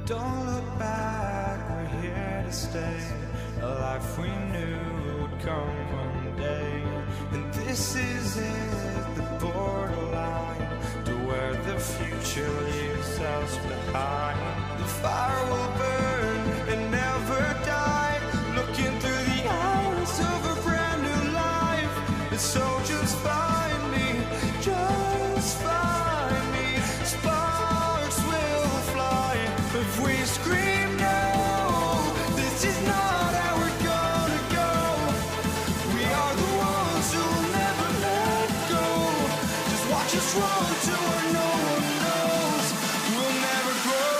Don't look back, we're here to stay. A life we knew would come one day. And this is it, the borderline to where the future leaves us behind. The fire will burn and never die, looking through the eyes of a brand new life. And so just find me, just find me. Sparks will fly if we scream no. This is not how we're gonna go. We are the ones who'll never let go. Just watch us run to where no one knows. We'll never grow.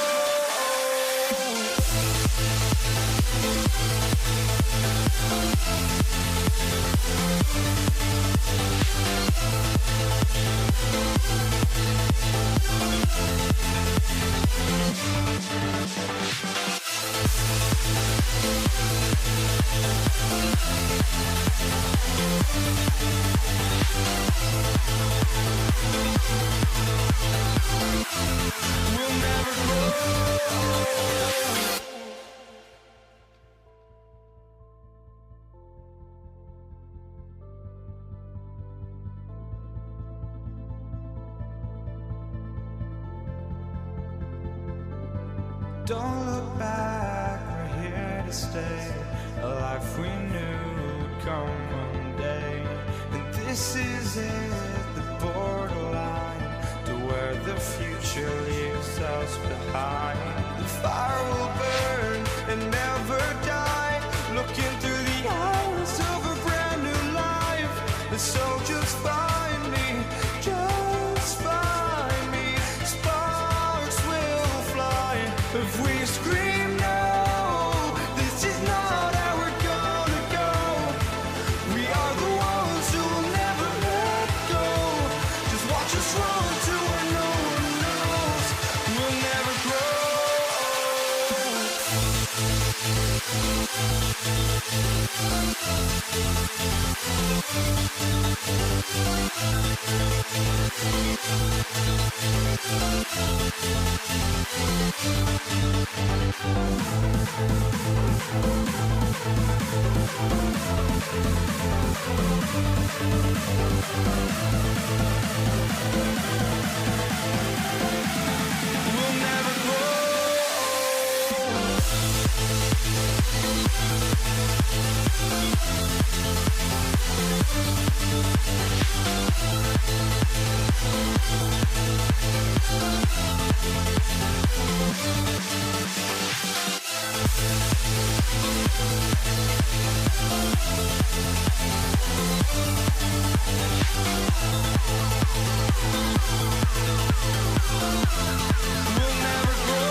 We'll never grow. Don't look back, we're here to stay. A life we knew would come one day. And this is it, the borderline to where the future leaves us behind. The fire will burn and never die, looking through the eyes of a brand new life. And so just find me, just find me. Sparks will fly if we scream no. This is not how we're gonna go. We are the ones who will never let go. Just watch us run to where no one knows. We'll never grow. We'll never grow. We'll never grow.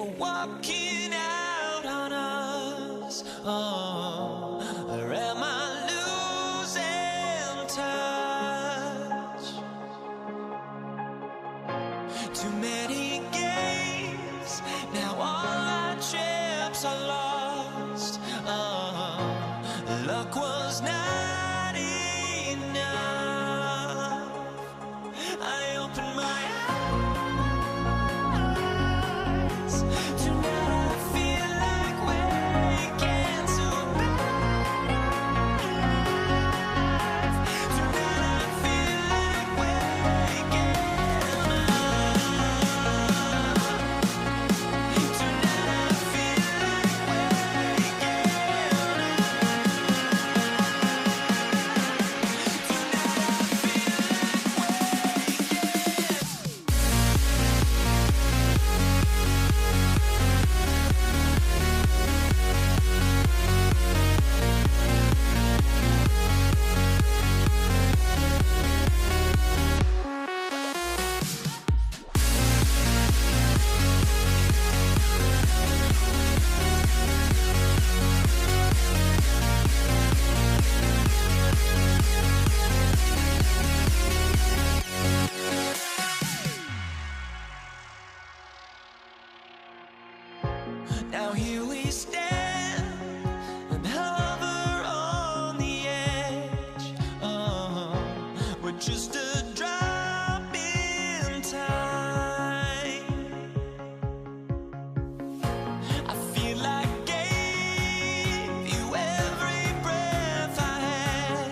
walking out on us. Oh, or am I losing touch? Too many games, now all our chips are lost. Oh, luck was not enough. I opened my eyes. Tonight I feel like waking to life. Tonight I feel like waking up. Tonight I feel like waking now here we stand and hover on the edge. Oh, we're just a drop in time. I feel like I gave you every breath I had.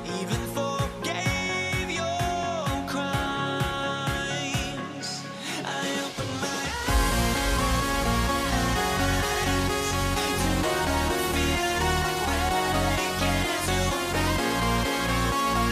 Even forgave your crimes. I opened my eyes. Tonight I feel like waking to life.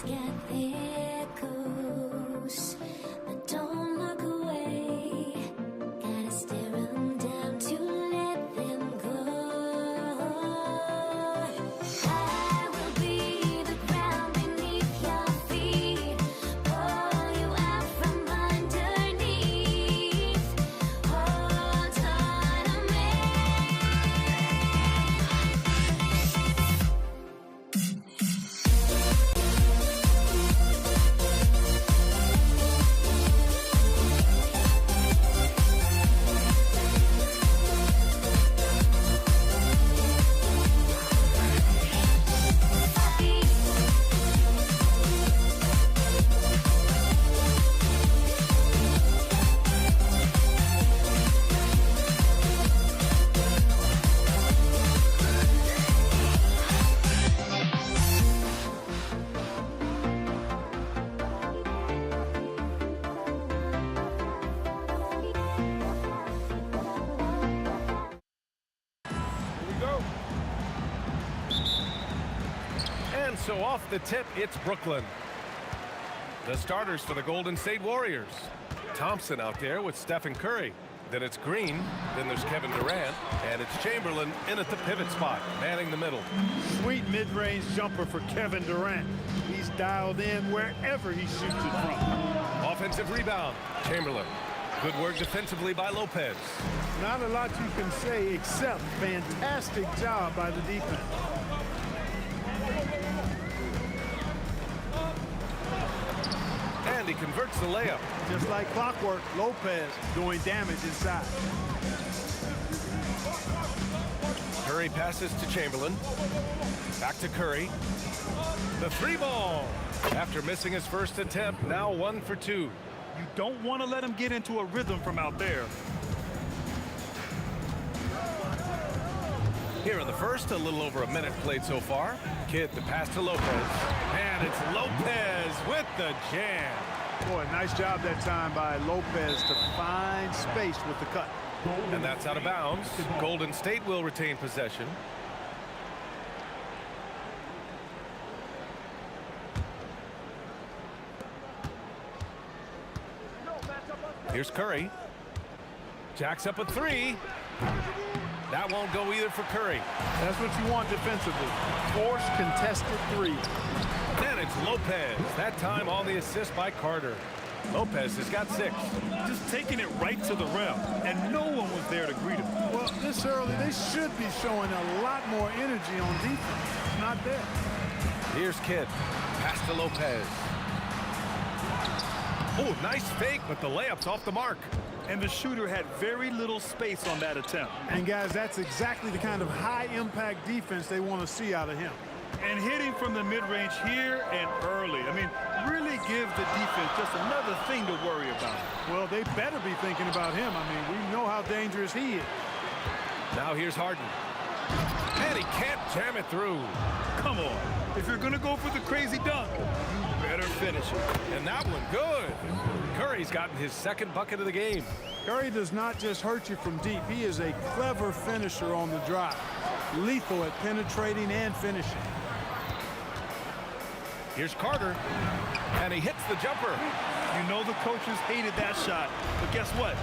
get there goes, but don't look away. Gotta stare 'em down to let them go. I will be the ground beneath your feet, pull you out from underneath. Hold on to me. And so off the tip, it's Brooklyn. The starters for the Golden State Warriors. Thompson out there with Stephen Curry. Then it's Green, then there's Kevin Durant, and it's Chamberlain in at the pivot spot, manning the middle. Sweet mid-range jumper for Kevin Durant. He's dialed in wherever he shoots it from. Offensive rebound, Chamberlain. Good work defensively by Lopez. Not a lot you can say except fantastic job by the defense. And he converts the layup. Just like clockwork, Lopez doing damage inside. Curry passes to Chamberlain. Back to Curry. The three ball. After missing his first attempt, now 1 for 2. You don't want to let him get into a rhythm from out there. Here in the first, a little over a minute played so far. Kidd the pass to Lopez. And it's Lopez with the jam. Boy, nice job that time by Lopez to find space with the cut. And that's out of bounds. Golden State will retain possession. Here's Curry. Jacks up a three. That won't go either for Curry. That's what you want defensively. Force contested three. Then it's Lopez. That time on the assist by Carter. Lopez has got 6. Just taking it right to the rim, and no one was there to greet him. Well, this early, they should be showing a lot more energy on defense. It's not there. Here's Kidd. Pass to Lopez. Oh, nice fake, but the layup's off the mark. And the shooter had very little space on that attempt. And guys, that's exactly the kind of high-impact defense they want to see out of him. And hitting from the mid-range here and early. I mean, really give the defense just another thing to worry about. Well, they better be thinking about him. I mean, we know how dangerous he is. Now here's Harden. And he can't jam it through. Come on. If you're going to go for the crazy dunk, you better finish it. And that one good. Curry's gotten his second bucket of the game. Curry does not just hurt you from deep. He is a clever finisher on the drive. Lethal at penetrating and finishing. Here's Carter. And he hits the jumper. You know the coaches hated that shot. But guess what?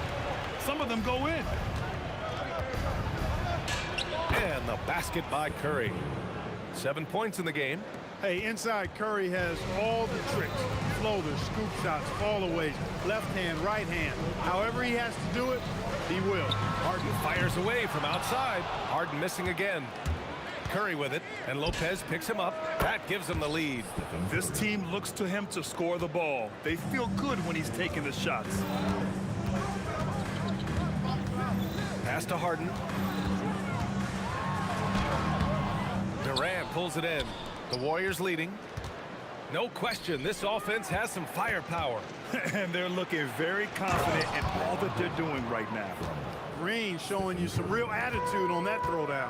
Some of them go in. And the basket by Curry. 7 points in the game. Hey, inside Curry has all the tricks. Floaters, scoop shots, fallaways, left hand, right hand. However he has to do it, he will. Harden fires away from outside. Harden missing again. Curry with it, and Lopez picks him up. That gives him the lead. This team looks to him to score the ball. They feel good when he's taking the shots. Pass to Harden. Durant pulls it in. The Warriors leading. No question, this offense has some firepower. And they're looking very confident in all that they're doing right now. Green showing you some real attitude on that throwdown.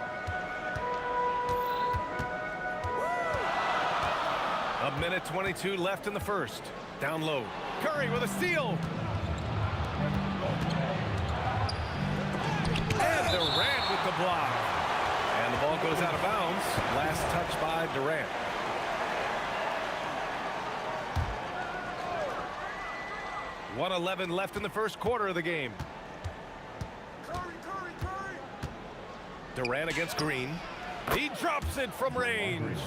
A minute 22 left in the first. Down low. Curry with a steal. And Durant with the block. And the ball goes out of bounds. Last touch by Durant. 1:11 left in the first quarter of the game. Durant against Green. He drops it from range.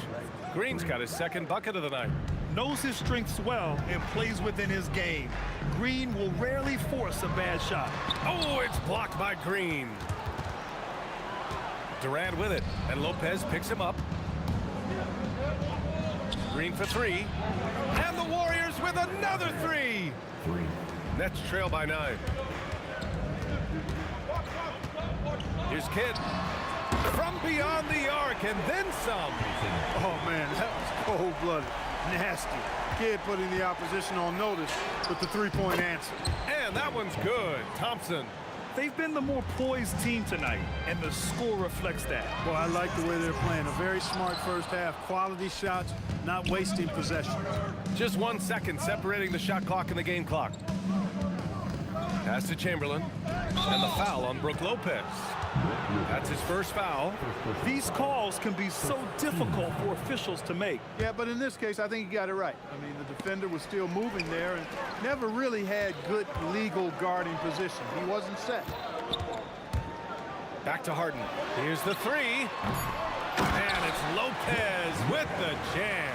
Green's got his second bucket of the night. Knows his strengths well and plays within his game. Green will rarely force a bad shot. Oh, it's blocked by Green. Durant with it, and Lopez picks him up. Green for three. And the Warriors with another three. Nets trail by 9. Here's Kidd. From beyond the arc, and then some. Oh, man, that was cold-blooded. Nasty. Kidd putting the opposition on notice with the three-point answer. And that one's good. Thompson. They've been the more poised team tonight, and the score reflects that. Well, I like the way they're playing. A very smart first half. Quality shots, not wasting possession. Just 1 second separating the shot clock and the game clock. Pass to Chamberlain. And the foul on Brook Lopez. That's his first foul. These calls can be so difficult for officials to make. Yeah, but in this case, I think he got it right. I mean, the defender was still moving there and never really had good legal guarding position. He wasn't set. Back to Harden. Here's the three. And it's Lopez with the jam.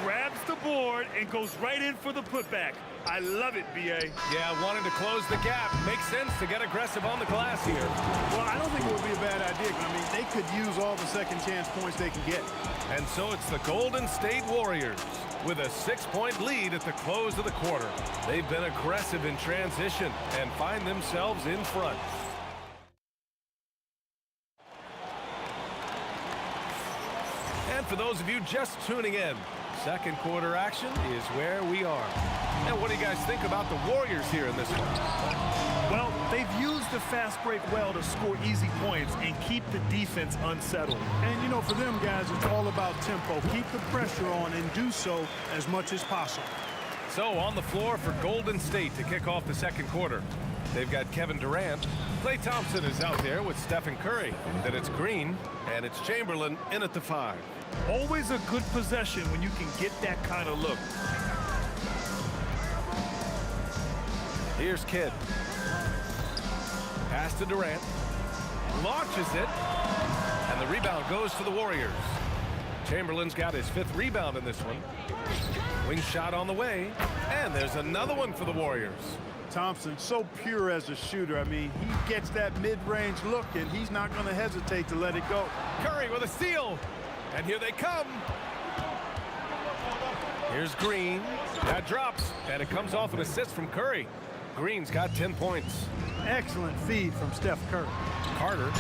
Grabs the board and goes right in for the putback. I love it, B.A. Yeah, wanting to close the gap. Makes sense to get aggressive on the glass here. Well, I don't think it would be a bad idea. I mean, they could use all the second chance points they can get. And so it's the Golden State Warriors with a 6-point lead at the close of the quarter. They've been aggressive in transition and find themselves in front. And for those of you just tuning in, second quarter action is where we are. And what do you guys think about the Warriors here in this one? Well, they've used the fast break well to score easy points and keep the defense unsettled. And, you know, for them guys, it's all about tempo. Keep the pressure on and do so as much as possible. So on the floor for Golden State to kick off the second quarter. They've got Kevin Durant. Klay Thompson is out there with Stephen Curry. Then it's Green, and it's Chamberlain in at the 5. Always a good possession when you can get that kind of look. Here's Kidd. Pass to Durant. Launches it. And the rebound goes to the Warriors. Chamberlain's got his 5th rebound in this one. Wing shot on the way. And there's another one for the Warriors. Thompson, so pure as a shooter. I mean, he gets that mid-range look, and he's not going to hesitate to let it go. Curry with a steal. And here they come. Here's Green. That drops. And it comes off an assist from Curry. Green's got 10 points. Excellent feed from Steph Curry. Carter.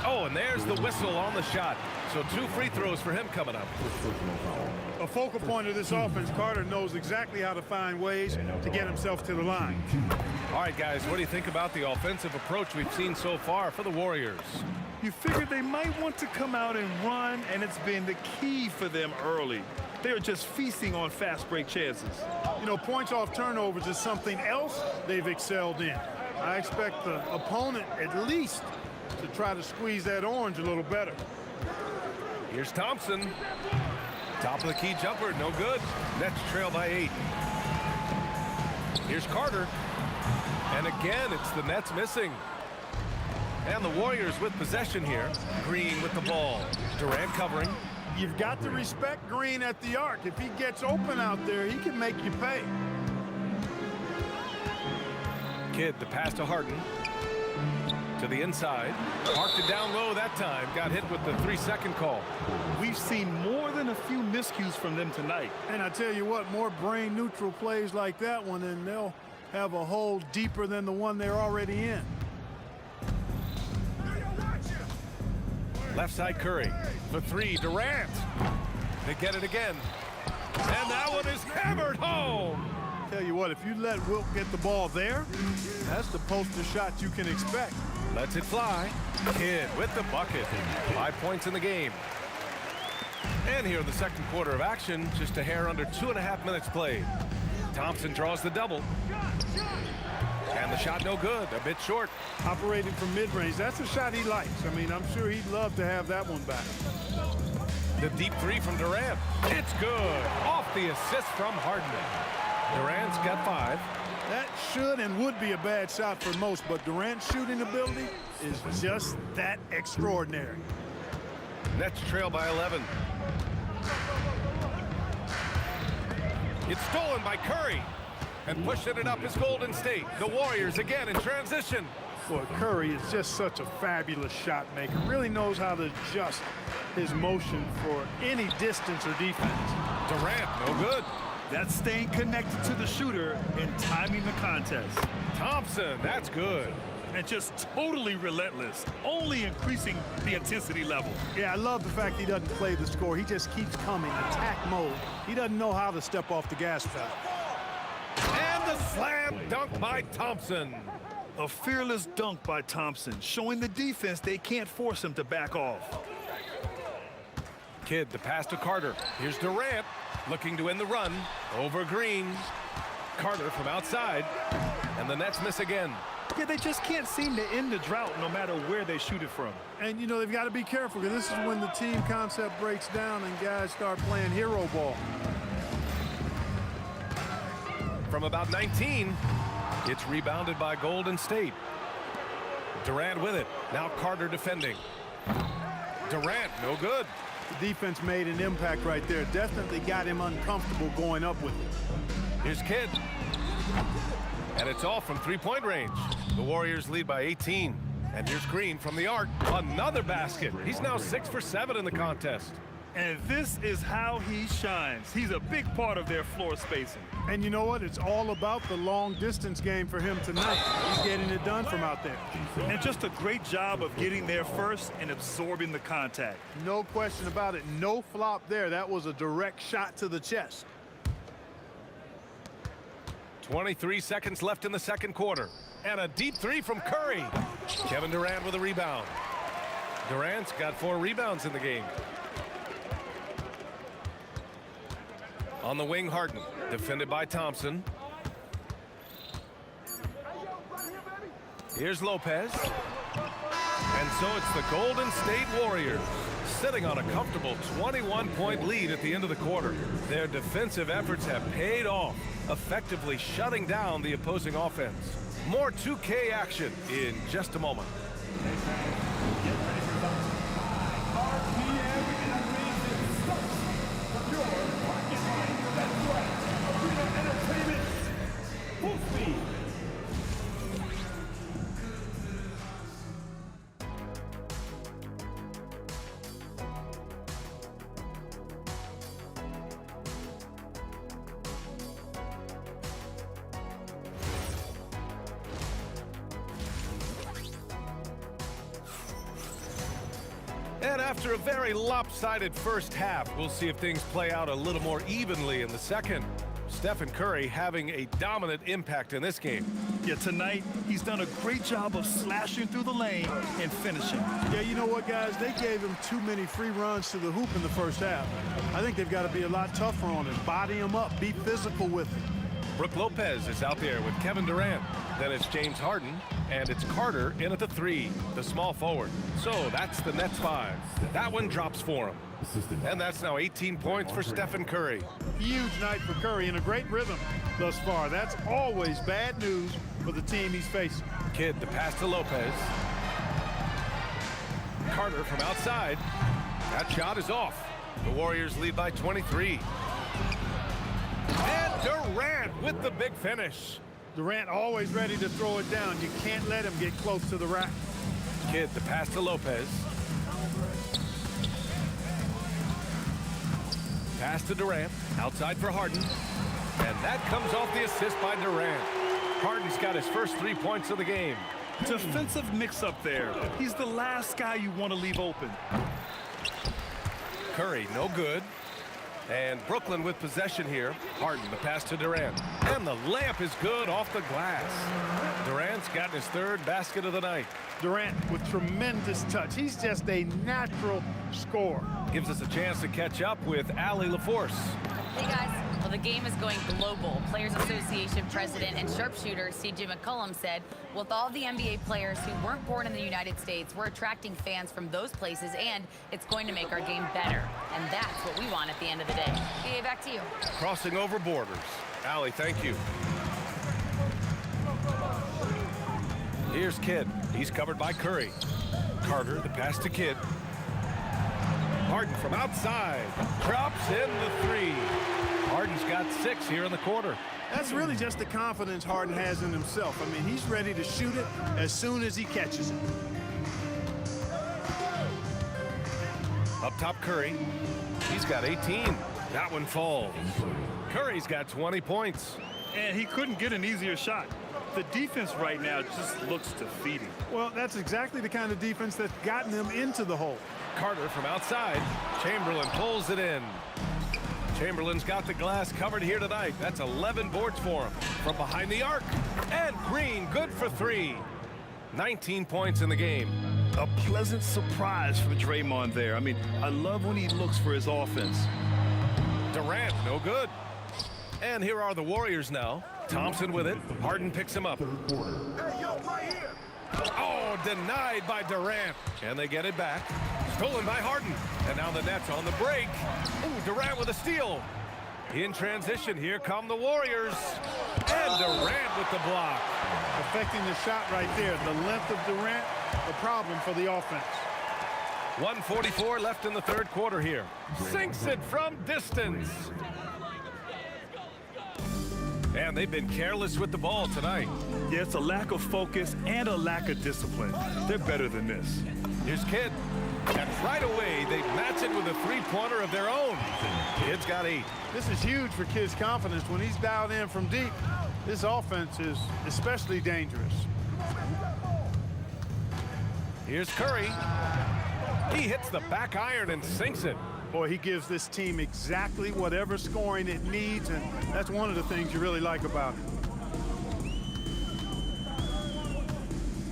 Oh, and there's the whistle on the shot. So 2 free throws for him coming up. A focal point of this offense, Carter knows exactly how to find ways to get himself to the line. All right, guys, what do you think about the offensive approach we've seen so far for the Warriors? You figured they might want to come out and run, and it's been the key for them early. They are just feasting on fast break chances. You know, points off turnovers is something else they've excelled in. I expect the opponent at least to try to squeeze that orange a little better. Here's Thompson. Top of the key jumper, no good. Nets trail by 8. Here's Carter. And again, it's the Nets missing. And the Warriors with possession here. Green with the ball. Durant covering. You've got to respect Green at the arc. If he gets open out there, he can make you pay. Kidd, the pass to Harden. To the inside. Marked it down low that time. Got hit with the 3-second call. We've seen more than a few miscues from them tonight. And I tell you what, more brain-neutral plays like that one, and they'll have a hole deeper than the one they're already in. Left side Curry. For 3, Durant. They get it again. And that one is hammered home. Tell you what, if you let Wilt get the ball there, that's the poster shot you can expect. Lets it fly. Kidd with the bucket. 5 points in the game. And here in the second quarter of action, just a hair under 2.5 minutes played. Thompson draws the double. And the shot no good, a bit short. Operating from mid-range, that's a shot he likes. I mean, I'm sure he'd love to have that one back. The deep 3 from Durant. It's good. Off the assist from Harden. Durant's got 5. That should and would be a bad shot for most, but Durant's shooting ability is just that extraordinary. Nets trail by 11. It's stolen by Curry. And pushing it up is Golden State. The Warriors again in transition. Boy, Curry is just such a fabulous shot maker. Really knows how to adjust his motion for any distance or defense. Durant, no good. That's staying connected to the shooter and timing the contest. Thompson, that's good. And just totally relentless, only increasing the intensity level. Yeah, I love the fact he doesn't play the score. He just keeps coming, attack mode. He doesn't know how to step off the gas pedal. And the slam dunk by Thompson. A fearless dunk by Thompson, showing the defense they can't force him to back off. Kidd, the pass to Carter. Here's Durant, looking to end the run. Over Green. Carter from outside. And the Nets miss again. Yeah, they just can't seem to end the drought no matter where they shoot it from. And, you know, they've got to be careful because this is when the team concept breaks down and guys start playing hero ball. From about 19, it's rebounded by Golden State. Durant with it. Now Carter defending. Durant, no good. The defense made an impact right there. Definitely got him uncomfortable going up with it. Here's Kidd. And it's all from three-point range. The Warriors lead by 18. And here's Green from the arc. Another basket. He's now 6 for 7 in the contest. And this is how he shines. He's a big part of their floor spacing. And you know what? It's all about the long distance game for him tonight. He's getting it done from out there. And just a great job of getting there first and absorbing the contact. No question about it. No flop there. That was a direct shot to the chest. 23 seconds left in the second quarter. And a deep three from Curry. Kevin Durant with a rebound. Durant's got 4 rebounds in the game. On the wing, Harden, defended by Thompson. Here's Lopez. And so it's the Golden State Warriors sitting on a comfortable 21-point lead at the end of the quarter. Their defensive efforts have paid off, effectively shutting down the opposing offense. More 2K action in just a moment. And after a very lopsided first half, we'll see if things play out a little more evenly in the second. Stephen Curry having a dominant impact in this game. Yeah, tonight, he's done a great job of slashing through the lane and finishing. Yeah, you know what, guys? They gave him too many free runs to the hoop in the first half. I think they've got to be a lot tougher on him. Body him up, be physical with him. Brook Lopez is out there with Kevin Durant. Then it's James Harden, and it's Carter in at the 3, the small forward. So that's the Nets 5. That one drops for him. And that's now 18 points for Stephen Curry. Huge night for Curry in a great rhythm thus far. That's always bad news for the team he's facing. Kidd, the pass to Lopez. Carter from outside. That shot is off. The Warriors lead by 23. And Durant with the big finish. Durant always ready to throw it down. You can't let him get close to the rack. Kidd, the pass to Lopez. Pass to Durant, outside for Harden. And that comes off the assist by Durant. Harden's got his first 3 points of the game. Defensive mix-up there. He's the last guy you want to leave open. Curry, no good. And Brooklyn with possession here. Harden, the pass to Durant. And the layup is good off the glass. Durant's gotten his 3rd basket of the night. Durant with tremendous touch. He's just a natural scorer. Gives us a chance to catch up with Allie LaForce. Hey guys, well the game is going global. Players Association President and sharpshooter C.J. McCollum said, with all the NBA players who weren't born in the United States, we're attracting fans from those places and it's going to make our game better. And that's what we want at the end of the day. BA, back to you. Crossing over borders. Allie, thank you. Here's Kidd. He's covered by Curry. Carter, the pass to Kidd. Harden from outside. Drops in the three. Harden's got 6 here in the quarter. That's really just the confidence Harden has in himself. I mean, he's ready to shoot it as soon as he catches it. Up top, Curry. He's got 18. That one falls. Curry's got 20 points. And he couldn't get an easier shot. The defense right now just looks defeating. Well, that's exactly the kind of defense that's gotten them into the hole. Carter from outside. Chamberlain pulls it in. Chamberlain's got the glass covered here tonight. That's 11 boards for him. From behind the arc. And Green, good for 3. 19 points in the game. A pleasant surprise from Draymond there. I mean, I love when he looks for his offense. Durant, no good. And here are the Warriors now. Thompson with it. Harden picks him up. Oh, denied by Durant. And they get it back. Stolen by Harden. And now the Nets on the break. Ooh, Durant with a steal. In transition, here come the Warriors. And Durant with the block. Affecting the shot right there. The length of Durant, the problem for the offense. 1:44 left in the third quarter here. Sinks it from distance. And they've been careless with the ball tonight. Yeah, it's a lack of focus and a lack of discipline. They're better than this. Here's Kidd. And right away, they match it with a three-pointer of their own. Kidd's got 8. This is huge for Kidd's confidence. When he's dialed in from deep, this offense is especially dangerous. Here's Curry. He hits the back iron and sinks it. Boy, he gives this team exactly whatever scoring it needs, and that's one of the things you really like about him.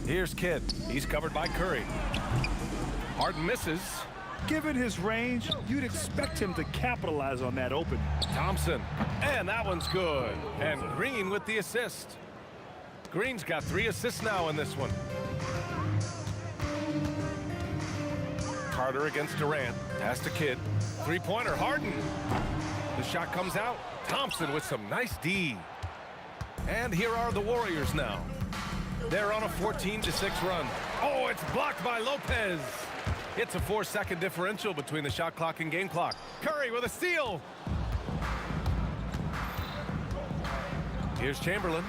Here's Kidd. He's covered by Curry. Harden misses. Given his range, you'd expect him to capitalize on that open. Thompson. And that one's good. And Green with the assist. Green's got 3 assists now in this one. Carter against Durant. Pass to Kidd. Three-pointer, Harden. The shot comes out. Thompson with some nice D. And here are the Warriors now. They're on a 14-6 run. Oh, it's blocked by Lopez. It's a 4-second differential between the shot clock and game clock. Curry with a steal. Here's Chamberlain.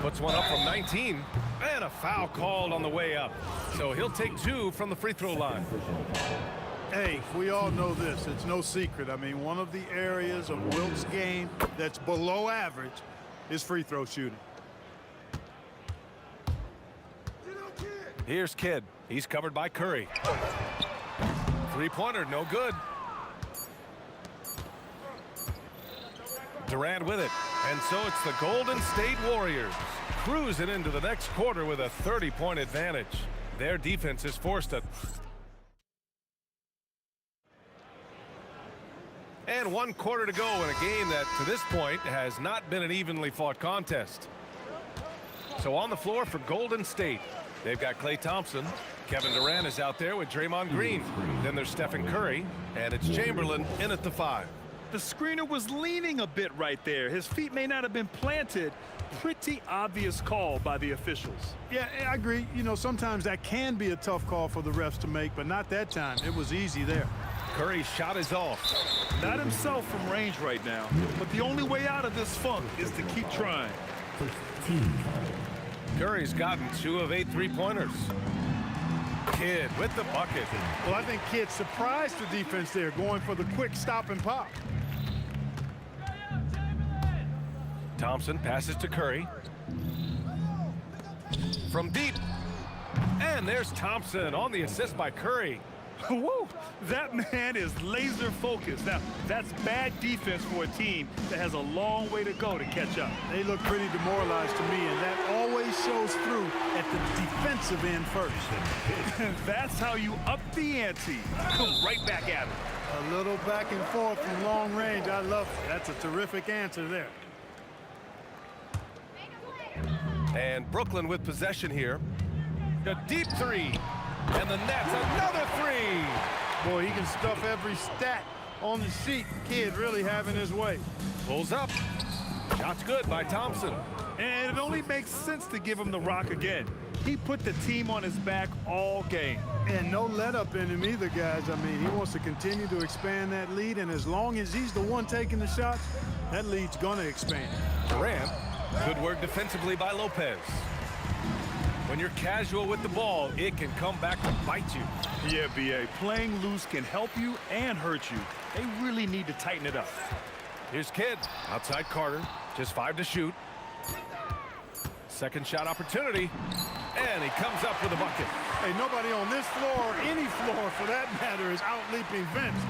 Puts one up from 19. And a foul called on the way up. So he'll take 2 from the free throw line. Hey, we all know this. It's no secret. I mean, one of the areas of Wilt's game that's below average is free throw shooting. Here's Kidd. He's covered by Curry. Three-pointer, no good. Durant with it. And so it's the Golden State Warriors cruising into the next quarter with a 30-point advantage. Their defense is forced to... And 1 quarter to go in a game that, to this point, has not been an evenly fought contest. So on the floor for Golden State, they've got Klay Thompson. Kevin Durant is out there with Draymond Green. Then there's Stephen Curry, and it's Chamberlain in at the 5. The screener was leaning a bit right there. His feet may not have been planted. Pretty obvious call by the officials. Yeah, I agree. You know, sometimes that can be a tough call for the refs to make, but not that time. It was easy there. Curry's shot is off. Not himself from range right now, but the only way out of this funk is to keep trying. Curry's gotten 2 of 8 three-pointers. Kidd with the bucket. Well, I think Kidd surprised the defense there, going for the quick stop and pop. Thompson passes to Curry. From deep. And there's Thompson on the assist by Curry. Woo! That man is laser focused. Now, that's bad defense for a team that has a long way to go to catch up. They look pretty demoralized to me, and that always shows through at the defensive end first. And that's how you up the ante. Come right back at it. A little back and forth from long range. I love it. That's a terrific answer there. And Brooklyn with possession here. A deep 3. And the Nets, another 3. Boy, he can stuff every stat on the sheet. Kidd really having his way. Pulls up. Shot's good by Thompson. And it only makes sense to give him the rock again. He put the team on his back all game. And no let up in him either, guys. I mean, he wants to continue to expand that lead, and as long as he's the one taking the shots, that lead's gonna expand. Durant, good work defensively by Lopez. When you're casual with the ball, it can come back to bite you. Yeah, B.A., playing loose can help you and hurt you. They really need to tighten it up. Here's Kidd, outside Carter, just 5 to shoot. Second shot opportunity, and he comes up with a bucket. Hey, nobody on this floor, or any floor for that matter, is out-leaping Vince.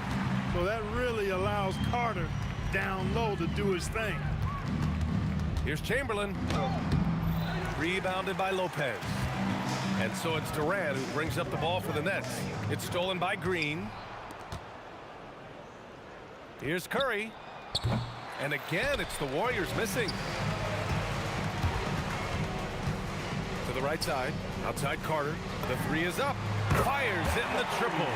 So that really allows Carter down low to do his thing. Here's Chamberlain. Rebounded by Lopez. And so it's Durant who brings up the ball for the Nets. It's stolen by Green. Here's Curry. And again, it's the Warriors missing. To the right side, outside Carter. The 3 is up. Fires hitting the triple.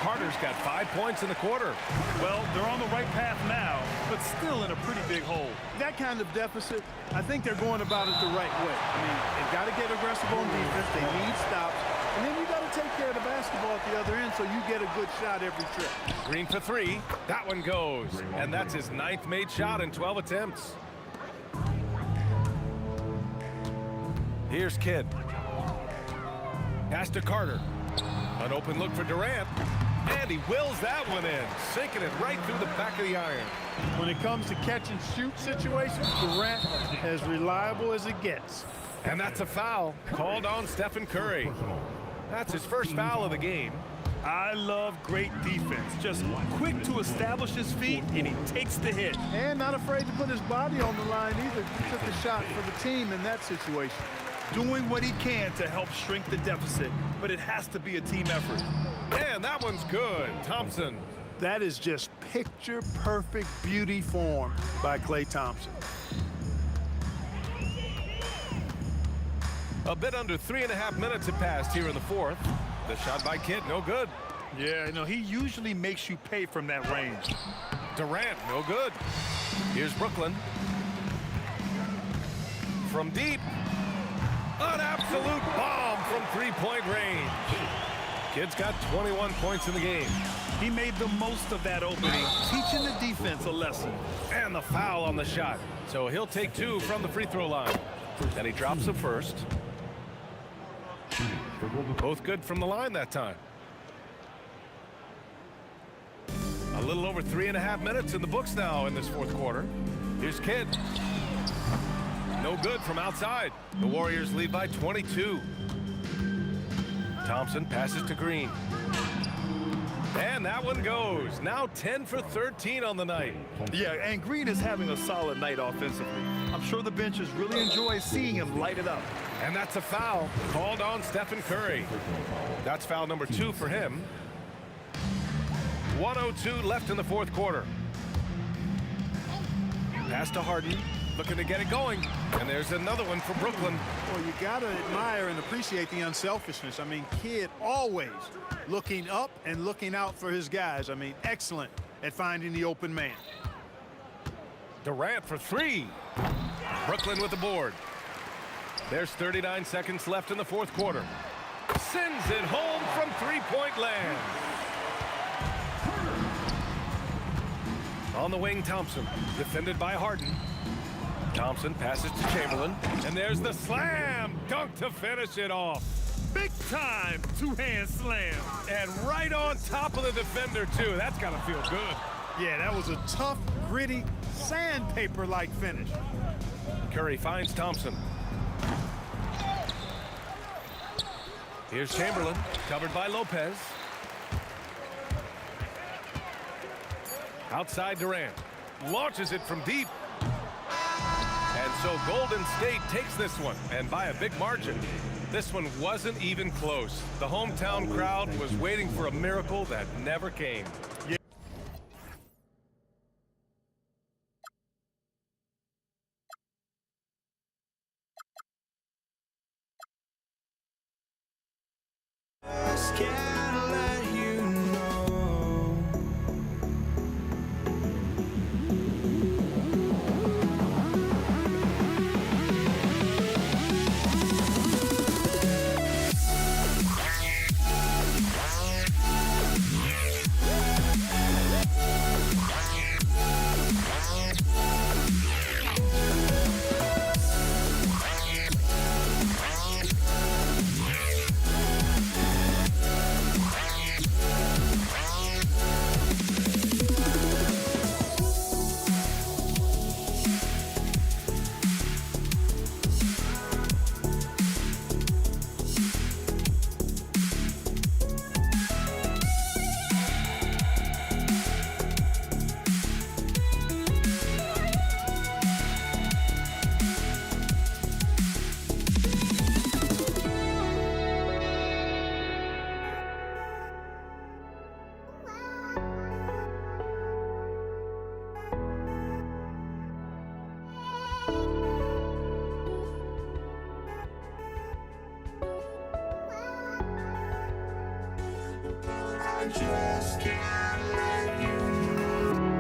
Carter's got 5 points in the quarter. Well, they're on the right path now, but still in a pretty big hole. That kind of deficit, I think they're going about it the right way. I mean, they've got to get aggressive on defense. They need stops. And then you got to take care of the basketball at the other end so you get a good shot every trip. Green for 3. That one goes. And that's his 9th made shot in 12 attempts. Here's Kidd. Pass to Carter. An open look for Durant. And he wills that one in, sinking it right through the back of the iron. When it comes to catch and shoot situations, Durant as reliable as it gets. And that's a foul called on Stephen Curry. That's his first foul of the game. I love great defense. Just quick to establish his feet, and he takes the hit. And not afraid to put his body on the line either. He took a shot for the team in that situation. Doing what he can to help shrink the deficit, but it has to be a team effort. And that one's good. Thompson. That is just picture-perfect beauty form by Klay Thompson. A bit under 3.5 minutes have passed here in the 4th. The shot by Kidd, no good. Yeah, he usually makes you pay from that range. Durant, no good. Here's Brooklyn. From deep. An absolute bomb from 3-point range. Kidd's got 21 points in the game. He made the most of that opening, teaching the defense a lesson. And the foul on the shot. So he'll take 2 from the free throw line. And he drops the first. Both good from the line that time. A little over 3.5 minutes in the books now in this 4th quarter. Here's Kidd. No good from outside. The Warriors lead by 22. Thompson passes to Green. And that one goes. Now 10 for 13 on the night. Yeah, and Green is having a solid night offensively. I'm sure the benches really enjoy seeing him light it up. And that's a foul called on Stephen Curry. That's foul number 2 for him. 1:02 left in the 4th quarter. Pass to Harden. Looking to get it going. And there's another one for Brooklyn. Well, you got to admire and appreciate the unselfishness. I mean, Kidd always looking up and looking out for his guys. I mean, excellent at finding the open man. Durant for 3. Brooklyn with the board. There's 39 seconds left in the 4th quarter. Sends it home from 3-point land. On the wing, Thompson. Defended by Harden. Thompson passes to Chamberlain. And there's the slam dunk to finish it off. Big time 2-hand slam. And right on top of the defender, too. That's got to feel good. Yeah, that was a tough, gritty, sandpaper-like finish. Curry finds Thompson. Here's Chamberlain, covered by Lopez. Outside Durant. Launches it from deep. And so Golden State takes this one, and by a big margin. This one wasn't even close. The hometown crowd was waiting for a miracle that never came. Can't let you know. just can't let you go.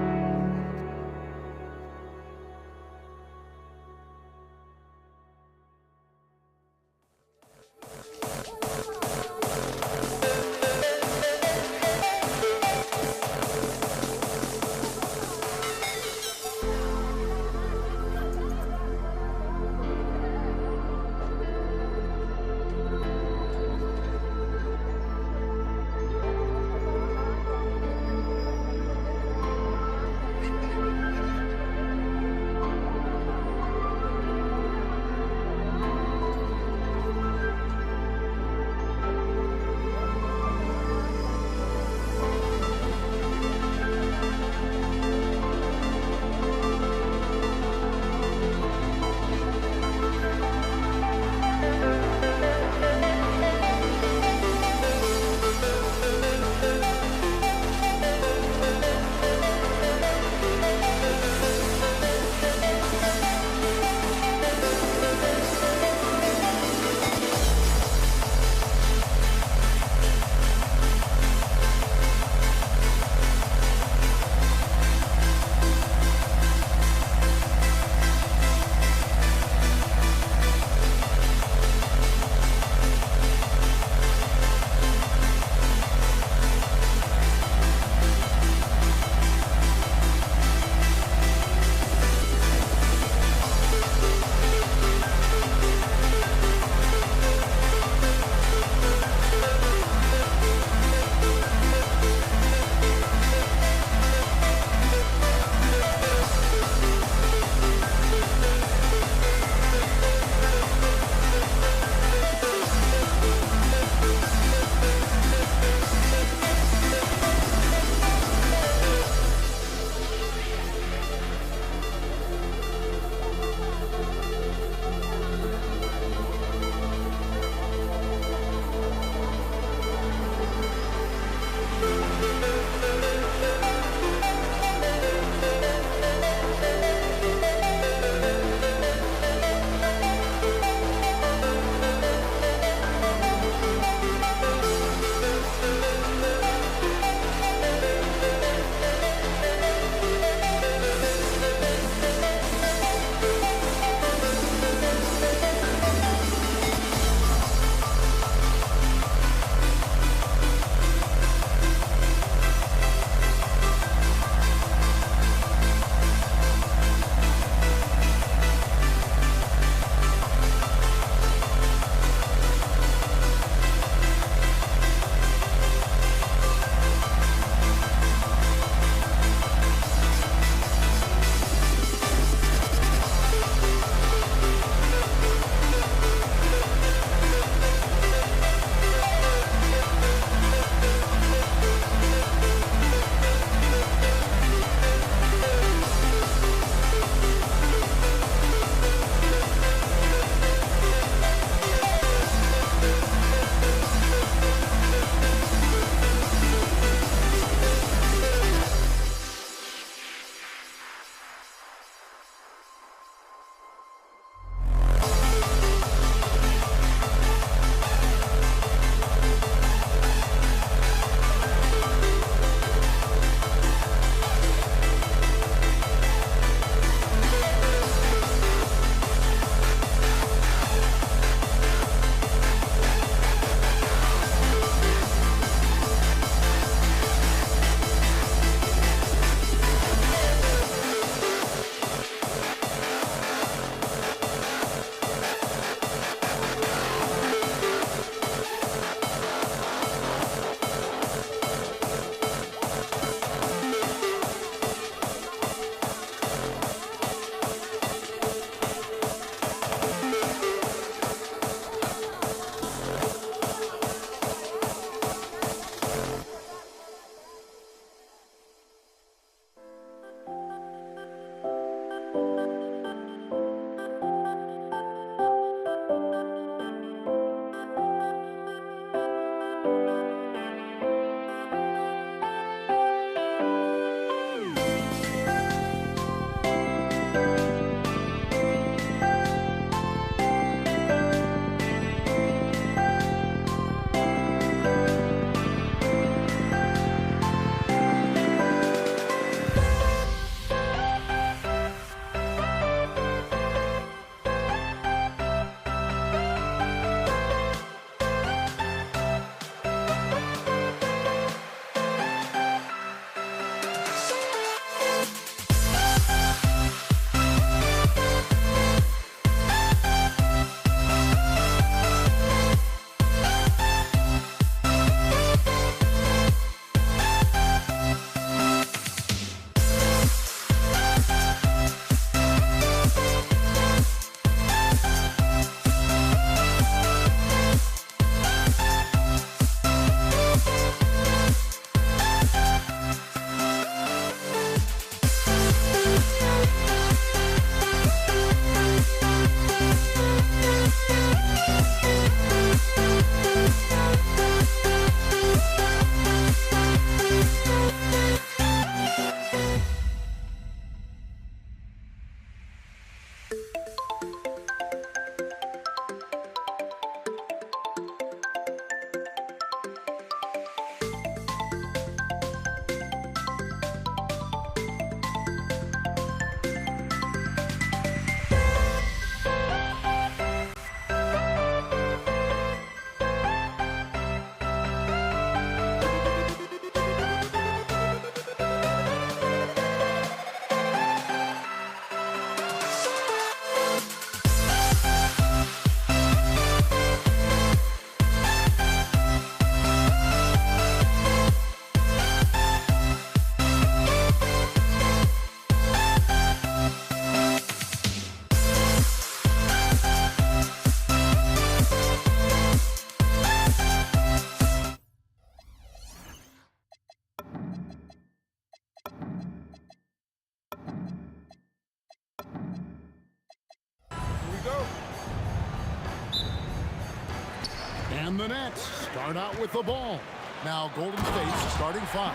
And the Nets start out with the ball. Now Golden State's starting five.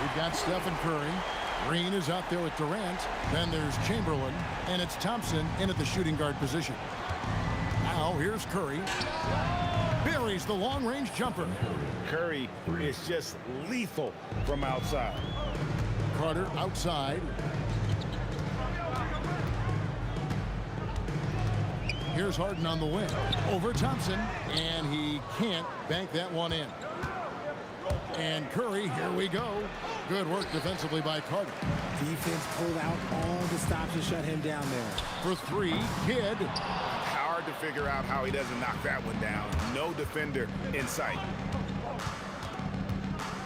We've got Stephen Curry. Green is out there with Durant. Then there's Chamberlain. And it's Thompson in at the shooting guard position. Now here's Curry. Buries the long-range jumper. Curry is just lethal from outside. Carter outside. Here's Harden on the wing. Over Thompson. And he can't bank that one in. And Curry, here we go. Good work defensively by Carter. Defense pulled out all the stops to shut him down there. For three, Kidd. Hard to figure out how he doesn't knock that one down. No defender in sight.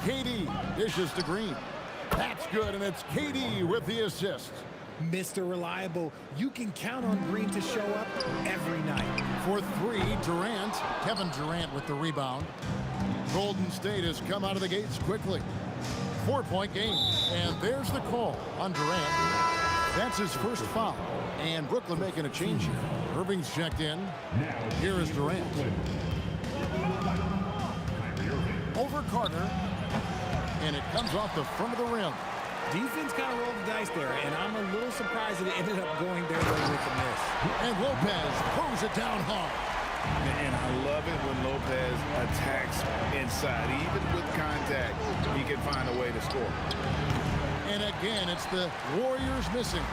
KD dishes to Green. That's good, and it's KD with the assist. Mr. Reliable, you can count on Green to show up every night. For three, Durant. Kevin Durant with the rebound. Golden State has come out of the gates quickly. 4-point game, and there's the call on Durant. That's his first foul, and Brooklyn making a change here. Irving's checked in. Here is Durant. Over Carter, and it comes off the front of the rim. Defense kind of rolled the dice there, and I'm a little surprised that it ended up going their way with the miss. And Lopez throws it down hard. And I love it when Lopez attacks inside. Even with contact, he can find a way to score. And again, it's the Warriors missing.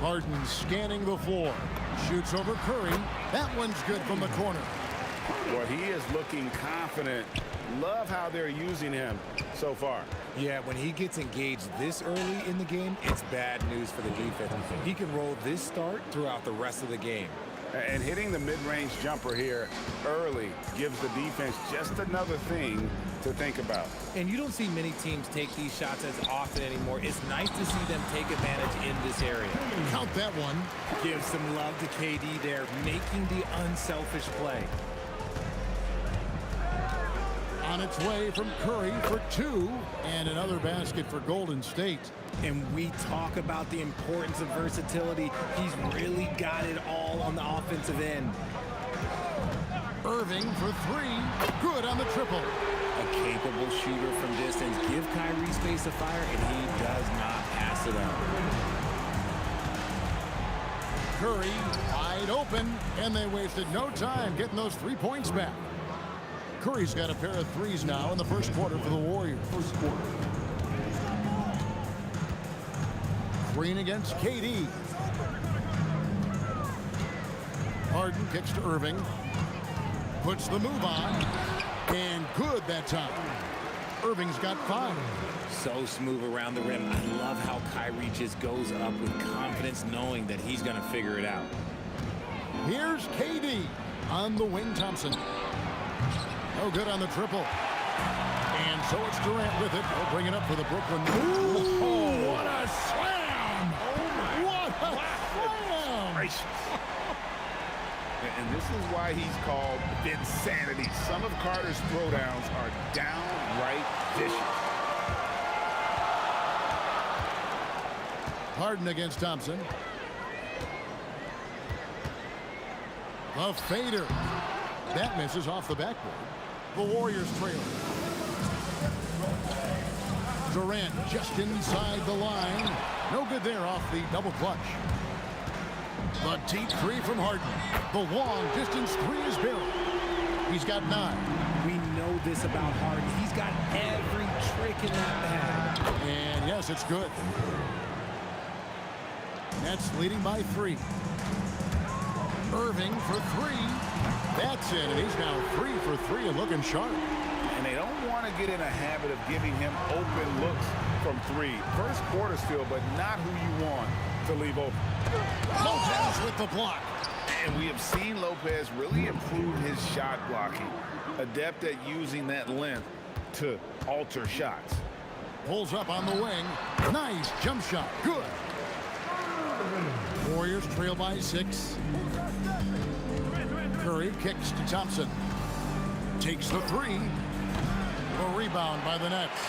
Harden scanning the floor. Shoots over Curry. That one's good from the corner. Well, he is looking confident. Love how they're using him so far. Yeah, when he gets engaged this early in the game, it's bad news for the defense. He can roll this start throughout the rest of the game. And hitting the mid-range jumper here early gives the defense just another thing to think about. And you don't see many teams take these shots as often anymore. It's nice to see them take advantage in this area. Count that one. Give some love to KD there, making the unselfish play. On its way from Curry for two, and another basket for Golden State. And we talk about the importance of versatility. He's really got it all on the offensive end. Irving for three. Good on the triple. A capable shooter from distance. Give Kyrie space to fire, and he does not pass it up. Curry wide open, and they wasted no time getting those 3 points back. Curry's got a pair of threes now in the first quarter for the Warriors. Green against KD. Harden kicks to Irving. Puts the move on. And good that time. Irving's got 5. So smooth around the rim. I love how Kyrie just goes up with confidence, knowing that he's going to figure it out. Here's KD on the wing. Thompson. No good on the triple. And so it's Durant with it. They'll bring it up for the Brooklyn. Ooh, what a slam! What a slam! And this is why he's called Vinsanity. Some of Carter's throwdowns are downright vicious. Harden against Thompson. A fader. That misses off the backboard. The Warriors trail. Durant just inside the line. No good there off the double clutch. The deep three from Harden. The long distance three is buried. He's got 9. We know this about Harden. He's got every trick in that bag. And yes, it's good. Nets leading by 3. Irving for 3. That's it, and he's now 3 for 3 and looking sharp. And they don't want to get in a habit of giving him open looks from 3. First quarter still, but not who you want to leave open. Lopez with the block. And we have seen Lopez really improve his shot blocking. Adept at using that length to alter shots. Pulls up on the wing. Nice jump shot. Good. Warriors trail by 6. Curry kicks to Thompson. Takes the 3. A rebound by the Nets.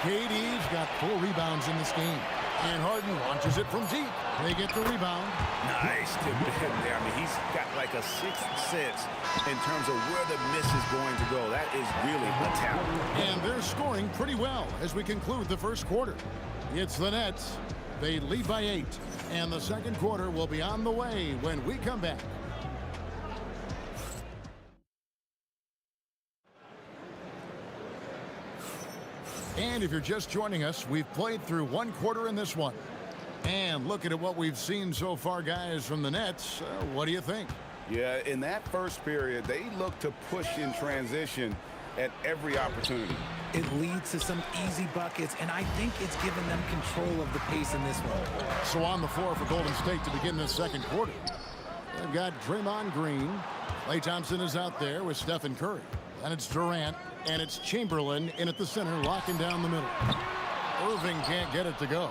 KD's got 4 rebounds in this game. And Harden launches it from deep. They get the rebound. Nice tip to him there. I mean, he's got like a sixth sense in terms of where the miss is going to go. That is really a talent. And they're scoring pretty well as we conclude the first quarter. It's the Nets. They lead by 8. And the second quarter will be on the way when we come back. And if you're just joining us, we've played through one quarter in this one. And looking at what we've seen so far, guys, from the Nets, what do you think? Yeah, in that first period, they look to push in transition at every opportunity. It leads to some easy buckets, and I think it's given them control of the pace in this one. So on the floor for Golden State to begin this second quarter, they've got Draymond Green. Klay Thompson is out there with Stephen Curry. And it's Durant, and it's Chamberlain in at the center, locking down the middle. Irving can't get it to go.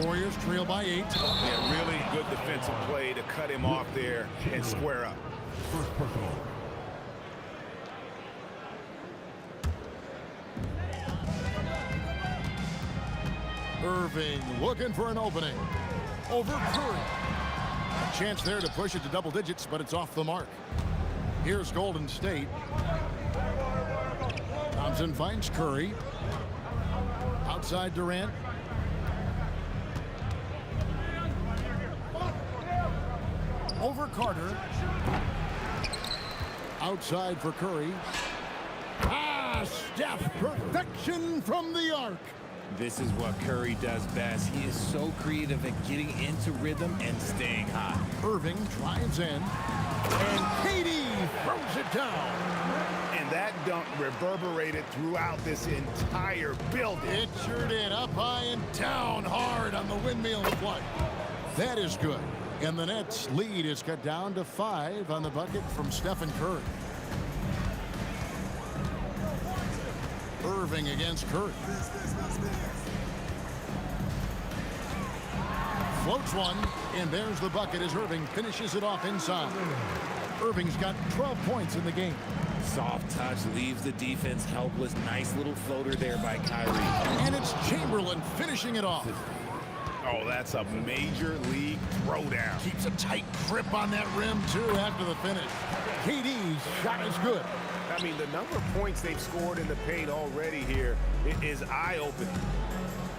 Warriors trail by 8. Yeah, really good defensive play to cut him off there and square up. Irving looking for an opening. Over Curry. A chance there to push it to double digits, but it's off the mark. Here's Golden State. Thompson finds Curry. Outside Durant. Over Carter. Outside for Curry. Steph, perfection from the arc. This is what Curry does best. He is so creative at getting into rhythm and staying hot. Irving drives in. And KD throws it down. And that dunk reverberated throughout this entire building. It sure did. Up high and down hard on the windmill play. That is good. And the Nets' lead is cut down to 5 on the bucket from Stephen Curry. Irving against Curry. Floats one, and there's the bucket as Irving finishes it off inside. Irving's got 12 points in the game. Soft touch leaves the defense helpless. Nice little floater there by Kyrie. And it's Chamberlain finishing it off. Oh, that's a major league throwdown. Keeps a tight grip on that rim, too, after the finish. KD's shot is good. I mean, the number of points they've scored in the paint already here is eye-opening.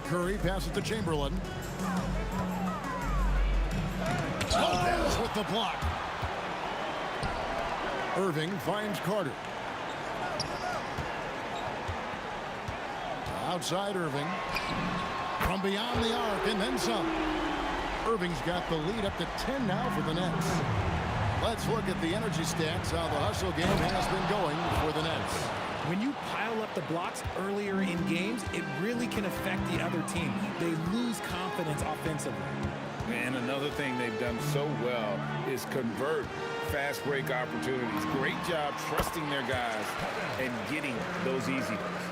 Curry passes to Chamberlain. Lopez with the block. Irving finds Carter. Outside Irving. From beyond the arc and then some. Irving's got the lead up to 10 now for the Nets. Let's look at the energy stats, how the hustle game has been going for the Nets. When you pile up the blocks earlier in games, it really can affect the other team. They lose confidence offensively. And another thing they've done so well is convert fast break opportunities. Great job trusting their guys and getting those easy ones.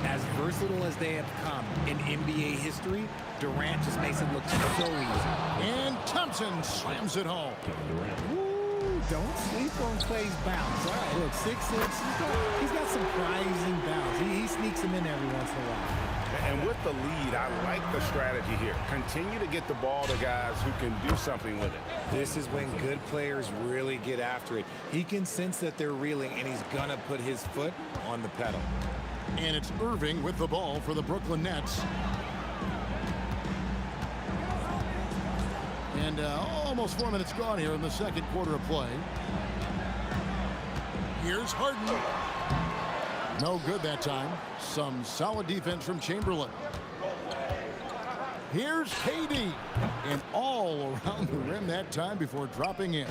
As versatile as they have come in NBA history, Durant just makes it look so easy. And Thompson slams it home. Ooh, don't sleep on Klay's bounce. All right, look, 6'6". He's got surprising bounce. He sneaks him in every once in a while. And with the lead, I like the strategy here. Continue to get the ball to guys who can do something with it. This is when good players really get after it. He can sense that they're reeling, and he's going to put his foot on the pedal. And it's Irving with the ball for the Brooklyn Nets. And almost 4 minutes gone here in the second quarter of play. Here's Harden. No good that time. Some solid defense from Chamberlain. Here's KD. And all around the rim that time before dropping in.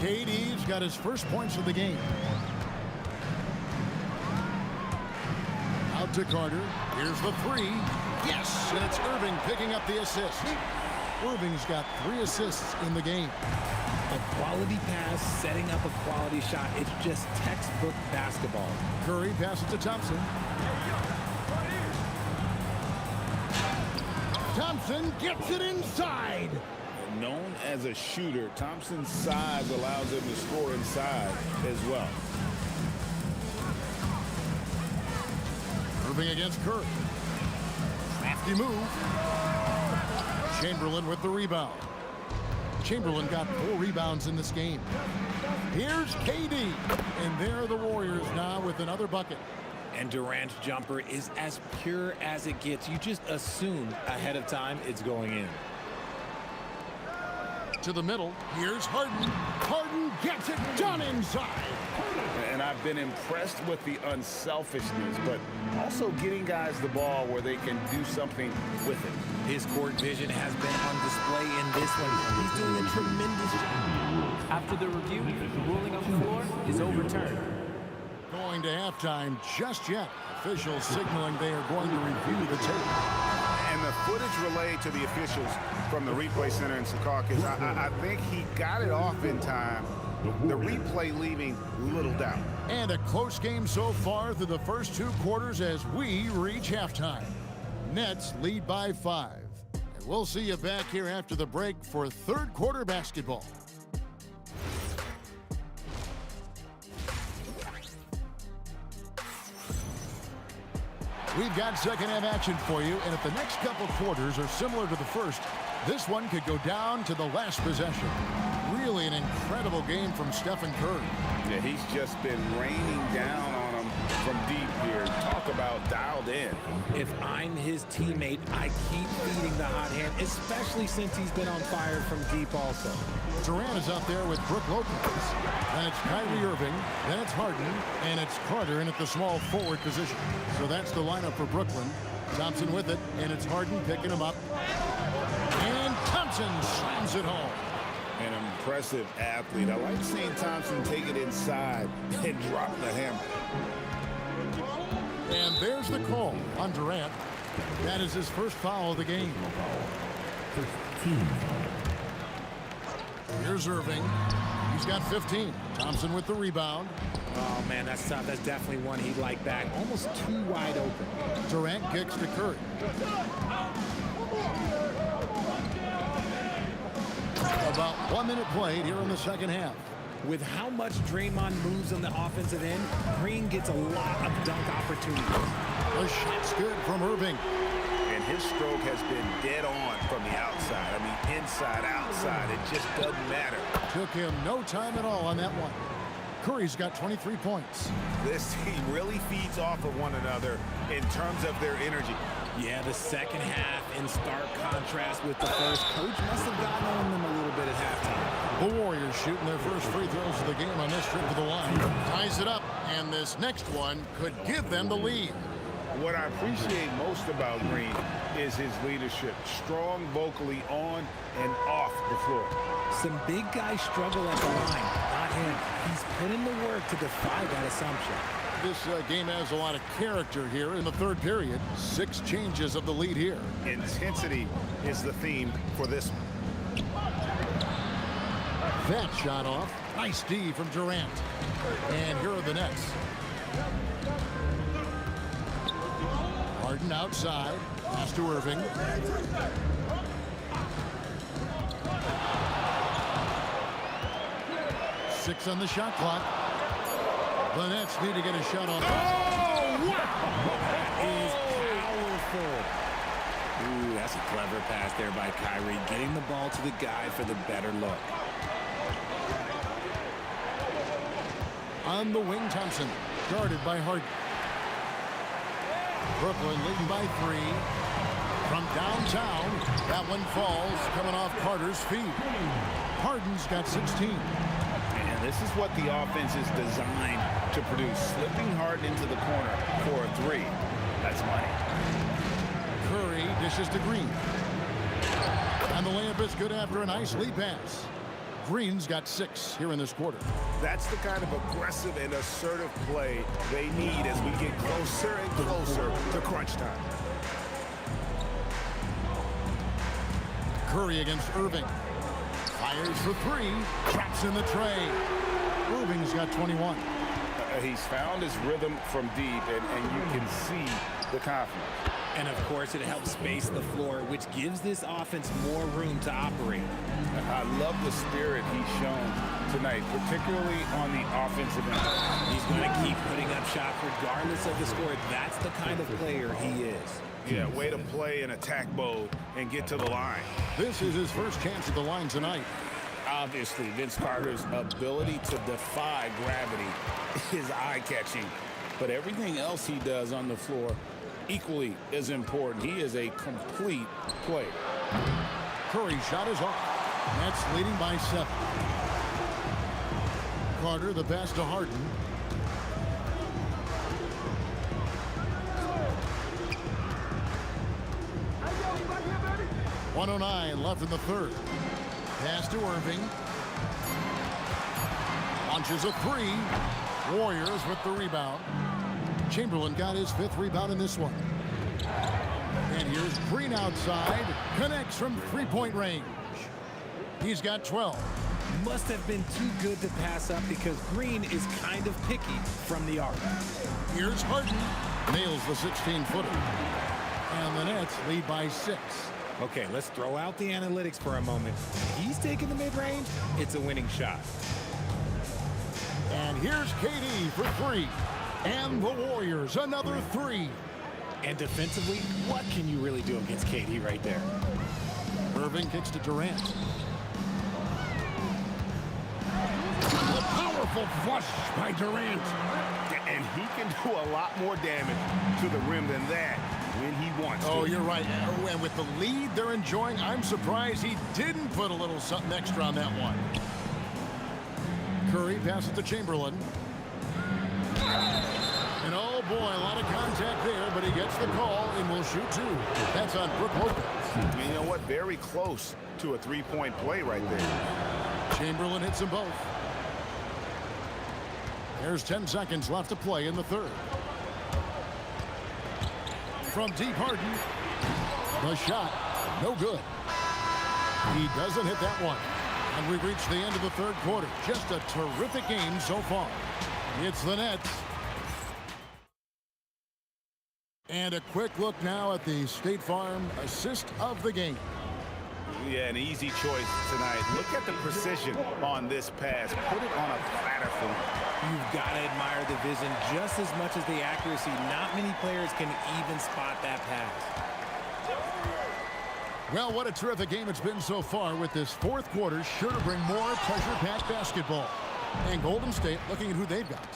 KD's got his first points of the game. Out to Carter. Here's the three. Yes! And it's Irving picking up the assist. Irving's got 3 assists in the game. A quality pass, setting up a quality shot. It's just textbook basketball. Curry passes to Thompson. Thompson gets it inside. Known as a shooter, Thompson's size allows him to score inside as well. Irving against Curry. Crafty move. Chamberlain with the rebound. Chamberlain got 4 rebounds in this game. Here's KD. And there are the Warriors now with another bucket. And Durant's jumper is as pure as it gets. You just assume ahead of time it's going in. To the middle. Here's Harden. Harden gets it done inside. And I've been impressed with the unselfishness, but also getting guys the ball where they can do something with it. His court vision has been on display in this one. He's doing a tremendous job. After the review, the ruling on the floor is overturned. Going to halftime just yet. Officials signaling they are going to review the tape. And the footage relayed to the officials from the replay center in Secaucus, I think he got it off in time. The replay leaving little doubt. And a close game so far through the first 2 quarters as we reach halftime. Nets lead by 5. And we'll see you back here after the break for third quarter basketball. We've got second half action for you, and if the next couple quarters are similar to the first, this one could go down to the last possession. Really an incredible game from Stephen Curry. Yeah, he's just been raining down on him from deep here. Talk about dialed in. If I'm his teammate, I keep feeding the hot hand, especially since he's been on fire from deep also. Durant is out there with Brook Lopez. Then it's Kyrie Irving. Then it's Harden. And it's Carter in at the small forward position. So that's the lineup for Brooklyn. Thompson with it. And it's Harden picking him up. And Thompson slams it home. An impressive athlete. I like seeing Thompson take it inside and drop the hammer. And there's the call on Durant. That is his first foul of the game. 15. Here's Irving. He's got 15. Thompson with the rebound. Oh, man, that's tough. That's definitely one he'd like back. Almost too wide open. Durant kicks to Curry. About 1 minute played here in the second half. With how much Draymond moves on the offensive end, Green gets a lot of dunk opportunities. The shot's good from Irving. And his stroke has been dead on from the outside. I mean, inside, outside. It just doesn't matter. Took him no time at all on that one. Curry's got 23 points. This team really feeds off of one another in terms of their energy. Yeah, the second half in stark contrast with the first. Coach must have gotten on them a little bit at halftime. The Warriors shooting their first free throws of the game on this trip to the line. Ties it up, and this next one could give them the lead. What I appreciate most about Green is his leadership. Strong vocally on and off the floor. Some big guys struggle at the line. Not him. He's put in the work to defy that assumption. This game has a lot of character here in the third period. 6 changes of the lead here. Intensity is the theme for this one. That shot off. Nice D from Durant. And here are the Nets. Harden outside. Pass to Irving. Six on the shot clock. The Nets need to get a shot on. Oh, wow! That is powerful. Ooh, that's a clever pass there by Kyrie, getting the ball to the guy for the better look. On the wing, Thompson, guarded by Harden. Brooklyn leading by 3. From downtown, that one falls, coming off Carter's feet. Harden's got 16. And this is what the offense is designed to produce. Slipping Harden into the corner for a 3. That's money. Curry dishes to Green. And the layup is good after a nice lead pass. Green's got 6 here in this quarter. That's the kind of aggressive and assertive play they need as we get closer and closer to crunch time. Curry against Irving. Fires for 3. Traps in the tray. Irving's got 21. He's found his rhythm from deep, and you can see the confidence. And, of course, it helps space the floor, which gives this offense more room to operate. I love the spirit he's shown tonight, particularly on the offensive end. He's going to keep putting up shots regardless of the score. That's the kind of player he is. Yeah, way to play in attack mode and get to the line. This is his first chance at the line tonight. Obviously, Vince Carter's ability to defy gravity is eye-catching, but everything else he does on the floor equally is important. He is a complete player. Curry shot is off. Nets leading by 7. Carter the pass to Harden. .109 left in the third. Pass to Irving. Launches a 3. Warriors with the rebound. Chamberlain got his 5th rebound in this one. And here's Green outside. Connects from 3-point range. He's got 12. Must have been too good to pass up because Green is kind of picky from the arc. Here's Harden. Nails the 16-footer. And the Nets lead by 6. Okay, let's throw out the analytics for a moment. He's taking the mid-range. It's a winning shot. And here's KD for 3. And the Warriors, another 3. And defensively, what can you really do against KD right there? Irving kicks to Durant. A powerful flush by Durant. And he can do a lot more damage to the rim than that when he wants to. Oh, you're right. And with the lead they're enjoying, I'm surprised he didn't put a little something extra on that one. Curry passes to Chamberlain. And oh boy, a lot of contact there, but he gets the call and will shoot 2. That's on Brook Lopez. You know what? Very close to a 3-point play right there. Chamberlain hits them both. There's 10 seconds left to play in the third. From deep, Harden. The shot, no good. He doesn't hit that one. And we've reached the end of the third quarter. Just a terrific game so far. It's the Nets. And a quick look now at the State Farm assist of the game. Yeah, an easy choice tonight. Look at the precision on this pass. Put it on a platter for him. You've got to admire the vision just as much as the accuracy. Not many players can even spot that pass. Well, what a terrific game it's been so far, with this fourth quarter sure to bring more pressure-packed basketball. And Golden State looking at who they've got.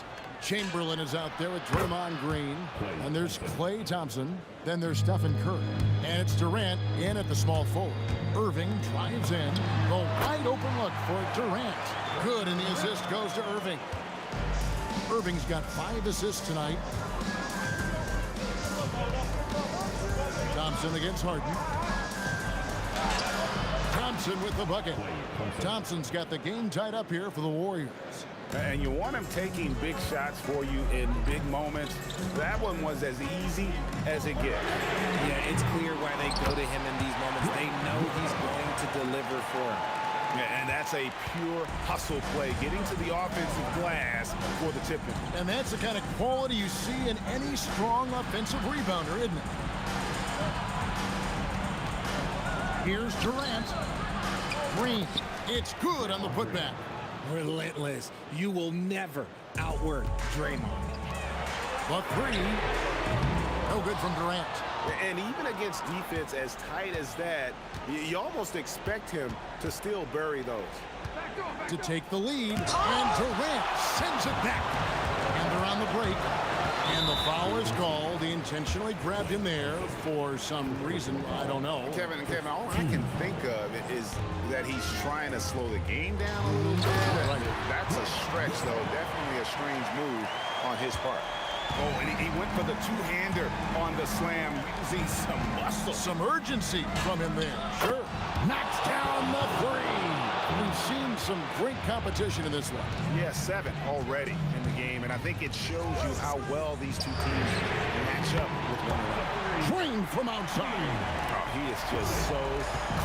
Chamberlain is out there with Draymond Green. And there's Klay Thompson. Then there's Stephen Curry. And it's Durant in at the small forward. Irving drives in. The wide open look for Durant. Good, and the assist goes to Irving. Irving's got 5 assists tonight. Thompson against Harden. Thompson with the bucket. Thompson's got the game tied up here for the Warriors. And you want him taking big shots for you in big moments. That one was as easy as it gets. Yeah, it's clear why they go to him in these moments. They know he's going to deliver for them. Yeah, and that's a pure hustle play, getting to the offensive glass for the tip-in. And that's the kind of quality you see in any strong offensive rebounder, isn't it? Here's Durant. Green. It's good on the putback. Relentless. You will never outwork Draymond. The 3. No good from Durant. And even against defense as tight as that, you almost expect him to still bury those. To take the lead, and Durant sends it back. And they're on the break. And the foul is called. He intentionally grabbed him there for some reason. I don't know. Kevin, all I can think of is that he's trying to slow the game down a little bit. Right. That's a stretch, though. Definitely a strange move on his part. Oh, and he went for the two-hander on the slam, using some muscle. Some urgency from him there. Sure. Knocks down the 3. We've seen some great competition in this one. Yeah, 7 already in the game, and I think it shows you how well these two teams match up with one another. Green from outside. Oh, he is just so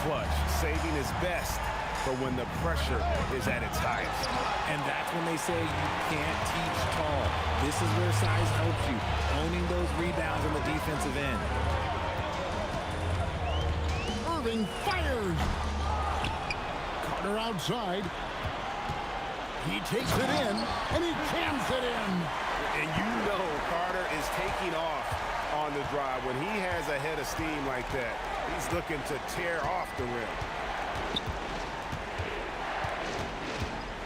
clutch, saving his best for when the pressure is at its highest. And that's when they say you can't teach tall. This is where size helps you, owning those rebounds on the defensive end. Irving fires. Carter outside. He takes it in, and he jams it in. And you know Carter is taking off on the drive. When he has a head of steam like that, he's looking to tear off the rim.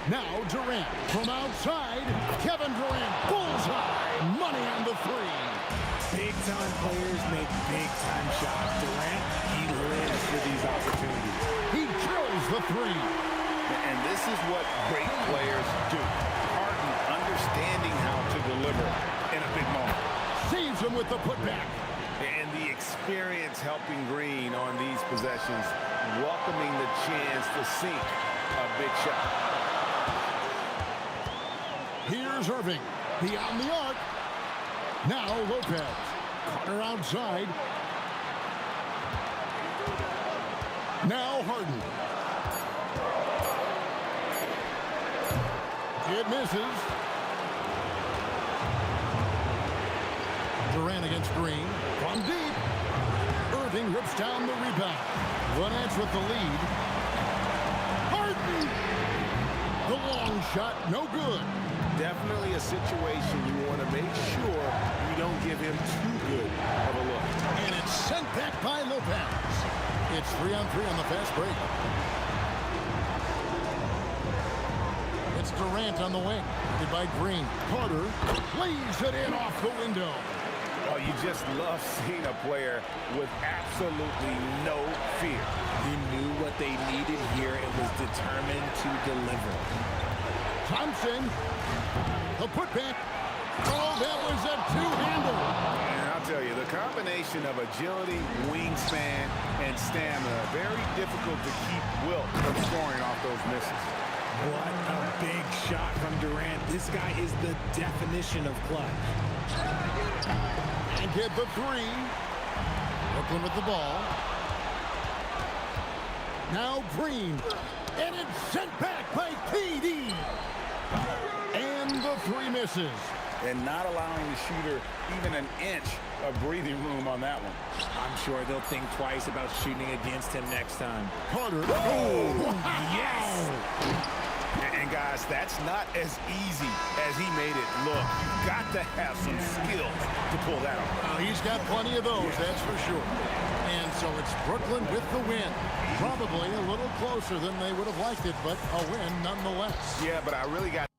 Now Durant from outside. Kevin Durant, bullseye. Money on the three. Big-time players make big-time shots. Durant, he lives for these opportunities. He drills the three. And this is what great players do. Harden understanding how to deliver in a big moment. Saves him with the putback. And the experience helping Green on these possessions, welcoming the chance to sink a big shot. Here's Irving, beyond the arc. Now Lopez. Carter outside. Now Harden. It misses. Durant against Green. From deep. Irving rips down the rebound. Lennox with the lead. Harden. The long shot, no good. Definitely a situation you want to make sure you don't give him too good of a look. And it's sent back by Lopez. It's 3-on-3 on the fast break. It's Durant on the wing. Hit by Green. Carter lays it in off the window. Oh, you just love seeing a player with absolutely no fear. He knew what they needed here and was determined to deliver. Thompson, the putback. Oh, that was a two-hander. And I'll tell you, the combination of agility, wingspan, and stamina, very difficult to keep Wilt from scoring off those misses. What a big shot from Durant. This guy is the definition of clutch. And get the three. Brooklyn with the ball. Now Green. And it's sent back by KD. And the three misses. And not allowing the shooter even an inch of breathing room on that one. I'm sure they'll think twice about shooting against him next time. Carter. Oh, yes! And guys, that's not as easy as he made it look. You've got to have some skills to pull that off. He's got plenty of those, that's for sure. And so it's Brooklyn with the win. Probably a little closer than they would have liked it, but a win nonetheless. Yeah, but I really got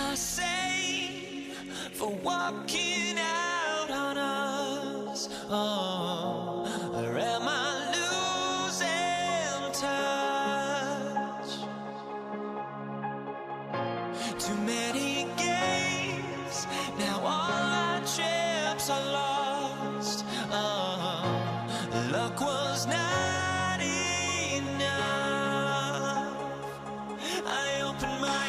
I sane for walking out on us? Oh, or am I losing touch? Too many games, now all our chips are lost. Oh, luck was not enough. I opened my eyes.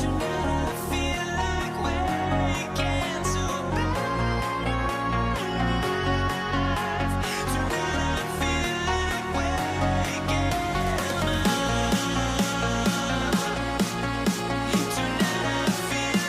Tonight I feel like waking to life. Tonight I feel like waking up. Tonight I feel like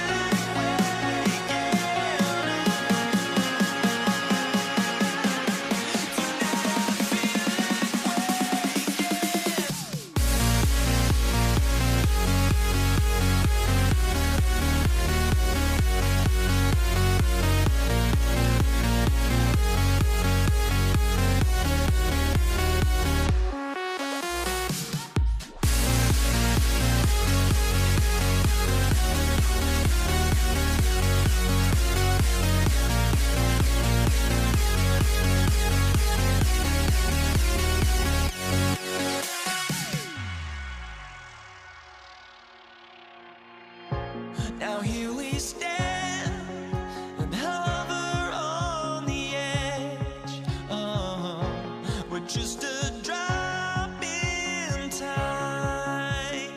now here we stand and hover on the edge. Oh, we're just a drop in time.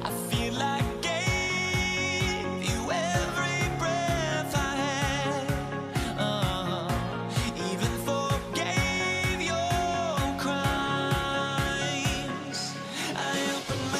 I feel like I gave you every breath I had. Even forgave your crimes. I opened my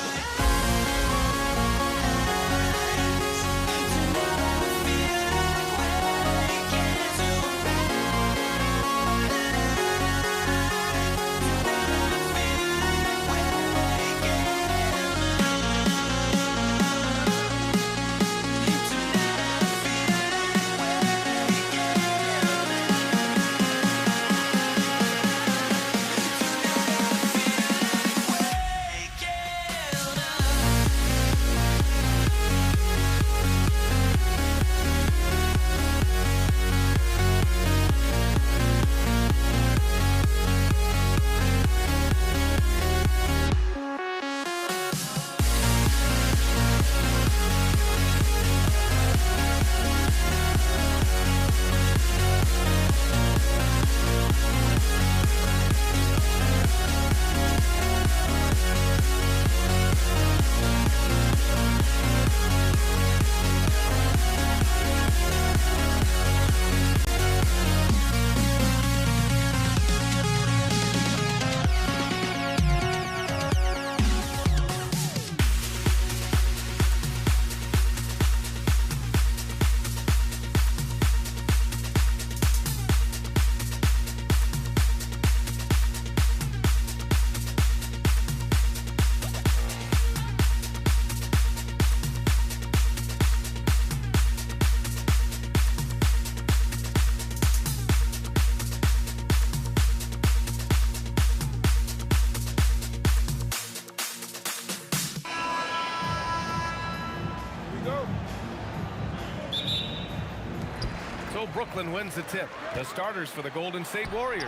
So Brooklyn wins the tip. The starters for the Golden State Warriors.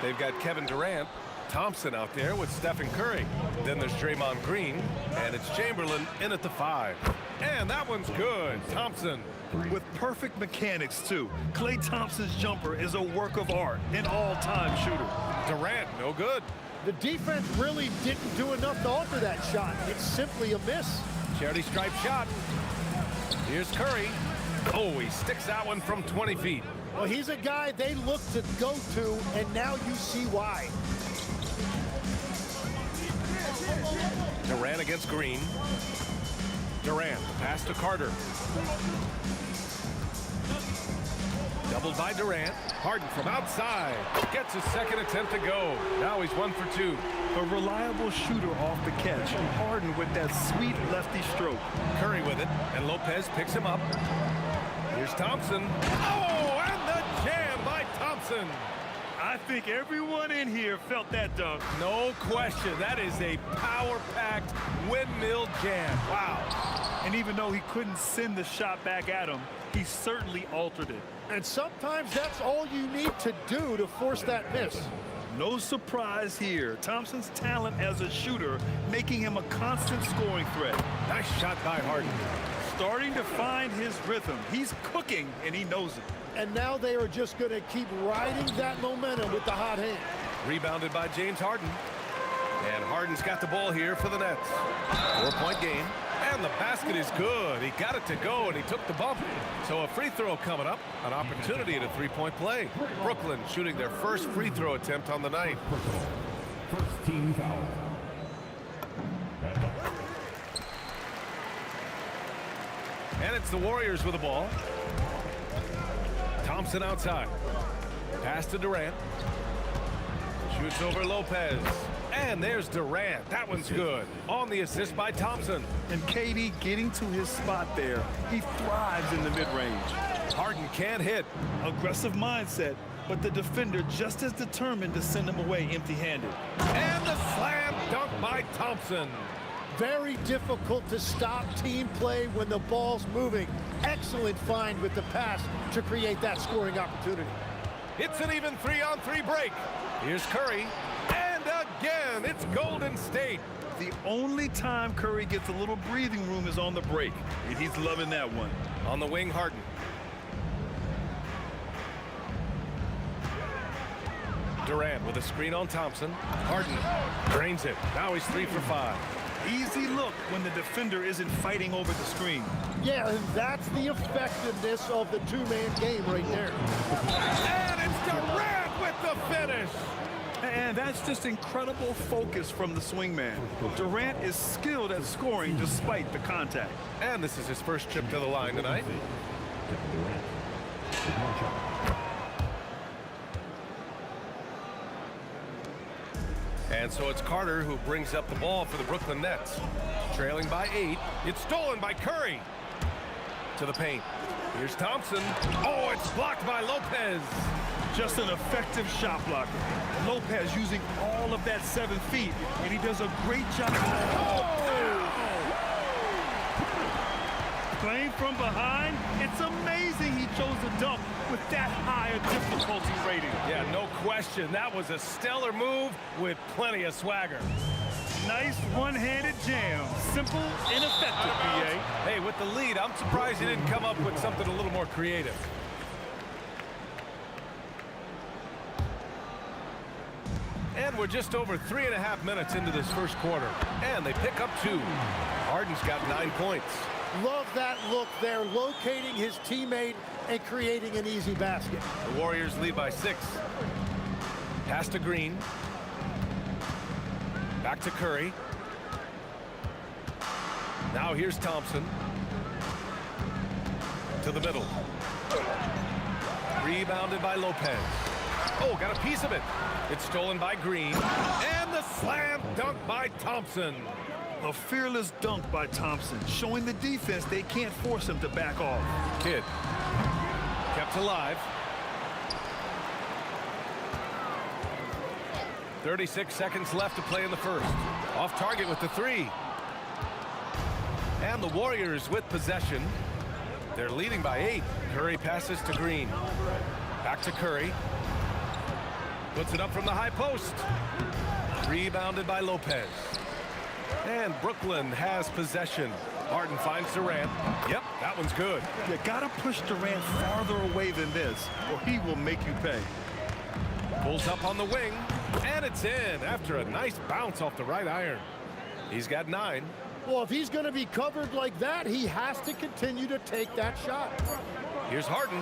They've got Kevin Durant, Thompson out there with Stephen Curry. Then there's Draymond Green, and it's Chamberlain in at the 5. And that one's good. Thompson. With perfect mechanics, too. Klay Thompson's jumper is a work of art, an all-time shooter. Durant, no good. The defense really didn't do enough to alter that shot. It's simply a miss. Charity stripe shot. Here's Curry. Oh, he sticks that one from 20 feet. Well, he's a guy they look to go to, and now you see why. Durant against Green. Durant, pass to Carter. Doubled by Durant. Harden from outside. Gets his second attempt to go. Now he's 1 for 2. A reliable shooter off the catch. Harden with that sweet lefty stroke. Curry with it, and Lopez picks him up. Here's Thompson. Oh, and the jam by Thompson. I I think everyone in here felt that dunk. No question. That is a power-packed windmill jam. Wow. And even though he couldn't send the shot back at him, he certainly altered it. And sometimes that's all you need to do to force that miss. No surprise here. Thompson's talent as a shooter making him a constant scoring threat. Nice shot by Harden. Starting to find his rhythm. He's cooking, and he knows it. And now they are just going to keep riding that momentum with the hot hand. Rebounded by James Harden. And Harden's got the ball here for the Nets. 4-point game. And the basket is good. He got it to go, and he took the bump. So a free throw coming up. An opportunity at a three-point play. Brooklyn shooting their first free throw attempt on the night. First team foul. And it's the Warriors with the ball. Thompson outside. Pass to Durant. Shoots over Lopez. And there's Durant. That one's good. On the assist by Thompson. And KD getting to his spot there. He thrives in the mid-range. Harden can't hit. Aggressive mindset, but the defender just as determined to send him away empty-handed. And the slam dunk by Thompson. Very difficult to stop team play when the ball's moving. Excellent find with the pass to create that scoring opportunity. It's an even 3-on-3 break. Here's Curry. And again, it's Golden State. The only time Curry gets a little breathing room is on the break, and he's loving that one. On the wing, Harden. Durant with a screen on Thompson. Harden drains it. Now he's 3 for 5. Easy look when the defender isn't fighting over the screen. Yeah, and that's the effectiveness of the two-man game right there. And it's Durant with the finish. And that's just incredible focus from the swingman. Durant is skilled at scoring despite the contact. And this is his first trip to the line tonight. And so it's Carter who brings up the ball for the Brooklyn Nets. Trailing by 8. It's stolen by Curry. To the paint. Here's Thompson. Oh, it's blocked by Lopez. Just an effective shot blocker. Lopez using all of that 7 feet, and he does a great job. Playing from behind, it's amazing he chose a dunk with that high a difficulty rating. Yeah, no question. That was a stellar move with plenty of swagger. Nice one-handed jam. Simple and effective, PA. Hey, with the lead, I'm surprised he didn't come up with something a little more creative. And we're just over 3.5 minutes into this first quarter. And they pick up 2. Harden's got 9 points. Love that look there, locating his teammate and creating an easy basket. The Warriors lead by 6. Pass to Green. Back to Curry. Now here's Thompson. To the middle. Rebounded by Lopez. Oh, got a piece of it. It's stolen by Green. And the slam dunk by Thompson. A fearless dunk by Thompson, showing the defense they can't force him to back off. Kidd kept alive. 36 seconds left to play in the first. Off target with the 3. And the Warriors with possession. They're leading by 8. Curry passes to Green. Back to Curry. Puts it up from the high post. Rebounded by Lopez. And Brooklyn has possession. Harden finds Durant. Yep, that one's good. You gotta push Durant farther away than this, or he will make you pay. Pulls up on the wing, and it's in after a nice bounce off the right iron. He's got 9. Well, if he's going to be covered like that, he has to continue to take that shot. Here's Harden.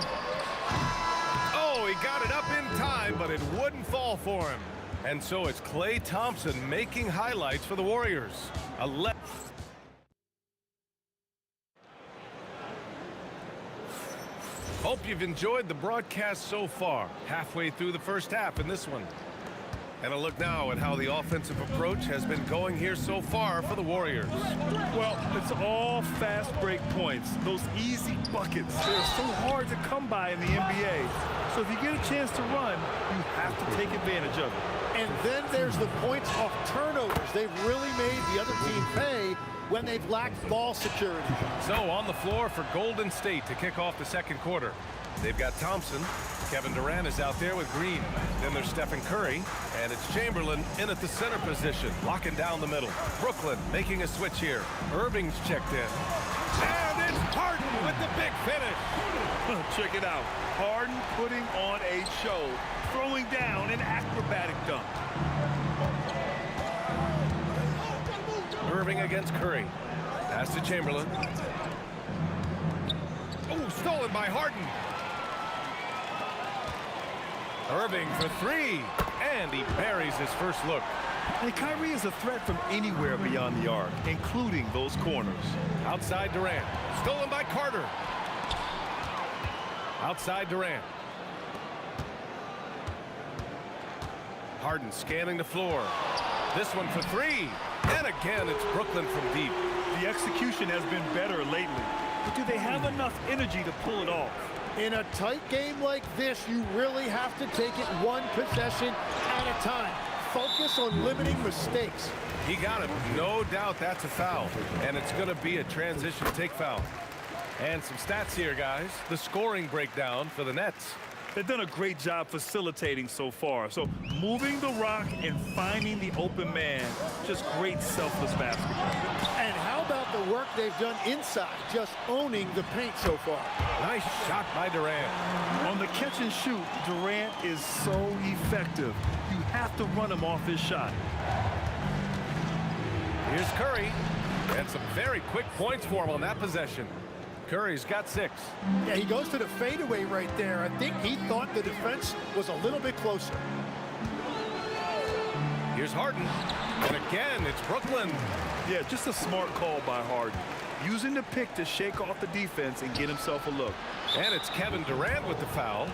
Oh, he got it up in time, but it wouldn't fall for him. And so it's Klay Thompson making highlights for the Warriors. Hope you've enjoyed the broadcast so far. Halfway through the first half in this one. And a look now at how the offensive approach has been going here so far for the Warriors. Well, it's all fast break points. Those easy buckets. They're so hard to come by in the NBA. So if you get a chance to run, you have to take advantage of it. And then there's the points of turnovers. They've really made the other team pay when they've lacked ball security. So on the floor for Golden State to kick off the second quarter. They've got Thompson. Kevin Durant is out there with Green. Then there's Stephen Curry. And it's Chamberlain in at the center position, locking down the middle. Brooklyn making a switch here. Irving's checked in. And it's Harden with the big finish. Check it out. Harden putting on a show, throwing down an acrobatic dunk. Irving against Curry. Pass to Chamberlain. Oh, stolen by Harden. Irving for three, and he buries his first look. And Kyrie is a threat from anywhere beyond the arc, including those corners. Outside Durant, stolen by Carter. Outside Durant. Harden scanning the floor. This one for three, and again it's Brooklyn from deep. The execution has been better lately, but do they have enough energy to pull it off? In a tight game like this, you really have to take it one possession at a time. Focus on limiting mistakes. He got it. No doubt that's a foul. And it's going to be a transition take foul. And some stats here, guys. The scoring breakdown for the Nets. They've done a great job facilitating so far. So moving the rock and finding the open man, just great selfless basketball. And how about the work they've done inside, just owning the paint so far? Nice shot by Durant. On the catch and shoot, Durant is so effective. You have to run him off his shot. Here's Curry. And some very quick points for him on that possession. Curry's got 6. Yeah, he goes to the fadeaway right there. I think he thought the defense was a little bit closer. Here's Harden. And again, it's Brooklyn. Yeah, just a smart call by Harden. Using the pick to shake off the defense and get himself a look. And it's Kevin Durant with the foul.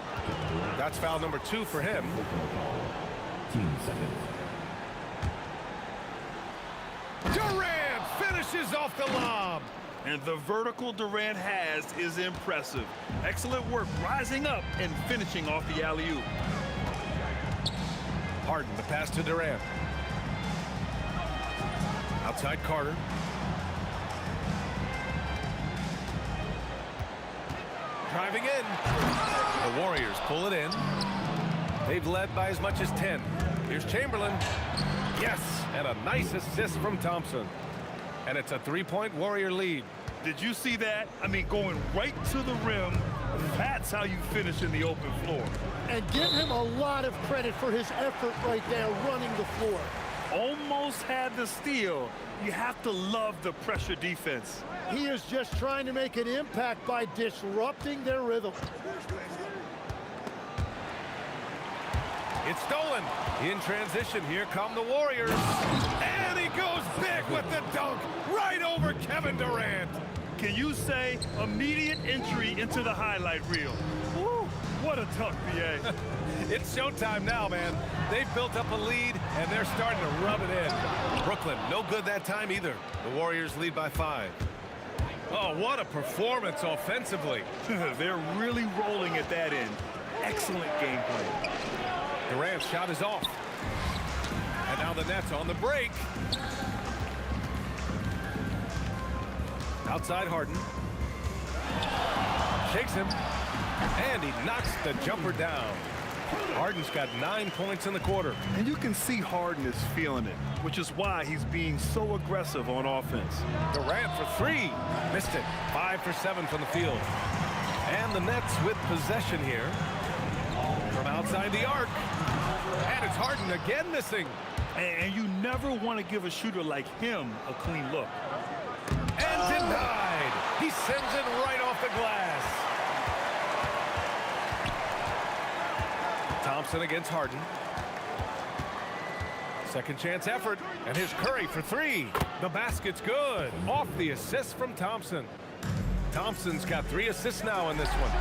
That's foul number 2 for him. 15 seconds. Durant finishes off the lob. And the vertical Durant has is impressive. Excellent work rising up and finishing off the alley-oop. Harden, the pass to Durant. Outside Carter. Driving in. The Warriors pull it in. They've led by as much as 10. Here's Chamberlain. Yes, and a nice assist from Thompson. And it's a 3-point Warrior lead. Did you see that? I mean, going right to the rim. That's how you finish in the open floor. And give him a lot of credit for his effort right there running the floor. Almost had the steal. You have to love the pressure defense. He is just trying to make an impact by disrupting their rhythm. It's stolen. In transition, here come the Warriors. And he goes big with the dunk right over Kevin Durant. Can you say immediate entry into the highlight reel? Woo, what a dunk, BA. It's showtime now, man. They've built up a lead, and they're starting to rub it in. Brooklyn, no good that time either. The Warriors lead by 5. Oh, what a performance offensively. They're really rolling at that end. Excellent gameplay. Durant's shot is off. And now the Nets on the break. Outside Harden. Shakes him. And he knocks the jumper down. Harden's got 9 points in the quarter. And you can see Harden is feeling it, which is why he's being so aggressive on offense. Durant for 3. Missed it. 5 for 7 from the field. And the Nets with possession here. From outside the arc. And it's Harden again missing. And you never want to give a shooter like him a clean look. And denied. He sends it right off the glass. Thompson against Harden. Second chance effort. And here's Curry for 3. The basket's good. Off the assist from Thompson. Thompson's got 3 assists now in this one.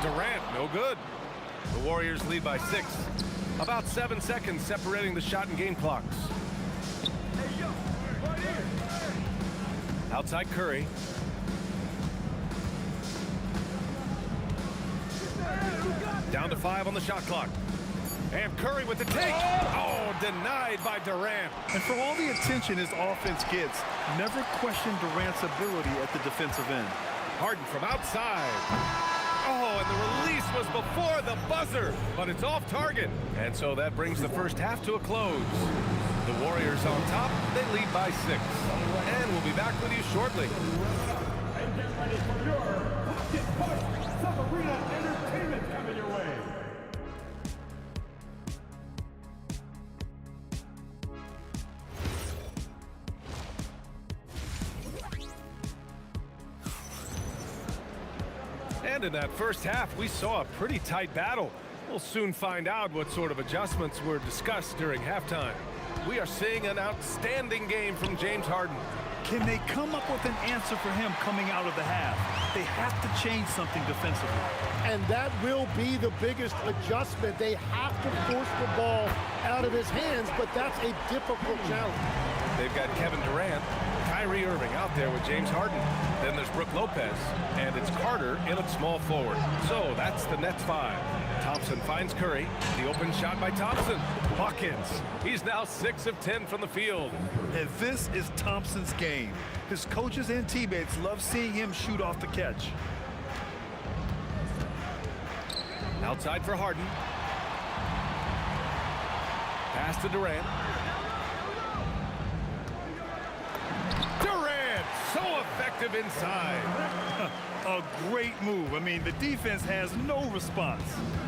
Durant, no good. The Warriors lead by 6. About 7 seconds separating the shot and game clocks. Outside Curry. Down to 5 on the shot clock. And Curry with the take. Oh, denied by Durant. And for all the attention his offense gets, never question Durant's ability at the defensive end. Harden from outside. Oh, and the release was before the buzzer, but it's off target. And so that brings the first half to a close. The Warriors on top, they lead by 6. And we'll be back with you shortly. And get ready for your Arena Entertainment coming your way. And in that first half, we saw a pretty tight battle. We'll soon find out what sort of adjustments were discussed during halftime. We are seeing an outstanding game from James Harden. Can they come up with an answer for him coming out of the half? They have to change something defensively. And that will be the biggest adjustment. They have to force the ball out of his hands, but that's a difficult challenge. They've got Kevin Durant, Kyrie Irving out there with James Harden. Then there's Brook Lopez, and it's Carter in at small forward. So that's the Nets 5. Thompson finds Curry. The open shot by Thompson. Buckets. He's now 6 of 10 from the field. And this is Thompson's game. His coaches and teammates love seeing him shoot off the catch. Outside for Harden. Pass to Durant. Durant, so effective inside. A great move. I mean, the defense has no response.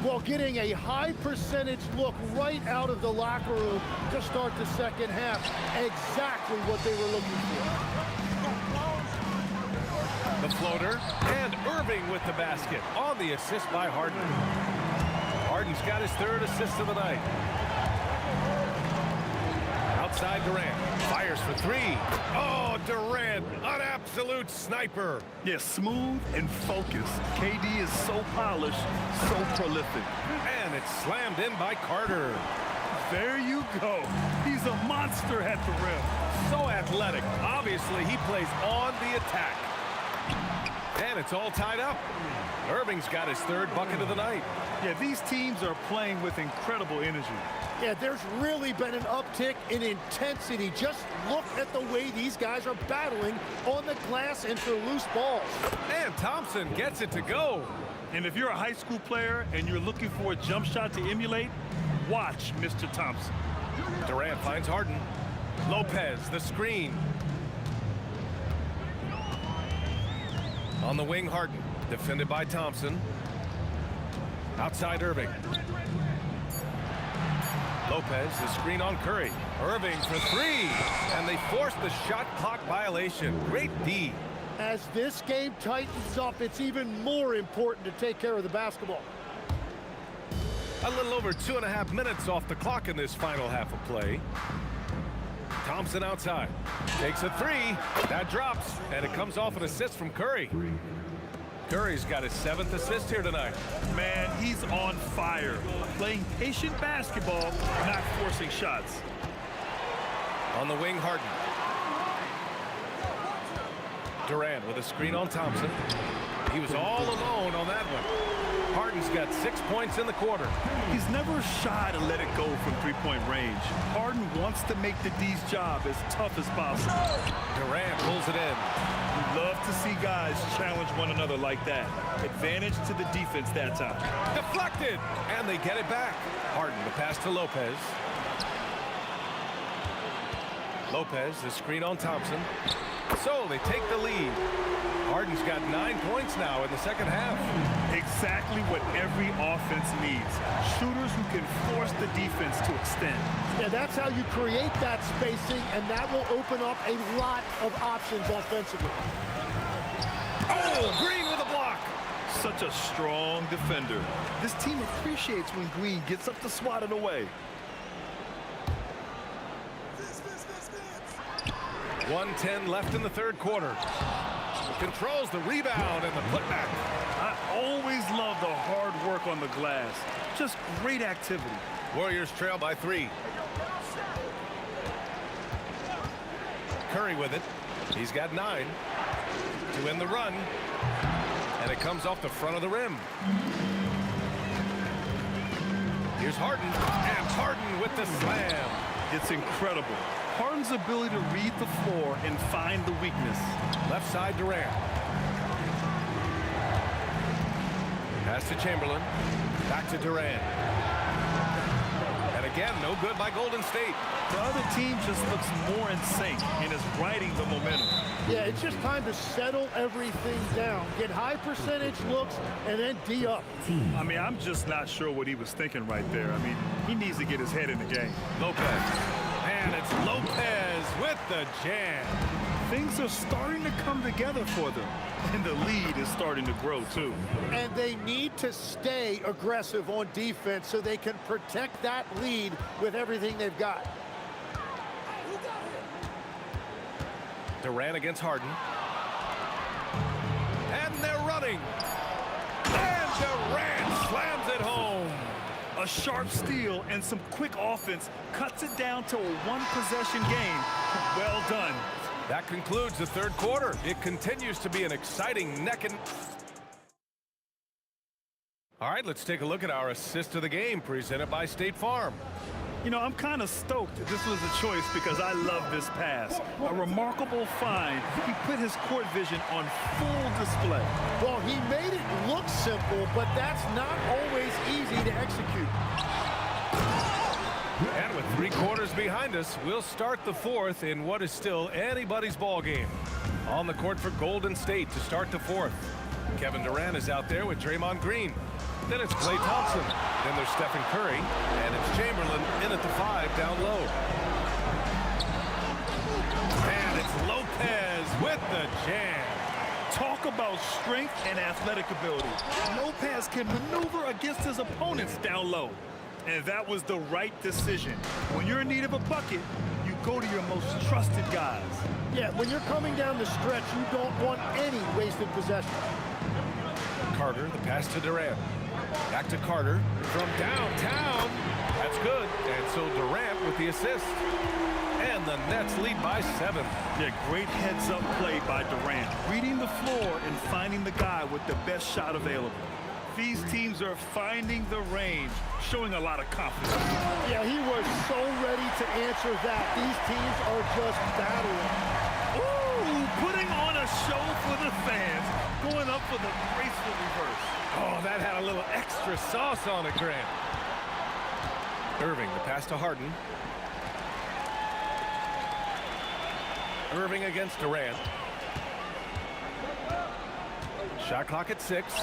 Well, getting a high percentage look right out of the locker room to start the second half. Exactly what they were looking for. The floater, and Irving with the basket on the assist by Harden. Harden's got his 3rd assist of the night. Outside Durant, fires for 3. Oh, Durant, an absolute sniper. Yeah, smooth and focused. KD is so polished, so prolific. And it's slammed in by Carter. There you go. He's a monster at the rim. So athletic. Obviously, he plays on the attack. And it's all tied up. Irving's got his 3rd bucket of the night. Yeah, these teams are playing with incredible energy. Yeah, there's really been an uptick in intensity. Just look at the way these guys are battling on the glass and for loose balls. And Thompson gets it to go. And if you're a high school player and you're looking for a jump shot to emulate, watch Mr. Thompson. Durant finds Harden. Lopez, the screen. On the wing, Harden, defended by Thompson. Outside Irving. Lopez, the screen on Curry. Irving for 3, and they force the shot clock violation. Great D. As this game tightens up, it's even more important to take care of the basketball. A little over 2.5 minutes off the clock in this final half of play. Thompson outside. Takes a 3. That drops, and it comes off an assist from Curry. Curry's got his 7th assist here tonight. Man, he's on fire. Playing patient basketball, not forcing shots. On the wing, Harden. Durant with a screen on Thompson. He was all alone on that one. Harden's got 6 points in the quarter. He's never shy to let it go from 3-point range. Harden wants to make the D's job as tough as possible. Durant pulls it in. We love to see guys challenge one another like that. Advantage to the defense that time. Deflected, and they get it back. Harden, the pass to Lopez. Lopez, the screen on Thompson. So they take the lead. Harden's got 9 points now in the second half. Exactly what every offense needs. Shooters who can force the defense to extend. Yeah, that's how you create that spacing, and that will open up a lot of options offensively. Oh, Green with a block. Such a strong defender. This team appreciates when Green gets up to swat it away. 1:10 left in the third quarter. Controls the rebound and the putback. I always love the hard work on the glass. Just great activity. Warriors trail by 3. Curry with it. He's got 9 to win the run. And it comes off the front of the rim. Here's Harden. And Harden with the slam. It's incredible. Harden's ability to read the floor and find the weakness. Left side Durant. Pass to Chamberlain. Back to Durant. And again, no good by Golden State. The other team just looks more in sync and is riding the momentum. Yeah, it's just time to settle everything down. Get high percentage looks and then D up. I mean, I'm just not sure what he was thinking right there. I mean, he needs to get his head in the game. Lopez. And it's Lopez with the jam. Things are starting to come together for them. And the lead is starting to grow, too. And they need to stay aggressive on defense so they can protect that lead with everything they've got. Durant against Harden. And they're running. And Durant slams it home. A sharp steal and some quick offense cuts it down to a one-possession game. Well done. That concludes the third quarter. It continues to be an exciting neck and... All right, let's take a look at our assist of the game presented by State Farm. You know, I'm kind of stoked that this was a choice because I love this pass. A remarkable find. He put his court vision on full display. Well, he made it look simple, but that's not always easy to execute. And with 3 quarters behind us, we'll start the fourth in what is still anybody's ball game. On the court for Golden State to start the fourth. Kevin Durant is out there with Draymond Green. Then it's Klay Thompson. Then there's Stephen Curry. And it's Chamberlain in at the 5 down low. And it's Lopez with the jam. Talk about strength and athletic ability. Lopez can maneuver against his opponents down low. And that was the right decision. When you're in need of a bucket, you go to your most trusted guys. Yeah, when you're coming down the stretch, you don't want any wasted possession. Carter, the pass to Durant. Back to Carter from downtown. That's good. And so Durant with the assist. And the Nets lead by 7. Yeah, great heads-up play by Durant. Reading the floor and finding the guy with the best shot available. These teams are finding the range, showing a lot of confidence. Yeah, he was so ready to answer that. These teams are just battling. Ooh, putting on a show for the fans. Going up for the graceful reverse. Oh, that had a little extra sauce on it, Grant. Irving, the pass to Harden. Irving against Durant. Shot clock at 6.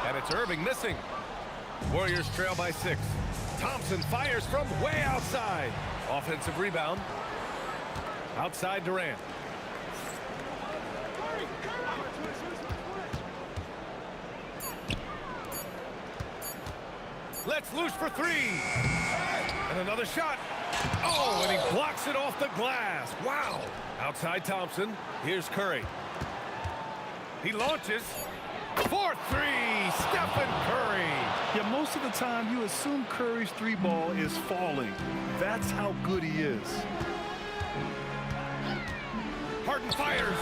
And it's Irving missing. Warriors trail by 6. Thompson fires from way outside. Offensive rebound. Outside Durant. Let's loose for 3. And another shot. Oh, and he blocks it off the glass. Wow. Outside Thompson. Here's Curry. He launches. 4-3, Stephen Curry. Yeah, most of the time you assume Curry's 3-ball is falling. That's how good he is. Harden fires.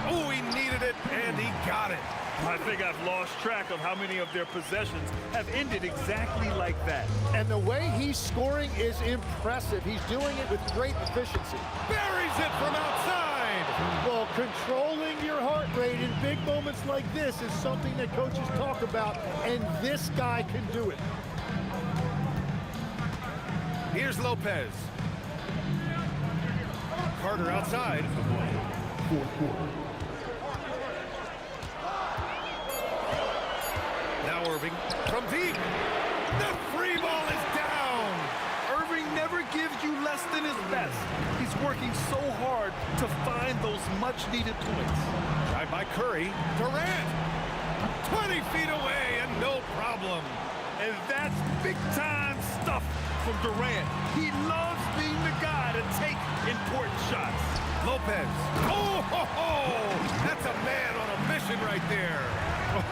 Oh, he needed it, and he got it. I think I've lost track of how many of their possessions have ended exactly like that. And the way he's scoring is impressive. He's doing it with great efficiency. Buries it from outside. Well, controlling your heart rate in big moments like this is something that coaches talk about, and this guy can do it. Here's Lopez. Carter outside. Now Irving from deep. The 3-ball is down. Irving never gives you less than his best. He's working so hard to find those much-needed points. Drive by Curry. Durant. 20 feet away and no problem. And that's big-time stuff from Durant. He loves being the guy to take important shots. Lopez. Oh, ho, ho. That's a man on a mission right there.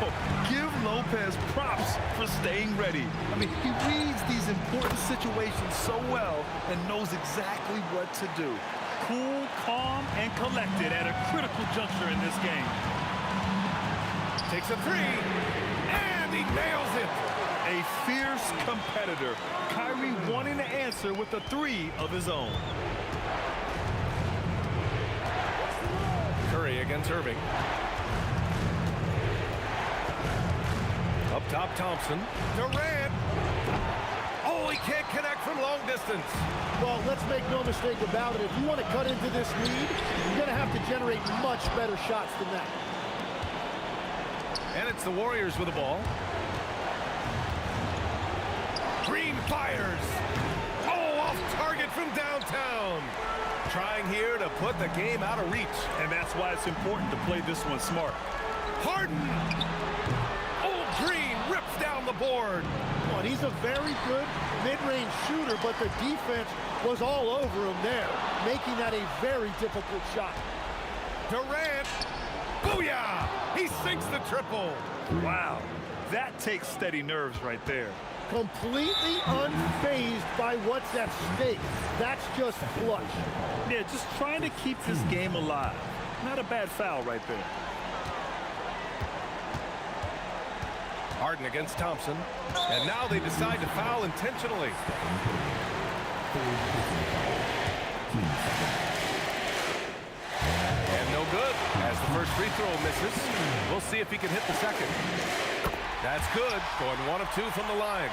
Oh, give Lopez props for staying ready. I mean, he reads these important situations so well and knows exactly what to do. Cool, calm, and collected at a critical juncture in this game. Takes a three, and he nails it. A fierce competitor. Kyrie wanting to answer with a three of his own. Curry against Irving. Up top, Thompson. Durant. Oh, he can't connect from long distance. Well, let's make no mistake about it. If you want to cut into this lead, you're going to have to generate much better shots than that. And it's the Warriors with the ball. Green fires. Oh, off target from downtown. Trying here to put the game out of reach. And that's why it's important to play this one smart. Harden. Oh, Green rips down the board. Well, he's a very good mid-range shooter, but the defense was all over him there, making that a very difficult shot. Durant. Booyah! He sinks the triple. Wow. That takes steady nerves right there. Completely unfazed by what's at stake. That's just clutch. Yeah, just trying to keep this game alive. Not a bad foul right there. Harden against Thompson. And now they decide to foul intentionally. And no good as the first free throw misses. We'll see if he can hit the second. That's good. Going 1 of 2 from the line.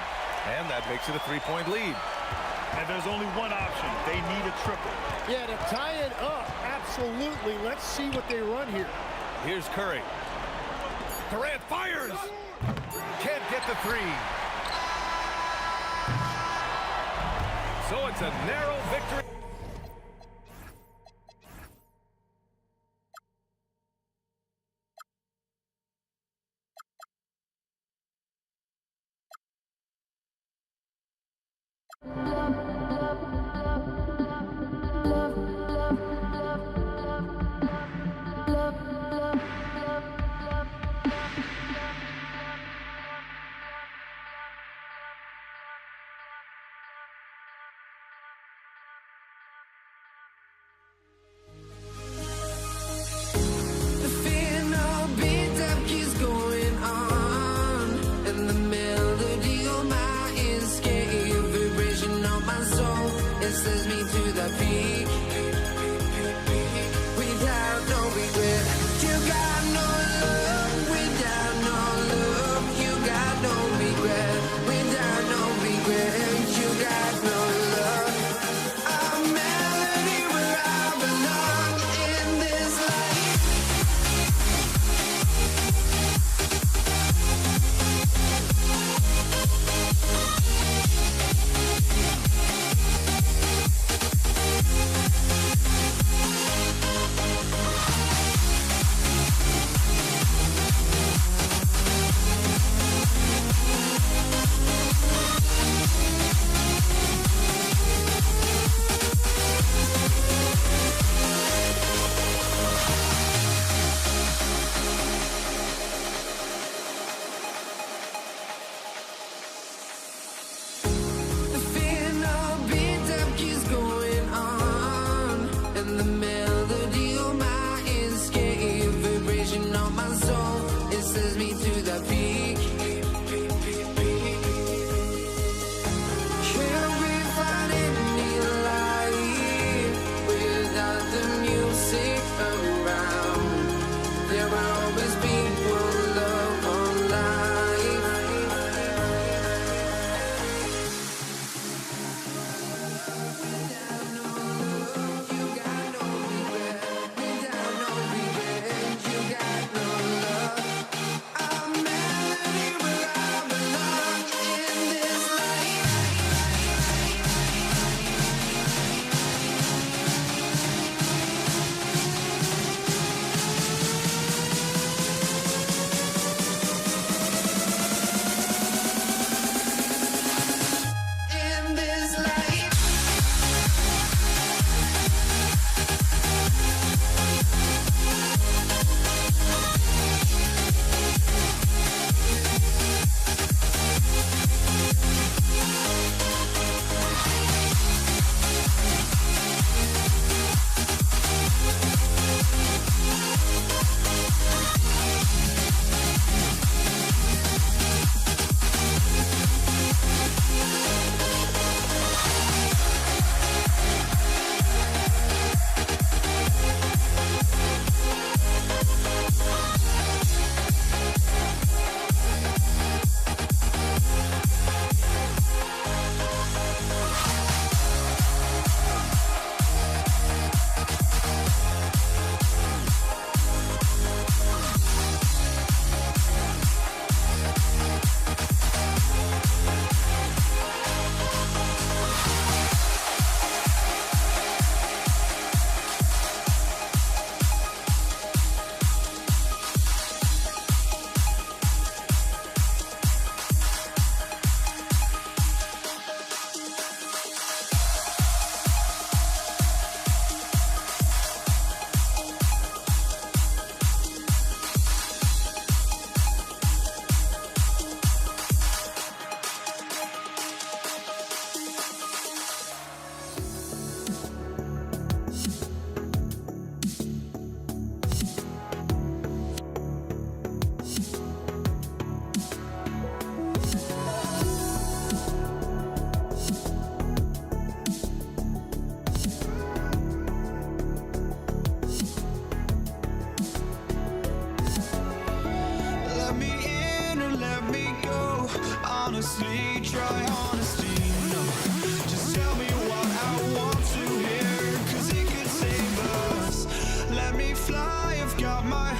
And that makes it a 3-point lead. And there's only one option. They need a triple. Yeah, to tie it up, absolutely. Let's see what they run here. Here's Curry. Durant fires. Can't get the three. So it's a narrow victory. Says me to the peak without no regret. You got no love without no love. You got no regret without no regret. You got no love. A melody where I belong in this life.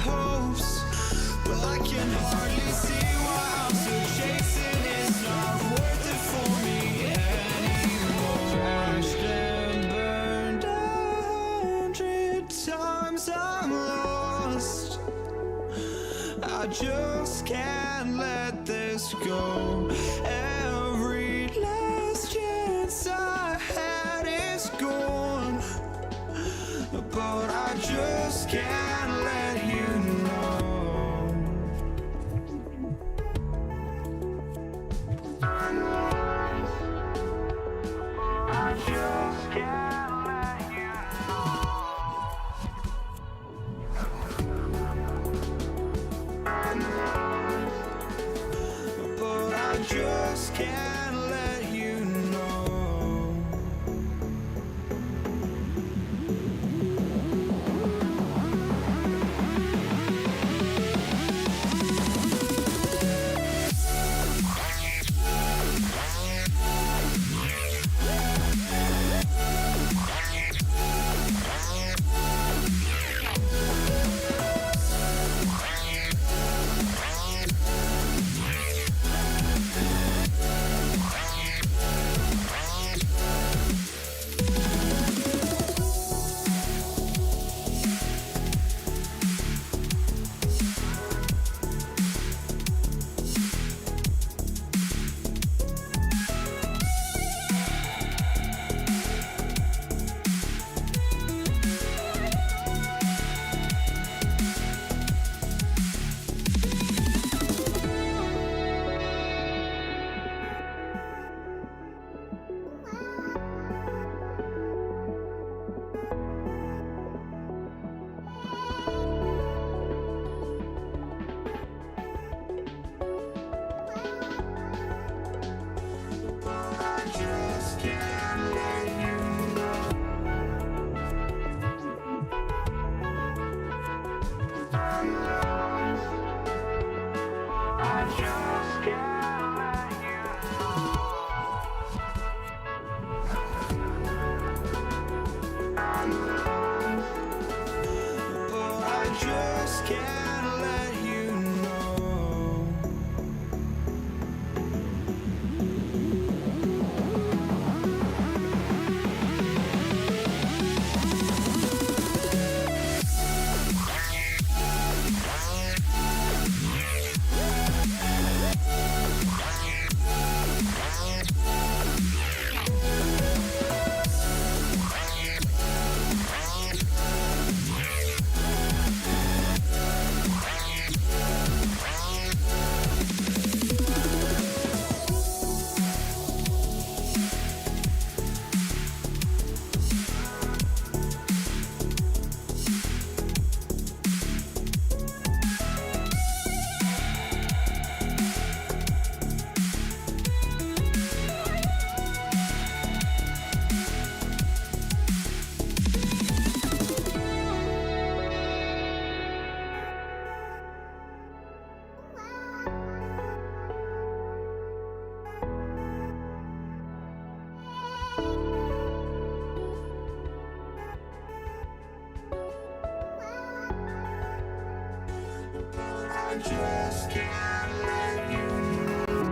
hopes, but I can hardly see why I'm still chasing. It's not worth it for me anymore. Crashed and burned 100 times, I'm lost. I just can't let this go. Every last chance I had is gone, but I just can't let you know. I just can't let you know. But I just can't let you know. just can't let you know.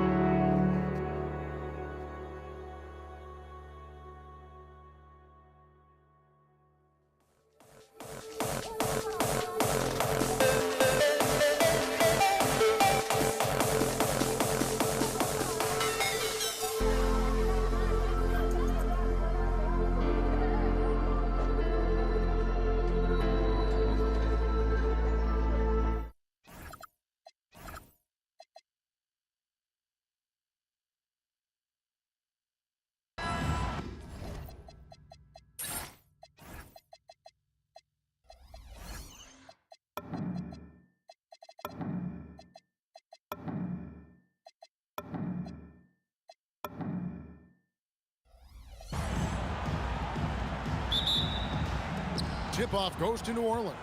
Tip-off goes to New Orleans.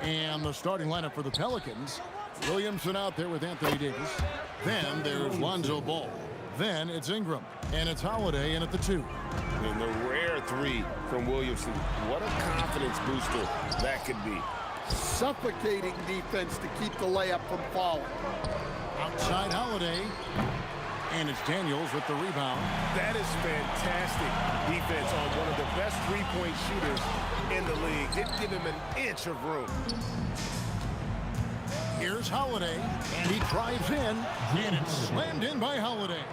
And the starting lineup for the Pelicans, Williamson out there with Anthony Davis. Then there's Lonzo Ball. Then it's Ingram. And it's Holiday in at the 2. And the rare 3 from Williamson. What a confidence booster that could be. Suffocating defense to keep the layup from falling. Outside Holiday. And it's Daniels with the rebound. That is fantastic defense on one of the best three-point shooters in the league. Didn't give him an inch of room. Here's Holiday, and he drives in, and it's slammed in by Holiday.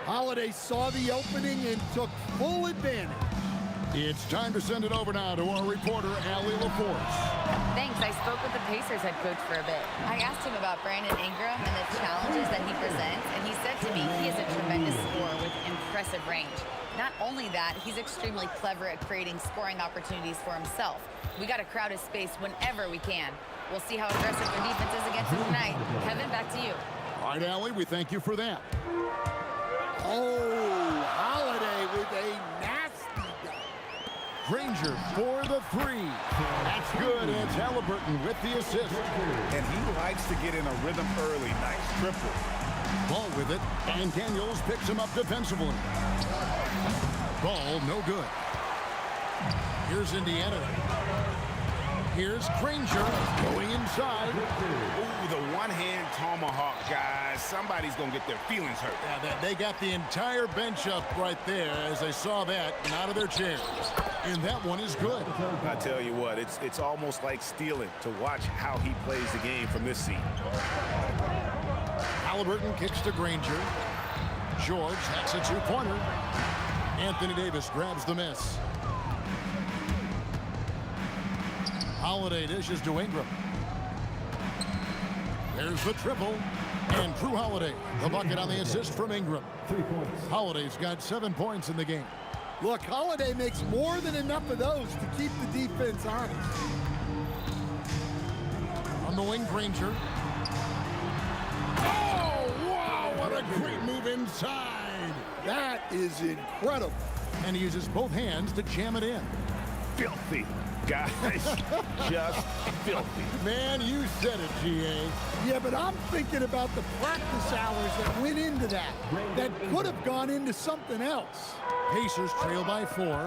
Holiday saw the opening and took full advantage. It's time to send it over now to our reporter, Allie LaForce. Thanks. I spoke with the Pacers head coach for a bit. I asked him about Brandon Ingram and the challenges that he presents, and he said to me he is a tremendous scorer with impressive range. Not only that, he's extremely clever at creating scoring opportunities for himself. We got to crowd his space whenever we can. We'll see how aggressive their defense is against him tonight. Kevin, back to you. All right, Allie, we thank you for that. Oh, Holiday with a nasty dunk. Granger for the three. That's good. It's Halliburton with the assist. And he likes to get in a rhythm early. Nice triple. Ball with it, and Daniels picks him up defensively. Ball no good. Here's Indiana. Here's Granger going inside. Ooh, the one-hand tomahawk, guys. Somebody's going to get their feelings hurt. Yeah, they got the entire bench up right there as they saw that and out of their chairs. And that one is good. I tell you what, it's almost like stealing to watch how he plays the game from this seat. Halliburton kicks to Granger. George, that's a two-pointer. Anthony Davis grabs the miss. Holiday dishes to Ingram. There's the triple. And Drew Holiday, the bucket on the assist from Ingram. 3 points. Holiday's got 7 points in the game. Look, Holiday makes more than enough of those to keep the defense honest. On the wing, Granger. Oh, wow, what a great move inside. That is incredible. And he uses both hands to jam it in. Filthy, guys. Just filthy. Man, you said it, G.A. Yeah, but I'm thinking about the practice hours that went into that. That could have gone into something else. Pacers trail by 4. 2 minutes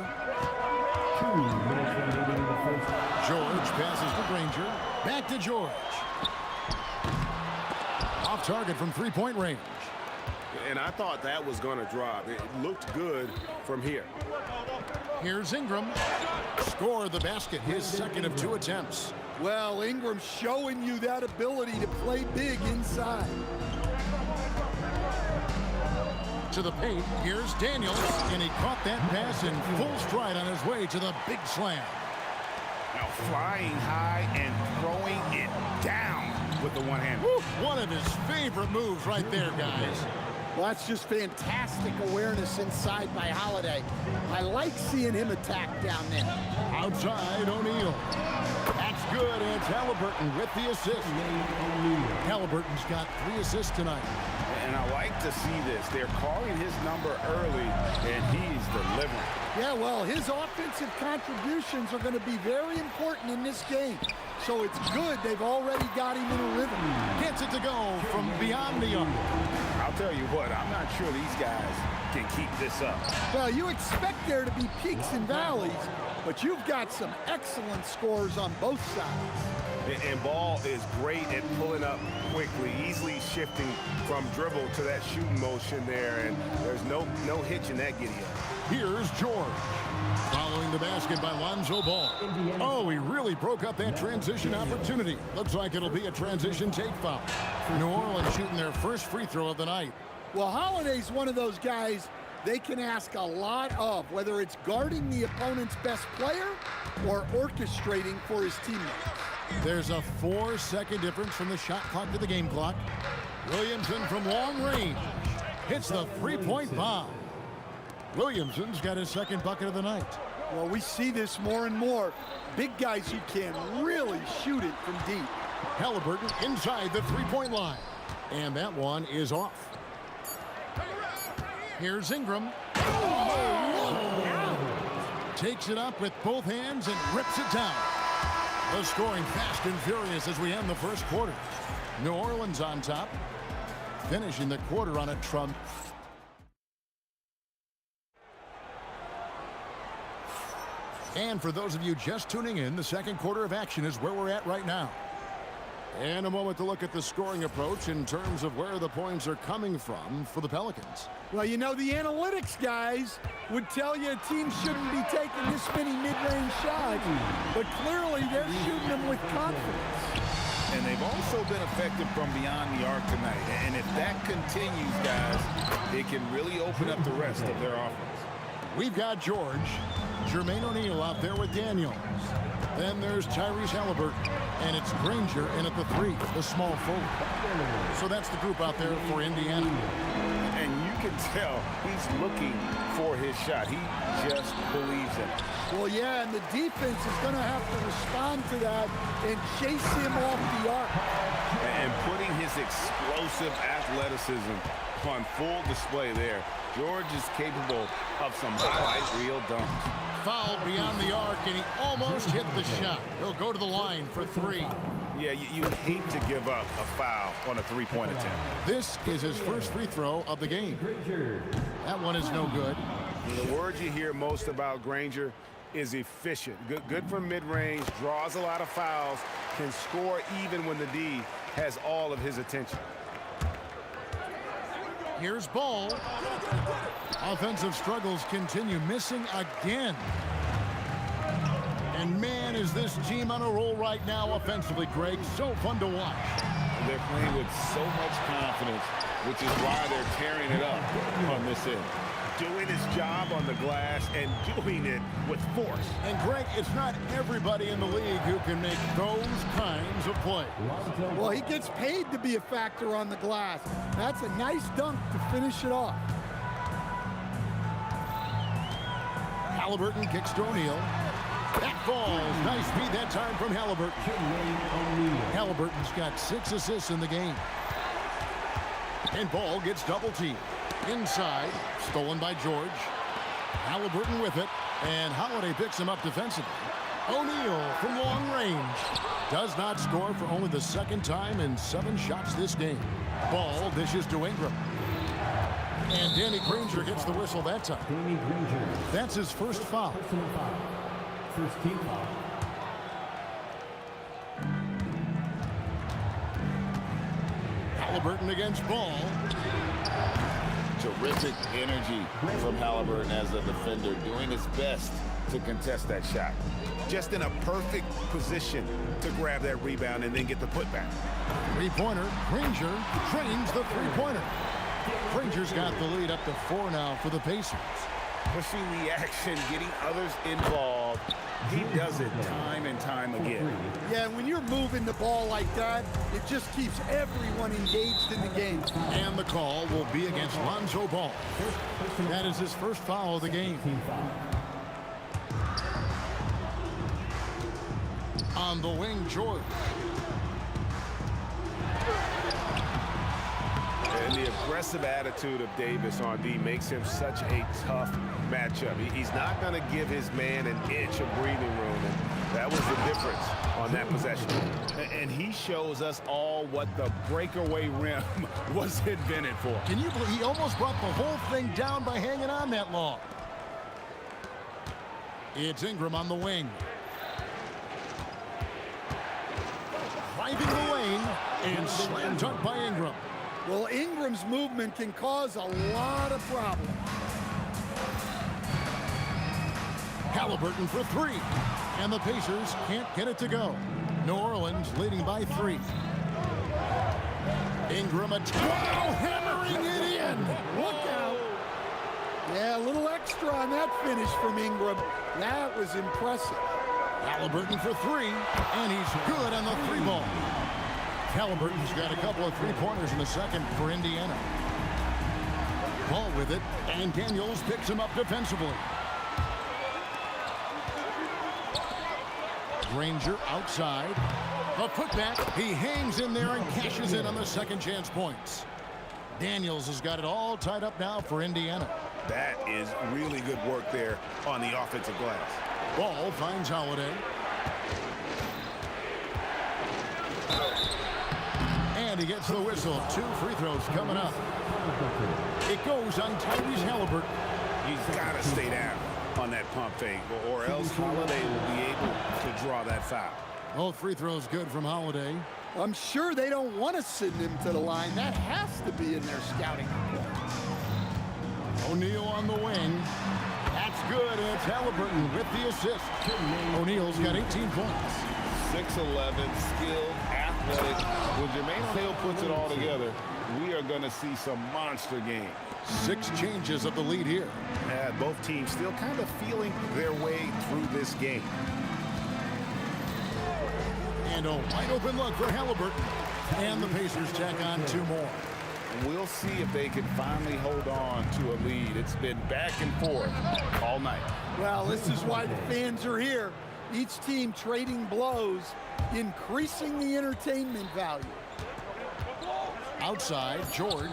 remaining in the first. George passes to Granger. Back to George. Off target from three-point range. And I thought that was going to drop. It looked good from here. Here's Ingram. Score the basket, his second of 2 attempts. Well, Ingram's showing you that ability to play big inside. To the paint, here's Daniels, and he caught that pass in full stride on his way to the big slam. Now flying high and throwing it down with the one hand. One of his favorite moves right there, guys. Well, that's just fantastic awareness inside by Holiday. I like seeing him attack down there. Outside, O'Neal. That's good. It's Halliburton with the assist. Halliburton's got 3 assists tonight. And I like to see this. They're calling his number early, and he's delivering. Yeah, well, his offensive contributions are going to be very important in this game. So it's good they've already got him in a rhythm. Gets it to go from beyond the arc. I'll tell you what, I'm not sure these guys can keep this up. Well, you expect there to be peaks and valleys, but you've got some excellent scores on both sides. And Ball is great at pulling up quickly, easily shifting from dribble to that shooting motion there, and there's no hitch in that giddy-up. Here's George. Following the basket by Lonzo Ball. Oh, he really broke up that transition opportunity. Looks like it'll be a transition take foul. New Orleans shooting their first free throw of the night. Well, Holiday's one of those guys they can ask a lot of, whether it's guarding the opponent's best player or orchestrating for his teammates. There's a 4-second difference from the shot clock to the game clock. Williamson from long range hits the three-point bomb. Williamson's got his second bucket of the night. Well, we see this more and more. Big guys who can really shoot it from deep. Halliburton inside the three-point line. And that one is off. Here's Ingram. Takes it up with both hands and rips it down. The scoring fast and furious as we end the first quarter. New Orleans on top, finishing the quarter on a trump. And for those of you just tuning in, the second quarter of action is where we're at right now. And a moment to look at the scoring approach in terms of where the points are coming from for the Pelicans. Well, you know, the analytics guys would tell you a team shouldn't be taking this many mid-range shots, but clearly they're shooting them with confidence. And they've also been effective from beyond the arc tonight. And if that continues, guys, it can really open up the rest of their offense. We've got George, Jermaine O'Neal out there with Daniels. Then there's Tyrese Halliburton, and it's Granger in at the 3, the small forward. So that's the group out there for Indiana. And you can tell he's looking for his shot. He just believes in it. Well, yeah, and the defense is going to have to respond to that and chase him off the arc. And putting his explosive athleticism on full display there. George is capable of some highlight reel dunks. Fouled beyond the arc, and he almost hit the shot. He'll go to the line for 3. Yeah, you hate to give up a foul on a three-point attempt. This is his first free throw of the game. That one is no good. The word you hear most about Granger is efficient. Good from mid-range, draws a lot of fouls, can score even when the D has all of his attention. Here's Ball. Offensive struggles continue, missing again. And man, is this team on a roll right now offensively, Greg. So fun to watch. They're playing with so much confidence, which is why they're tearing it up on this end. Doing his job on the glass and doing it with force. And Greg, it's not everybody in the league who can make those kinds of plays. Well, he gets paid to be a factor on the glass. That's a nice dunk to finish it off. Halliburton kicks to O'Neal. That falls. Nice feed that time from Halliburton. Halliburton's got 6 assists in the game. And Ball gets double teamed. Inside, stolen by George. Halliburton with it, and Holiday picks him up defensively. O'Neal from long range. Does not score for only the second time in 7 shots this game. Ball dishes to Ingram. And Danny Granger gets the whistle that time. That's his first foul. First team foul. Halliburton against Ball. Terrific energy from Halliburton as a defender, doing his best to contest that shot. Just in a perfect position to grab that rebound and then get the putback. Three-pointer. Granger trains the three-pointer. Granger's got the lead up to 4 now for the Pacers. Pushing the action, getting others involved. He does it time and time again. Yeah, when you're moving the ball like that, it just keeps everyone engaged in the game. And the call will be against Lonzo Ball. That is his first foul of the game. On the wing, George. And the aggressive attitude of Davis on D makes him such a tough matchup. He's not going to give his man an inch of breathing room, and that was the difference on that possession. And he shows us all what the breakaway rim was invented for. Can you believe he almost brought the whole thing down by hanging on that long? It's Ingram on the wing. Driving the lane and slam dunk by Ingram. Well, Ingram's movement can cause a lot of problems. Halliburton for 3. And the Pacers can't get it to go. New Orleans leading by 3. Ingram hammering it in. Look out. Yeah, a little extra on that finish from Ingram. That was impressive. Halliburton for 3. And he's good on the 3-ball. Halliburton's got a couple of three-pointers in the second for Indiana. Ball with it, and Daniels picks him up defensively. Granger outside. A putback. He hangs in there and cashes in on the second chance points. Daniels has got it all tied up now for Indiana. That is really good work there on the offensive glass. Ball finds Holiday. And he gets the whistle. 2 free throws coming up. It goes on Tyrese Halliburton. He's got to stay down. on that pump fake, or else Holiday will be able to draw that foul. Both free throws good from Holiday. I'm sure they don't want to send him to the line. That has to be in their scouting report. O'Neal on the wing. That's good, and it's Halliburton with the assist. O'Neal's got 18 points. 6'11", skilled, athletic. When Jermaine O'Neal puts it all together, we are going to see some monster games. 6 changes of the lead here. Both teams still kind of feeling their way through this game. And a wide open look for Halliburton. And the Pacers tack on 2 more. We'll see if they can finally hold on to a lead. It's been back and forth all night. Well, this is why the fans are here. Each team trading blows, increasing the entertainment value. Outside, George.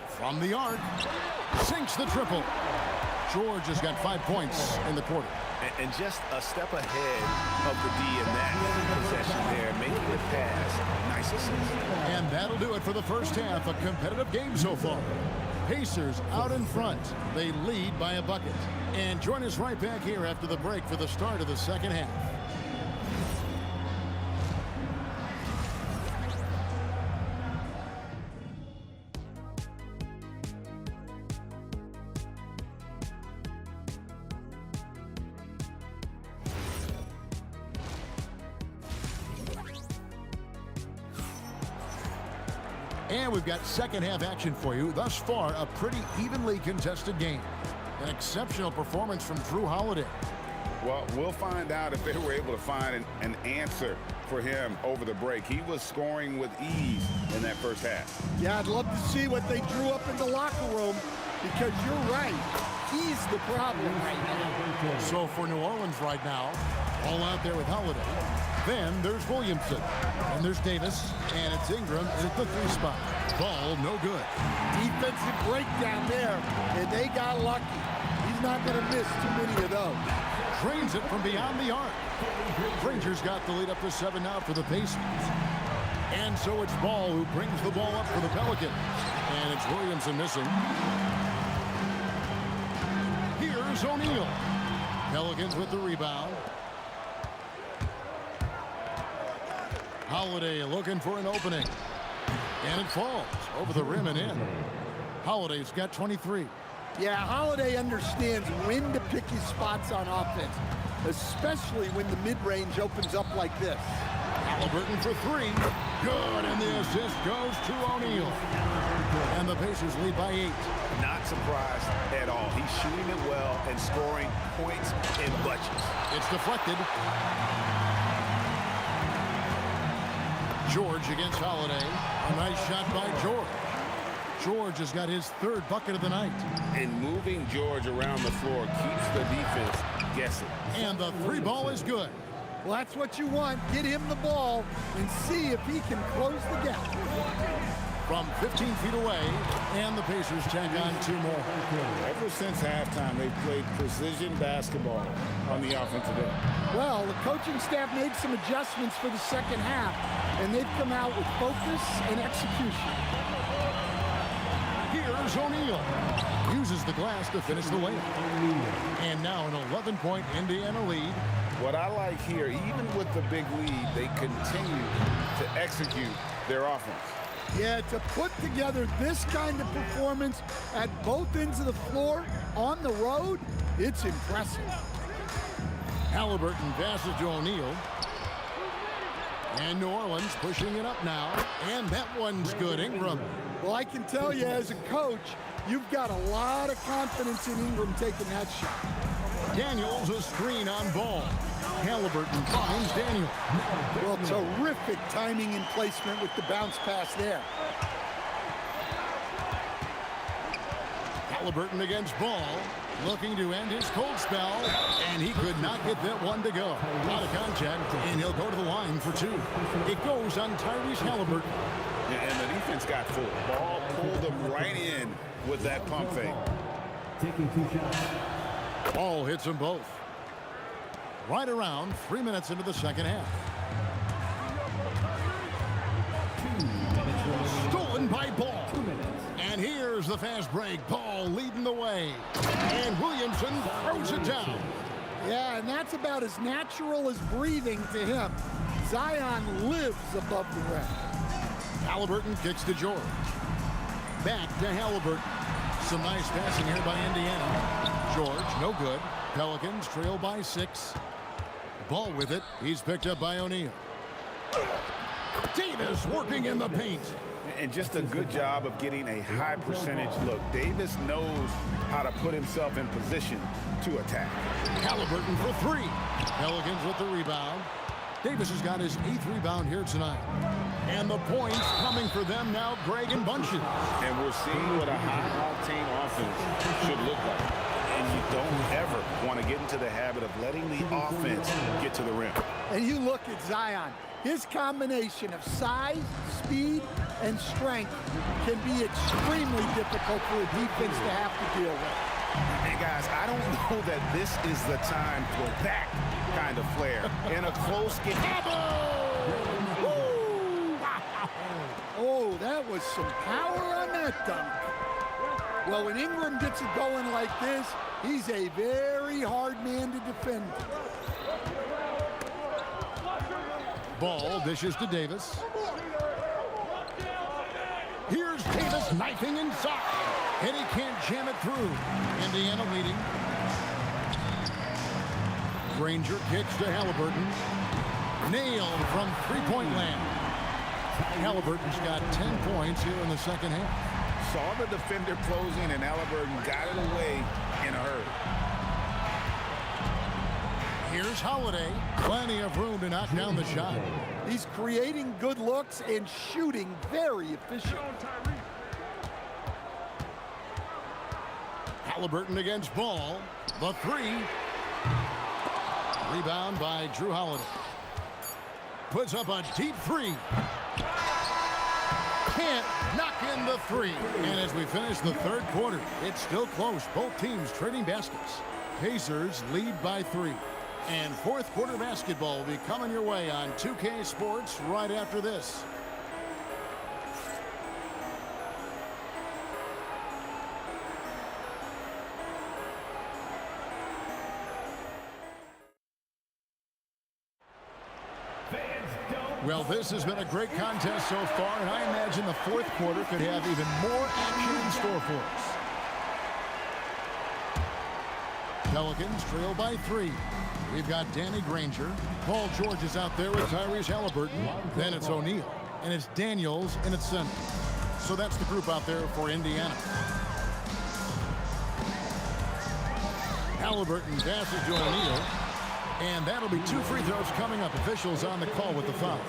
From the arc. Sinks the triple. George has got 5 points in the quarter. And just a step ahead of the D in that possession there, making the pass. Nice assist. And that'll do it for the first half. A competitive game so far. Pacers out in front. They lead by a bucket. And join us right back here after the break for the start of the second half. And we've got second half action for you. Thus far, a pretty evenly contested game. An exceptional performance from Drew Holiday. Well, we'll find out if they were able to find an answer for him over the break. He was scoring with ease in that first half. Yeah, I'd love to see what they drew up in the locker room, because you're right. He's the problem right now. So for New Orleans right now, all out there with Holiday. Then there's Williamson, and there's Davis, and it's Ingram at the 3 spot. Ball no good. Defensive breakdown there, and they got lucky. He's not going to miss too many of those. Drains it from beyond the arc. Rangers got the lead up to 7 now for the Pacers. And so it's Ball who brings the ball up for the Pelicans. And it's Williamson missing. Here's O'Neal. Pelicans with the rebound. Holiday looking for an opening. And it falls over the rim and in. Holiday's got 23. Yeah, Holiday understands when to pick his spots on offense, especially when the mid-range opens up like this. Halliburton for 3. Good, and the assist goes to O'Neal. And the Pacers lead by 8. Not surprised at all. He's shooting it well and scoring points in bunches. It's deflected. George against Holiday. A nice shot by George. George has got his 3rd bucket of the night. And moving George around the floor keeps the defense guessing. And the 3 ball is good. Well, that's what you want. Get him the ball and see if he can close the gap. From 15 feet away, and the Pacers tack on 2 more. Ever since halftime, they've played precision basketball on the offensive end. Well, the coaching staff made some adjustments for the second half, and they've come out with focus and execution. Here's O'Neal. Uses the glass to finish the layup. And now an 11-point Indiana lead. What I like here, even with the big lead, they continue to execute their offense. Yeah, to put together this kind of performance at both ends of the floor on the road, it's impressive. Halliburton passes to O'Neal. And New Orleans pushing it up now. And that one's good. Ingram. Well, I can tell you as a coach, you've got a lot of confidence in Ingram taking that shot. Daniels a screen on Ball. Halliburton finds Daniel. Well, terrific timing and placement with the bounce pass there. Halliburton against Ball, looking to end his cold spell, and he could not get that one to go. Out of contact, and he'll go to the line for 2. It goes on Tyrese Halliburton. And the defense got full. Ball pulled them right in with that pump fake. Taking 2 shots. Ball hits them both. Right around 3 minutes into the second half. 2 minutes remaining. Stolen by Ball. 2 minutes. And here's Here's the fast break. Ball leading the way. And Williamson throws it down. Yeah, and that's about as natural as breathing to him. Zion lives above the rim. Halliburton kicks to George. Back to Halliburton. Some nice passing here by Indiana. George, no good. Pelicans trail by 6. Ball with it. He's picked up by O'Neal. Davis working in the paint. And just a good job of getting a high percentage look. Davis knows how to put himself in position to attack. Halliburton for 3. Pelicans with the rebound. Davis has got his 8th rebound here tonight. And the points coming for them now, Greg and Bunches. And we're seeing what a high-octane offense should look like. And you don't ever want to get into the habit of letting the offense get to the rim. And you look at Zion. His combination of size, speed, and strength can be extremely difficult for a defense to have to deal with. Hey, guys, I don't know that this is the time for that kind of flair in a close game. Oh, that was some power on that dunk. Well, when Ingram gets it going like this, he's a very hard man to defend. Ball dishes to Davis. Here's Davis knifing inside. And he can't jam it through. Indiana leading. Granger kicks to Halliburton. Nailed from three-point land. Halliburton's got 10 points here in the second half. Saw the defender closing, and Halliburton got it away in a hurry. Here's Holiday. Plenty of room to knock down the shot. He's creating good looks and shooting very efficient. Halliburton against Ball. The 3. Rebound by Drew Holiday. Puts up a deep 3. Can't knock in the 3. And as we finish the third quarter, it's still close. Both teams trading baskets. Pacers lead by 3. And fourth quarter basketball will be coming your way on 2K Sports right after this. Well, this has been a great contest so far, and I imagine the fourth quarter could have even more action in store for us. Pelicans trail by 3. We've got Danny Granger. Paul George is out there with Tyrese Halliburton. Then it's O'Neal. And it's Daniels in its center. So that's the group out there for Indiana. Halliburton passes to O'Neal. And that'll be 2 free throws coming up. Officials on the call with the foul.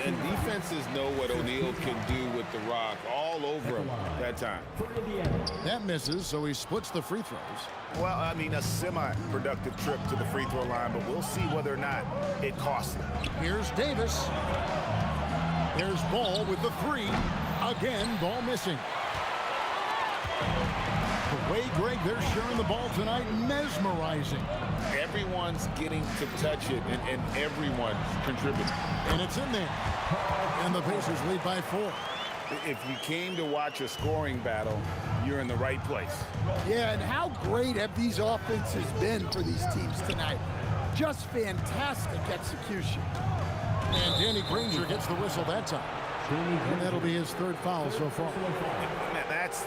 And defenses know what O'Neal can do with the rock all over him that time. That misses, so he splits the free throws. Well, I mean, a semi-productive trip to the free throw line, but we'll see whether or not it costs him. Here's Davis. There's Ball with the 3. Again, Ball missing. The way, Greg, they're sharing the ball tonight, mesmerizing. Everyone's getting to touch it, and everyone contributing. And it's in there. And the Pacers lead by 4. If you came to watch a scoring battle, you're in the right place. Yeah, and how great have these offenses been for these teams tonight? Just fantastic execution. And Danny Granger gets the whistle that time. And that'll be his 3rd foul so far.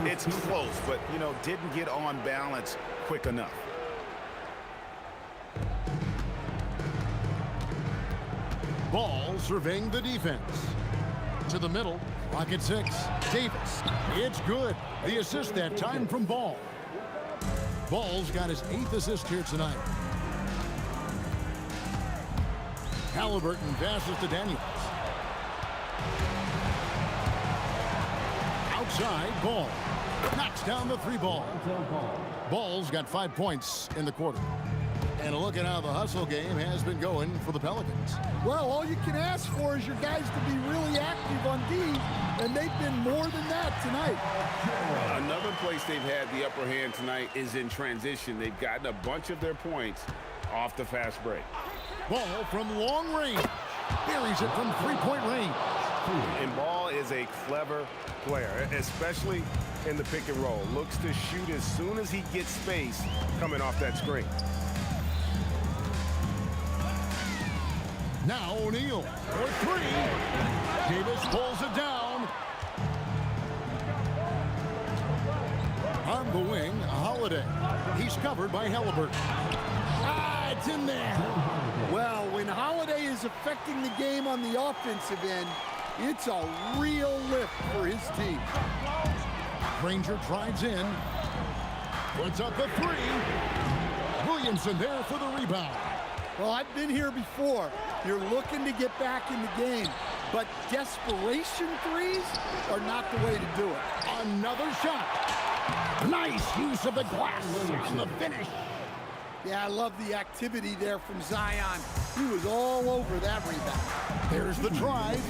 It's close, but, you know, didn't get on balance quick enough. Ball surveying the defense. To the middle, clock at 6. Davis, it's good. The assist that time from Ball. Ball's got his 8th assist here tonight. Halliburton passes to Daniels. Outside, Ball knocks down the 3 ball. Ball's got 5 points in the quarter. And a look at how the hustle game has been going for the Pelicans. Well, all you can ask for is your guys to be really active on D, and they've been more than that tonight. Another place they've had the upper hand tonight is in transition. They've gotten a bunch of their points off the fast break. Ball from long range. Buries it from 3-point range. And Ball is a clever player, especially in the pick and roll. Looks to shoot as soon as he gets space coming off that screen. Now O'Neal for three. Davis pulls it down. On the wing, Holiday. He's covered by Halliburton. Ah, it's in there. Well, when Holiday is affecting the game on the offensive end, it's a real lift for his team. Granger drives in. Puts up the three. Williamson there for the rebound. Well, I've been here before. You're looking to get back in the game, but desperation threes are not the way to do it. Another shot. Nice use of the glass on the finish. Yeah, I love the activity there from Zion. He was all over that rebound. There's the drive.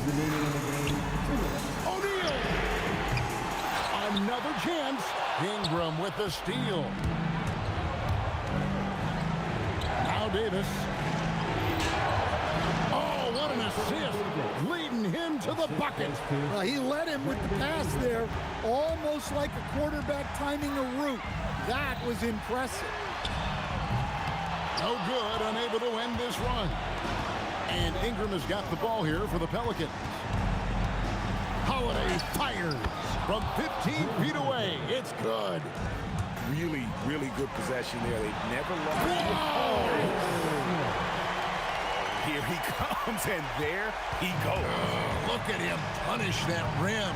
O'Neal. Another chance. Ingram with the steal. Now Davis. Oh, what an assist. Leading him to the bucket. Well, he led him with the pass there, almost like a quarterback timing a route. That was impressive. No good, unable to end this run. And Ingram has got the ball here for the Pelicans. Holiday fires from 15 feet away. It's good. Really, really good possession there. They never lost. Here he comes, and there he goes. Look at him punish that rim.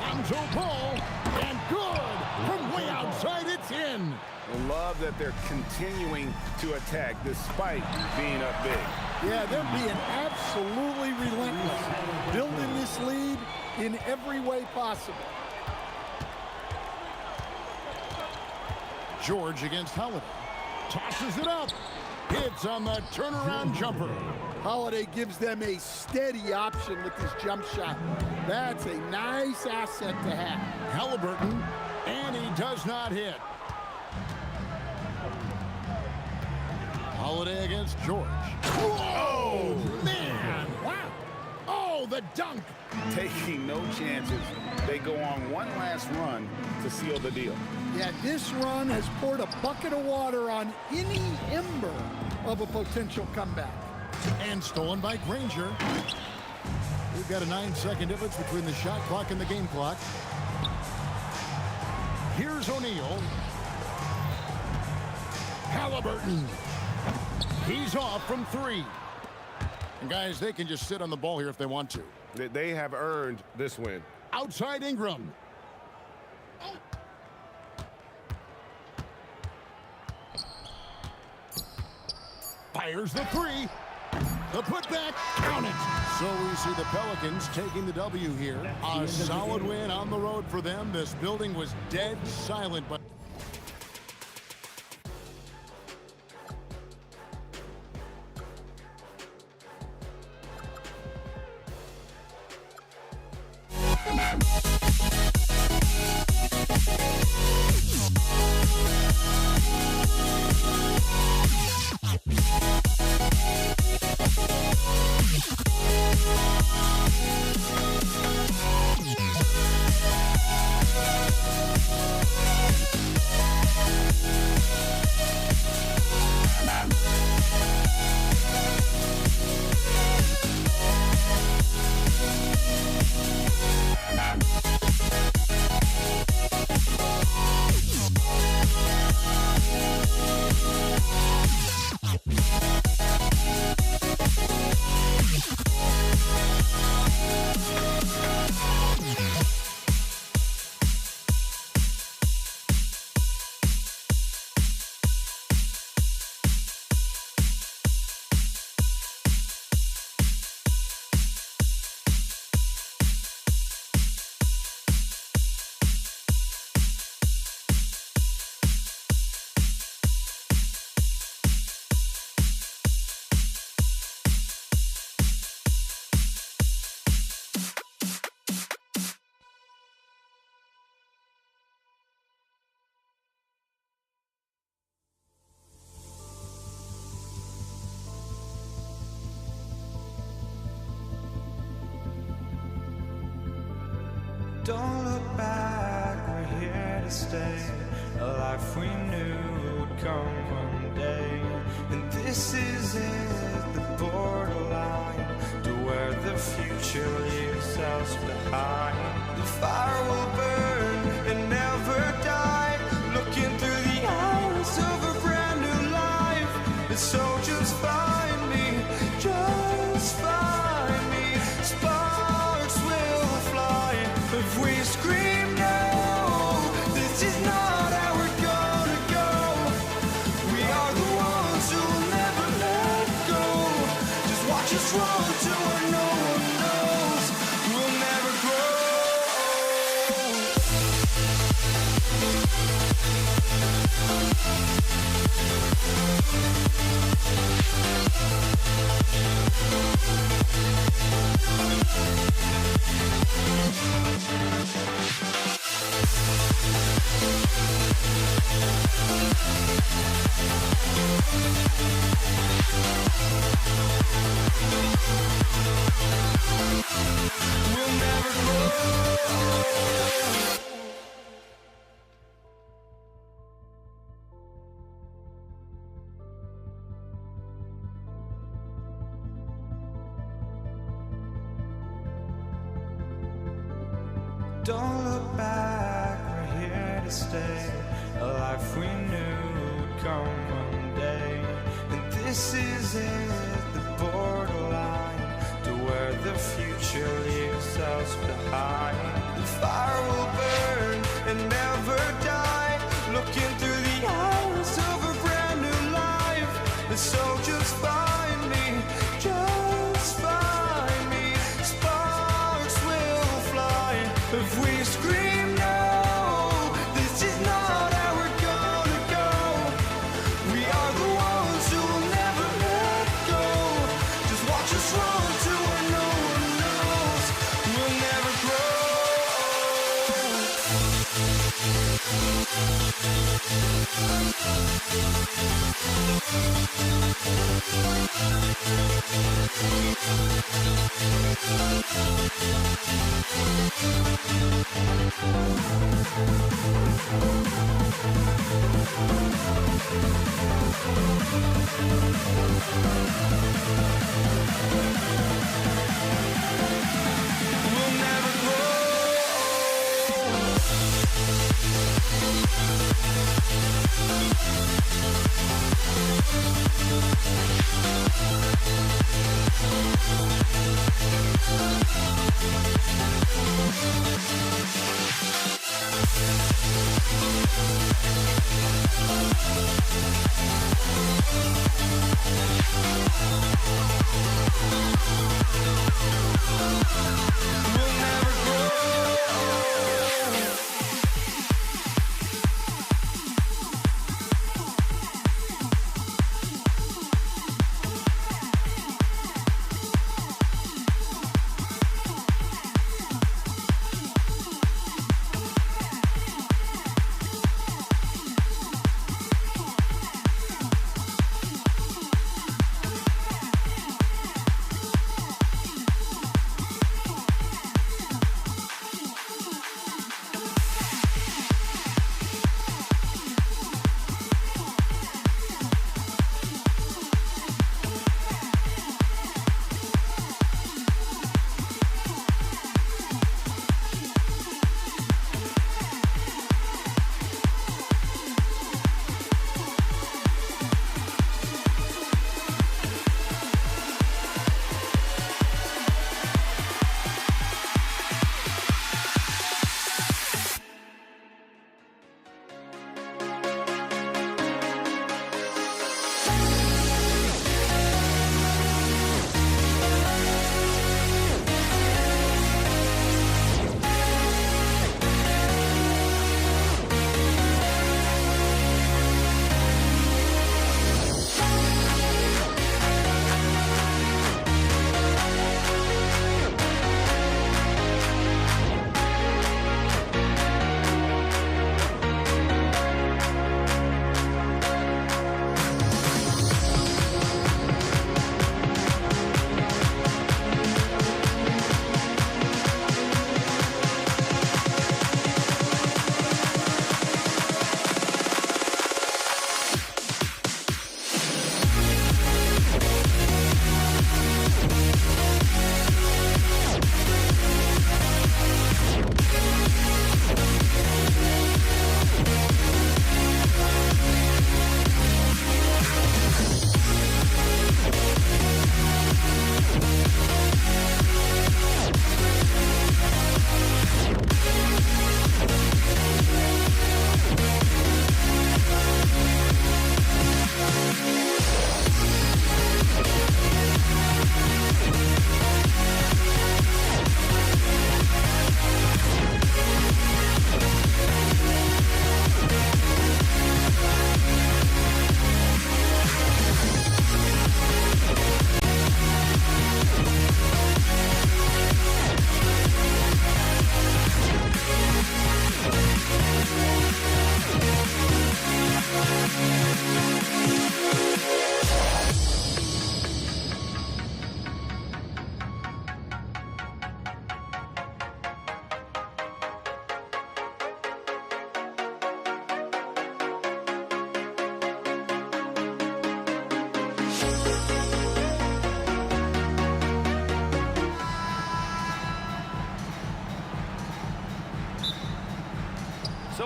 Lonzo Ball, and good. From way outside, it's in. Love that they're continuing to attack despite being up big. Yeah, they're being absolutely relentless, building this lead in every way possible. George against Holiday. Tosses it up. Hits on the turnaround jumper. Holiday gives them a steady option with his jump shot. That's a nice asset to have. Halliburton, and he does not hit. Holiday against George. Oh, man. Wow. Oh, the dunk. Taking no chances. They go on one last run to seal the deal. Yeah, this run has poured a bucket of water on any ember of a potential comeback. And stolen by Granger. We've got a 9-second difference between the shot clock and the game clock. Here's O'Neal. Halliburton. He's off from three. And guys, they can just sit on the ball here if they want to. They have earned this win. Outside Ingram. Fires the three. The putback, count it. So we see the Pelicans taking the W here. A solid win on the road for them. This building was dead silent, but Don't look back, we're here to stay. A life we knew would come one day. And this is it, the borderline, to where the future leaves us behind. The fire will burn and never die, looking through the eyes of a brand new life. And so just find me, just find me. Sparks will fly if we scream no. This is not how we're gonna go. We are the ones who will never let go. Just watch us run to where no one knows. We'll never grow. We'll never grow. Don't look back, we're here to stay. A life we knew would come one day. And this is it, the borderline, to where the future leaves us behind. The fire will burn and never die, looking through the eyes of a brand new life. And so just find me, just find me. Sparks will fly if we scream no. This is not how we're gonna go. We are the ones who will never let go. Just watch us run to where no one knows. We'll never grow. We'll never grow. We'll never grow.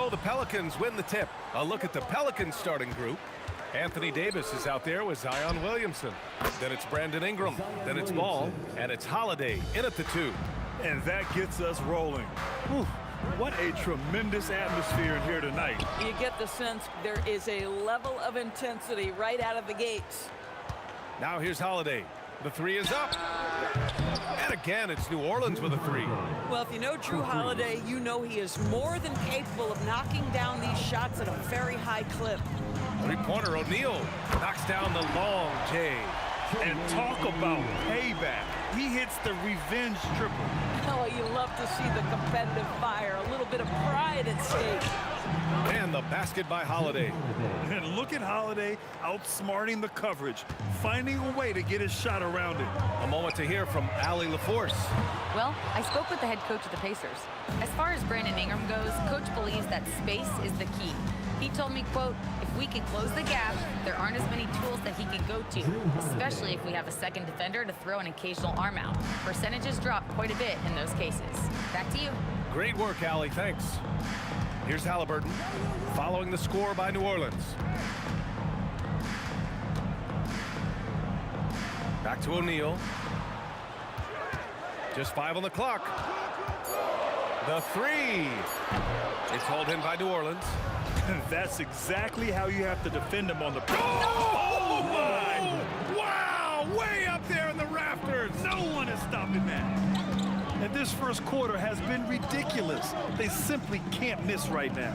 So the Pelicans win the tip. A look at the Pelicans starting group. Anthony Davis is out there with Zion Williamson. Then it's Brandon Ingram. Then it's Ball. And it's Holiday in at the 2. And that gets us rolling. Whew, what a tremendous atmosphere in here tonight. You get the sense there is a level of intensity right out of the gates. Now here's Holiday. The 3 is up. And again, it's New Orleans with a 3. Well, if you know Drew Holiday, you know he is more than capable of knocking down these shots at a very high clip. Three-pointer, O'Neal knocks down the long J. And talk about payback. He hits the revenge triple. Oh, you love to see the competitive fire, a little bit of pride at stake. And the basket by Holiday. And look at Holiday outsmarting the coverage, finding a way to get his shot around it. A moment to hear from Allie LaForce. Well, I spoke with the head coach of the Pacers. As far as Brandon Ingram goes, coach believes that space is the key. He told me, quote, if we can close the gap, there aren't as many tools that he can go to, especially if we have a second defender to throw an occasional arm out. Percentages drop quite a bit in those cases. Back to you. Great work, Allie. Thanks. Here's Halliburton, following the score by New Orleans. Back to O'Neal. Just 5 on the clock. The 3. It's hauled in by New Orleans. That's exactly how you have to defend him on the... Oh, my! Wow! Way up there in the rafters! No one is stopping that. And this first quarter has been ridiculous. They simply can't miss right now.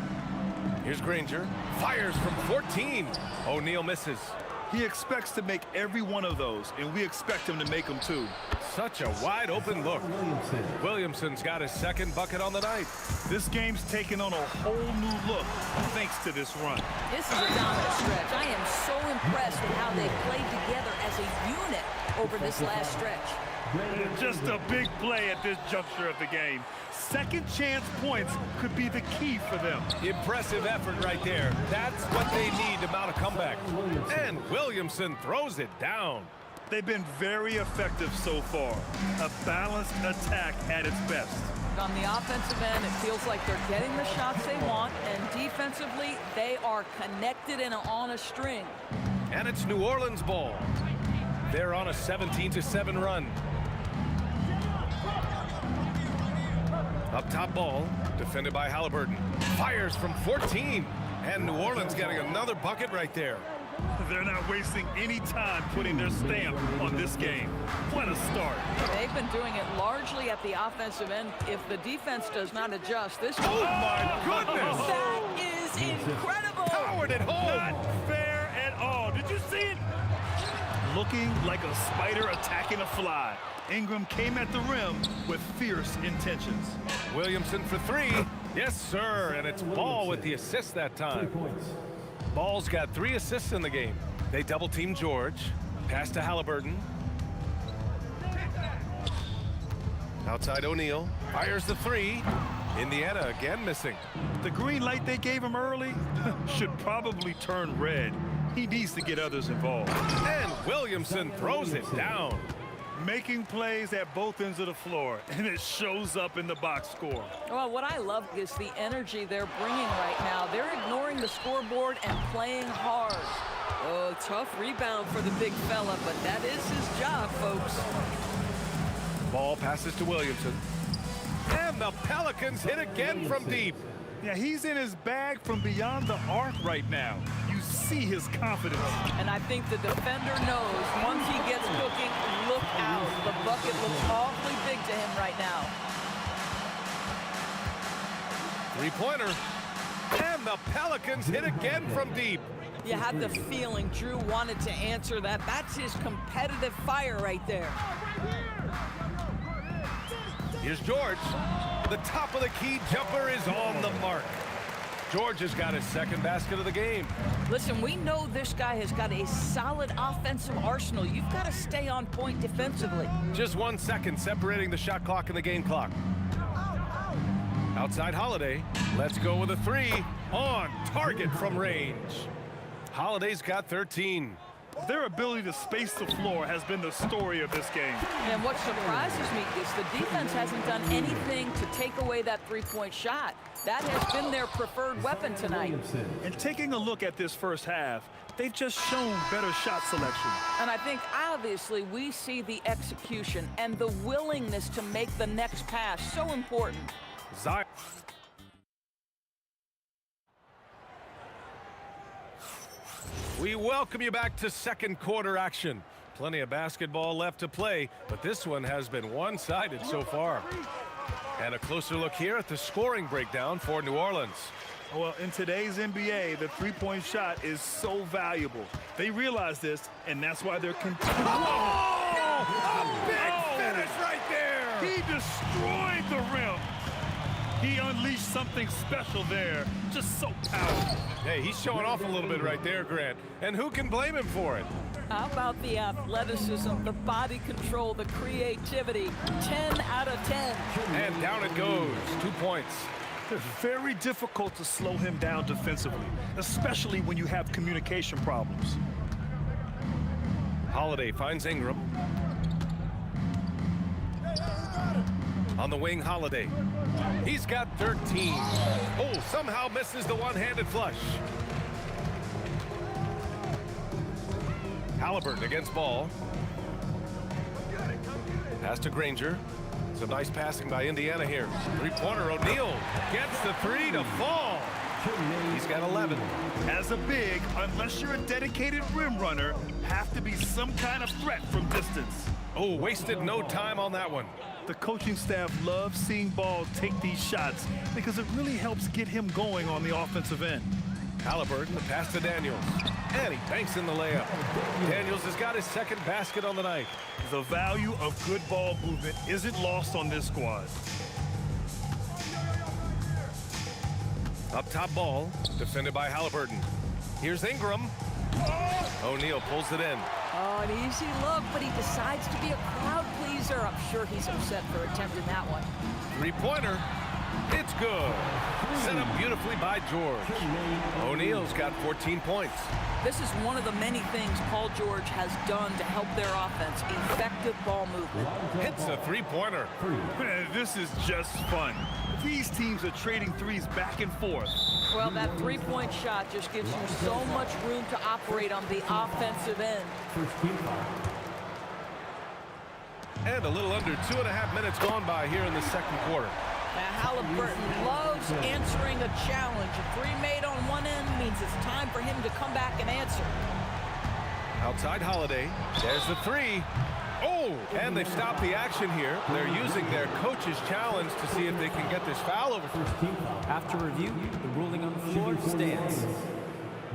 Here's Granger. Fires from 14. O'Neal misses. He expects to make every one of those, and we expect him to make them too. Such a wide open look. Williamson's got his second bucket on the night. This game's taken on a whole new look thanks to this run. This is a dominant stretch. I am so impressed with how they played together as a unit over this last stretch. Just a big play at this juncture of the game. Second chance points could be the key for them. Impressive effort right there. That's what they need to mount a comeback. And Williamson throws it down. They've been very effective so far. A balanced attack at its best. On the offensive end, it feels like they're getting the shots they want, and defensively, they are connected and on a string. And it's New Orleans ball. They're on a 17-7 run. Up top ball, defended by Halliburton. Fires from 14. And New Orleans getting another bucket right there. They're not wasting any time putting their stamp on this game. What a start. They've been doing it largely at the offensive end. If the defense does not adjust, this... Oh, my goodness! That is incredible! Powered it home! Not fair at all. Did you see it? Looking like a spider attacking a fly. Ingram came at the rim with fierce intentions. Williamson for 3. Yes, sir. And it's Ball with the assist that time. Ball's got 3 assists in the game. They double-team George. Pass to Halliburton. Outside O'Neal. Fires the 3. Indiana again missing. The green light they gave him early should probably turn red. He needs to get others involved. And Williamson throws it down. Making plays at both ends of the floor, and it shows up in the box score. Well, what I love is the energy they're bringing right now. They're ignoring the scoreboard and playing hard. Oh, tough rebound for the big fella, but that is his job, folks. Ball passes to Williamson. And the Pelicans hit again from deep. Yeah, he's in his bag from beyond the arc right now. You see his confidence. And I think the defender knows once he gets cooking, look out. The bucket looks awfully big to him right now. Three-pointer. And the Pelicans hit again from deep. You had the feeling Drew wanted to answer that. That's his competitive fire right there. Here's George. The top of the key jumper is on the mark. George has got his second basket of the game. Listen, we know this guy has got a solid offensive arsenal. You've got to stay on point defensively. Just 1 second separating the shot clock and the game clock. Outside Holiday. Let's go with a 3 on target from range. Holiday's got 13. Their ability to space the floor has been the story of this game. And what surprises me is the defense hasn't done anything to take away that three-point shot. That has been their preferred weapon tonight. And taking a look at this first half, they've just shown better shot selection. And I think, obviously, we see the execution and the willingness to make the next pass so important. Zion. We welcome you back to second quarter action. Plenty of basketball left to play, but this one has been one-sided so far. And a closer look here at the scoring breakdown for New Orleans. Well, in today's NBA, the three-point shot is so valuable. They realize this, and that's why they're continuing. Oh! A big finish right there! He destroyed the rim. He unleashed something special there. Just so powerful. Hey, he's showing off a little bit right there, Grant. And who can blame him for it? How about the athleticism, the body control, the creativity? 10 out of 10. And down it goes. 2 points. It's very difficult to slow him down defensively, especially when you have communication problems. Holiday finds Ingram. On the wing, Holiday. He's got 13. Oh, somehow misses the one-handed flush. Halliburton against ball. Pass to Granger. Some nice passing by Indiana here. Three-pointer, O'Neal gets the three to fall. He's got 11. As a big, unless you're a dedicated rim runner, have to be some kind of threat from distance. Oh, wasted no time on that one. The coaching staff loves seeing Ball take these shots because it really helps get him going on the offensive end. Halliburton, the pass to Daniels. And he banks in the layup. Daniels has got his second basket on the night. The value of good ball movement isn't lost on this squad. Up top Ball, defended by Halliburton. Here's Ingram. O'Neal pulls it in. Oh, an easy look, but he decides to be a crowd pleaser. I'm sure he's upset for attempting that one. Three-pointer. It's good. Set up beautifully by George. O'Neal's got 14 points. This is one of the many things Paul George has done to help their offense. Effective ball movement. Hits a three-pointer. Man, this is just fun. These teams are trading threes back and forth. Well, that three-point shot just gives you so much room to operate on the offensive end. And a little under 2.5 minutes gone by here in the second quarter. Now, Halliburton loves answering a challenge. A three made on one end means it's time for him to come back and answer. Outside Holiday. There's the three. Oh, and they've stopped the action here. They're using their coach's challenge to see if they can get this foul over. After review, the ruling on the floor stands.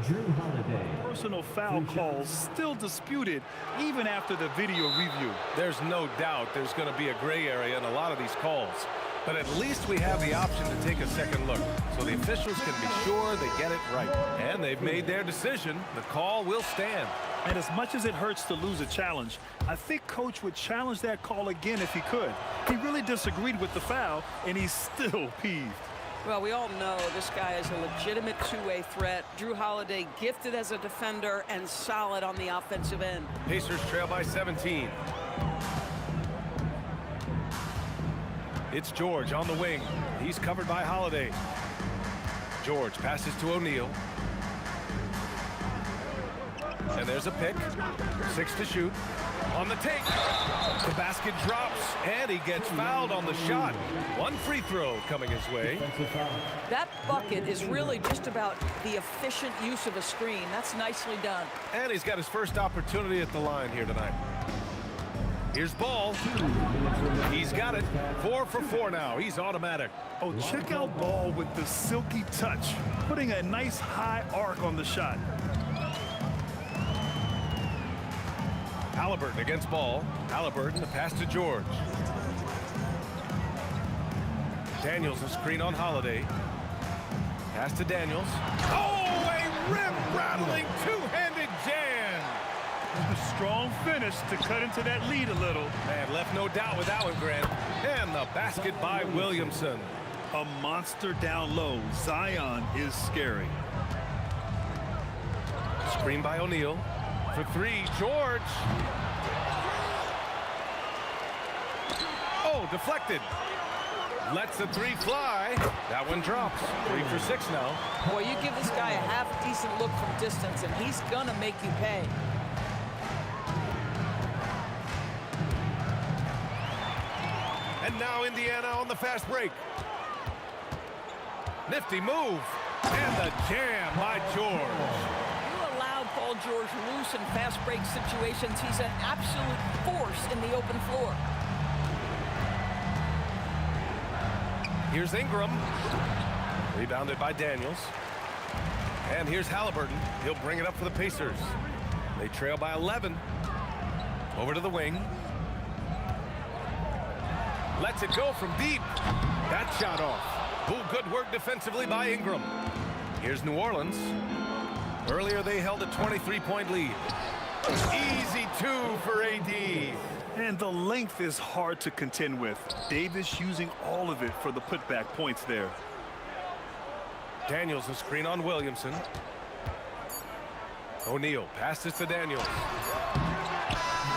Drew Holiday. Personal foul calls still disputed even after the video review. There's no doubt there's going to be a gray area in a lot of these calls. But at least we have the option to take a second look, so the officials can be sure they get it right. And they've made their decision. The call will stand. And as much as it hurts to lose a challenge, I think Coach would challenge that call again if he could. He really disagreed with the foul, and he's still peeved. Well, we all know this guy is a legitimate two-way threat. Drew Holiday gifted as a defender and solid on the offensive end. Pacers trail by 17. It's George on the wing. He's covered by Holiday. George passes to O'Neal. And there's a pick. 6 to shoot. On the take. The basket drops, and he gets fouled on the shot. One free throw coming his way. That bucket is really just about the efficient use of a screen. That's nicely done. And he's got his first opportunity at the line here tonight. Here's Ball. He's got it. 4 for 4 now. He's automatic. Oh, check out Ball with the silky touch, putting a nice high arc on the shot. Halliburton against Ball. Halliburton, the pass to George. Daniels, a screen on Holiday. Pass to Daniels. Oh, a rim-rattling two-handed jam. A strong finish to cut into that lead a little. Man, left no doubt with that one, Grant. And the basket by Williamson. A monster down low. Zion is scary. Screen by O'Neal. For three, George. Oh, deflected. Lets the three fly. That one drops. 3 for 6 now. Boy, you give this guy a half-decent look from distance, and he's gonna make you pay. And now Indiana on the fast break. Nifty move. And the jam by George. You allow Paul George loose in fast break situations. He's an absolute force in the open floor. Here's Ingram. Rebounded by Daniels. And here's Halliburton. He'll bring it up for the Pacers. They trail by 11. Over to the wing. Lets it go from deep. That shot off. Ooh, good work defensively by Ingram. Here's New Orleans. Earlier they held a 23-point lead. Easy 2 for AD. And the length is hard to contend with. Davis using all of it for the putback points there. Daniels a screen on Williamson. O'Neal passes to Daniels.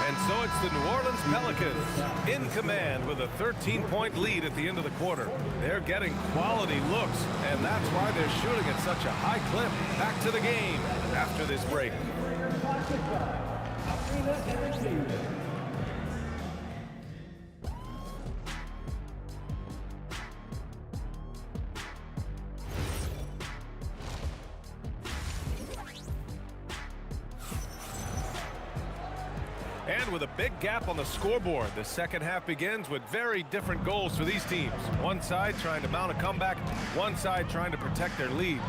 And so it's the New Orleans Pelicans in command with a 13-point lead at the end of the quarter. They're getting quality looks, and that's why they're shooting at such a high clip. Back to the game after this break. And with a big gap on the scoreboard, the second half begins with very different goals for these teams. One side trying to mount a comeback, one side trying to protect their lead.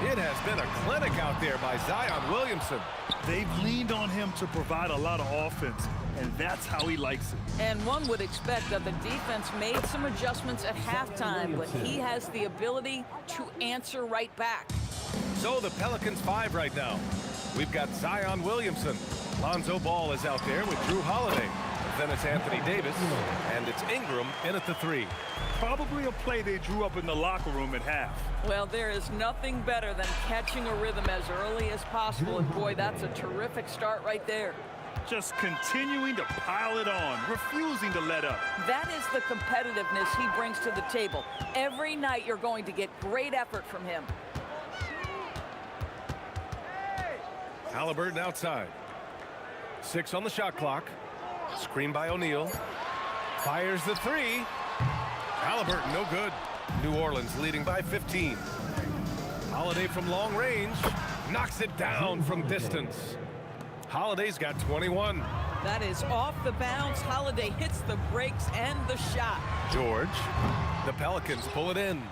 It has been a clinic out there by Zion Williamson. They've leaned on him to provide a lot of offense, and that's how he likes it. And one would expect that the defense made some adjustments at halftime, but he has the ability to answer right back. So the Pelicans 5 right now. We've got Zion Williamson. Lonzo Ball is out there with Drew Holiday. Then it's Anthony Davis, and it's Ingram in at the 3. Probably a play they drew up in the locker room at half. Well, there is nothing better than catching a rhythm as early as possible, and boy, that's a terrific start right there. Just continuing to pile it on, refusing to let up. That is the competitiveness he brings to the table. Every night you're going to get great effort from him. Halliburton outside. 6 on the shot clock. Screen by O'Neal. Fires the 3. Halliburton no good. New Orleans leading by 15. Holiday from long range. Knocks it down from distance. Holiday's got 21. That is off the bounce. Holiday hits the brakes and the shot. George. The Pelicans pull it in.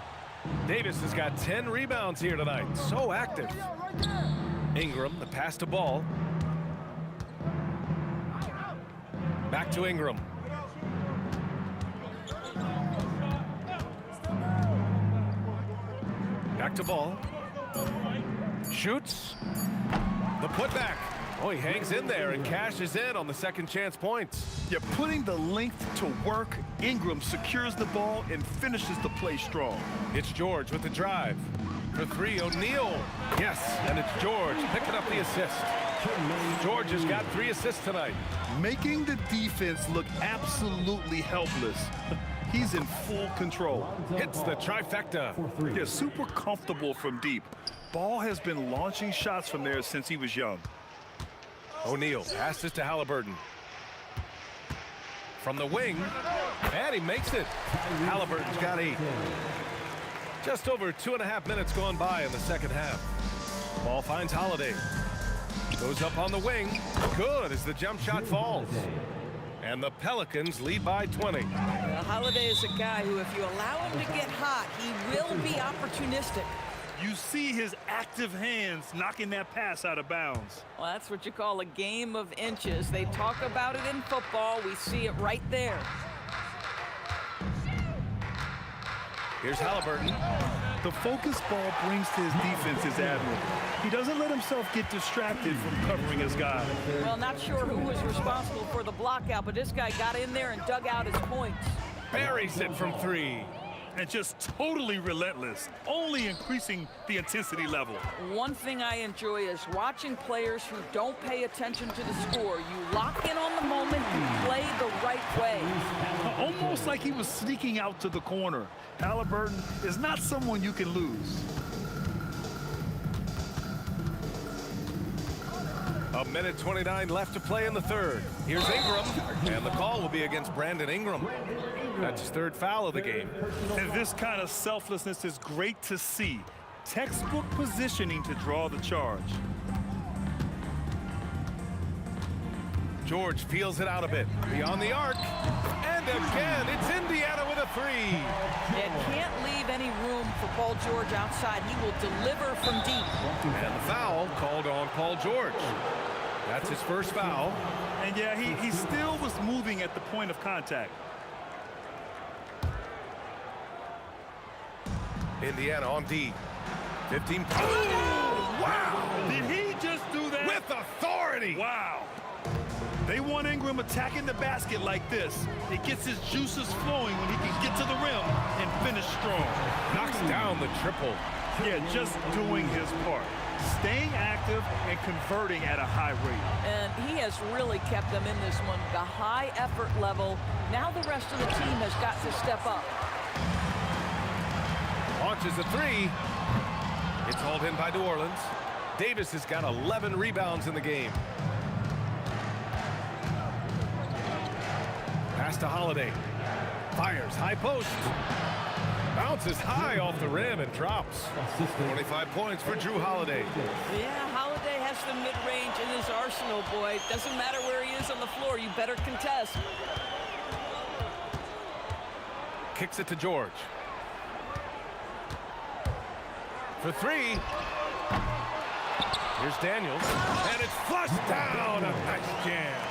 Davis has got 10 rebounds here tonight. So active. Ingram, the pass to Ball. Back to Ingram. Back to Ball. Shoots. The putback. Oh, he hangs in there and cashes in on the second chance points. You're putting the length to work. Ingram secures the ball and finishes the play strong. It's George with the drive. For 3, O'Neal. Yes, and it's George picking up the assist. George has got 3 assists tonight. Making the defense look absolutely helpless. He's in full control. Hits the trifecta. Yeah, super comfortable from deep. Ball has been launching shots from there since he was young. O'Neal passes to Halliburton. From the wing, and he makes it. Halliburton's got 8. Just over 2.5 minutes gone by in the second half. Ball finds Holiday. Goes up on the wing. Good as the jump shot falls. And the Pelicans lead by 20. Well, Holiday is a guy who, if you allow him to get hot, he will be opportunistic. You see his active hands knocking that pass out of bounds. Well, that's what you call a game of inches. They talk about it in football. We see it right there. Here's Halliburton. The focus Ball brings to his defense is admirable. He doesn't let himself get distracted from covering his guy. Well, not sure who was responsible for the block out, but this guy got in there and dug out his points. Buries it from 3. And just totally relentless, only increasing the intensity level. One thing I enjoy is watching players who don't pay attention to the score. You lock in on the moment, you play the right way. Almost like he was sneaking out to the corner. Halliburton is not someone you can lose. A minute 29 left to play in the third. Here's Ingram, and the call will be against Brandon Ingram. That's his third foul of the game. And this kind of selflessness is great to see. Textbook positioning to draw the charge. George feels it out a bit. Beyond the arc. And again, it's Indiana with a three. You can't leave any room for Paul George outside. He will deliver from deep. And the foul called on Paul George. That's his first foul. And yeah, he still was moving at the point of contact. Indiana on D. 15. Oh, wow! Did he just do that? With authority! Wow. They want Ingram attacking the basket like this. It gets his juices flowing when he can get to the rim and finish strong. Knocks down the triple. Yeah, just doing his part. Staying active and converting at a high rate. And he has really kept them in this one. The high effort level. Now the rest of the team has got to step up. Launches a three. It's hauled in by New Orleans. Davis has got 11 rebounds in the game. Pass to Holiday. Fires, high post. Bounces high off the rim and drops. 25 points for Drew Holiday. Yeah, Holiday has the mid-range in his arsenal, boy. Doesn't matter where he is on the floor. You better contest. Kicks it to George. For three. Here's Daniels. And it's flushed down. A nice jam.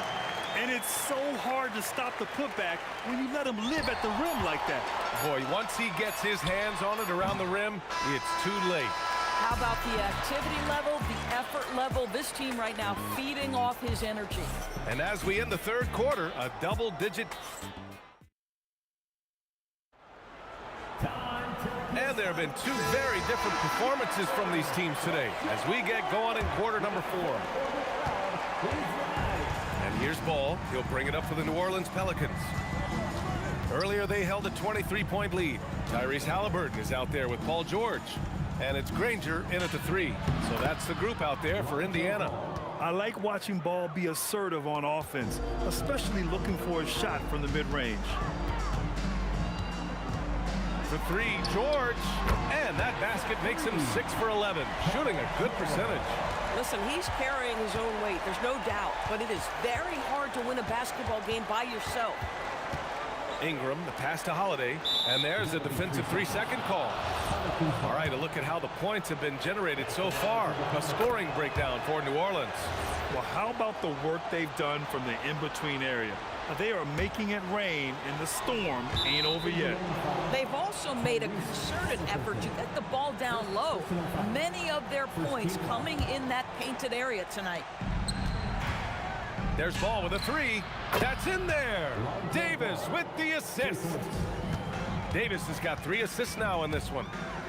And it's so hard to stop the putback when you let him live at the rim like that. Boy, once he gets his hands on it around the rim, it's too late. How about the activity level, the effort level? This team right now feeding off his energy. And as we end the third quarter, a double-digit. And there have been two very different performances from these teams today as we get going in quarter number 4. And here's Ball. He'll bring it up for the New Orleans Pelicans. Earlier, they held a 23-point lead. Tyrese Halliburton is out there with Paul George. And it's Granger in at the 3. So that's the group out there for Indiana. I like watching Ball be assertive on offense, especially looking for a shot from the mid-range. For 3, George. And that basket makes him 6 for 11, shooting a good percentage. Listen, he's carrying his own weight, there's no doubt, but it is very hard to win a basketball game by yourself. Ingram, the pass to Holiday, and there's a defensive 3-second call. All right, a look at how the points have been generated so far. A scoring breakdown for New Orleans. Well, how about the work they've done from the in-between area? They are making it rain, and the storm ain't over yet. They've also made a concerted effort to get the ball down low. Many of their points coming in that painted area tonight. There's Ball with a 3. That's in there. Davis with the assist. Davis has got 3 assists now in this one.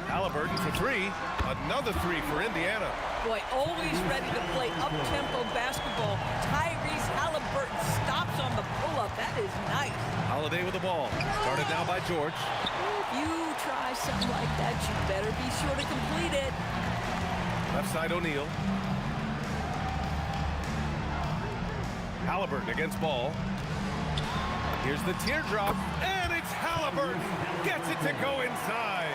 Halliburton for 3. Another 3 for Indiana. Boy, always ready to play up-tempo basketball. Tyrese Halliburton stops on the pull-up. That is nice. Holiday with the ball. Started now by George. If you try something like that, you better be sure to complete it. Left side O'Neal. Halliburton against Ball. Here's the teardrop, and it's Halliburton. Gets it to go inside.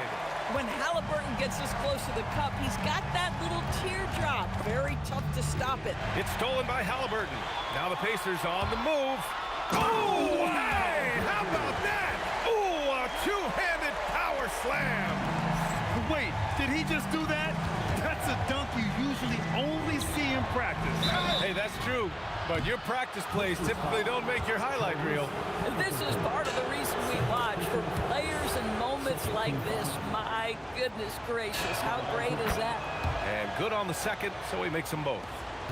When Halliburton gets this close to the cup, he's got that little teardrop. Very tough to stop it. It's stolen by Halliburton. Now the Pacers on the move. Oh, hey, how about that? Oh, a two-handed power slam. Wait, did he just do that? That's a dunk you usually only see in practice. Hey, that's true. But your practice plays typically don't make your highlight reel. This is part of the reason we watch. For players and moments like this, my goodness gracious, how great is that? And good on the second, so he makes them both.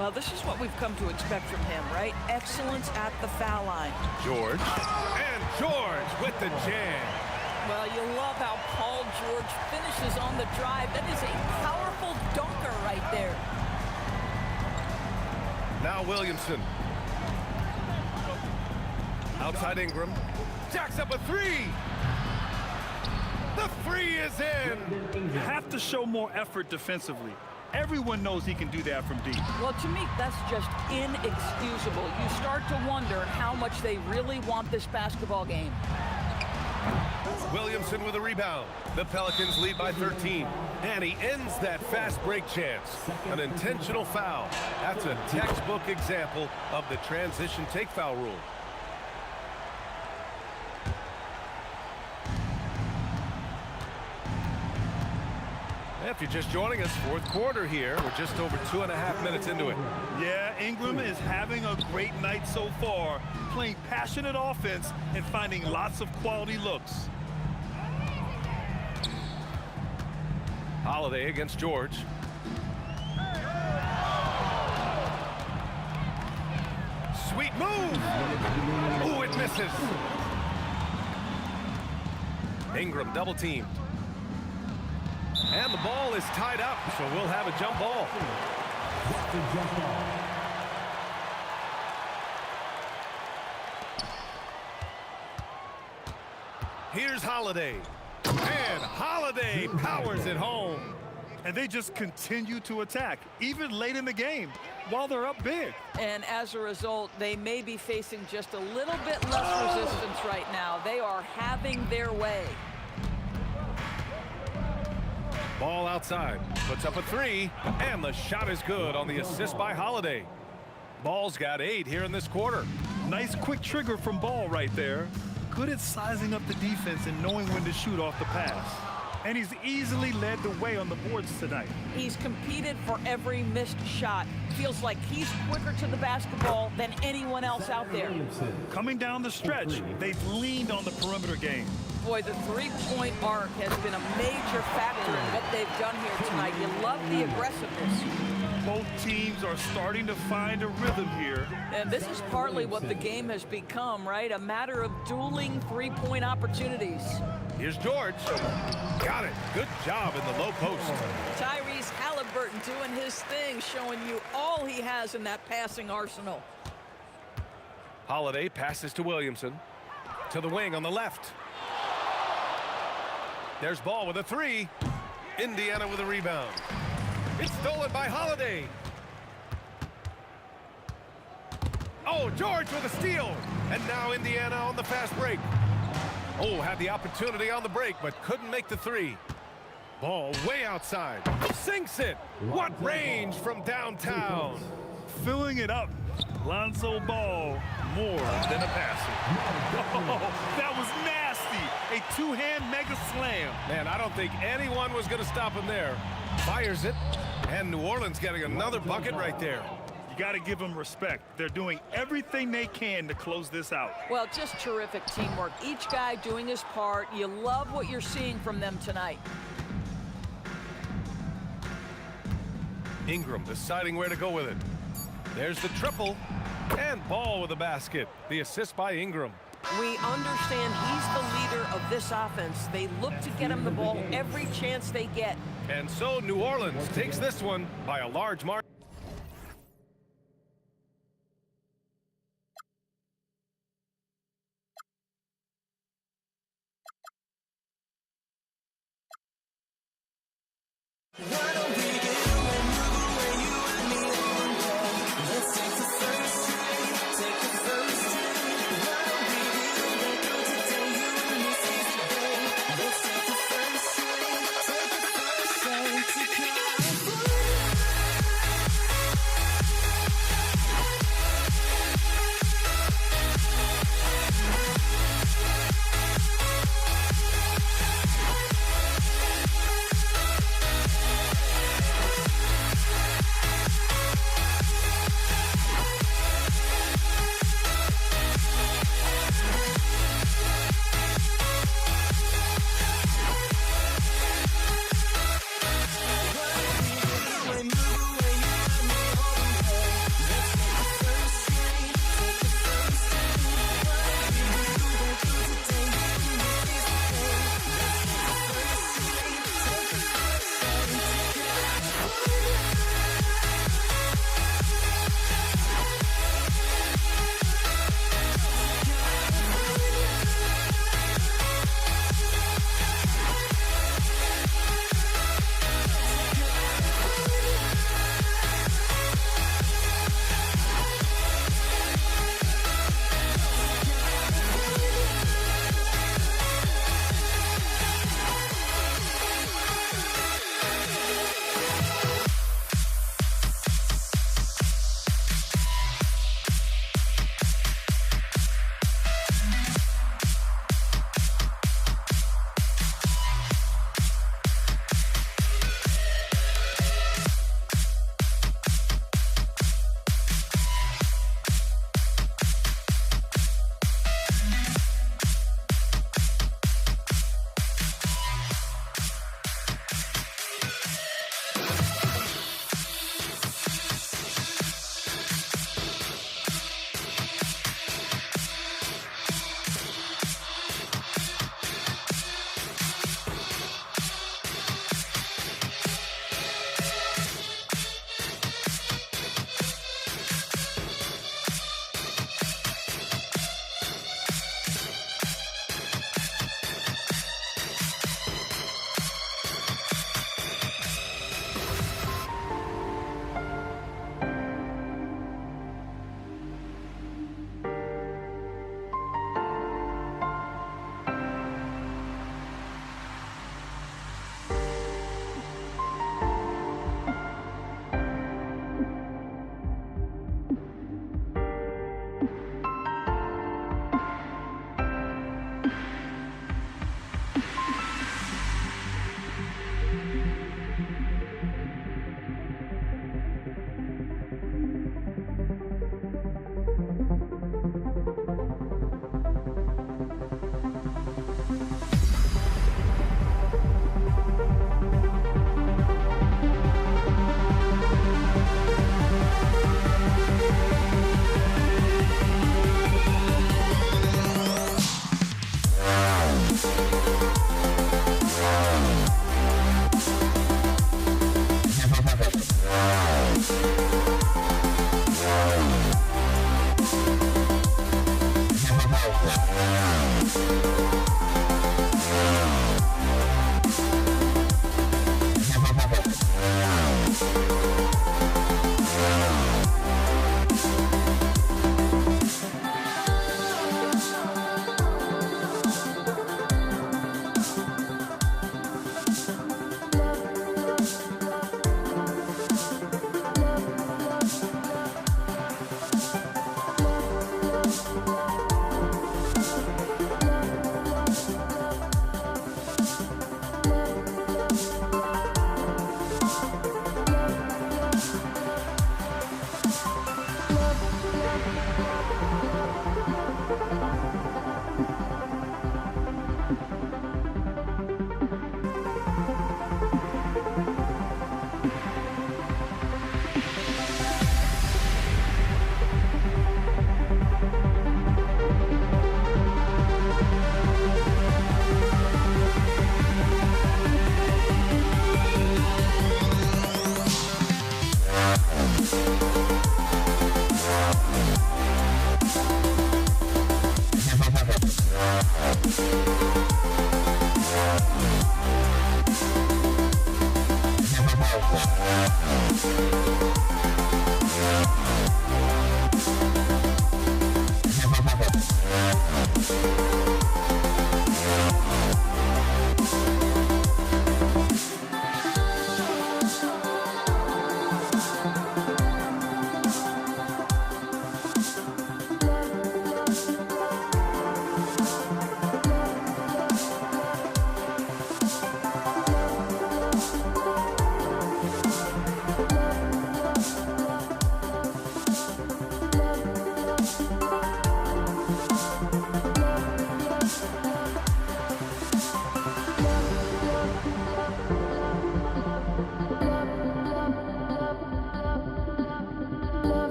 Well, this is what we've come to expect from him, right? Excellence at the foul line. George. And George with the jam. Well, you love how Paul George finishes on the drive. That is a powerful dunker right there. Now Williamson. Outside Ingram. Jacks up a three. The three is in. You have to show more effort defensively. Everyone knows he can do that from deep. Well, to me, that's just inexcusable. You start to wonder how much they really want this basketball game. Williamson with a rebound. The Pelicans lead by 13. And he ends that fast break chance. An intentional foul. That's a textbook example of the transition take foul rule. If you're just joining us, fourth quarter here. We're just over 2.5 minutes into it. Yeah, Ingram is having a great night so far, playing passionate offense and finding lots of quality looks. Holiday against George. Sweet move. Ooh, it misses. Ingram double teamed. And the ball is tied up, so we'll have a jump ball. Here's Holiday. And Holiday powers it home. And they just continue to attack, even late in the game, while they're up big. And as a result, they may be facing just a little bit less resistance right now. They are having their way. Ball outside, puts up a three, and the shot is good on the assist by Holiday. Ball's got 8 here in this quarter. Nice quick trigger from Ball right there. Good at sizing up the defense and knowing when to shoot off the pass. And he's easily led the way on the boards tonight. He's competed for every missed shot. Feels like he's quicker to the basketball than anyone else out there. Coming down the stretch, they've leaned on the perimeter game. Boy, the three-point arc has been a major factor in what they've done here tonight. You love the aggressiveness. Both teams are starting to find a rhythm here. And this is partly what the game has become, right? A matter of dueling three-point opportunities. Here's George. Got it. Good job in the low post. Tyrese Halliburton doing his thing, showing you all he has in that passing arsenal. Holiday passes to Williamson. To the wing on the left. There's Ball with a three. Indiana with a rebound. It's stolen by Holiday. Oh, George with a steal. And now Indiana on the fast break. Oh, had the opportunity on the break, but couldn't make the three. Ball way outside. Sinks it. What range from downtown. Filling it up. Lonzo Ball, more than a passer. Oh, that was nasty. A two-hand mega slam. Man, I don't think anyone was going to stop him there. Fires it, and New Orleans getting another bucket right there. You got to give them respect. They're doing everything they can to close this out. Well, just terrific teamwork. Each guy doing his part. You love what you're seeing from them tonight. Ingram deciding where to go with it. There's the triple, and Ball with a basket. The assist by Ingram. We understand he's the leader of this offense. They look to get him the ball every chance they get. And so New Orleans takes this one by a large margin.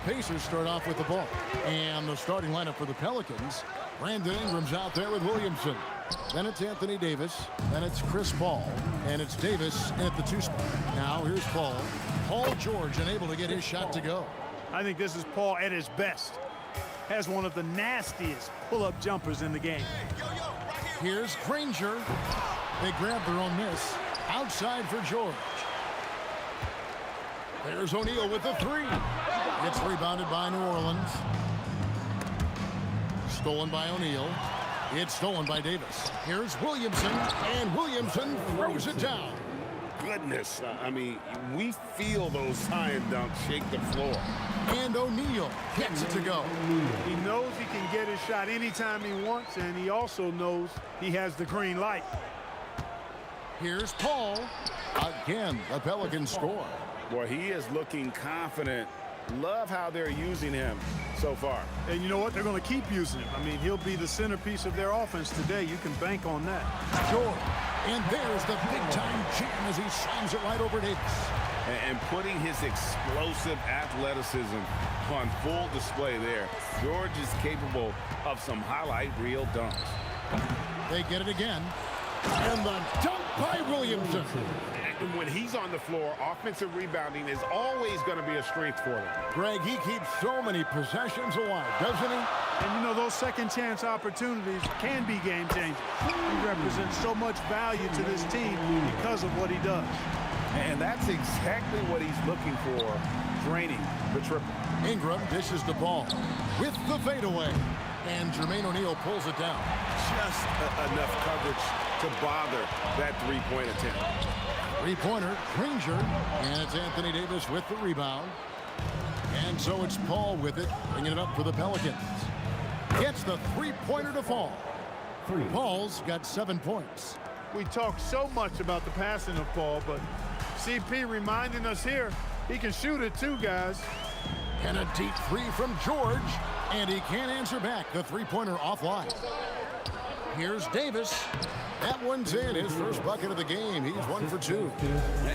Pacers start off with the ball. And the starting lineup for the Pelicans, Brandon Ingram's out there with Williamson. Then it's Anthony Davis. Then it's Chris Paul. And it's Davis at the 2 spot. Now here's Paul. Paul George unable to get his shot to go. I think this is Paul at his best. Has one of the nastiest pull-up jumpers in the game. Here's Granger. They grab their own miss. Outside for George. There's O'Neal with the three. It's rebounded by New Orleans. Stolen by O'Neal. It's stolen by Davis. Here's Williamson, and Williamson throws it down. Goodness, I mean, we feel those science dunks shake the floor. And O'Neal gets it to go. He knows he can get his shot anytime he wants, and he also knows he has the green light. Here's Paul. Again, the Pelicans score. Boy, he is looking confident. Love how they're using him so far. And you know what? They're going to keep using him. I mean, he'll be the centerpiece of their offense today. You can bank on that. George. And there's the big-time jam as he slams it right over Davis. And putting his explosive athleticism on full display there. George is capable of some highlight reel dunks. They get it again. And the dunk by Williamson. And when he's on the floor, offensive rebounding is always going to be a strength for them. Greg, he keeps so many possessions alive, doesn't he? And you know, those second chance opportunities can be game changers. He represents so much value to this team because of what he does. And that's exactly what he's looking for, draining the triple. Ingram dishes the ball with the fadeaway. And Jermaine O'Neal pulls it down. Just enough coverage to bother that three-point attempt. Three-pointer, Granger, and it's Anthony Davis with the rebound. And so it's Paul with it, bringing it up for the Pelicans. Gets the three-pointer to fall. Paul's got 7 points. We talk so much about the passing of Paul, but CP reminding us here, he can shoot it too, guys. And a deep three from George, and he can't answer back. The three-pointer offline. Here's Davis. That one's in, his first bucket of the game. He's 1 for 2.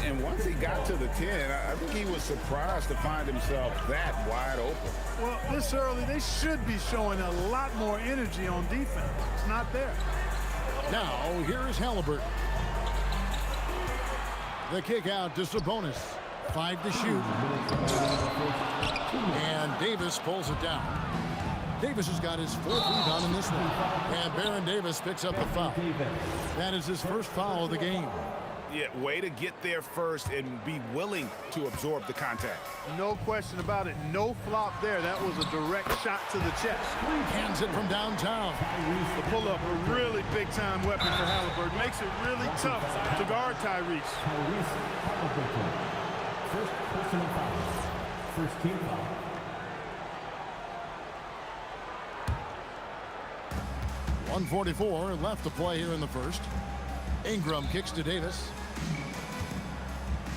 And once he got to the 10, I think he was surprised to find himself that wide open. Well, this early, they should be showing a lot more energy on defense. It's not there. Now, here's Halliburton. The kick out to Sabonis. 5 to shoot. And Davis pulls it down. Davis has got his 4th rebound in this one. And Baron Davis picks up the foul. That is his first foul of the game. Yeah, way to get there first and be willing to absorb the contact. No question about it. No flop there. That was a direct shot to the chest. Hands it from downtown. The pull-up, a really big-time weapon for Halliburton. Makes it really tough to guard Tyrese. First personal foul. First team foul. .144 left to play here in the first. Ingram kicks to Davis.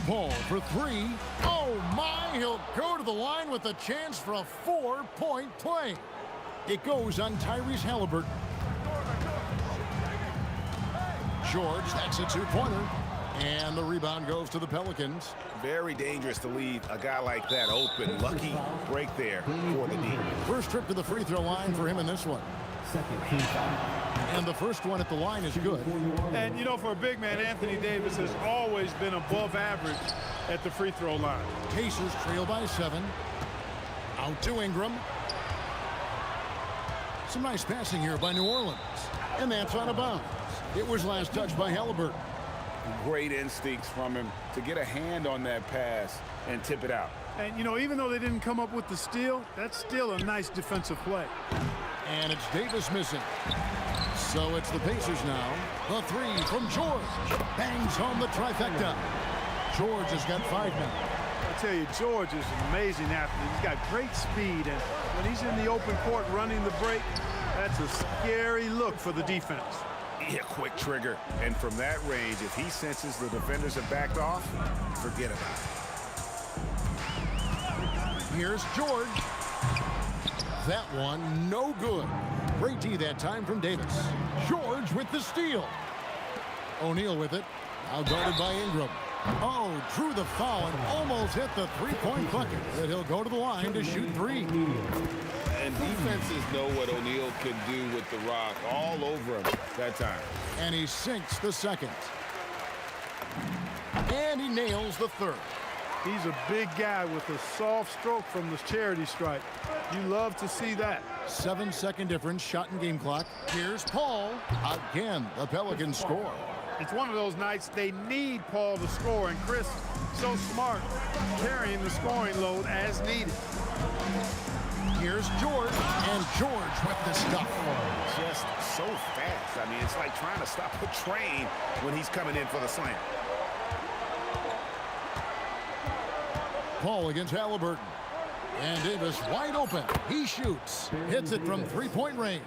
Paul for 3. Oh my, he'll go to the line with a chance for a 4-point play. It goes on Tyrese Halliburton. George, that's a 2-pointer. And the rebound goes to the Pelicans. Very dangerous to leave a guy like that open. Lucky break there for the D. First trip to the free throw line for him in this one. And the first one at the line is good. And, you know, for a big man, Anthony Davis has always been above average at the free throw line. Pacers trail by 7. Out to Ingram. Some nice passing here by New Orleans. And that's out of bounds. It was last touched by Halliburton. Great instincts from him to get a hand on that pass and tip it out. And, you know, even though they didn't come up with the steal, that's still a nice defensive play. And it's Davis missing. So it's the Pacers now. The 3 from George. Bangs home the trifecta. George has got 5 now. I tell you, George is an amazing athlete. He's got great speed, and when he's in the open court running the break, that's a scary look for the defense. Yeah, quick trigger. And from that range, if he senses the defenders have backed off, forget about it. Here's George. That one, no good. Great D that time from Davis. George with the steal. O'Neal with it. Now guarded by Ingram. Oh, drew the foul and almost hit the three-point bucket. But he'll go to the line to shoot 3. And defenses know what O'Neal can do with the rock all over him that time. And he sinks the second. And he nails the third. He's a big guy with a soft stroke from the charity stripe. You love to see that. 7-second difference, shot and game clock. Here's Paul. Again, the Pelicans score. It's one of those nights they need Paul to score, and Chris, so smart, carrying the scoring load as needed. Here's George, and George with the stuff. Just so fast. I mean, it's like trying to stop a train when he's coming in for the slam. Paul against Halliburton. And Davis wide open. He shoots. Hits it from three-point range.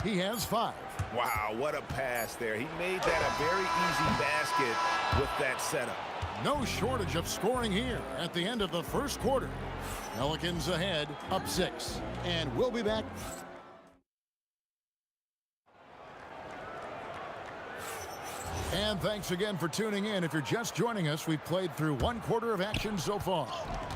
He has 5. Wow, what a pass there. He made that a very easy basket with that setup. No shortage of scoring here at the end of the first quarter. Pelicans ahead, up 6. And we'll be back. And thanks again for tuning in. If you're just joining us, we've played through 1 quarter of action so far.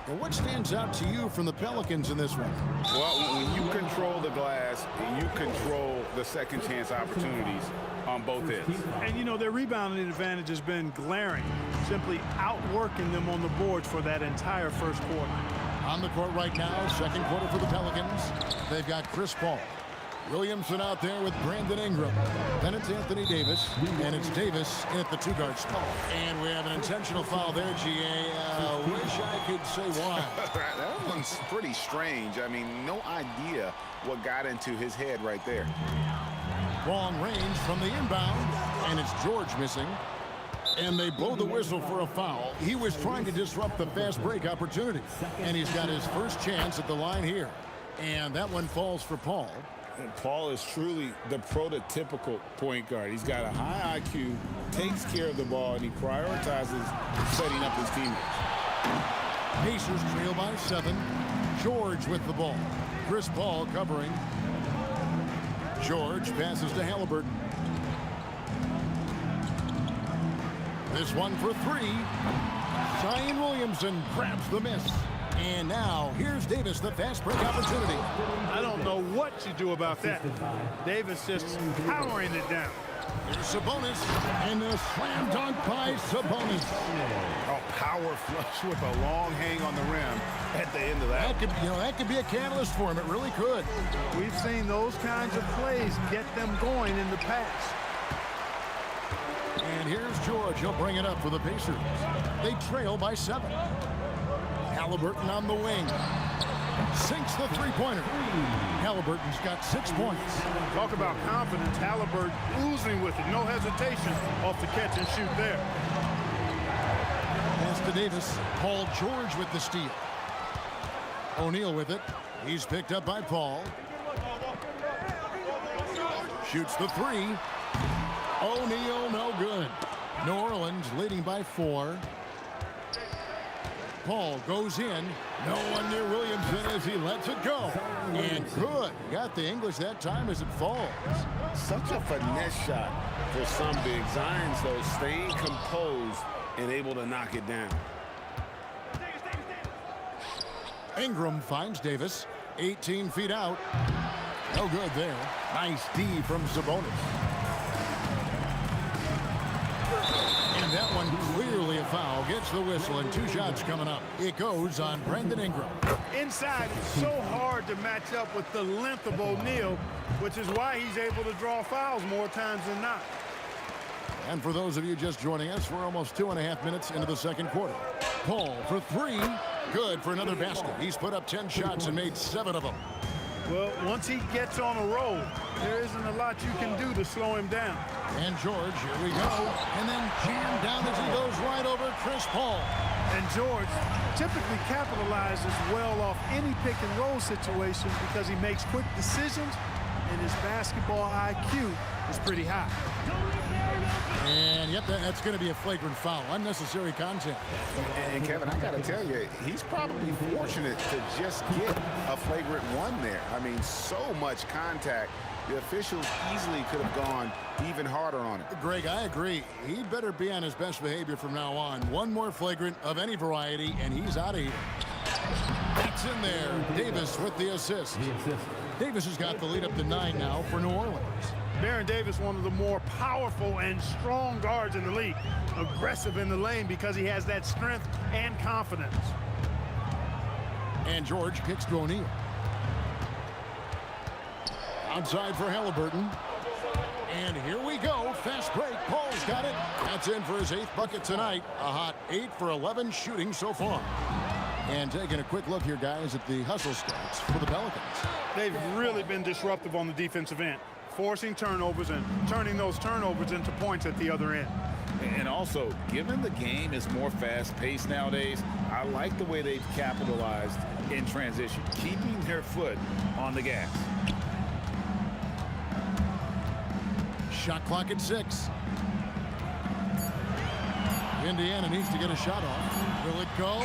And what stands out to you from the Pelicans in this one? Well, when you control the glass, you control the second chance opportunities on both ends. And, you know, their rebounding advantage has been glaring, simply outworking them on the boards for that entire first quarter. On the court right now, second quarter for the Pelicans. They've got Chris Paul. Williamson out there with Brandon Ingram. Then it's Anthony Davis, and it's Davis at the 2-guard spot. And we have an intentional foul there, GA. Wish I could say why. That one's pretty strange. I mean, no idea what got into his head right there. Long range from the inbound, and it's George missing. And they blow the whistle for a foul. He was trying to disrupt the fast break opportunity. And he's got his first chance at the line here. And that one falls for Paul. And Paul is truly the prototypical point guard. He's got a high IQ, takes care of the ball, and he prioritizes setting up his teammates. Pacers trail by 7. George with the ball. Chris Paul covering. George passes to Halliburton. This one for 3. Zion Williamson grabs the miss. And now, here's Davis, the fast break opportunity. I don't know what you do about that. Davis just powering it down. Here's Sabonis, and a slam dunk by Sabonis. Oh, power flush with a long hang on the rim at the end of that. That could be a catalyst for him. It really could. We've seen those kinds of plays get them going in the past. And here's George. He'll bring it up for the Pacers. They trail by 7. Halliburton on the wing. Sinks the three-pointer. Halliburton's got 6 points. Talk about confidence. Halliburton oozing with it. No hesitation off the catch and shoot there. Pass to Davis. Paul George with the steal. O'Neal with it. He's picked up by Paul. Shoots the 3. O'Neal, no good. New Orleans leading by 4. Paul goes in. No one near Williamson as he lets it go. And good. Got the English that time as it falls. Such a finesse shot for some big. Zion's, though, staying composed and able to knock it down. Ingram finds Davis. 18 feet out. No good there. Nice D from Sabonis. And that one clearly a foul. Gets the whistle, and 2 shots coming up. It goes on Brandon Ingram. Inside, it's so hard to match up with the length of O'Neal, which is why he's able to draw fouls more times than not. And for those of you just joining us, we're almost 2.5 minutes into the second quarter. Paul for 3. Good for another basket. He's put up 10 shots and made 7 of them. Well, once he gets on a roll, there isn't a lot you can do to slow him down. And George, here we go. And then jammed down as he goes right over Chris Paul. And George typically capitalizes well off any pick and roll situation because he makes quick decisions and his basketball IQ is pretty high. And yep, that's going to be a flagrant foul. Unnecessary contact. And Kevin, I got to tell you, he's probably fortunate to just get a flagrant 1 there. I mean, so much contact. The officials easily could have gone even harder on it. Greg, I agree. He better be on his best behavior from now on. One more flagrant of any variety, and he's out of here. That's in there. Davis with the assist. Davis has got the lead up to 9 now for New Orleans. Baron Davis, one of the more powerful and strong guards in the league. Aggressive in the lane because he has that strength and confidence. And George kicks to O'Neal. Outside for Halliburton. And here we go. Fast break. Paul's got it. That's in for his 8th bucket tonight. A hot 8 for 11 shooting so far. And taking a quick look here, guys, at the hustle stats for the Pelicans. They've really been disruptive on the defensive end, forcing turnovers and turning those turnovers into points at the other end. And also, given the game is more fast-paced nowadays, I like the way they've capitalized in transition, keeping their foot on the gas. Shot clock at 6. Indiana needs to get a shot off. Will it go?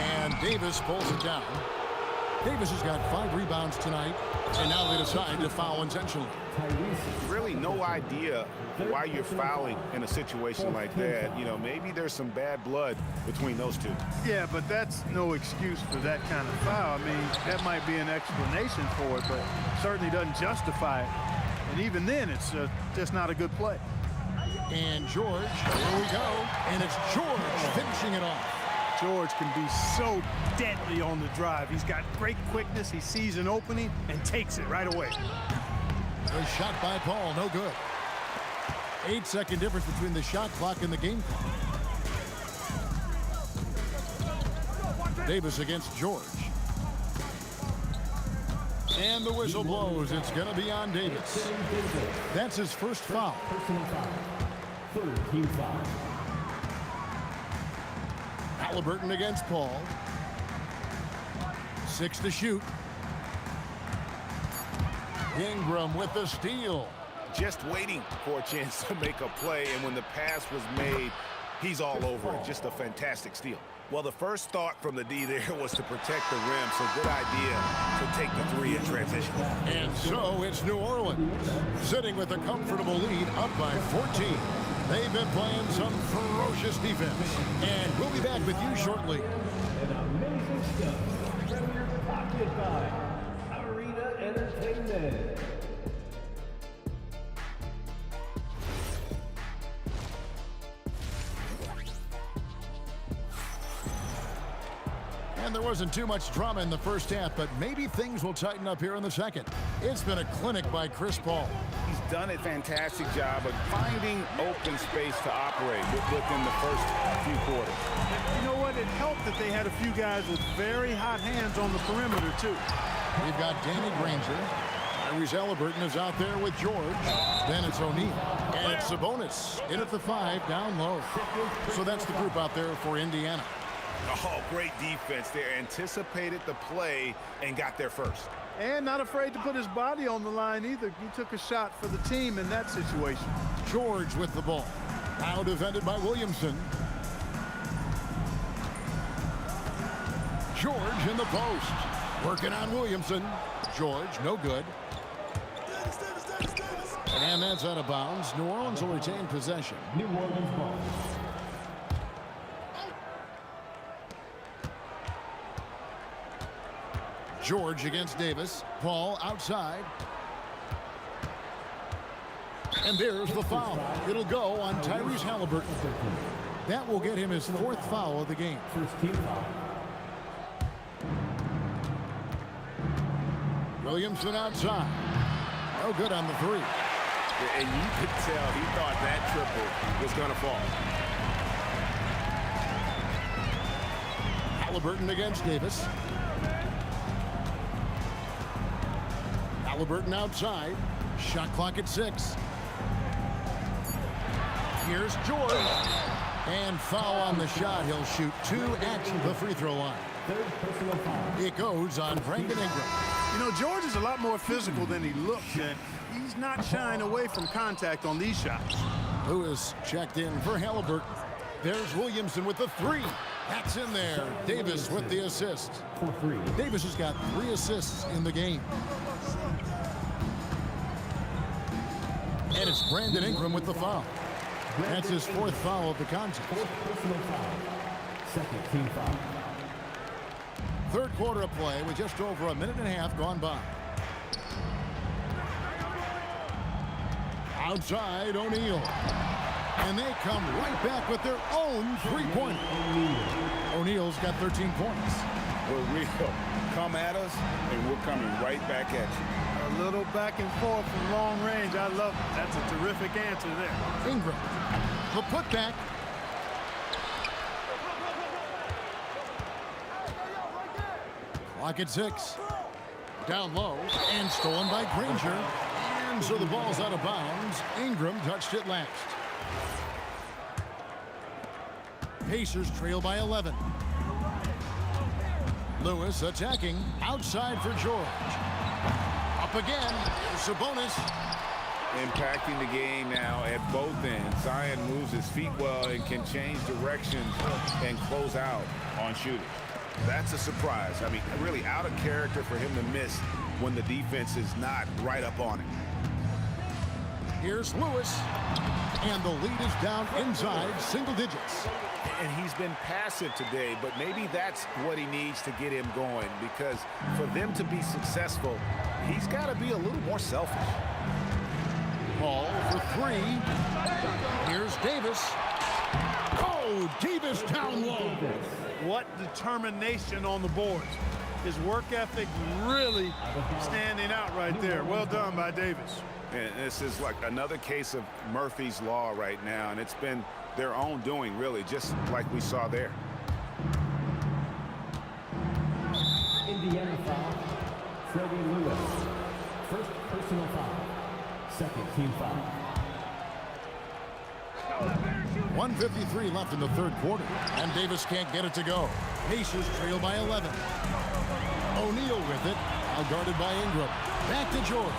And Davis pulls it down. Davis has got 5 rebounds tonight, and now they decide to foul intentionally. Really no idea why you're fouling in a situation like that. You know, maybe there's some bad blood between those two. Yeah, but that's no excuse for that kind of foul. I mean, that might be an explanation for it, but certainly doesn't justify it. And even then, it's just not a good play. And George, here we go. And it's George finishing it off. George can be so deadly on the drive. He's got great quickness. He sees an opening and takes it right away. A shot by Paul, no good. 8-second difference between the shot clock and the game clock. Davis against George. And the whistle blows. It's going to be on Davis. That's his first foul. Personal foul. Third team foul. Halliburton against Paul. 6 to shoot. Ingram with the steal. Just waiting for a chance to make a play, and when the pass was made, he's all over it. Just a fantastic steal. Well, the first thought from the D there was to protect the rim, so good idea to take the 3 in transition. And so it's New Orleans, sitting with a comfortable lead, up by 14. They've been playing some ferocious defense, and we'll be back with you shortly. An amazing stuff. Premier powered by Arena Entertainment. And there wasn't too much drama in the first half, but maybe things will tighten up here in the second. It's been a clinic by Chris Paul. He's done a fantastic job of finding open space to operate within the first few quarters. You know what? It helped that they had a few guys with very hot hands on the perimeter, too. We've got Danny Granger. Tyrese Halliburton is out there with George. Then it's O'Neal. And it's Sabonis in at the 5, down low. So that's the group out there for Indiana. Oh, great defense there. Anticipated the play and got there first. And not afraid to put his body on the line either. He took a shot for the team in that situation. George with the ball. Now defended by Williamson. George in the post. Working on Williamson. George, no good. And that's out of bounds. New Orleans will retain possession. New Orleans ball. George against Davis. Paul outside. And there's the foul. It'll go on Tyrese Halliburton. That will get him his 4th foul of the game. First team foul. Williamson outside. No good on the 3. And you could tell he thought that triple was going to fall. Halliburton against Davis. Halliburton outside. Shot clock at 6. Here's George. And foul on the shot. He'll shoot 2 at the free throw line. Third personal foul. It goes on Brandon Ingram. You know, George is a lot more physical than he looks, and he's not shying away from contact on these shots. Lewis checked in for Halliburton. There's Williamson with the 3. That's in there. Davis with the assist. For 3. Davis has got 3 assists in the game. And it's Brandon Ingram with the foul. That's his 4th foul of the contest. 4th personal foul. Second team foul. Third quarter of play with just over a minute and a half gone by. Outside, O'Neal. And they come right back with their own 3-pointer. O'Neal's got 13 points. We're real. Come at us, and we're coming right back at you. A little back and forth from long range. I love it. That's a terrific answer there. Ingram, the putback. Clock at 6. Down low and stolen by Granger. And so the ball's out of bounds. Ingram touched it last. Pacers trail by 11. Lewis attacking outside for George. Up again. Sabonis. Impacting the game now at both ends. Zion moves his feet well and can change directions and close out on shooters. That's a surprise. I mean, really out of character for him to miss when the defense is not right up on him. Here's Lewis. And the lead is down inside single digits. And he's been passive today, but maybe that's what he needs to get him going, because for them to be successful, he's got to be a little more selfish. Paul for 3. Here's Davis. Oh, Davis down low. What determination on the boards. His work ethic really standing out right there. Well done by Davis. And this is like another case of Murphy's Law right now, and it's been their own doing, really, just like we saw there. Indiana foul, Freddie Lewis. First personal foul. Second team foul. 1:53 left in the third quarter, and Davis can't get it to go. Pacers trail by 11. O'Neal with it, now guarded by Ingram. Back to George.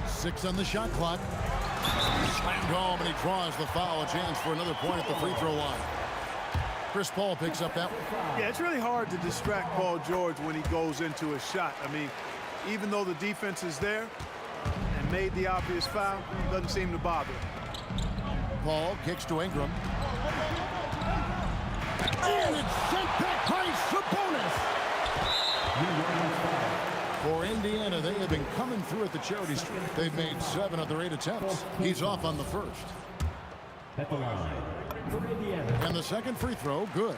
Six on the shot clock. Slammed home, and he draws the foul. A chance for another point at the free throw line. Chris Paul picks up that one. Yeah, it's really hard to distract Paul George when he goes into a shot. I mean, even though the defense is there and made the obvious foul, doesn't seem to bother him. Paul kicks to Ingram. And it's sent back by Sabonis. For Indiana, they have been coming through at the charity stripe. They've made 7 of their 8 attempts. He's off on the first. At the line for Indiana. And the second free throw, good.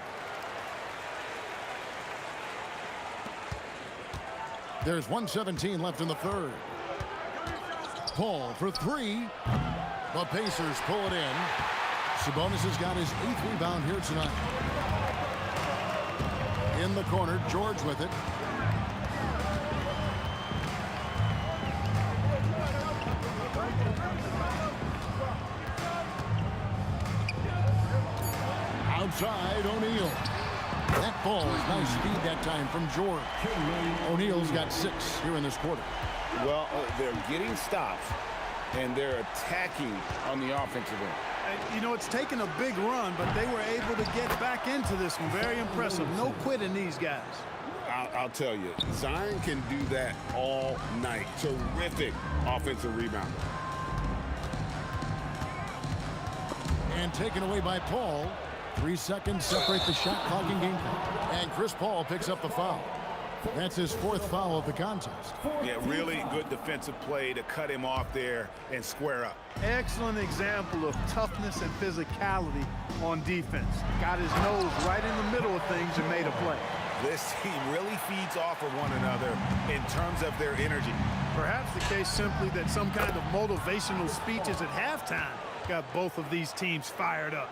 There's 1:17 left in the third. Paul for 3. The Pacers pull it in. Sabonis has got his 8th rebound here tonight. In the corner, George with it. Outside, O'Neal. That ball is nice speed that time from George. O'Neal's got 6 here in this quarter. Well, they're getting stops, and they're attacking on the offensive end. And, you know, it's taken a big run, but they were able to get back into this one. Very impressive. No quitting these guys. I'll tell you, Zion can do that all night. Terrific offensive rebound. And taken away by Paul. 3 seconds separate the shot clock and game clock. And Chris Paul picks up the foul. That's his 4th foul of the contest. Yeah, really good defensive play to cut him off there and square up. Excellent example of toughness and physicality on defense. Got his nose right in the middle of things and made a play. This team really feeds off of one another in terms of their energy. Perhaps the case simply that some kind of motivational speeches at halftime got both of these teams fired up.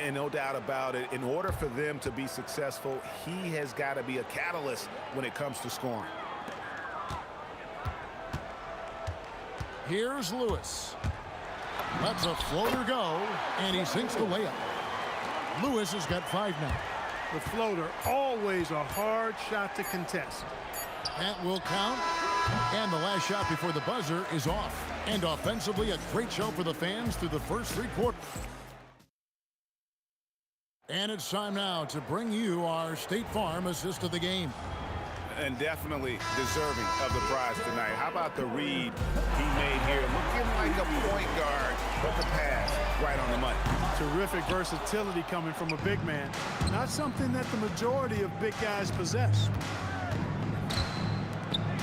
And no doubt about it, in order for them to be successful, he has got to be a catalyst when it comes to scoring. Here's Lewis. Lets a floater go, and he sinks the layup. Lewis has got 5 now. The floater, always a hard shot to contest. That will count. And the last shot before the buzzer is off. And offensively, a great show for the fans through the first 3 quarters. And it's time now to bring you our State Farm assist of the game. And definitely deserving of the prize tonight. How about the read he made here? Looking like a point guard, but the pass right on the money. Terrific versatility coming from a big man. Not something that the majority of big guys possess.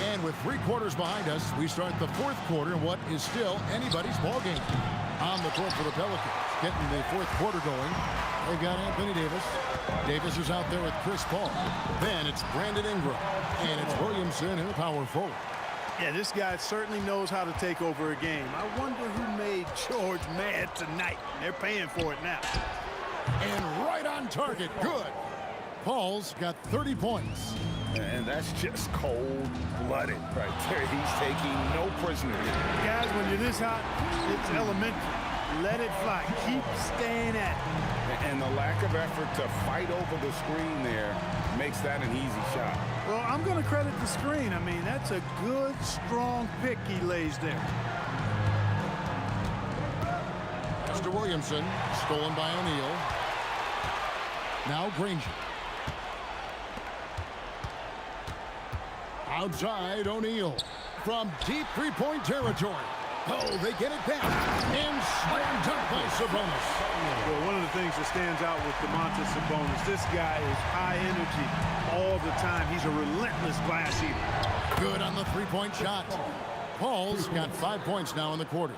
And with 3 quarters behind us, we start the 4th quarter in what is still anybody's ball game. On the court for the Pelicans, getting the fourth quarter going. They've got Anthony Davis. Davis is out there with Chris Paul. Then it's Brandon Ingram. And it's Williamson in the power forward. Yeah, this guy certainly knows how to take over a game. I wonder who made George mad tonight. They're paying for it now. And right on target. Good. Paul's got 30 points. And that's just cold-blooded right there. He's taking no prisoners. Guys, when you're this hot, it's elementary. Let it fly. Keep staying at it. And the lack of effort to fight over the screen there makes that an easy shot. Well, I'm going to credit the screen. I mean, that's a good, strong pick he lays there. Mr. Williamson, stolen by O'Neal. Now Granger. Outside O'Neal from deep three-point territory. Oh, they get it back. And slam dunk by Sabonis. Well, one of the things that stands out with Domantas Sabonis, this guy is high energy all the time. He's a relentless glass eater. Good on the three-point shot. Paul's got 5 points now in the quarter.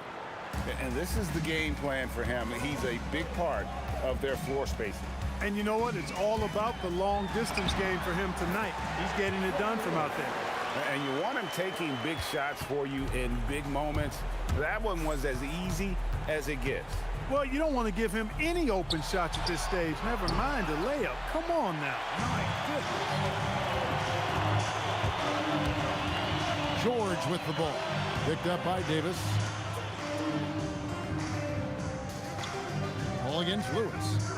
And this is the game plan for him. He's a big part of their floor spacing. And you know what? It's all about the long-distance game for him tonight. He's getting it done from out there. And you want him taking big shots for you in big moments. That one was as easy as it gets. Well, you don't want to give him any open shots at this stage. Never mind a layup. Come on now. My goodness. George with the ball. Picked up by Davis. Ball against Lewis.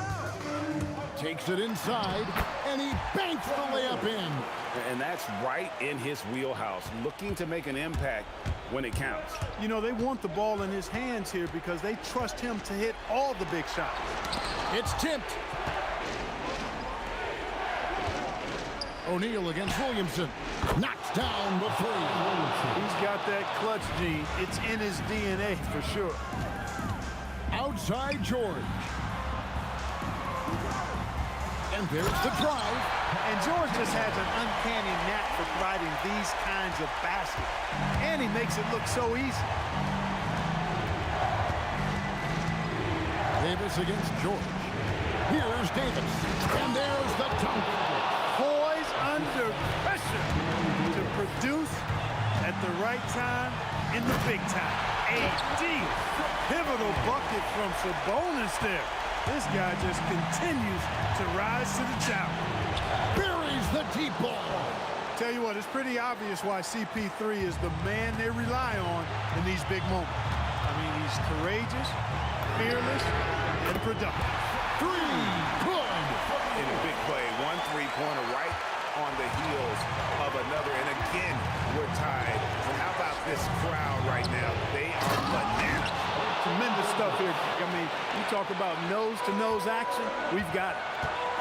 Takes it inside, and he banks the layup in. And that's right in his wheelhouse, looking to make an impact when it counts. You know, they want the ball in his hands here because they trust him to hit all the big shots. It's tipped. O'Neal against Williamson. Knocks down the three. He's got that clutch gene. It's in his DNA for sure. Outside George. And there's the drive. And George just has an uncanny knack for providing these kinds of baskets. And he makes it look so easy. Davis against George. Here's Davis. And there's the dunk. Poised under pressure to produce at the right time in the big time. A deep, pivotal bucket from Sabonis there. This guy just continues to rise to the challenge. Buries the deep ball. Tell you what, it's pretty obvious why CP3 is the man they rely on in these big moments. I mean, he's courageous, fearless, and productive. Three, good. In a big play, one three-pointer right on the heels of another. And again, we're tied. And how about this crowd right now? They are bananas. Tremendous stuff here. I mean, you talk about nose-to-nose action, we've got it.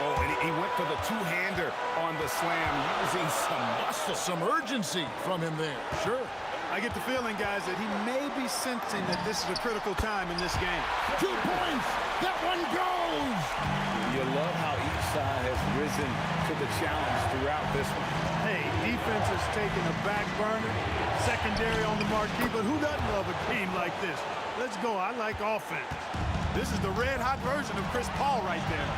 Oh, and he went for the two-hander on the slam, using some muscle. Some urgency from him there. Sure. I get the feeling, guys, that he may be sensing that this is a critical time in this game. 2 points. That one goes. You love how each side has risen to the challenge throughout this one. Hey, defense is taking a back burner, secondary on the marquee, but who doesn't love a game like this? Let's go. I like offense. This is the red-hot version of Chris Paul right there.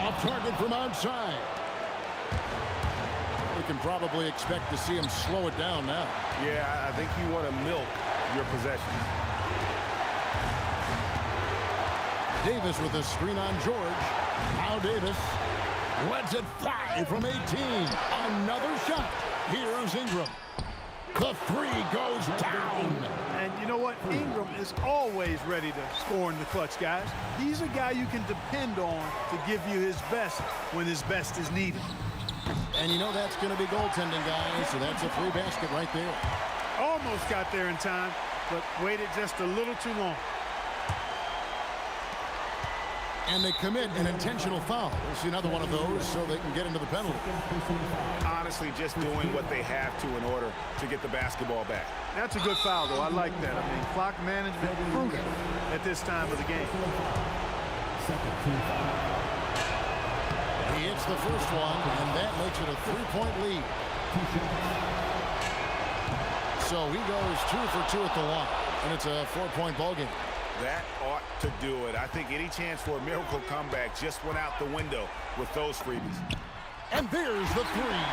Off target from outside. We can probably expect to see him slow it down now. Yeah, I think you want to milk your possession. Davis with a screen on George. Now Davis lets it fly from 18. Another shot. Here's Ingram. The three goes down. And you know what? Ingram is always ready to score in the clutch, guys. He's a guy you can depend on to give you his best when his best is needed. And you know that's going to be goaltending, guys, so that's a free basket right there. Almost got there in time, but waited just a little too long. And they commit an intentional foul. We'll see another one of those so they can get into the penalty. Honestly, just doing what they have to in order to get the basketball back. That's a good foul, though. I like that. I mean, clock management crucial at this time of the game. He hits the first one, and that makes it a 3-point lead. So he goes 2 for 2 at the line. And it's a 4-point ball game. That ought to do it. I think any chance for a miracle comeback just went out the window with those freebies. And there's the three.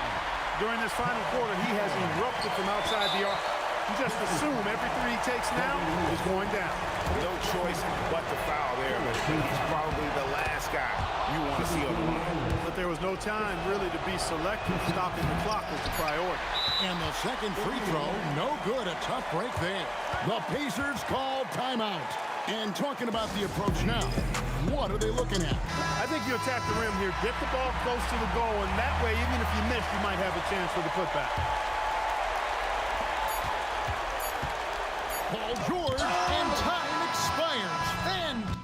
During this final quarter, he has erupted from outside the arc. You just assume every three he takes now is going down. No choice but to foul there, but he's probably the last guy you want to see on the line. But there was no time really to be selective. Stopping the clock was the priority. And the second free throw, no good. A tough break there. The Pacers call timeout. And talking about the approach now, what are they looking at? I think you attack the rim here, get the ball close to the goal, and that way, even if you miss, you might have a chance for the putback. Paul George, and time expires. And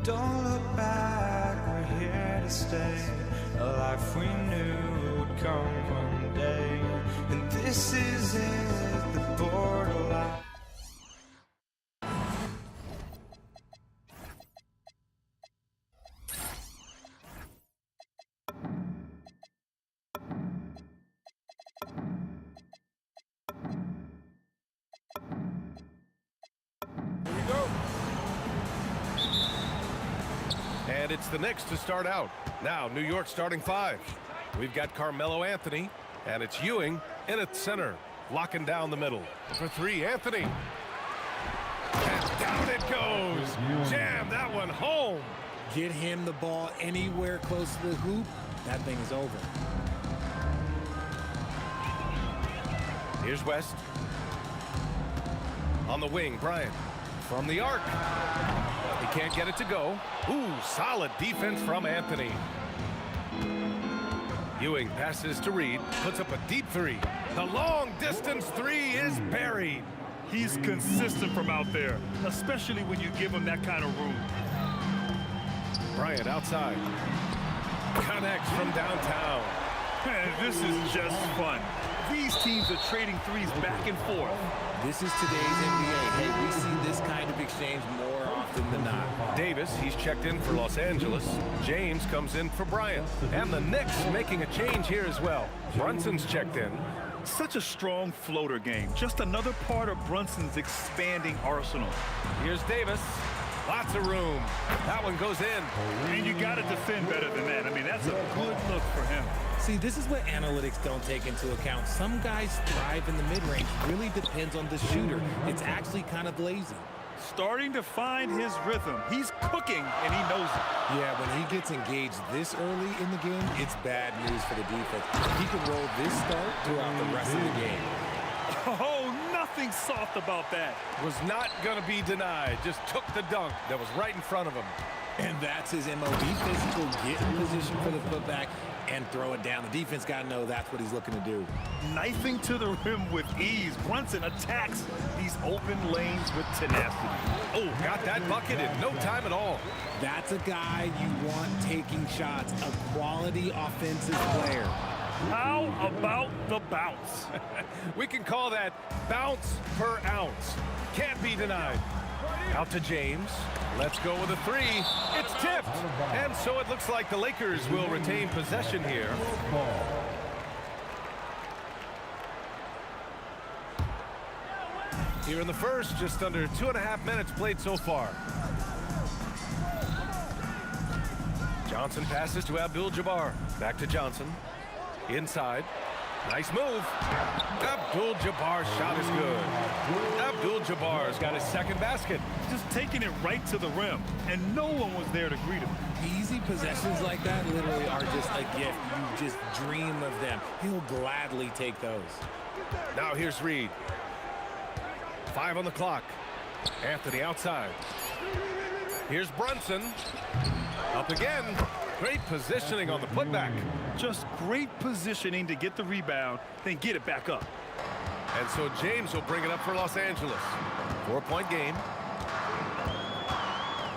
don't look back, we're here to stay. A life we knew would come one day. And this is it, the borderline. And it's the Knicks to start out. Now, New York starting 5. We've got Carmelo Anthony, and it's Ewing in at center, locking down the middle. For 3, Anthony. And down it goes. Jam that one home. Get him the ball anywhere close to the hoop, that thing is over. Here's West. On the wing, Bryant. From the arc. He can't get it to go. Ooh, solid defense from Anthony. Ewing passes to Reed, puts up a deep 3. The long distance 3 is buried. He's consistent from out there, especially when you give him that kind of room. Bryant outside. Connects from downtown. Man, this is just fun. These teams are trading threes back and forth. This is today's NBA. Hey, we see this kind of exchange more often than not. Davis, he's checked in for Los Angeles. James comes in for Bryant. And the Knicks making a change here as well. Brunson's checked in. Such a strong floater game. Just another part of Brunson's expanding arsenal. Here's Davis. Lots of room. That one goes in. And you got to defend better than that. I mean, that's a good look for him. See, this is what analytics don't take into account. Some guys thrive in the mid-range. Really depends on the shooter. It's actually kind of lazy. Starting to find his rhythm. He's cooking, and he knows it. Yeah, when he gets engaged this early in the game, it's bad news for the defense. He can roll this start throughout the rest of the game. Oh, nothing soft about that. Was not going to be denied. Just took the dunk that was right in front of him. And that's his MO. Be physical, get in position for the putback, and throw it down. The defense got to know that's what he's looking to do. Knifing to the rim with ease. Brunson attacks these open lanes with tenacity. Oh, got that bucket in no time at all. That's a guy you want taking shots, a quality offensive player. How about the bounce? We can call that bounce per ounce. Can't be denied. Out to James. Let's go with a 3. It's tipped. And so it looks like the Lakers will retain possession here. Here in the first, just under 2.5 minutes played so far. Johnson passes to Abdul-Jabbar. Back to Johnson. Inside. Nice move. Abdul-Jabbar's shot is good. Abdul-Jabbar's got his second basket. Just taking it right to the rim, and no one was there to greet him. Easy possessions like that literally are just a gift. You just dream of them. He'll gladly take those. Now here's Reed. 5 on the clock. Anthony outside. Here's Brunson. Up again. Great positioning on the putback. Just great positioning to get the rebound, then get it back up. And so James will bring it up for Los Angeles. 4-point game.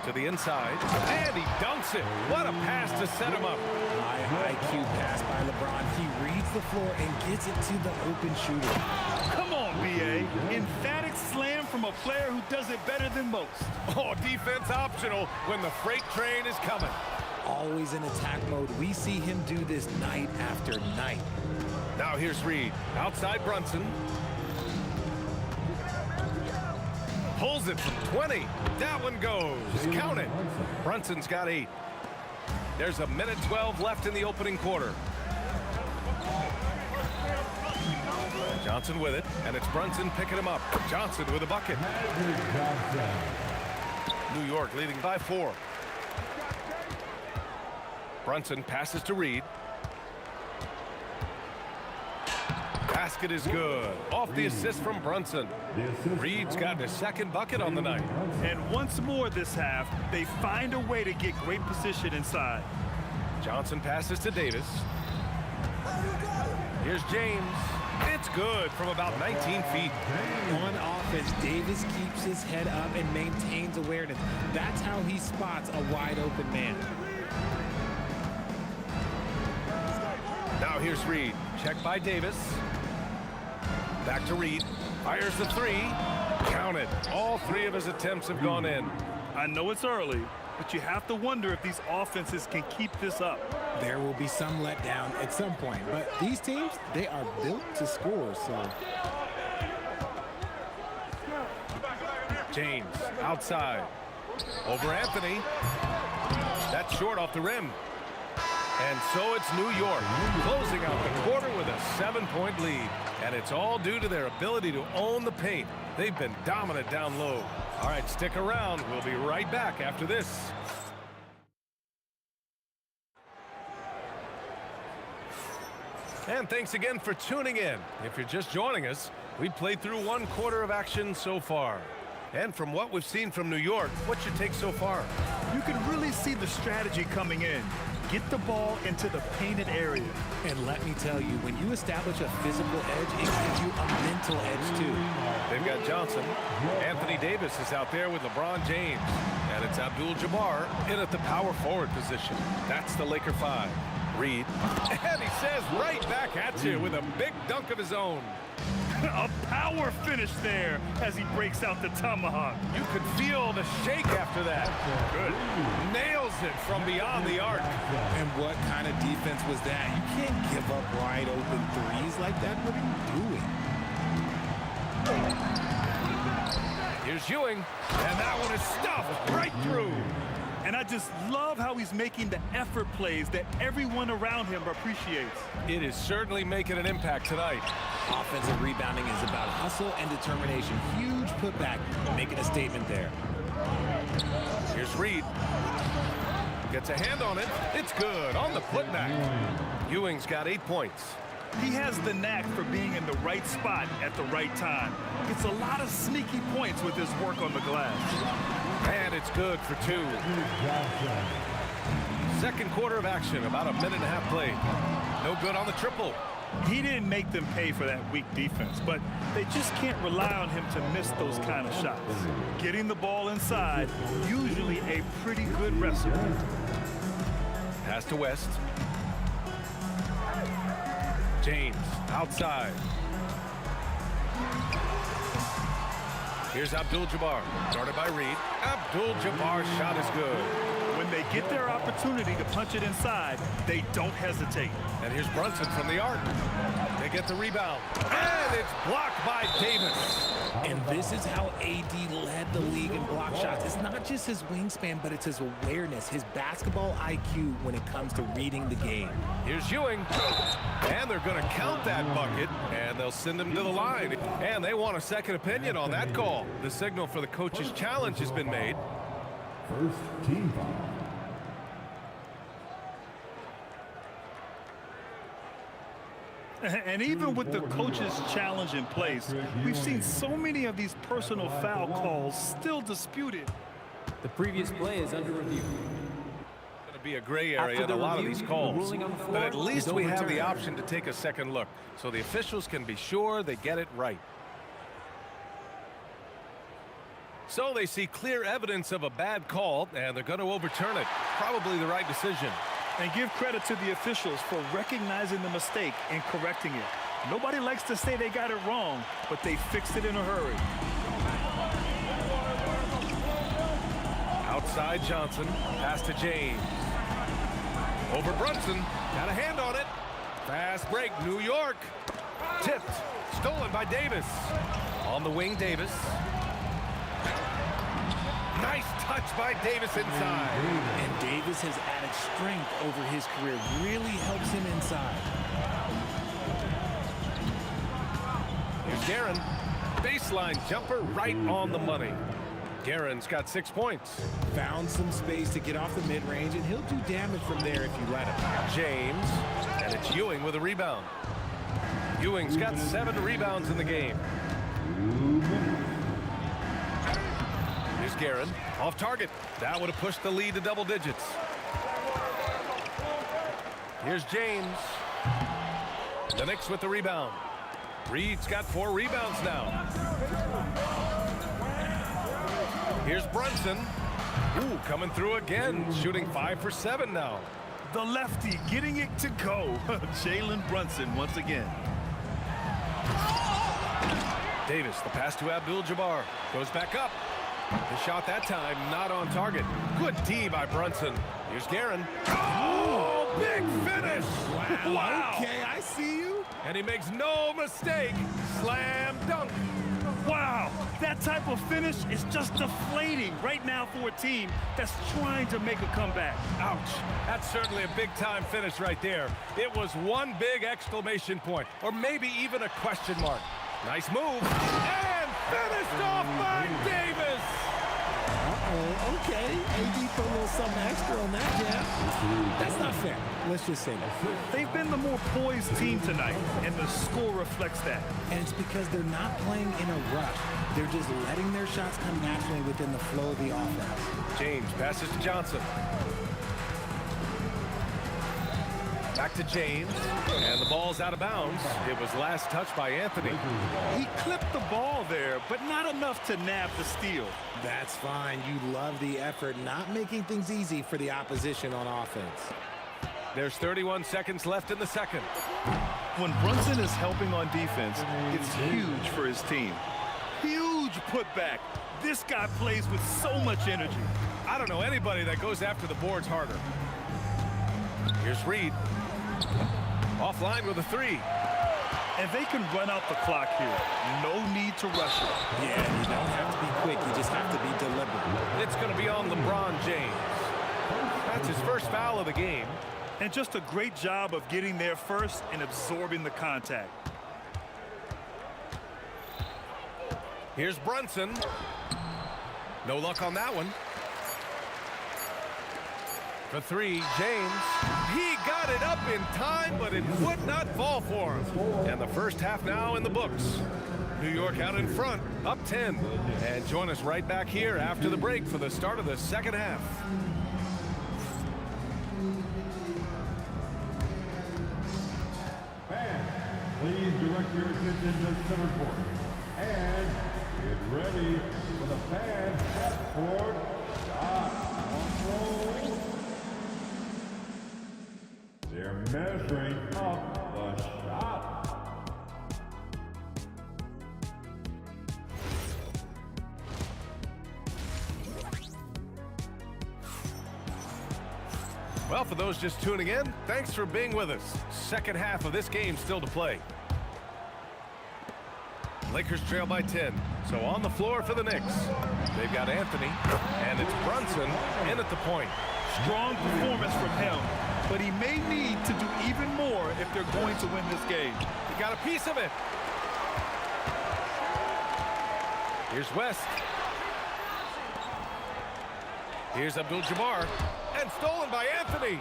To the inside. And he dunks it. What a pass to set him up. High IQ pass by LeBron. He reads the floor and gets it to the open shooter. Come on, B.A. Emphatic slam from a player who does it better than most. Oh, defense optional when the freight train is coming. Always in attack mode. We see him do this night after night. Now here's Reed. Outside Brunson. Pulls it from 20. That one goes. Count it. Brunson's got 8. There's 1:12 left in the opening quarter. Johnson with it, and it's Brunson picking him up. Johnson with a bucket. New York leading by 4. Brunson passes to Reed. Basket is good. Off the assist from Brunson. Reed's got his second bucket on the night. And once more this half, they find a way to get great position inside. Johnson passes to Davis. Here's James. It's good from about 19 feet. On offense, Davis keeps his head up and maintains awareness. That's how he spots a wide open man. Now here's Reed. Check by Davis. Back to Reed. Fires the three. Counted. All three of his attempts have gone in. I know it's early, but you have to wonder if these offenses can keep this up. There will be some letdown at some point, but these teams, they are built to score, so. James outside. Over Anthony. That's short off the rim. And so it's New York closing out the quarter with a 7-point lead. And it's all due to their ability to own the paint. They've been dominant down low. All right, stick around. We'll be right back after this. And thanks again for tuning in. If you're just joining us, we've played through one quarter of action so far. And from what we've seen from New York, what's your take so far? You can really see the strategy coming in. Get the ball into the painted area. And let me tell you, when you establish a physical edge, it gives you a mental edge too. They've got Johnson. Anthony Davis is out there with LeBron James. And it's Abdul-Jabbar in at the power forward position. That's the Laker 5. Reed. And he says right back at you with a big dunk of his own. A power finish there as he breaks out the tomahawk. You could feel the shake after that. Good. Nails it from beyond the arc. And what kind of defense was that? You can't give up wide open threes like that. What are you doing? Here's Ewing. And that one is stuffed right through. And I just love how he's making the effort plays that everyone around him appreciates. It is certainly making an impact tonight. Offensive rebounding is about hustle and determination. Huge putback, making a statement there. Here's Reed. Gets a hand on it. It's good on the putback. Ewing's got 8 points. He has the knack for being in the right spot at the right time. Gets a lot of sneaky points with his work on the glass. And it's good for 2. Second quarter of action, about a minute and a half played. No good on the triple. He didn't make them pay for that weak defense, but they just can't rely on him to miss those kind of shots. Getting the ball inside, usually a pretty good recipe. Pass to West. James outside. Here's Abdul-Jabbar, guarded by Reed. Abdul-Jabbar's shot is good. When they get their opportunity to punch it inside, they don't hesitate. And here's Brunson from the arc. They get the rebound. And it's blocked by Davis. And this is how AD led the league in block shots. It's not just his wingspan, but it's his awareness, his basketball IQ when it comes to reading the game. Here's Ewing. And they're going to count that bucket, and they'll send him to the line. And they want a second opinion on that call. The signal for the coach's challenge has been made. First team foul. And even with the coach's challenge in place, we've seen so many of these personal foul calls still disputed. The previous play is under review. Going to be a gray area in a lot of these calls. But at least we have the option to take a second look, so the officials can be sure they get it right. So they see clear evidence of a bad call, and they're going to overturn it. Probably the right decision. And give credit to the officials for recognizing the mistake and correcting it. Nobody likes to say they got it wrong, but they fixed it in a hurry. Outside Johnson, pass to James. Over Brunson, got a hand on it. Fast break, New York. Tipped, stolen by Davis. On the wing, Davis. Nice touch by Davis inside. And Davis has added strength over his career. Really helps him inside. Here's Guerin. Baseline jumper right on the money. Guerin's got 6 points. Found some space to get off the mid-range, and he'll do damage from there if you let him. James. And it's Ewing with a rebound. Ewing's got 7 rebounds in the game. Here's Guerin. Off target. That would have pushed the lead to double digits. Here's James. The Knicks with the rebound. Reed's got 4 rebounds now. Here's Brunson. Ooh, coming through again, shooting 5 for 7 now. The lefty getting it to go. Jalen Brunson once again. Davis, the pass to Abdul-Jabbar. Goes back up. The shot that time not on target. Good D by Brunson. Here's Guerin. Oh, big finish. Wow. Okay, I see you. And he makes no mistake. Slam dunk. Wow, that type of finish is just deflating right now for a team that's trying to make a comeback. Ouch. That's certainly a big-time finish right there. It was one big exclamation point, or maybe even a question mark. Nice move. And finished off by Davis. Okay. AD put a little something extra on that jab. That's not fair. Let's just say that. They've been the more poised team tonight, and the score reflects that. And it's because they're not playing in a rush. They're just letting their shots come naturally within the flow of the offense. James passes to Johnson. Back to James, and the ball's out of bounds. It was last touched by Anthony. He clipped the ball there, but not enough to nab the steal. That's fine. You love the effort, not making things easy for the opposition on offense. There's 31 seconds left in the second. When Brunson is helping on defense, it's huge for his team. Huge putback. This guy plays with so much energy. I don't know anybody that goes after the boards harder. Here's Reed. Offline with a 3. And they can run out the clock here. No need to rush it. Yeah, you don't have to be quick. You just have to be deliberate. It's going to be on LeBron James. That's his first foul of the game. And just a great job of getting there first and absorbing the contact. Here's Brunson. No luck on that one. For 3, James. He got it up in time, but it would not fall for him. And the first half now in the books. New York out in front, up 10. And join us right back here after the break for the start of the second half. Fans, please direct your attention to center court. And get ready for the fans half court shot. They're measuring up the shot. Well, for those just tuning in, thanks for being with us. Second half of this game still to play. Lakers trail by 10. So on the floor for the Knicks. They've got Anthony, and it's Brunson in at the point. Strong performance from him, but he may need to do even more if they're going to win this game. He got a piece of it. Here's West. Here's Abdul-Jabbar, and stolen by Anthony.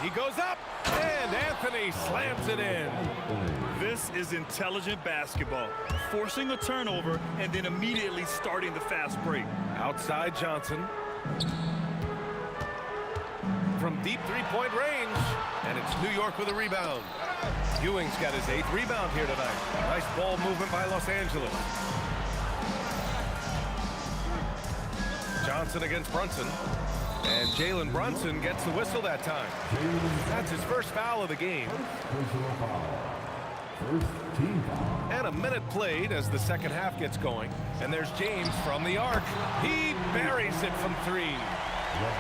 He goes up, and Anthony slams it in. This is intelligent basketball, forcing a turnover and then immediately starting the fast break. Outside Johnson. From deep three-point range, and it's New York with a rebound. Ewing's got his 8th rebound here tonight. Nice ball movement by Los Angeles. Johnson against Brunson, and Jalen Brunson gets the whistle that time. That's his first foul of the game. And a minute played as the second half gets going, and there's James from the arc. He buries it from 3.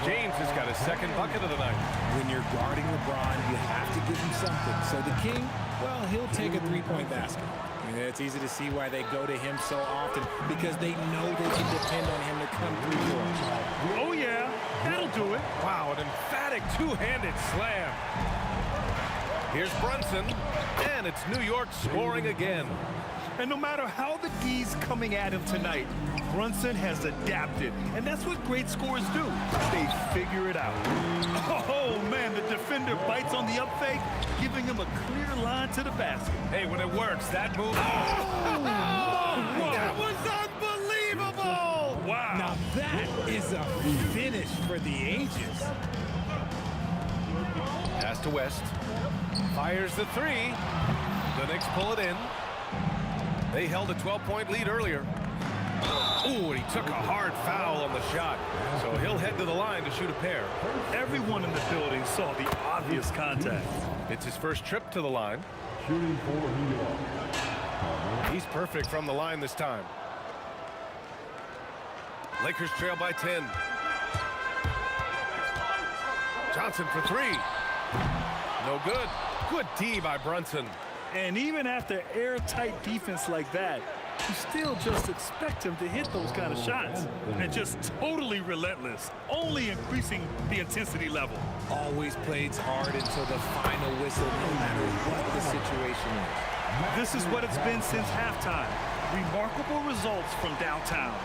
James has got his second bucket of the night. When you're guarding LeBron, you have to give him something. So the King, well, he'll take a three-point basket. And it's easy to see why they go to him so often, because they know they can depend on him to come through for them. Oh, yeah, that'll do it. Wow, an emphatic two-handed slam. Here's Brunson, and it's New York scoring again. And no matter how the D's coming at him tonight, Brunson has adapted. And that's what great scorers do. They figure it out. Oh, man, the defender bites on the up fake, giving him a clear line to the basket. Hey, when it works, that move... Oh, that was unbelievable! Wow. Now that is a finish for the ages. Pass to West. Fires the 3. The Knicks pull it in. They held a 12-point lead earlier. Ooh, and he took a hard foul on the shot. So he'll head to the line to shoot a pair. Everyone in the building saw the obvious contact. It's his first trip to the line. Shooting for New York. He's perfect from the line this time. Lakers trail by 10. Johnson for three. No good. Good D by Brunson. And even after airtight defense like that, you still just expect him to hit those kind of shots. And just totally relentless, only increasing the intensity level. Always plays hard until the final whistle, no matter what the situation is. This is what it's been since halftime. Remarkable results from downtown.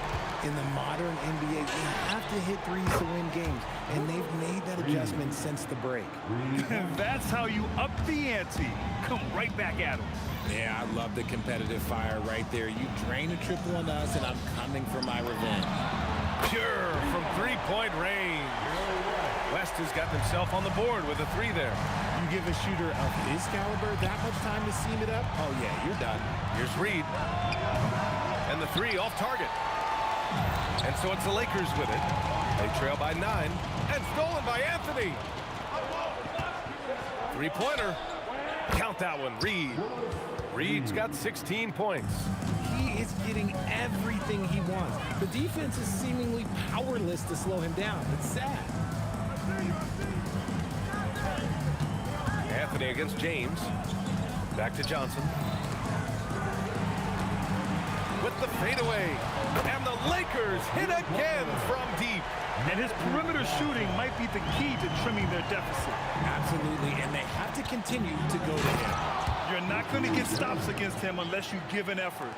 In the modern NBA, you have to hit threes to win games, and they've made that adjustment since the break. That's how you up the ante. Come right back at them. Yeah, I love the competitive fire right there. You drain a triple on us, and I'm coming for my revenge. Pure from three-point range. West has got himself on the board with a three there. You give a shooter of his caliber that much time to seam it up, oh yeah, you're done. Here's Reed. And the three off target. And so it's the Lakers with it. They trail by 9. And stolen by Anthony. Three-pointer. Count that one, Reed. Reed's got 16 points. He is getting everything he wants. The defense is seemingly powerless to slow him down. It's sad. Anthony against James. Back to Johnson. With the fadeaway. And the Lakers hit again from deep. And his perimeter shooting might be the key to trimming their deficit. Absolutely, and they have to continue to go to him. You're not going to get stops against him unless you give an effort.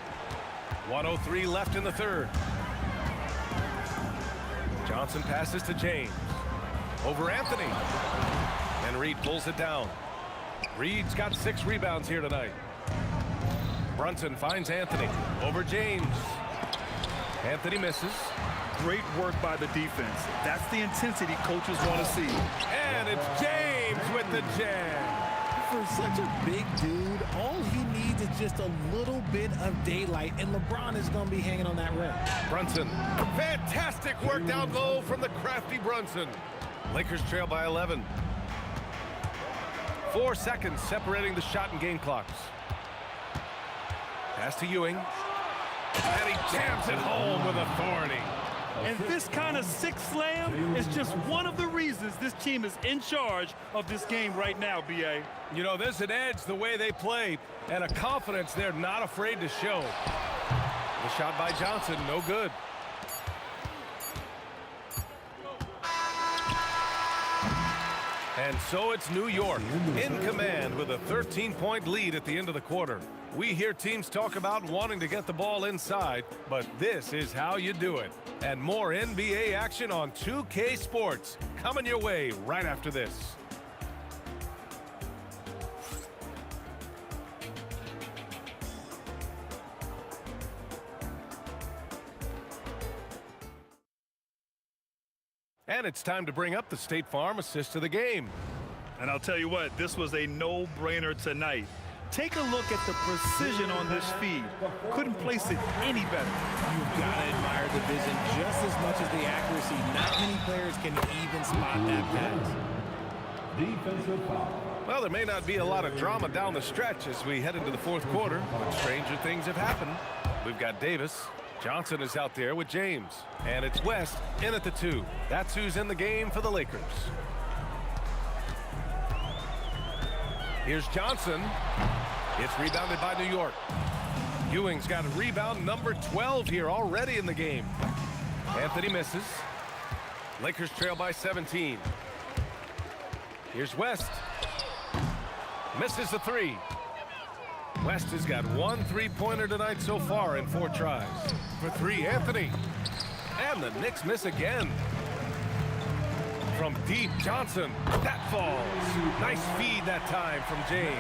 1:03 left in the third. Johnson passes to James. Over Anthony. And Reed pulls it down. Reed's got 6 rebounds here tonight. Brunson finds Anthony. Over James. Anthony misses. Great work by the defense. That's the intensity coaches want to see. And it's James with the jam. For such a big dude, all he needs is just a little bit of daylight, and LeBron is going to be hanging on that rim. Brunson. Fantastic work down low from the crafty Brunson. Lakers trail by 11. 4 seconds separating the shot and game clocks. Pass to Ewing. And he jams it home with authority. And this kind of sick slam is just one of the reasons this team is in charge of this game right now, B.A. You know, there's an edge the way they play and a confidence they're not afraid to show. The shot by Johnson, no good. And so it's New York in command with a 13-point lead at the end of the quarter. We hear teams talk about wanting to get the ball inside, but this is how you do it. And more NBA action on 2K Sports coming your way right after this. And it's time to bring up the State Farm assist of the game. And I'll tell you what, this was a no-brainer tonight. Take a look at the precision on this feed. Couldn't place it any better. You've got to admire the vision just as much as the accuracy. Not many players can even spot that pass. Defensive foul. Well, there may not be a lot of drama down the stretch as we head into the fourth quarter, but stranger things have happened. We've got Davis. Johnson is out there with James. And it's West in at the 2. That's who's in the game for the Lakers. Here's Johnson. It's rebounded by New York. Ewing's got a rebound number 12 here already in the game. Anthony misses. Lakers trail by 17. Here's West. Misses the 3. West has got 1 3-pointer tonight so far in 4 tries. For 3, Anthony. And the Knicks miss again. From deep, Johnson. That falls. Nice feed that time from James.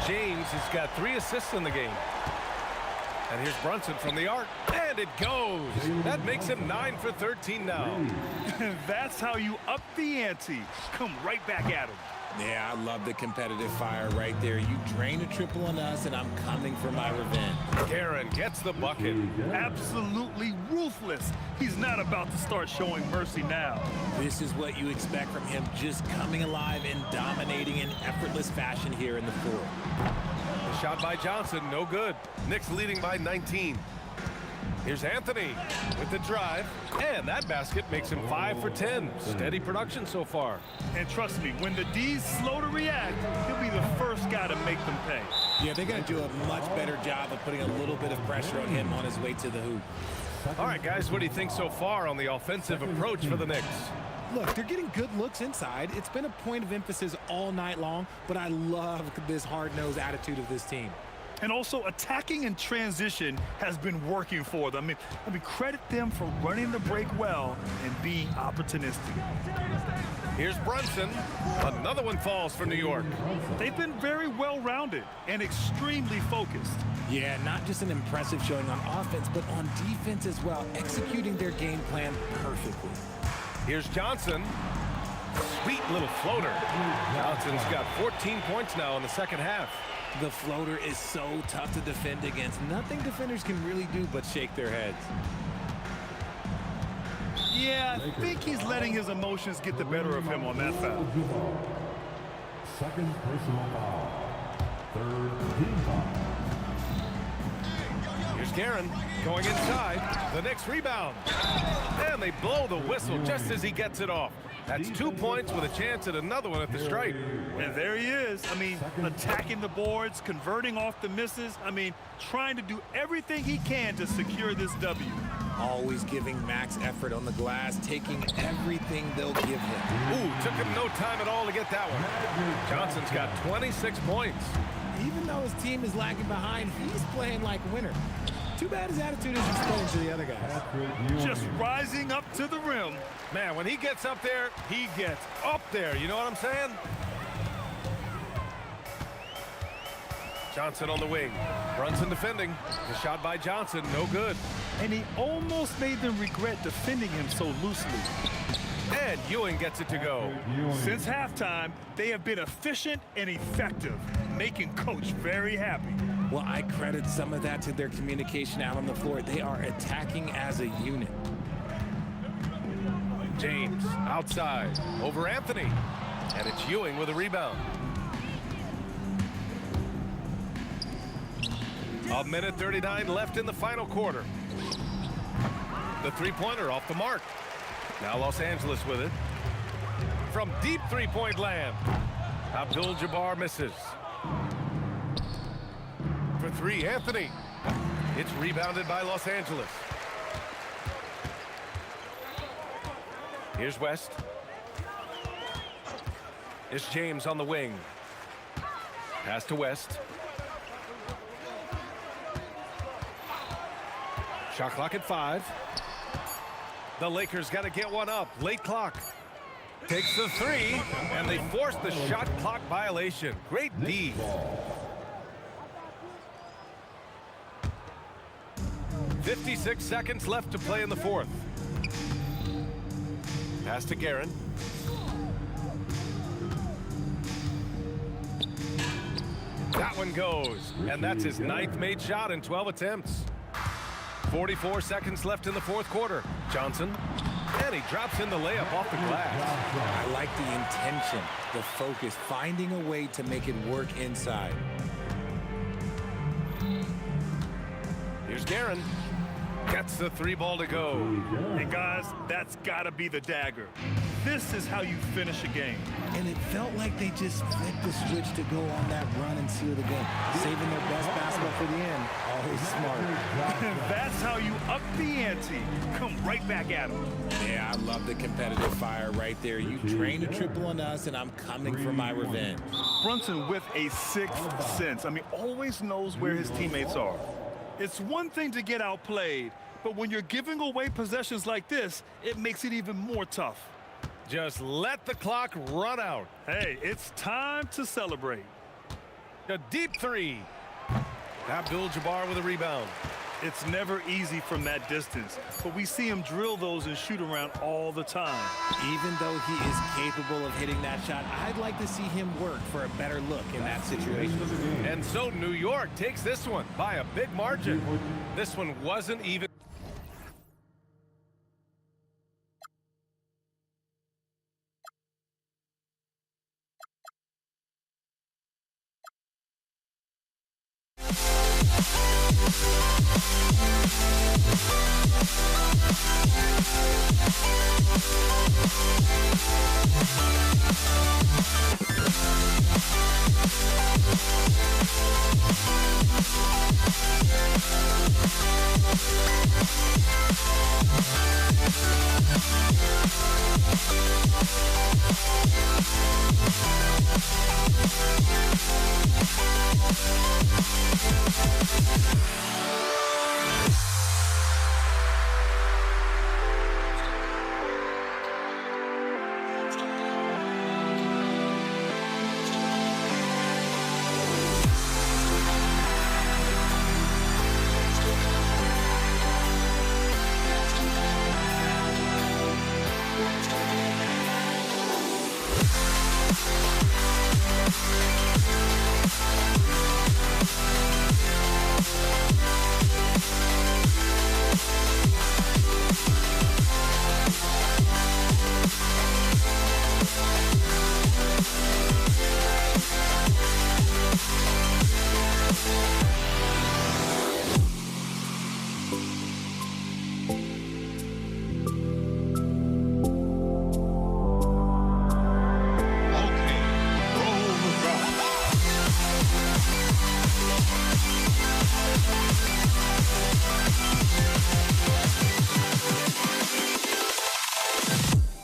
James has got 3 assists in the game. And here's Brunson from the arc. And it goes. That makes him 9 for 13 now. That's how you up the ante. Come right back at him. Yeah, I love the competitive fire right there. You drain a triple on us, and I'm coming for my revenge. Guerin gets the bucket. Absolutely ruthless. He's not about to start showing mercy now. This is what you expect from him, just coming alive and dominating in effortless fashion here in the fourth. The shot by Johnson, no good. Knicks leading by 19. Here's Anthony with the drive, and that basket makes him 5 for 10. Steady production so far. And trust me, when the D's slow to react, he'll be the first guy to make them pay. Yeah, they're going to do a much better job of putting a little bit of pressure on him on his way to the hoop. All right, guys, what do you think so far on the offensive approach for the Knicks? Look, they're getting good looks inside. It's been a point of emphasis all night long, but I love this hard-nosed attitude of this team. And also, attacking in transition has been working for them. I mean, credit them for running the break well and being opportunistic. Here's Brunson. Another one falls for New York. They've been very well-rounded and extremely focused. Yeah, not just an impressive showing on offense, but on defense as well, executing their game plan perfectly. Here's Johnson. Sweet little floater. Johnson's got 14 points now in the second half. The floater is so tough to defend against. Nothing defenders can really do but shake their heads. Yeah, I think he's letting his emotions get the better of him on that foul. Second personal foul. Third team foul. Here's Guerin going inside. The Knicks rebound. And they blow the whistle just as he gets it off. That's 2 points with a chance at another one at the stripe. And there he is. I mean, attacking the boards, converting off the misses. I mean, trying to do everything he can to secure this W. Always giving max effort on the glass, taking everything they'll give him. Ooh, took him no time at all to get that one. Johnson's got 26 points. Even though his team is lagging behind, he's playing like a winner. Too bad his attitude isn't spreading to the other guys. Just rising up to the rim. Man, when he gets up there, he gets up there. You know what I'm saying? Johnson on the wing. Brunson defending. The shot by Johnson, no good. And he almost made them regret defending him so loosely. And Ewing gets it to go. Since halftime, they have been efficient and effective, making Coach very happy. Well, I credit some of that to their communication out on the floor. They are attacking as a unit. James outside over Anthony. And it's Ewing with a rebound. A minute 39 left in the final quarter. The three-pointer off the mark. Now Los Angeles with it. From deep three-point land. Abdul-Jabbar misses. For three, Anthony. It's rebounded by Los Angeles. Here's West. It's James on the wing. Pass to West. Shot clock at 5. The Lakers got to get one up. Late clock. Takes the three, and they force the shot clock violation. Great D. 56 seconds left to play in the fourth. Pass to Guerin. That one goes, and that's his 9th made shot in 12 attempts. 44 seconds left in the fourth quarter. Johnson, and he drops in the layup off the glass. I like the intention, the focus, finding a way to make it work inside. Here's Guerin. Gets the three ball to go. And guys, that's got to be the dagger. This is how you finish a game. And it felt like they just flipped the switch to go on that run and seal the game. Saving their best basketball for the end. Always smart. That's how you up the ante. Come right back at them. Yeah, I love the competitive fire right there. You drain a triple on us, and I'm coming for my revenge. Brunson with a sixth sense. I mean, always knows where his teammates are. It's one thing to get outplayed, but when you're giving away possessions like this, it makes it even more tough. Just let the clock run out. Hey, it's time to celebrate. A deep three. Abdul-Jabbar with a rebound. It's never easy from that distance, but we see him drill those and shoot around all the time. Even though he is capable of hitting that shot, I'd like to see him work for a better look in that situation. And so New York takes this one by a big margin. This one wasn't even...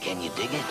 Can you dig it?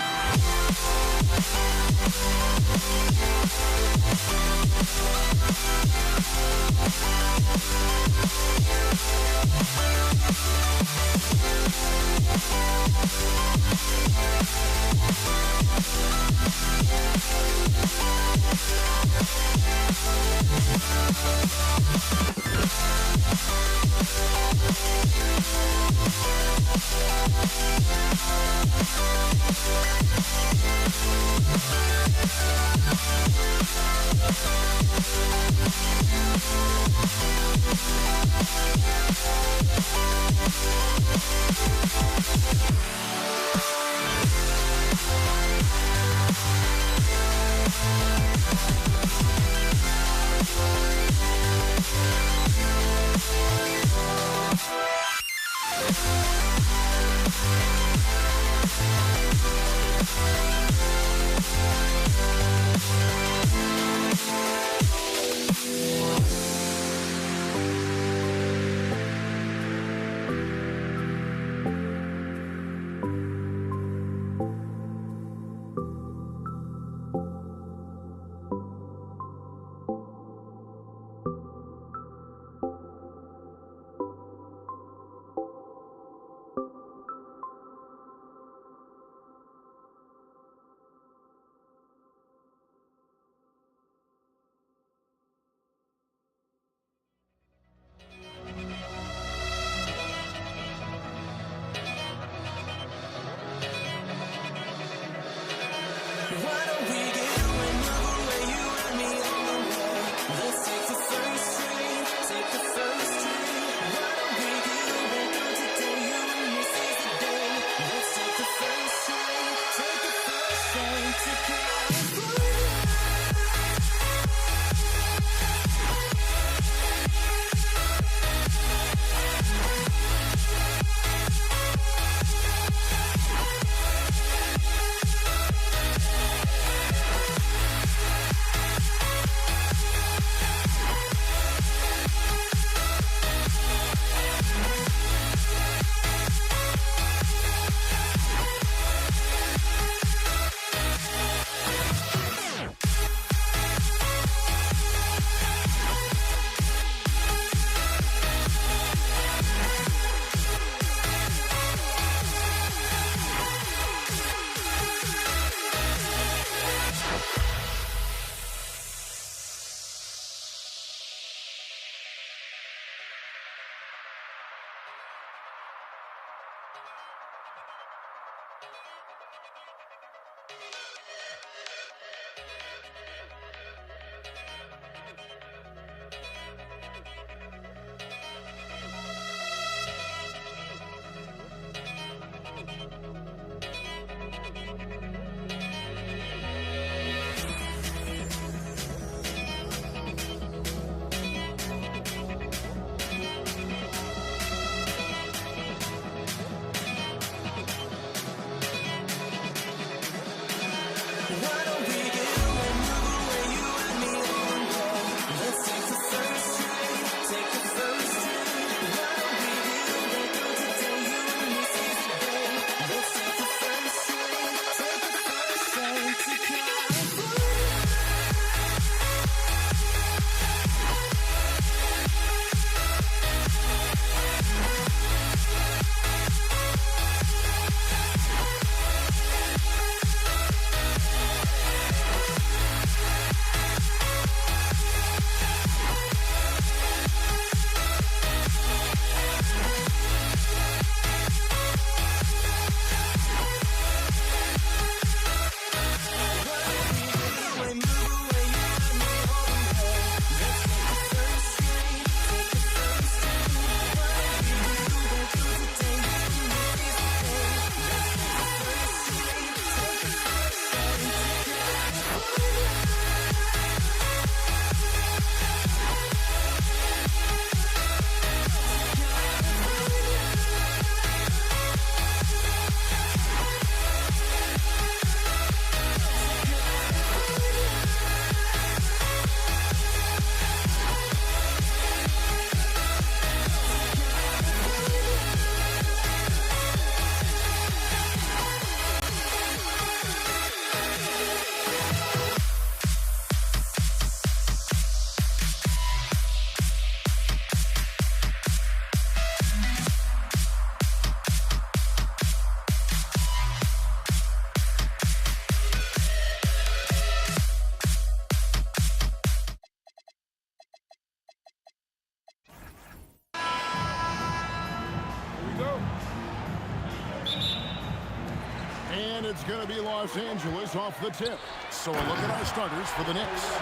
And it's going to be Los Angeles off the tip. So a look at our starters for the Knicks.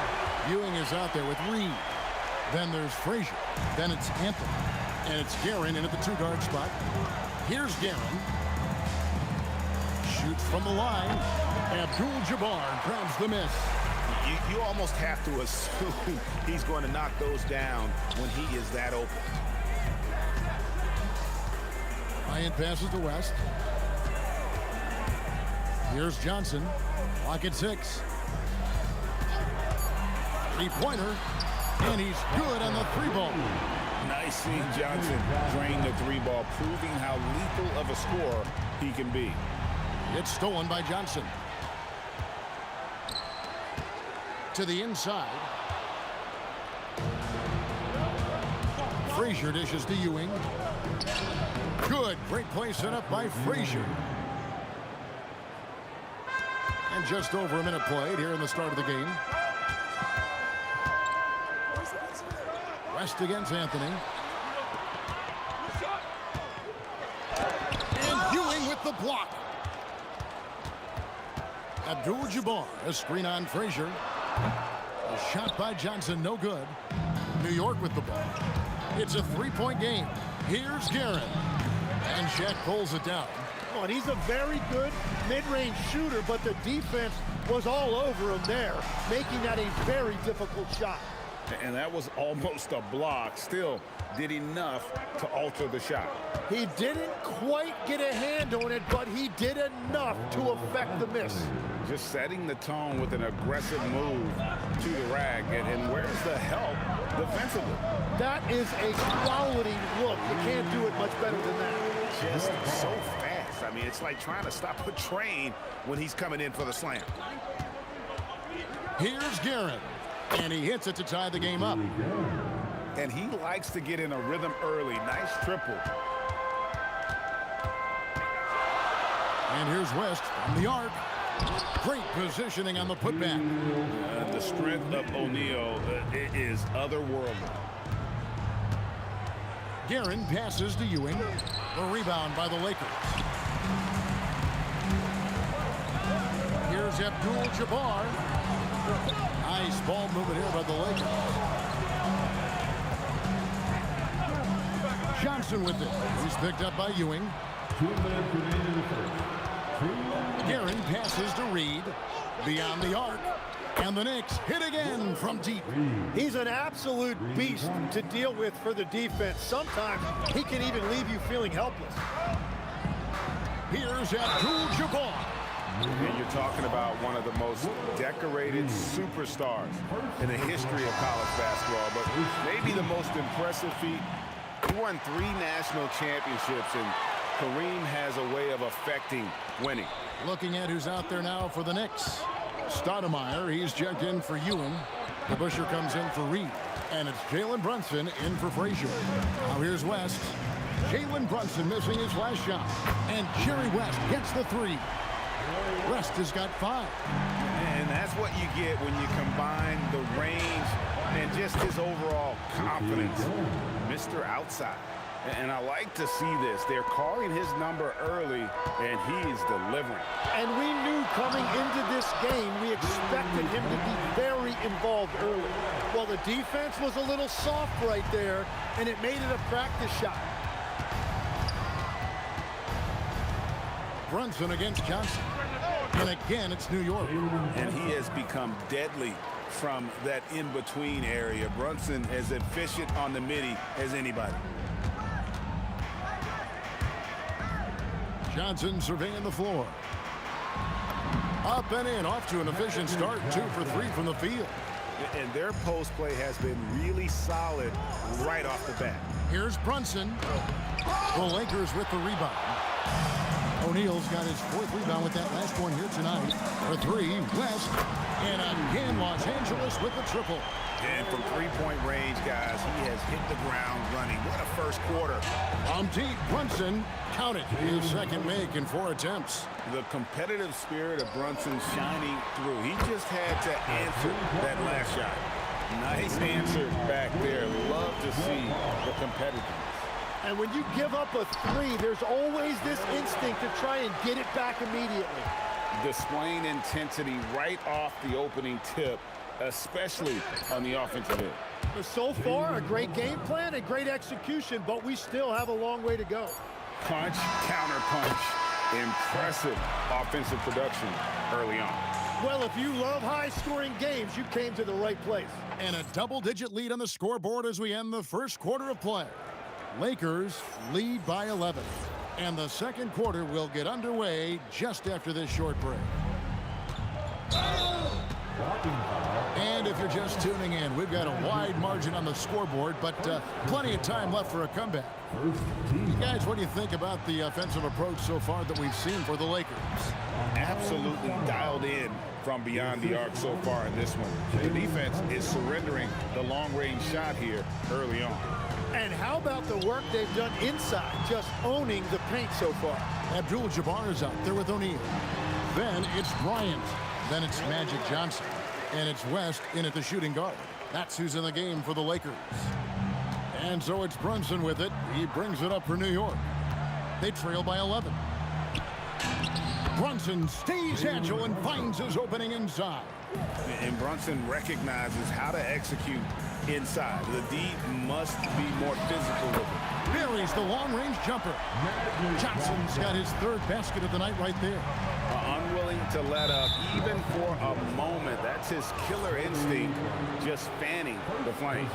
Ewing is out there with Reed. Then there's Frazier. Then it's Anthony. And it's Guerin in at the 2-guard spot. Here's Guerin. Shoots from the line. Abdul-Jabbar grabs the miss. You almost have to assume he's going to knock those down when he is that open. Bryant passes to West. Here's Johnson. Clock at 6. Three-pointer. And he's good on the 3-ball. Nice seeing Johnson drain the 3-ball, proving how lethal of a scorer he can be. It's stolen by Johnson. To the inside. Frazier dishes to Ewing. Good. Great play set up by Frazier. And just over a minute played here in the start of the game. West against Anthony. And Ewing with the block. Abdul-Jabbar, a screen on Frazier. A shot by Johnson, no good. New York with the ball. It's a 3-point game. Here's Guerin. And Shaq pulls it down. Oh, and he's a very good mid-range shooter, but the defense was all over him there, making that a very difficult shot. And that was almost a block. Still did enough to alter the shot. He didn't quite get a hand on it, but he did enough to affect the miss. Just setting the tone with an aggressive move to the rack. And where's the help defensively? That is a quality look. You can't do it much better than that. Just so fast. I mean, it's like trying to stop a train when he's coming in for the slam. Here's Guerin. And he hits it to tie the game up. And he likes to get in a rhythm early. Nice triple. And here's West from the arc. Great positioning on the putback. The strength of O'Neal is otherworldly. Guerin passes to Ewing. The rebound by the Lakers. Here's Abdul-Jabbar. Nice ball movement here by the Lakers. Johnson with it. He's picked up by Ewing. 2 minutes remaining in the first. Guerin passes to Reed. Beyond the arc. And the Knicks hit again from deep. He's an absolute beast to deal with for the defense. Sometimes he can even leave you feeling helpless. Here's Abdul-Jabbar. And you're talking about one of the most decorated superstars in the history of college basketball, but maybe the most impressive feat. He won 3 national championships, and Kareem has a way of affecting winning. Looking at who's out there now for the Knicks. Stoudemire, he's checked in for Ewing. The Busher comes in for Reed. And it's Jalen Brunson in for Frazier. Now here's West. Jalen Brunson missing his last shot. And Jerry West gets the 3. West has got 5. And that's what you get when you combine the range and just his overall confidence. Mr. Outside. And I like to see this. They're calling his number early, and he's delivering. And we knew coming into this game, we expected him to be very involved early. Well, the defense was a little soft right there, and it made it a practice shot. Brunson against Johnson. And again, it's New York. And he has become deadly from that in-between area. Brunson as efficient on the midi as anybody. Johnson surveying the floor. Up and in, off to an efficient start. 2 for 3 from the field. And their post play has been really solid right off the bat. Here's Brunson. The Lakers with the rebound. O'Neal's got his 4th rebound with that last one here tonight. For 3, West. And again, Los Angeles with the triple. And from 3-point range, guys, he has hit the ground running. What a first quarter. From deep, Brunson counted his 2nd make in 4 attempts. The competitive spirit of Brunson shining through. He just had to answer that last shot. Nice answer back there. Love to see the competitiveness. And when you give up a 3, there's always this instinct to try and get it back immediately. Displaying intensity right off the opening tip, especially on the offensive end. So far, a great game plan and great execution, but we still have a long way to go. Punch, counter punch. Impressive offensive production early on. Well, if you love high-scoring games, you came to the right place. And a double-digit lead on the scoreboard as we end the first quarter of play. Lakers lead by 11. And the second quarter will get underway just after this short break. And if you're just tuning in, we've got a wide margin on the scoreboard, but plenty of time left for a comeback. You guys, what do you think about the offensive approach so far that we've seen for the Lakers? Absolutely dialed in from beyond the arc so far in this one. The defense is surrendering the long-range shot here early on. And how about the work they've done inside, just owning the paint so far? Abdul-Jabbar is out there with O'Neal. Then it's Bryant. Then it's Magic Johnson. And it's West in at the shooting guard. That's who's in the game for the Lakers. And so it's Brunson with it. He brings it up for New York. They trail by 11. Brunson stays agile and finds his opening inside. And Brunson recognizes how to execute inside. The D must be more physical with it. Buries the long-range jumper. Johnson's got his 3rd basket of the night right there. Unwilling to let up even for a moment. That's his killer instinct, just fanning the flame.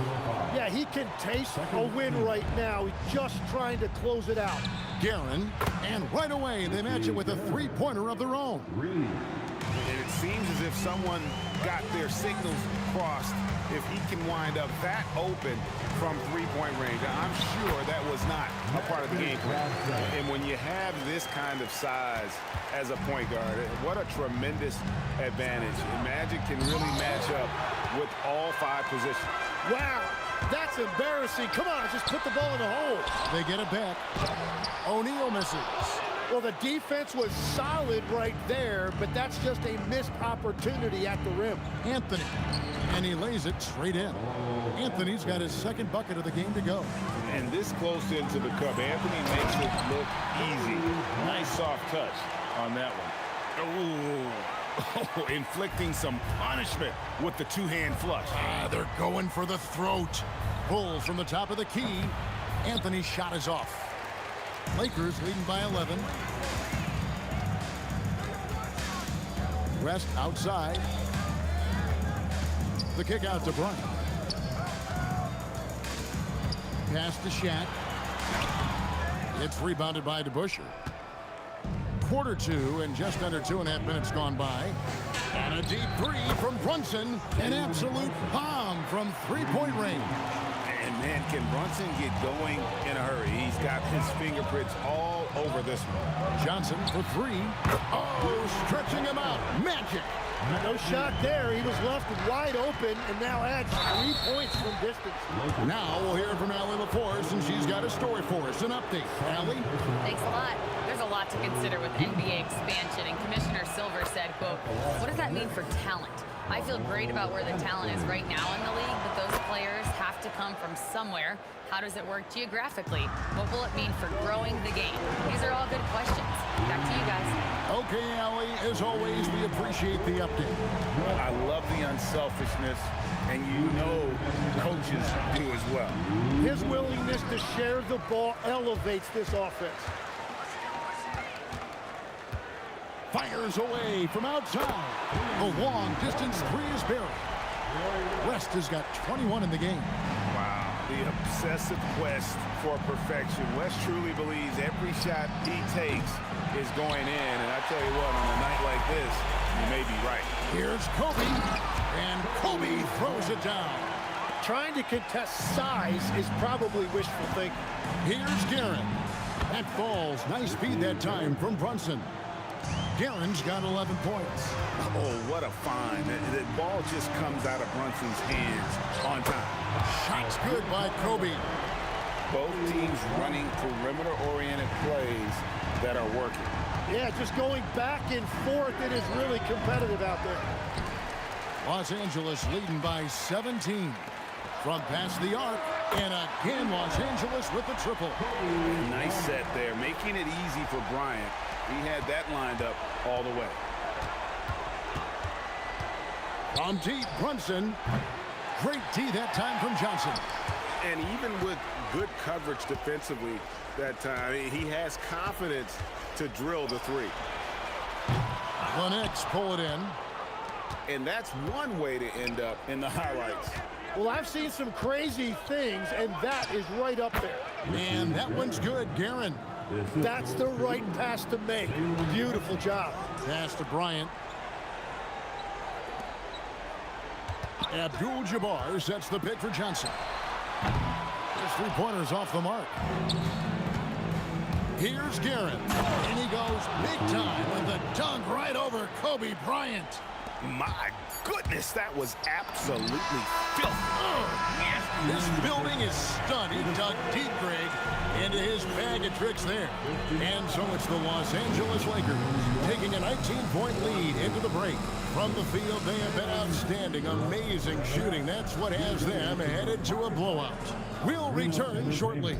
Yeah, he can taste a win right now. He's just trying to close it out. Guerin, and right away they match it with a 3-pointer of their own. And it seems as if someone got their signals crossed if he can wind up that open from 3-point range. I'm sure that was not a part of the game plan. And when you have this kind of size as a point guard, what a tremendous advantage. Magic can really match up with all 5 positions. Wow, that's embarrassing. Come on, just put the ball in the hole. They get it back. O'Neal misses. Well, the defense was solid right there, but that's just a missed opportunity at the rim. Anthony, and he lays it straight in. Anthony's got his 2nd bucket of the game to go. And this close into the cup, Anthony makes it look easy. Nice soft touch on that one. Ooh. inflicting some punishment with the two-hand flush. They're going for the throat. Pull from the top of the key. Anthony's shot is off. Lakers leading by 11. West outside. The kick out to Bryant. Pass to Shaq. It's rebounded by DeBusschere. Quarter two and just under 2.5 minutes gone by. And a deep three from Brunson. An absolute bomb from three-point range. And man, can Brunson get going in a hurry? He's got his fingerprints all over this one. Johnson for three. Oh, stretching him out. Magic. No shot there. He was left wide open and now adds 3 points from distance. Now we'll hear from Allie LaForce, and she's got a story for us. An update. Allie? Thanks a lot. There's a lot to consider with NBA expansion, and Commissioner Silver said, quote, "What does that mean for talent? I feel great about where the talent is right now in the league, but those players have to come from somewhere. How does it work geographically? What will it mean for growing the game?" These are all good questions. Back to you guys. Okay, Allie, as always, we appreciate the update. I love the unselfishness, and you know coaches do as well. His willingness to share the ball elevates this offense. Fires away from outside. A long distance three is buried. West has got 21 in the game. Wow, the obsessive quest for perfection. West truly believes every shot he takes is going in. And I tell you what, on a night like this, you may be right. Here's Kobe, and Kobe throws it down. Trying to contest size is probably wishful thinking. Here's Guerin. That falls. Nice feed that time from Brunson. Guerin's got 11 points. Oh, what a find. The ball just comes out of Brunson's hands on time. Shot's good by Kobe. Both teams running perimeter-oriented plays that are working. Yeah, just going back and forth. It is really competitive out there. Los Angeles leading by 17. From past the arc, and again Los Angeles with the triple. Nice set there, making it easy for Bryant. He had that lined up all the way. From deep, Brunson. Great D that time from Johnson. And even with good coverage defensively that time, he has confidence to drill the three. The Knicks pull it in. And that's one way to end up in the highlights. Well, I've seen some crazy things, and that is right up there. And that one's good, Guerin. That's the right pass to make. Beautiful job. Pass to Bryant. Abdul-Jabbar sets the pick for Johnson. His three-pointer's off the mark. Here's Guerin. And he goes big time with the dunk right over Kobe Bryant. My goodness, that was absolutely filthy. This building is stunned. He dug deep, Greg, into his bag of tricks there. And so it's the Los Angeles Lakers taking a 19-point lead into the break. From the field, they have been outstanding. Amazing shooting. That's what has them headed to a blowout. We'll return shortly.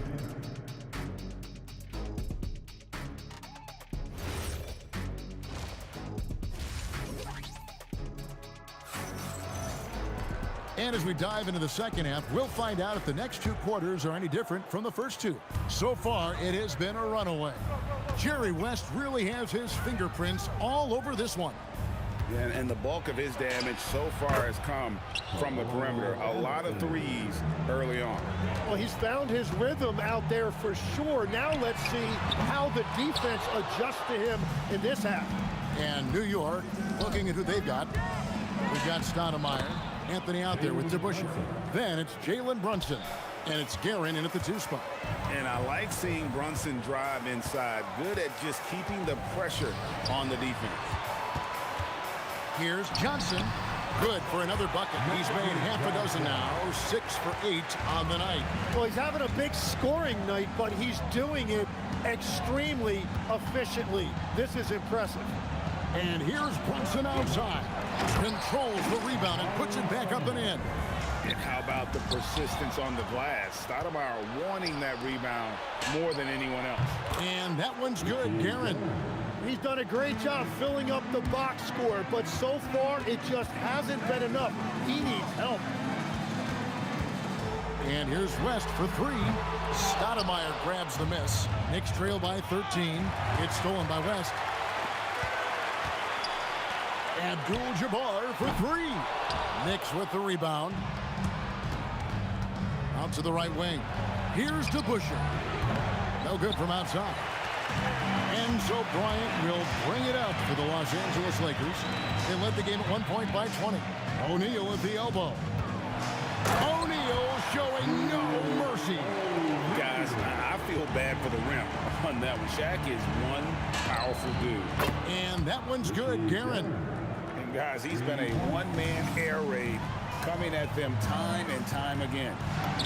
And as we dive into the second half, we'll find out if the next two quarters are any different from the first two. So far, it has been a runaway. Jerry West really has his fingerprints all over this one. Yeah, and the bulk of his damage so far has come from the perimeter. A lot of threes early on. Well, he's found his rhythm out there for sure. Now let's see how the defense adjusts to him in this half. And New York, looking at who they've got. We've got Stoudemire. Anthony out there with DeBusschere. Then it's Jalen Brunson. And it's Guerin in at the 2 spot. And I like seeing Brunson drive inside. Good at just keeping the pressure on the defense. Here's Johnson. Good for another bucket. He's made half a dozen now. 6 for 8 on the night. Well, he's having a big scoring night, but he's doing it extremely efficiently. This is impressive. And here's Brunson outside. Controls the rebound and puts it back up and in. And how about the persistence on the glass? Stoudemire wanting that rebound more than anyone else. And that one's good, Guerin. He's done a great job filling up the box score, but so far it just hasn't been enough. He needs help. And here's West for three. Stoudemire grabs the miss. Knicks trail by 13. It's stolen by West. Abdul-Jabbar for three. Knicks with the rebound. Out to the right wing. Here's DeBusschere. No good from outside. And so Bryant will bring it up for the Los Angeles Lakers. They led the game at 1 point by 20. O'Neal at the elbow. O'Neal showing no mercy. Guys, I feel bad for the rim on that one. Shaq is one powerful dude. And that one's good, Guerin. And guys, he's been a one-man air raid coming at them time and time again.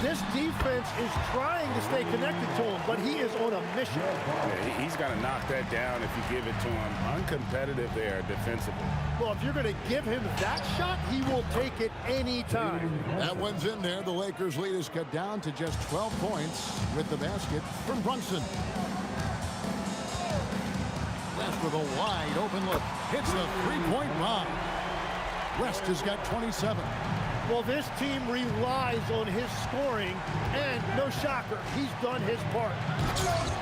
This defense is trying to stay connected to him, but he is on a mission. Yeah, he's got to knock that down if you give it to him. Uncompetitive there defensively. Well, if you're going to give him that shot, he will take it any time. That one's in there. The Lakers' lead is cut down to just 12 points with the basket from Brunson. West with a wide open look. Hits the three-point bomb. West has got 27. Well, this team relies on his scoring, and no shocker, he's done his part.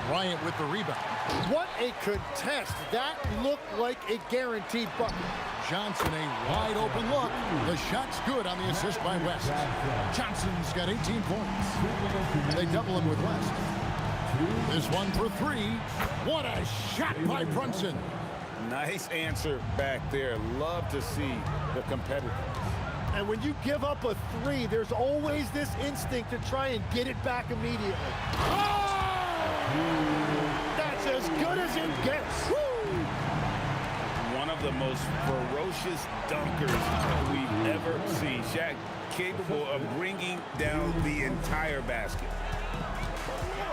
Bryant with the rebound. What a contest. That looked like a guaranteed bucket. Johnson, a wide open look. The shot's good on the assist by West. Johnson's got 18 points. They double him with West. This one for three. What a shot by Brunson. Nice answer back there. Love to see the competitor. And when you give up a three, there's always this instinct to try and get it back immediately. Oh! That's as good as it gets. Woo! One of the most ferocious dunkers we've ever seen. Shaq capable of bringing down the entire basket.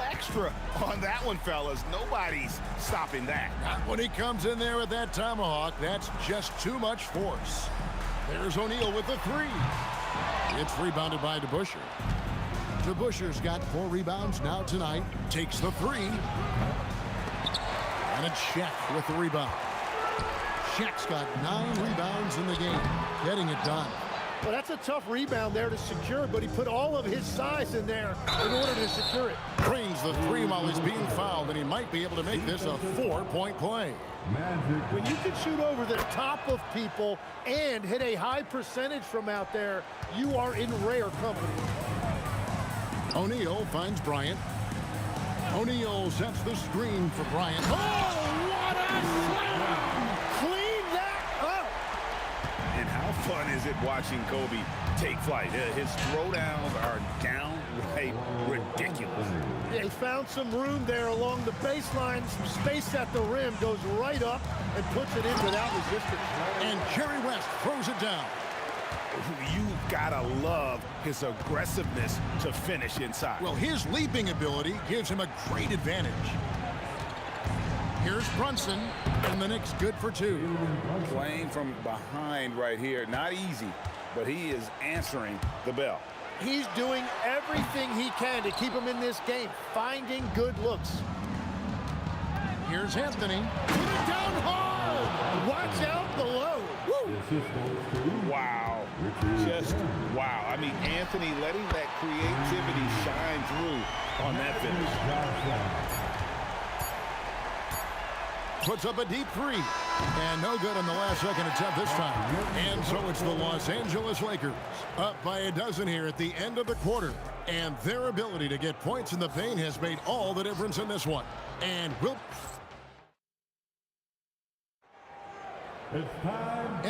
Extra on that one, fellas. Nobody's stopping that. Not when he comes in there with that tomahawk. That's just too much force. There's O'Neal with the three. It's rebounded by DeBusschere. DeBusschere's got 4 rebounds now tonight. Takes the three. And it's Shaq with the rebound. Shaq's got 9 rebounds in the game. Getting it done. Well, that's a tough rebound there to secure, but he put all of his size in there in order to secure it. Brings the three while he's being fouled, and he might be able to make this a 4-point play. When you can shoot over the top of people and hit a high percentage from out there, you are in rare company. O'Neal finds Bryant. O'Neal sets the screen for Bryant. Oh, what a slam! Clean that up! And how fun is it watching Kobe take flight? His throwdowns are downright ridiculous. Yeah, he found some room there along the baseline. Some space at the rim, goes right up and puts it in without resistance. And Jerry West throws it down. You've got to love his aggressiveness to finish inside. Well, his leaping ability gives him a great advantage. Here's Brunson, and the Knicks good for 2. Playing from behind right here. Not easy, but he is answering the bell. He's doing everything he can to keep him in this game, finding good looks. Here's Anthony. Put it down hard! Watch out below. Woo! Wow. Just wow. I mean, Anthony letting that creativity shine through on that finish. Puts up a deep three. And no good on the last second attempt this time. And so it's the Los Angeles Lakers up by a dozen here at the end of the quarter. And their ability to get points in the paint has made all the difference in this one. And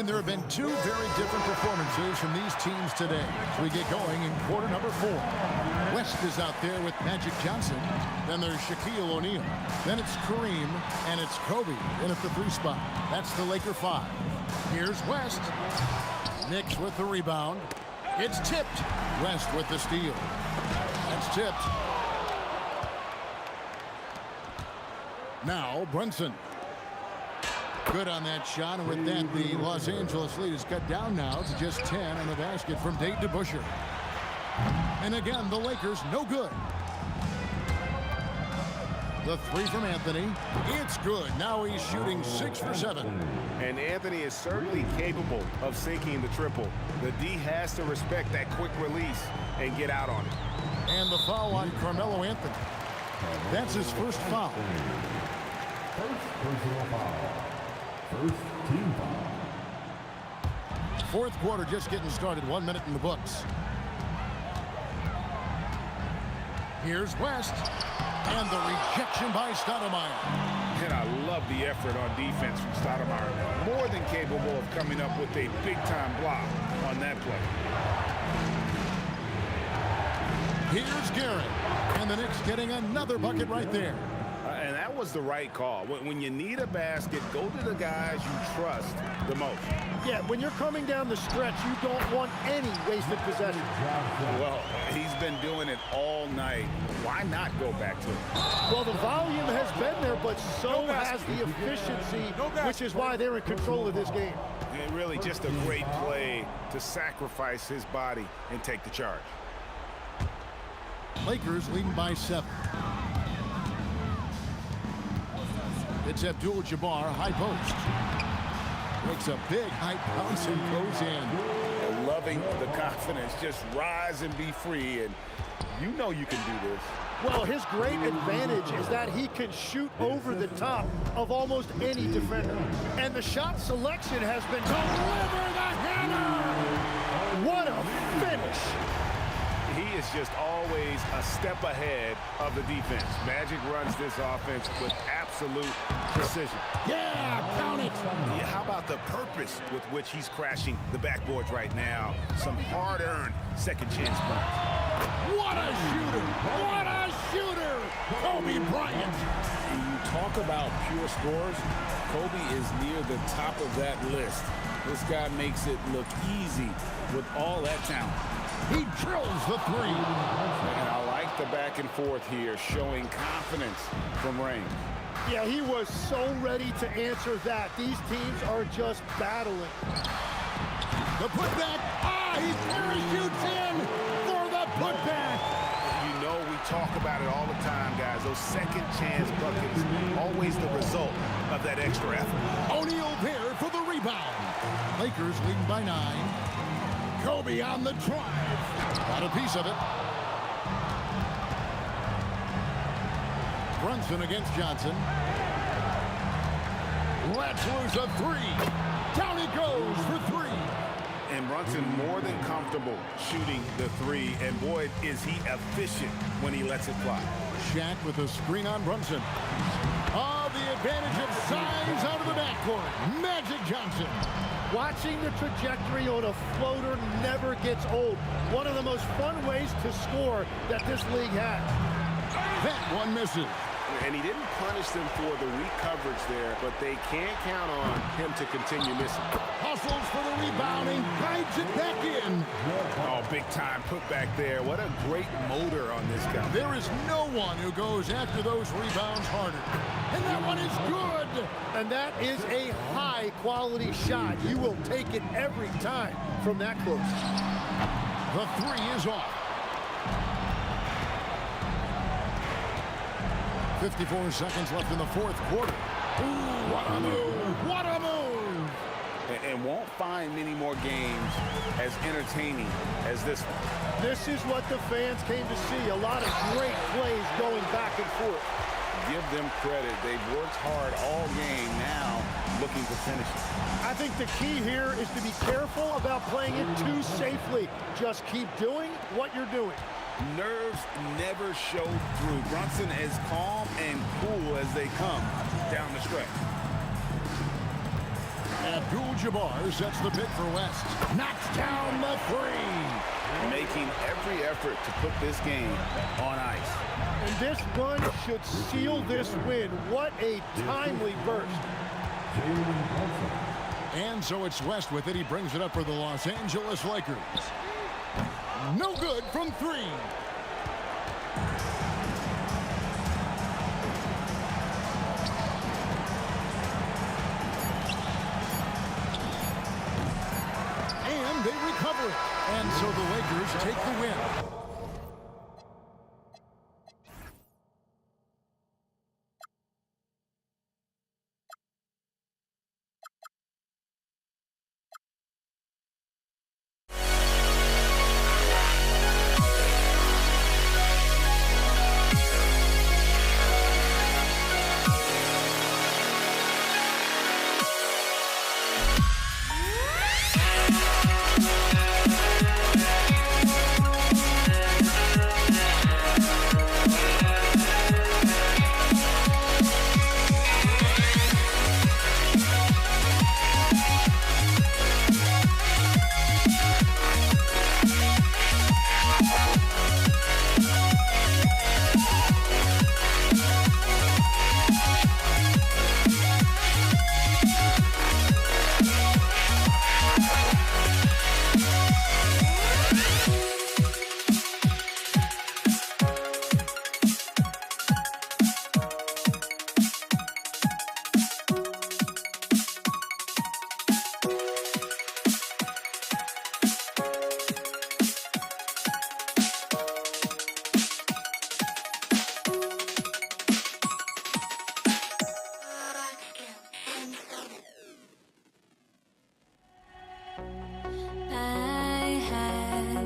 there have been 2 very different performances from these teams today as we get going in quarter number 4. West is out there with Magic Johnson. Then there's Shaquille O'Neal. Then it's Kareem, and it's Kobe in at the 3 spot. That's the Laker 5. Here's West. Knicks with the rebound. It's tipped. West with the steal. That's tipped. Now Brunson. Good on that shot, and with that, the Los Angeles lead is cut down now to just 10 on the basket from Dave DeBusschere. And again, the Lakers no good. The three from Anthony. It's good. Now he's shooting 6 for 7. And Anthony is certainly capable of sinking the triple. The D has to respect that quick release and get out on it. And the foul on Carmelo Anthony. That's his first foul. First personal foul. First team foul. Fourth quarter just getting started. 1 minute in the books. Here's West. And the rejection by Stoudemire. And I love the effort on defense from Stoudemire. More than capable of coming up with a big-time block on that play. Here's Garrett. And the Knicks getting another bucket right there. And that was the right call. When you need a basket, go to the guys you trust the most. Yeah, when you're coming down the stretch, you don't want any wasted possession. Well, he's been doing it all night. Why not go back to it? Well, the volume has been there, but so has the efficiency, which is why they're in control of this game. And really just a great play to sacrifice his body and take the charge. Lakers leading by 7. It's Abdul-Jabbar, high post. Makes a big high bounce and goes in. Loving the confidence. Just rise and be free, and you know you can do this. Well, his great advantage is that he can shoot over the top of almost any defender. And the shot selection has been deliver the hammer! What a finish! He is just always a step ahead of the defense. Magic runs this offense with absolute precision. Yeah, count it! Yeah, how about the purpose with which he's crashing the backboards right now? Some hard-earned second chance points. What a shooter! What a shooter! Kobe Bryant! When you talk about pure scores, Kobe is near the top of that list. This guy makes it look easy with all that talent. He drills the three. And I like the back and forth here, showing confidence from Rain. Yeah, he was so ready to answer that. These teams are just battling. The putback. He parachutes in for the putback. You know we talk about it all the time, guys. Those second chance buckets, always the result of that extra effort. O'Neal there for the rebound. Lakers leading by 9. Kobe on the drive. Got a piece of it. Brunson against Johnson. Let's lose a 3. Down he goes for 3. And Brunson more than comfortable shooting the 3. And boy, is he efficient when he lets it fly. Shaq with a screen on Brunson. Oh, the advantage of size out of the backcourt. Magic Johnson. Watching the trajectory on a floater never gets old. One of the most fun ways to score that this league has. That one misses. And he didn't punish them for the weak coverage there, but they can't count on him to continue missing. Hustles for the rebounding, guides it back in. Oh, big time put back there. What a great motor on this guy. There is no one who goes after those rebounds harder. And that one is good. And that is a high-quality shot. You will take it every time from that close. The 3 is off. 54 seconds left in the fourth quarter. Ooh, what a move! What a move! And won't find many more games as entertaining as this one. This is what the fans came to see. A lot of great plays going back and forth. Give them credit. They've worked hard all game, now looking to finish it. I think the key here is to be careful about playing it too safely. Just keep doing what you're doing. Nerves never show through. Brunson as calm and cool as they come down the stretch. Abdul-Jabbar sets the pick for West. Knocks down the 3. Making every effort to put this game on ice. And this run should seal this win. What a timely burst. And so it's West with it. He brings it up for the Los Angeles Lakers. No good from 3. And they recover it. And so the Lakers take the win.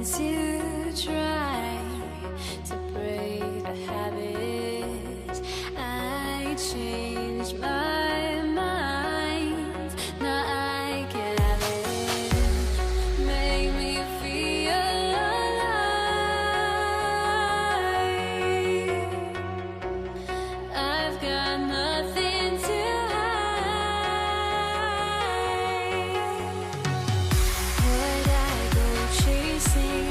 once you try to break the habit, I changed my mind. Now I can have it. Make me feel alive. I've got nothing to hide. Would I go chasing?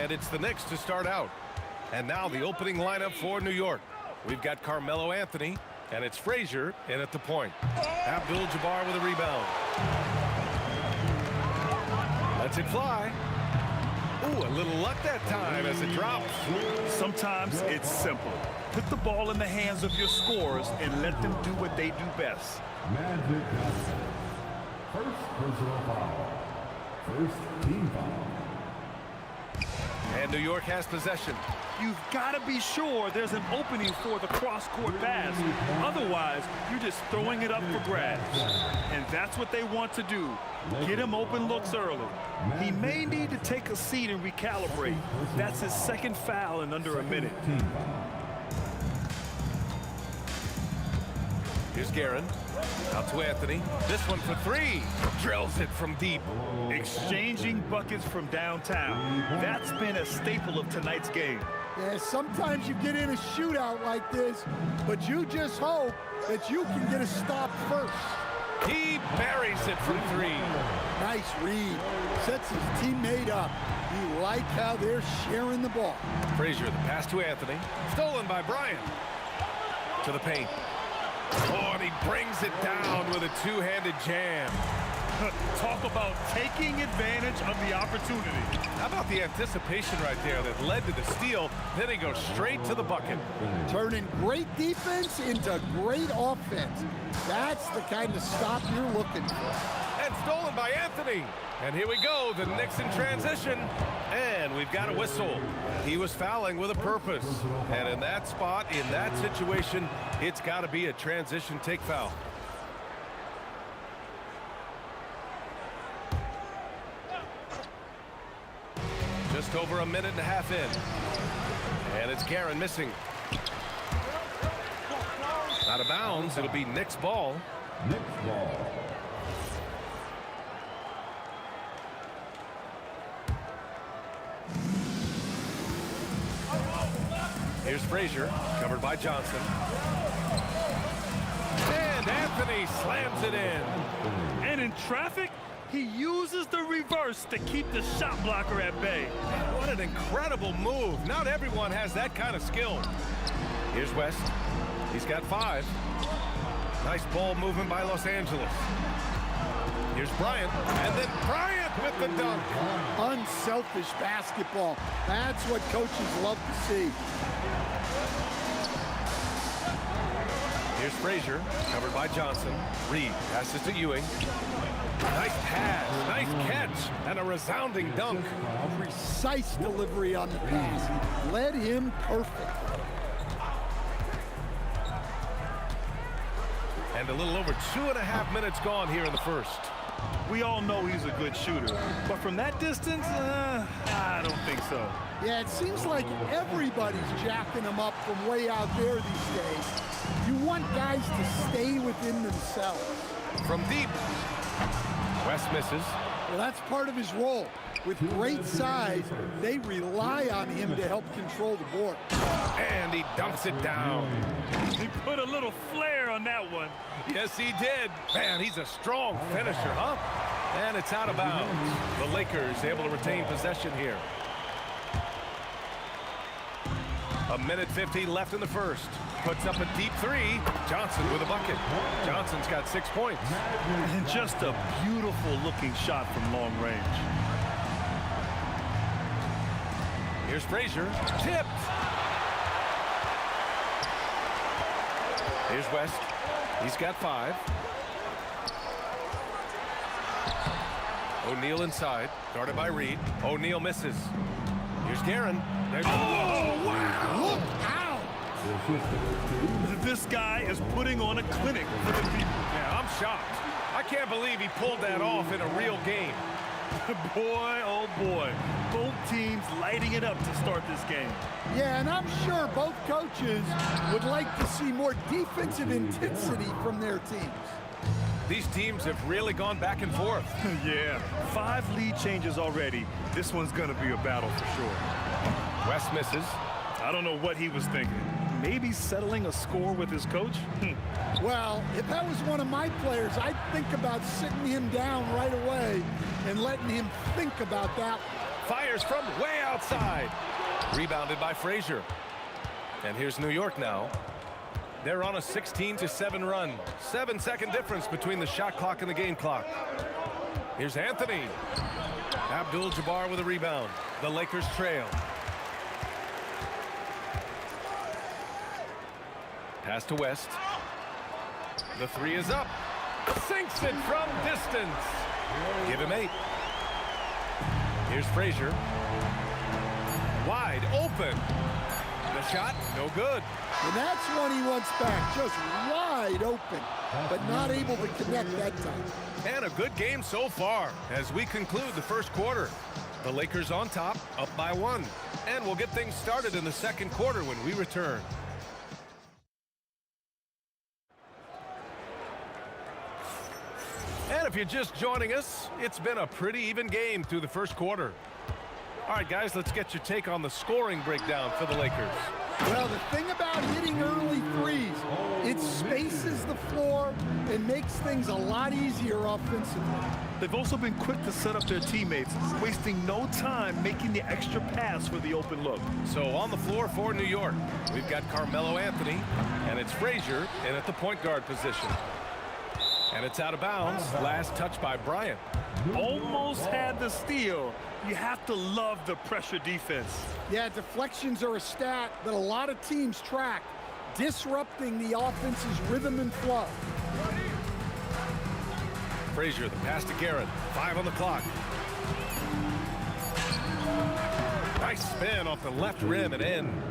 And it's the Knicks to start out. And now the opening lineup for New York. We've got Carmelo Anthony, and it's Frazier in at the point. Abdul-Jabbar with a rebound. Lets it fly. Ooh, a little luck that time as it drops. Sometimes it's simple. Put the ball in the hands of your scorers and let them do what they do best. Magic Johnson. First personal foul. First team foul. And New York has possession. You've got to be sure there's an opening for the cross-court pass. Otherwise, you're just throwing it up for grabs. And that's what they want to do. Get him open looks early. He may need to take a seat and recalibrate. That's his second foul in under a minute. Here's Guerin. Out to Anthony. This one for three. Drills it from deep. Exchanging buckets from downtown. That's been a staple of tonight's game. Yeah, sometimes you get in a shootout like this, but you just hope that you can get a stop first. He buries it from three. Nice read. Sets his teammate up. You like how they're sharing the ball. Frazier, the pass to Anthony. Stolen by Bryant. To the paint. Oh, and he brings it down with a two-handed jam. Talk about taking advantage of the opportunity. How about the anticipation right there that led to the steal? Then he goes straight to the bucket. Turning great defense into great offense. That's the kind of stop you're looking for. And stolen by Anthony. And here we go, the Knicks in transition. And we've got a whistle. He was fouling with a purpose. And in that spot, in that situation, it's got to be a transition take foul. Just over a minute and a half in. And it's Guerin missing. Out of bounds, it'll be Knicks ball. Knicks ball. Here's Frazier, covered by Johnson. And Anthony slams it in. And in traffic, he uses the reverse to keep the shot blocker at bay. What an incredible move. Not everyone has that kind of skill. Here's West. He's got 5. Nice ball movement by Los Angeles. Here's Bryant, and then Bryant with the dunk. Unselfish basketball. That's what coaches love to see. Here's Frazier, covered by Johnson. Reed passes to Ewing. Nice pass, nice catch, and a resounding dunk. Precise delivery on the pass. Led him perfect. And a little over 2.5 minutes gone here in the first. We all know he's a good shooter, but from that distance, I don't think so. Yeah, it seems like everybody's jacking him up from way out there these days. You want guys to stay within themselves. From deep. West misses. Well, that's part of his role. With great size, they rely on him to help control the board. And he dunks it down. He put a little flair on that one. Yes, he did. Man, he's a strong finisher, huh? And it's out of bounds. The Lakers able to retain possession here. 1:50 left in the first. Puts up a deep 3. Johnson with a bucket. Johnson's got 6 points. And just a beautiful looking shot from long range. Here's Frazier. Tipped. Here's West. He's got 5. O'Neal inside. Guarded by Reed. O'Neal misses. Here's Guerin. Oh, wow! Look out! This guy is putting on a clinic for the people. Yeah, I'm shocked. I can't believe he pulled that off in a real game. Boy, oh boy. Both teams lighting it up to start this game. Yeah, and I'm sure both coaches would like to see more defensive intensity from their teams. These teams have really gone back and forth. Yeah, 5 lead changes already. This one's going to be a battle for sure. West misses. I don't know what he was thinking. Maybe settling a score with his coach? Well, if that was one of my players, I'd think about sitting him down right away and letting him think about that Fires from way outside. Rebounded by Frazier. And here's New York now. They're on a 16-7 run. 7-second difference between the shot clock and the game clock. Here's Anthony. Abdul-Jabbar with a rebound. The Lakers trail. Pass to West. The three is up. Sinks it from distance. Give him 8. Here's Frazier. Wide open. The shot, no good. And that's one he wants back, just wide open, but not able to connect that time. And a good game so far as we conclude the first quarter. The Lakers on top, up by 1. And we'll get things started in the second quarter when we return. And if you're just joining us, it's been a pretty even game through the first quarter. All right, guys, let's get your take on the scoring breakdown for the Lakers. Well, the thing about hitting early threes, it spaces the floor and makes things a lot easier offensively. They've also been quick to set up their teammates, wasting no time making the extra pass for the open look. So on the floor for New York, we've got Carmelo Anthony, and it's Frazier in at the point guard position. And it's out of bounds. Last touch by Bryant. Almost had the steal. You have to love the pressure defense. Yeah, deflections are a stat that a lot of teams track, disrupting the offense's rhythm and flow. Frazier, the pass to Garrett. 5 on the clock. Nice spin off the left rim and in.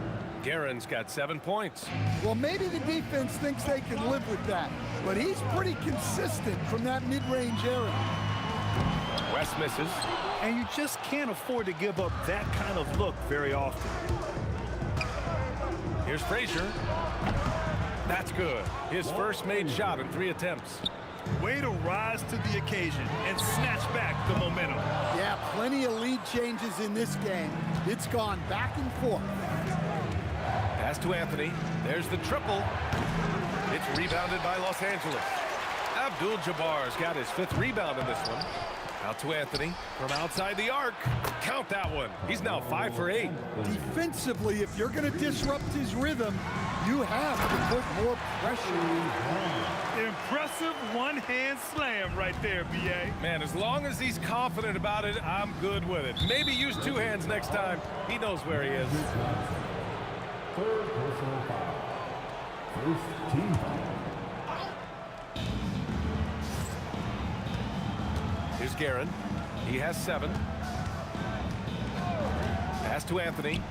Guerin's got 7 points. Well, maybe the defense thinks they can live with that, but he's pretty consistent from that mid-range area. West misses. And you just can't afford to give up that kind of look very often. Here's Frazier. That's good. His first made shot in 3 attempts. Way to rise to the occasion and snatch back the momentum. Yeah, plenty of lead changes in this game. It's gone back and forth. Pass to Anthony. There's the triple. It's rebounded by Los Angeles. Abdul-Jabbar's got his 5th rebound in this one. Out to Anthony from outside the arc. Count that one. He's now 5 for 8. Defensively, if you're going to disrupt his rhythm, you have to put more pressure. Impressive one-hand slam right there, B.A. Man, as long as he's confident about it, I'm good with it. Maybe use 2 hands next time. He knows where he is. Third personal foul. First team foul. Here's Guerin. He has 7. Pass to Anthony.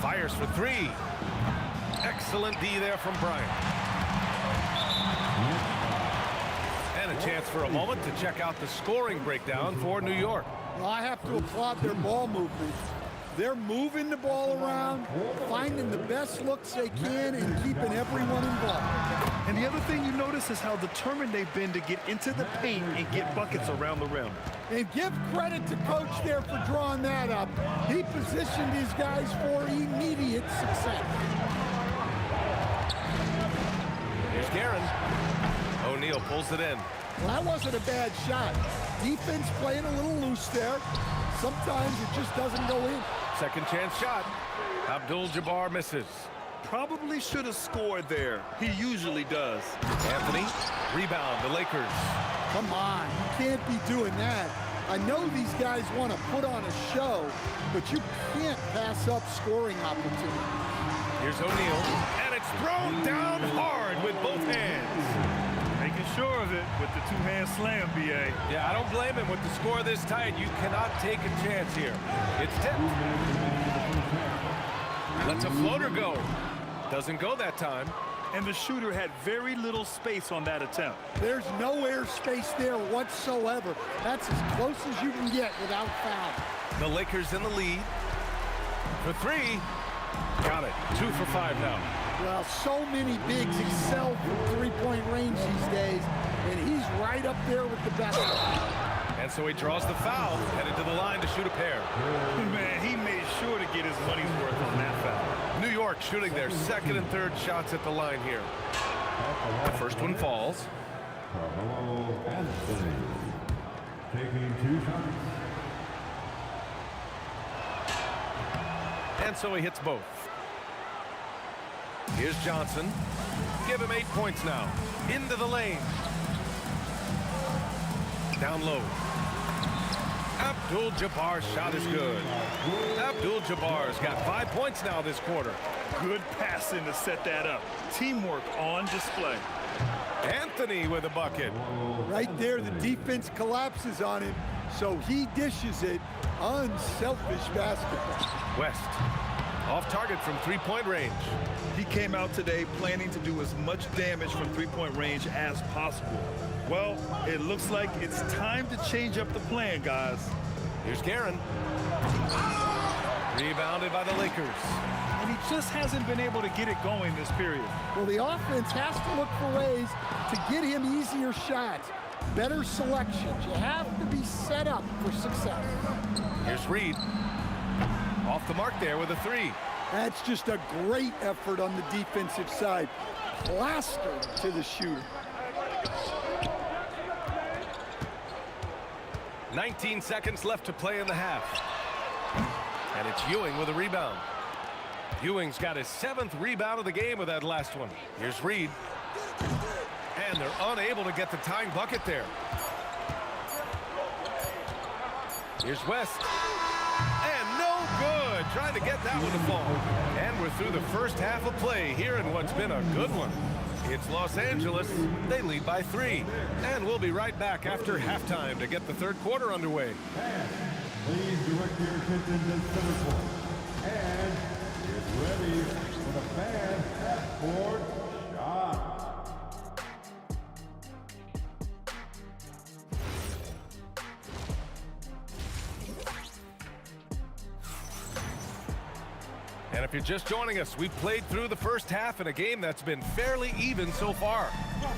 Fires for 3. Excellent D there from Bryant. And a chance for a moment to check out the scoring breakdown for New York. Well, I have to applaud their ball movement. They're moving the ball around, finding the best looks they can, and keeping everyone involved. And the other thing you notice is how determined they've been to get into the paint and get buckets around the rim. And give credit to Coach there for drawing that up. He positioned his guys for immediate success. Here's Guerin. O'Neal pulls it in. Well, that wasn't a bad shot. Defense playing a little loose there. Sometimes it just doesn't go in. Second chance shot. Abdul-Jabbar misses. Probably should have scored there. He usually does. Anthony, rebound, the Lakers. Come on, you can't be doing that. I know these guys want to put on a show, but you can't pass up scoring opportunities. Here's O'Neal, and it's thrown down hard with both hands. Making sure of it with the 2-hand slam, B.A. Yeah, I don't blame him. With the score this tight, you cannot take a chance here. It's tipped. Lets a floater go. Doesn't go that time. And the shooter had very little space on that attempt. There's no air space there whatsoever. That's as close as you can get without foul. The Lakers in the lead. For 3. Got it. 2 for 5 now. Well, so many bigs excel from three-point range these days, and he's right up there with the best. And so he draws the foul, headed to the line to shoot a pair. Man, he made sure to get his money's worth on that foul. New York shooting their 2nd and 3rd shots at the line here. The first one falls. Carmelo Anthony taking 2 shots. And so he hits both. Here's Johnson. Give him 8 points now. Into the lane. Down low. Abdul-Jabbar's shot is good. Abdul-Jabbar's got 5 points now this quarter. Good passing to set that up. Teamwork on display. Anthony with a bucket. Right there, the defense collapses on him, so he dishes it. Unselfish basketball. West, off target from three-point range. He came out today planning to do as much damage from three-point range as possible. Well, it looks like it's time to change up the plan, guys. Here's Guerin. Rebounded by the Lakers. And he just hasn't been able to get it going this period. Well, the offense has to look for ways to get him easier shots, better selections. You have to be set up for success. Here's Reed. Off the mark there with a three. That's just a great effort on the defensive side. Plastered to the shooter. 19 seconds left to play in the half. And it's Ewing with a rebound. Ewing's got his 7th rebound of the game with that last one. Here's Reed. And they're unable to get the tying bucket there. Here's West. And no good. Trying to get that one to fall. And we're through the first half of play here in what's been a good one. It's Los Angeles. They lead by 3. And we'll be right back after halftime to get the third quarter underway. Please direct your attention to center court. And get ready for the fan half-court shot. And if you're just joining us, we've played through the first half in a game that's been fairly even so far.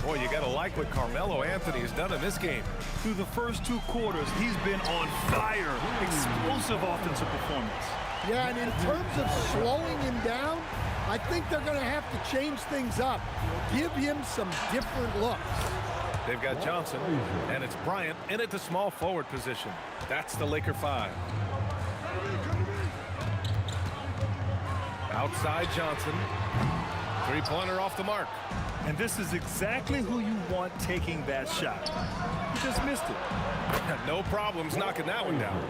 Boy, you gotta like what Carmelo Anthony has done in this game. Through the first 2 quarters, he's been on fire. Explosive offensive performance. Yeah, and in terms of slowing him down, I think they're going to have to change things up. Give him some different looks. They've got Johnson, and it's Bryant in at the small forward position. That's the Laker 5. Outside Johnson. Three-pointer off the mark. And this is exactly who you want taking that shot. He just missed it. No problems knocking that one down.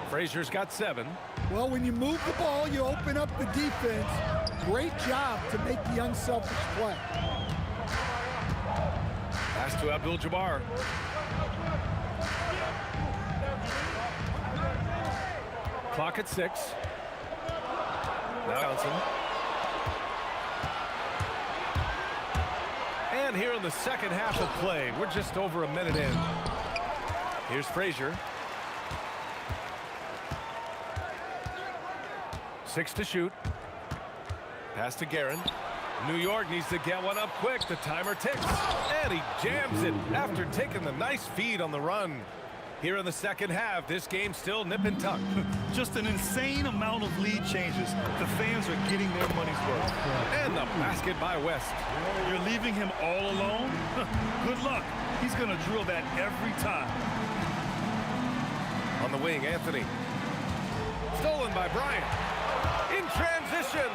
Frazier's got 7. Well, when you move the ball, you open up the defense. Great job to make the unselfish play. Pass to Abdul-Jabbar. Clock at 6. Now Johnson. And here in the second half of play, we're just over a minute in. Here's Frazier. 6 to shoot. Pass to Guerin. New York needs to get one up quick. The timer ticks. And he jams it after taking the nice feed on the run. Here in the second half, this game's still nip and tuck. Just an insane amount of lead changes. The fans are getting their money's worth. And the basket by West. You're leaving him all alone? Good luck. He's going to drill that every time. On the wing, Anthony. Stolen by Bryant. In transition.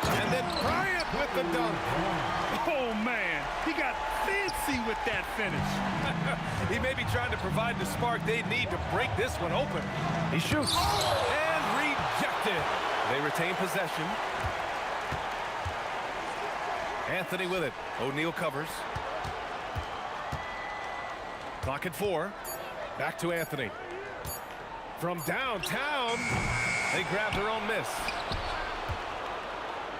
And then Bryant with the dunk. Oh, man. He got fancy with that finish. He may be trying to provide the spark they need to break this one open. He shoots. And rejected. They retain possession. Anthony with it. O'Neal covers. Clock at 4. Back to Anthony. From downtown, they grab their own miss.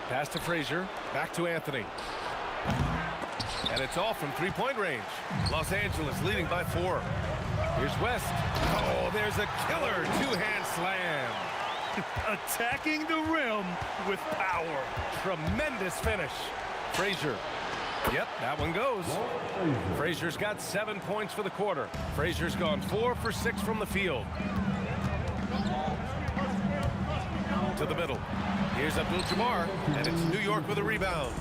Pass to Frazier. Back to Anthony. And it's all from three-point range. Los Angeles leading by 4. Here's West. Oh, there's a killer two-hand slam. Attacking the rim with power. Tremendous finish. Frazier. Yep, that one goes. Frazier's got 7 points for the quarter. Frazier's gone 4 for 6 from the field. To the middle. Here's Abdul-Jabbar, and it's New York with a rebound.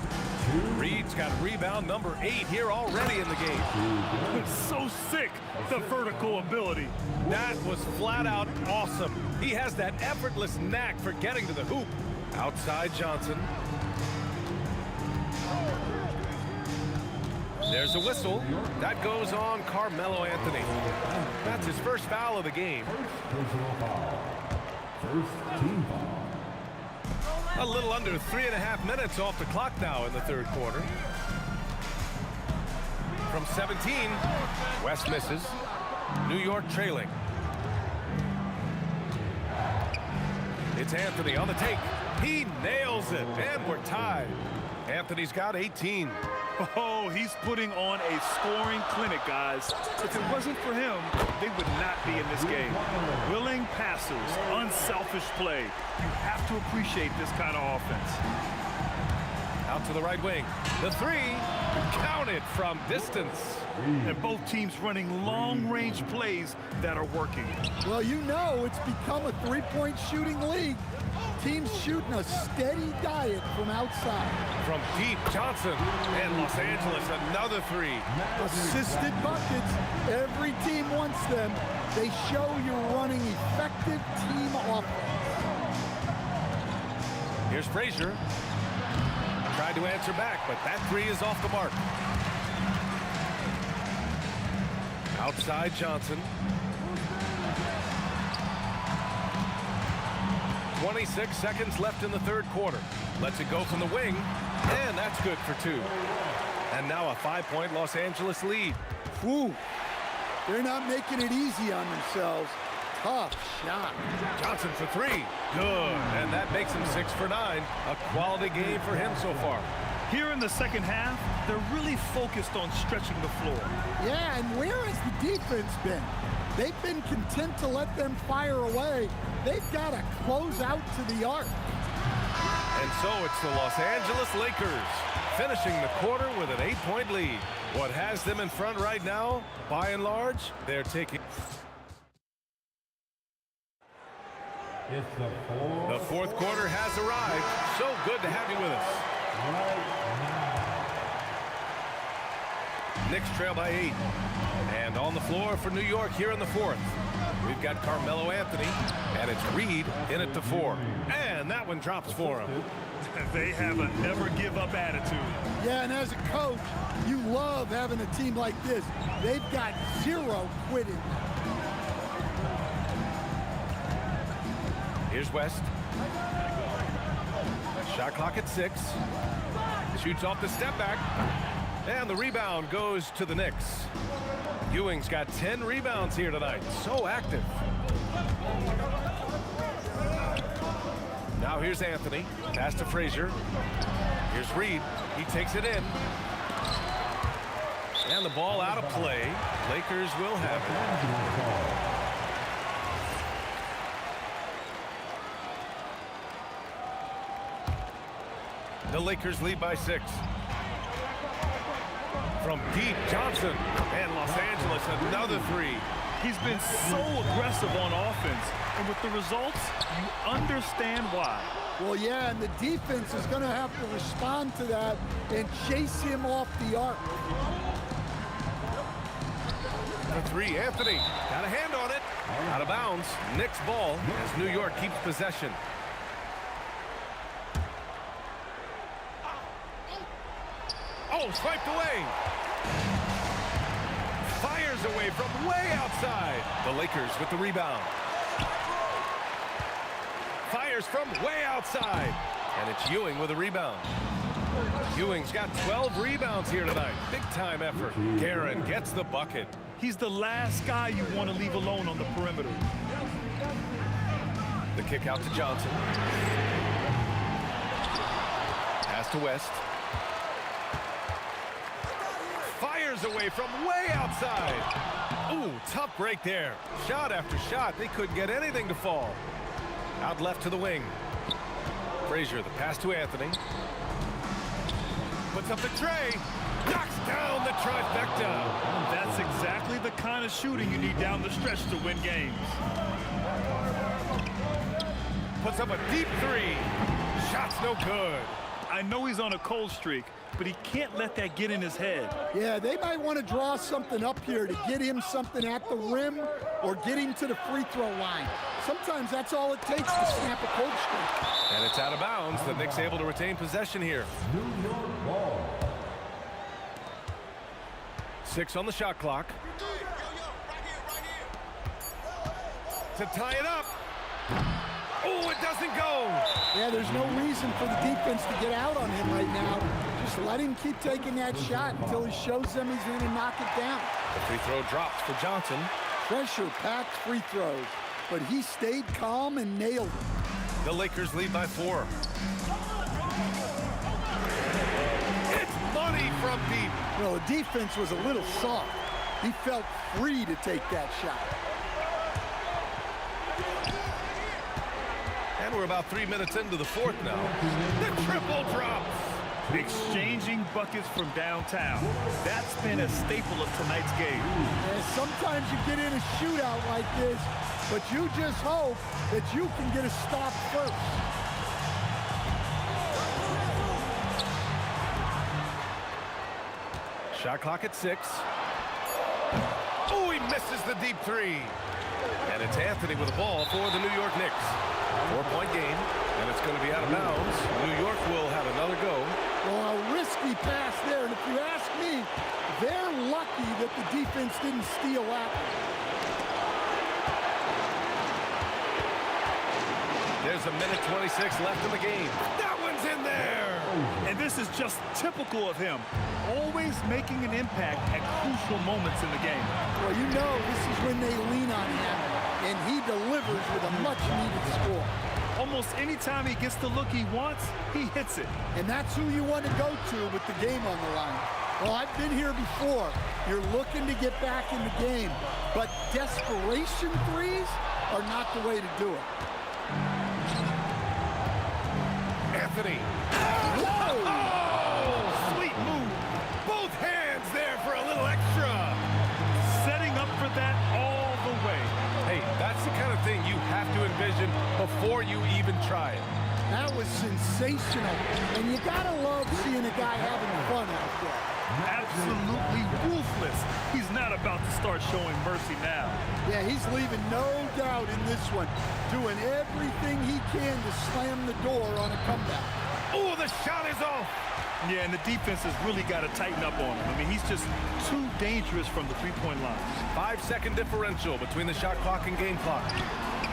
Reed's got rebound number 8 here already in the game. So sick, the vertical ability. That was flat out awesome. He has that effortless knack for getting to the hoop. Outside Johnson. There's a whistle. That goes on Carmelo Anthony. That's his first foul of the game. Personal foul. First team foul. A little under 3.5 minutes off the clock now in the third quarter. From 17, West misses. New York trailing. It's Anthony on the take. He nails it, and we're tied. Anthony's got 18. Oh, he's putting on a scoring clinic, guys. If it wasn't for him, they would not be in this game. Willing passers, unselfish play. You have to appreciate this kind of offense. Out to the right wing. The three, counted from distance. And both teams running long-range plays that are working. Well, you know it's become a three-point shooting league. Teams shooting a steady diet from outside. From deep, Johnson. And Los Angeles, another three. Assisted buckets. Every team wants them. They show you're running effective team offense. Here's Frazier. Tried to answer back, but that three is off the mark. Outside Johnson. 26 seconds left in the third quarter. Lets it go from the wing, and that's good for 2. And now a 5-point Los Angeles lead. Whew. They're not making it easy on themselves. Tough shot. Johnson for 3. Good. And that makes him 6 for 9. A quality game for him so far. Here in the second half, they're really focused on stretching the floor. Yeah, and where has the defense been? They've been content to let them fire away. They've got to close out to the arc. And so it's the Los Angeles Lakers finishing the quarter with an 8-point lead. What has them in front right now, by and large, they're taking... It's the fourth quarter has arrived. So good to have you with us. Knicks trail by 8. And on the floor for New York here in the fourth. We've got Carmelo Anthony, and it's Reed in it to 4. And that one drops for him. They have a never-give-up attitude. Yeah, and as a coach, you love having a team like this. They've got 0 quitting. Here's West. Shot clock at 6. Shoots off the step back. And the rebound goes to the Knicks. Ewing's got 10 rebounds here tonight. So active. Now here's Anthony. Pass to Frazier. Here's Reed. He takes it in. And the ball out of play. Lakers will have it. The Lakers lead by 6. From deep, Johnson. And Los Angeles, another 3. He's been so aggressive on offense. And with the results, you understand why. Well, yeah, and the defense is going to have to respond to that and chase him off the arc. The 3, Anthony. Got a hand on it. Out of bounds. Knicks ball as New York keeps possession. Oh, swiped away. Fires away from way outside. The Lakers with the rebound. Fires from way outside. And it's Ewing with a rebound. Ewing's got 12 rebounds here tonight. Big time effort. Guerin gets the bucket. He's the last guy you want to leave alone on the perimeter. The kick out to Johnson. Pass to West. Fires away from way outside. Ooh, tough break there. Shot after shot. They couldn't get anything to fall. Out left to the wing. Frazier, the pass to Anthony. Puts up the tray. Knocks down the trifecta. That's exactly the kind of shooting you need down the stretch to win games. Puts up a deep 3. Shot's no good. I know he's on a cold streak, but he can't let that get in his head. Yeah, they might want to draw something up here to get him something at the rim or get him to the free throw line. Sometimes that's all it takes to snap a cold streak. And it's out of bounds. The Knicks able to retain possession here. 6 on the shot clock. To tie it up. Oh, it doesn't go. Yeah, there's no reason for the defense to get out on him right now. Just let him keep taking that shot until he shows them he's going to knock it down. The free throw drops for Johnson. Pressure-packed free throws, but he stayed calm and nailed it. The Lakers lead by 4. It's money from deep. Well, the defense was a little soft. He felt free to take that shot. And we're about 3 minutes into the fourth now. The triple drops. Exchanging buckets from downtown. That's been a staple of tonight's game. And sometimes you get in a shootout like this, but you just hope that you can get a stop first. Shot clock at 6. Oh, he misses the deep 3. And it's Anthony with the ball for the New York Knicks. 4-point game, and it's going to be out of bounds. New York will have another go. Well, a risky pass there, and if you ask me, they're lucky that the defense didn't steal that. There's a minute 26 left in the game. That one's in there! And this is just typical of him. Always making an impact at crucial moments in the game. Well, you know this is when they lean on him, and he delivers with a much-needed score. Almost any time he gets the look he wants, he hits it. And that's who you want to go to with the game on the line. Well, I've been here before. You're looking to get back in the game, but desperation threes are not the way to do it. Anthony. Whoa! Oh, sweet move. Both hands there for a little extra. Setting up for that all the way. Hey, that's the kind of thing you have to envision before you even try it. That was sensational. And you gotta love seeing a guy having fun out there. Absolutely ruthless. He's not about to start showing mercy now. Yeah, he's leaving no doubt in this one. Doing everything he can to slam the door on a comeback. Oh, the shot is off. Yeah, and the defense has really got to tighten up on him. I mean, he's just too dangerous from the three-point line. 5-second differential between the shot clock and game clock.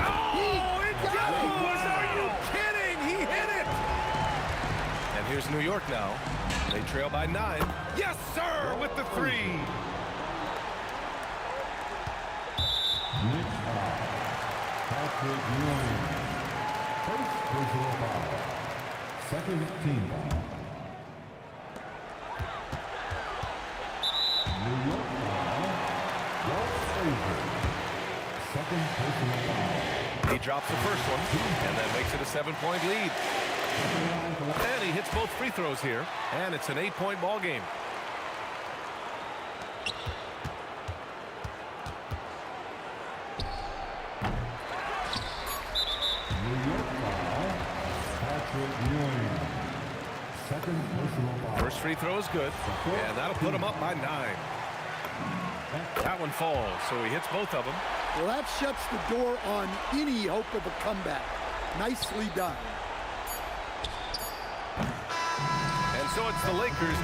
Oh, it goes! Are you kidding? He hit it! And here's New York now. They trail by 9. Yes, sir, with the 3. Patrick Ewing. First personal foul. Second team foul. New York foul. Walt Frazier. Second personal foul. He drops the first one and then makes it a 7-point lead. And he hits both free throws here, and it's an 8-point ball game. First free throw is good, and that'll put him up by 9. That one falls, so he hits both of them. Well, that shuts the door on any hope of a comeback. Nicely done. And so it's the Lakers'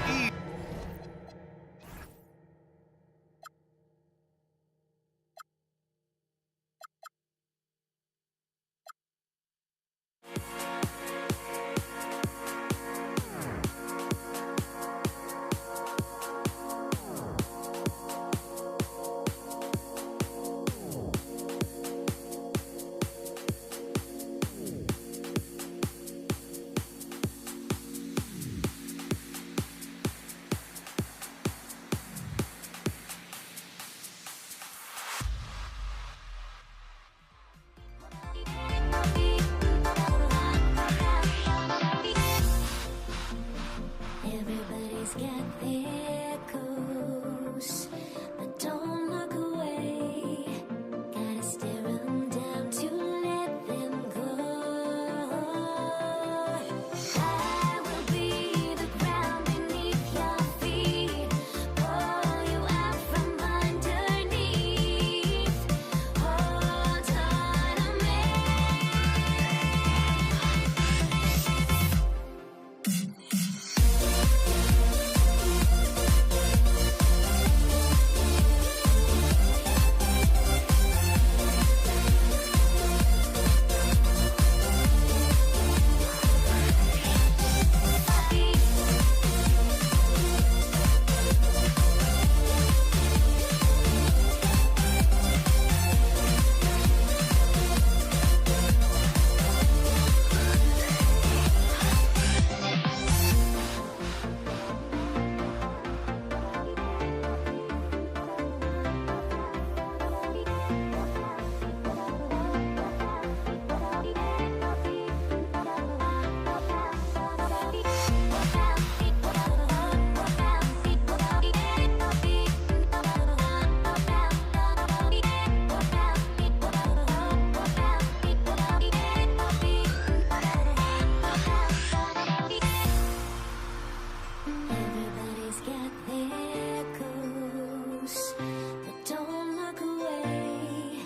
close, but don't look away.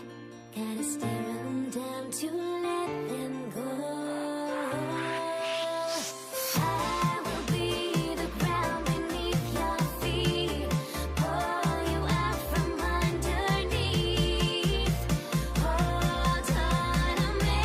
Gotta stare 'em down to let them go. I will be the ground beneath your feet, pull you out from underneath. Hold on to me.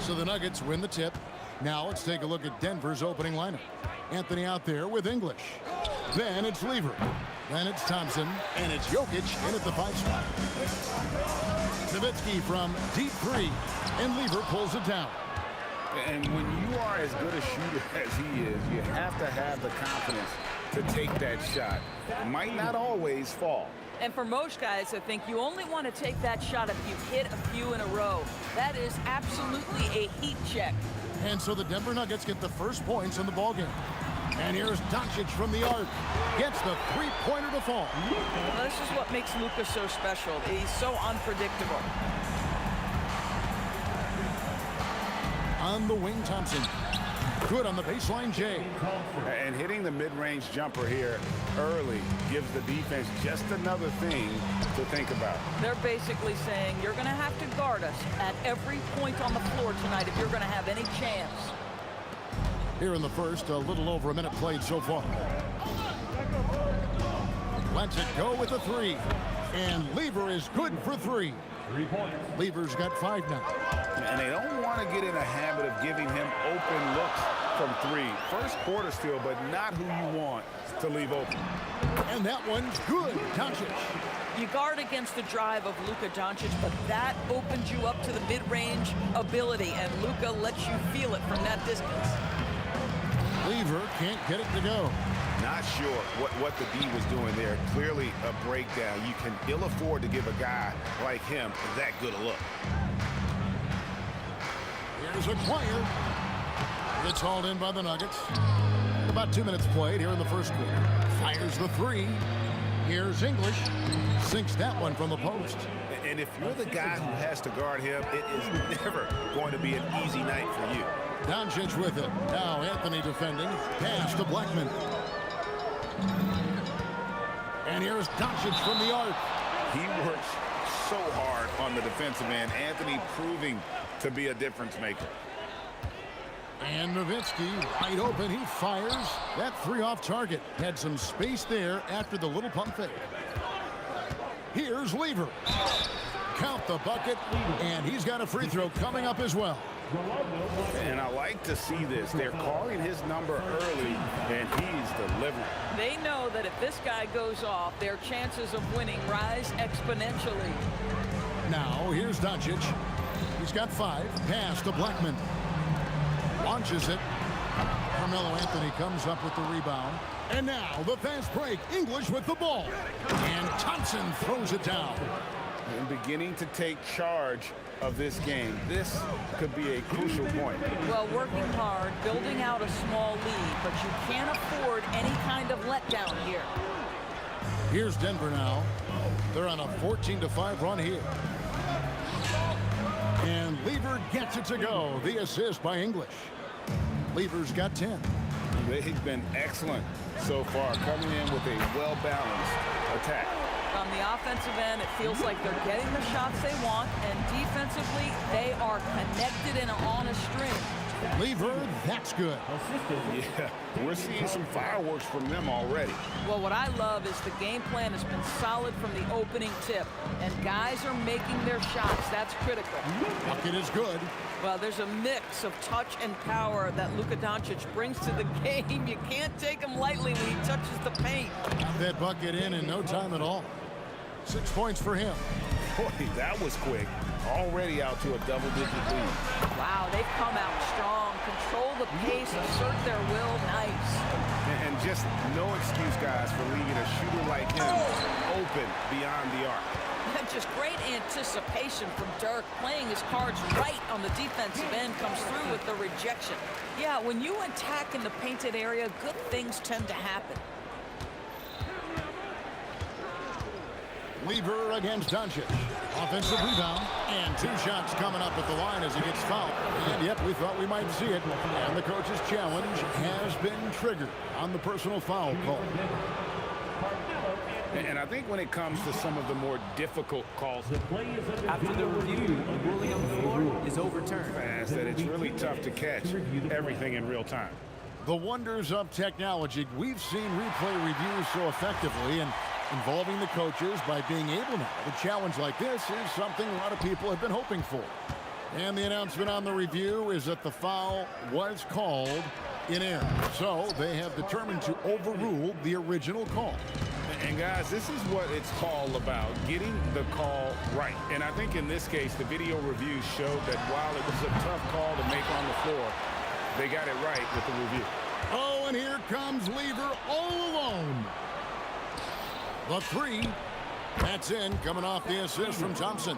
So the Nuggets win the tip. Now let's take a look at Denver's opening lineup. Anthony out there with English. Then it's Lever. Then it's Thompson. And it's Jokic in at the 5 spot. Nowitzki from deep 3. And Lever pulls it down. And when you are as good a shooter as he is, you have to have the confidence to take that shot. It might not always fall. And for most guys, I think you only want to take that shot if you've hit a few in a row. That is absolutely a heat check. And so the Denver Nuggets get the first points in the ballgame. And here's Doncic from the arc. Gets the three-pointer to fall. Well, this is what makes Luka so special. He's so unpredictable. On the wing, Thompson. Good on the baseline, Jay. And hitting the mid-range jumper here early gives the defense just another thing to think about. They're basically saying you're going to have to guard us at every point on the floor tonight if you're going to have any chance. Here in the first, a little over a minute played so far. Lets it go with a 3. And Lever is good for 3. 3 points. Lever's got 5 now. And they don't want to get in a habit of giving him open looks from 3. First quarter still, but not who you want to leave open. And that one's good, Doncic. You guard against the drive of Luka Doncic, but that opens you up to the mid-range ability, and Luka lets you feel it from that distance. Lever can't get it to go. Not sure what the D was doing there. Clearly a breakdown. You can ill afford to give a guy like him that good a look. Here's Acquire. It's hauled in by the Nuggets. About 2 minutes played here in the first quarter. Fires the 3. Here's English. Sinks that one from the post. And if you're the guy who has to guard him, it is never going to be an easy night for you. Doncic with it. Now Anthony defending. Pass to Blackman. And here's Doncic from the arc. He works so hard on the defensive end. Anthony proving to be a difference maker. And Nowitzki wide open. He fires. That 3 off target. Had some space there after the little pump fake. Here's Lever. Count the bucket. And he's got a free throw coming up as well. And I like to see this. They're calling his number early, and he's delivering. They know that if this guy goes off, their chances of winning rise exponentially. Now, here's Doncic. He's got 5. Pass to Blackman. Launches it. Carmelo Anthony comes up with the rebound. And now, the fast break. English with the ball. And Thompson throws it down. And beginning to take charge of this game. This could be a crucial point. Well, working hard, building out a small lead, but you can't afford any kind of letdown here. Here's Denver now. They're on a 14-5 run here. And Lever gets it to go. The assist by English. Lever's got 10. They've been excellent so far, coming in with a well-balanced attack. On the offensive end, it feels like they're getting the shots they want, and defensively, they are connected and on a string. Lever, that's good. Yeah, we're seeing some fireworks from them already. Well, what I love is the game plan has been solid from the opening tip, and guys are making their shots. That's critical. Bucket is good. Well, there's a mix of touch and power that Luka Doncic brings to the game. You can't take him lightly when he touches the paint. Got that bucket in no time at all. 6 points for him. Boy, that was quick. Already out to a double-digit lead. Wow, they've come out strong. Control the pace, assert their will. Nice. And just no excuse, guys, for leaving a shooter like him open beyond the arc. Just great anticipation from Dirk. Playing his cards right on the defensive end, comes through with the rejection. Yeah, when you attack in the painted area, good things tend to happen. Lever against Doncic. Offensive rebound, and 2 shots coming up at the line as he gets fouled. And yep, we thought we might see it. And the coach's challenge has been triggered on the personal foul call. And I think when it comes to some of the more difficult calls, After the review, the ruling on the floor is overturned. fast, that it's really tough to catch everything in real time. The wonders of technology. We've seen replay reviews so effectively, and involving the coaches by being able now to challenge like this is something a lot of people have been hoping for. And the announcement on the review is that the foul was called in error. So they have determined to overrule the original call. And guys, this is what it's all about, getting the call right. And I think in this case, the video review showed that while it was a tough call to make on the floor, they got it right with the review. Oh, and here comes Lever all alone. The 3. That's in, coming off the assist from Thompson.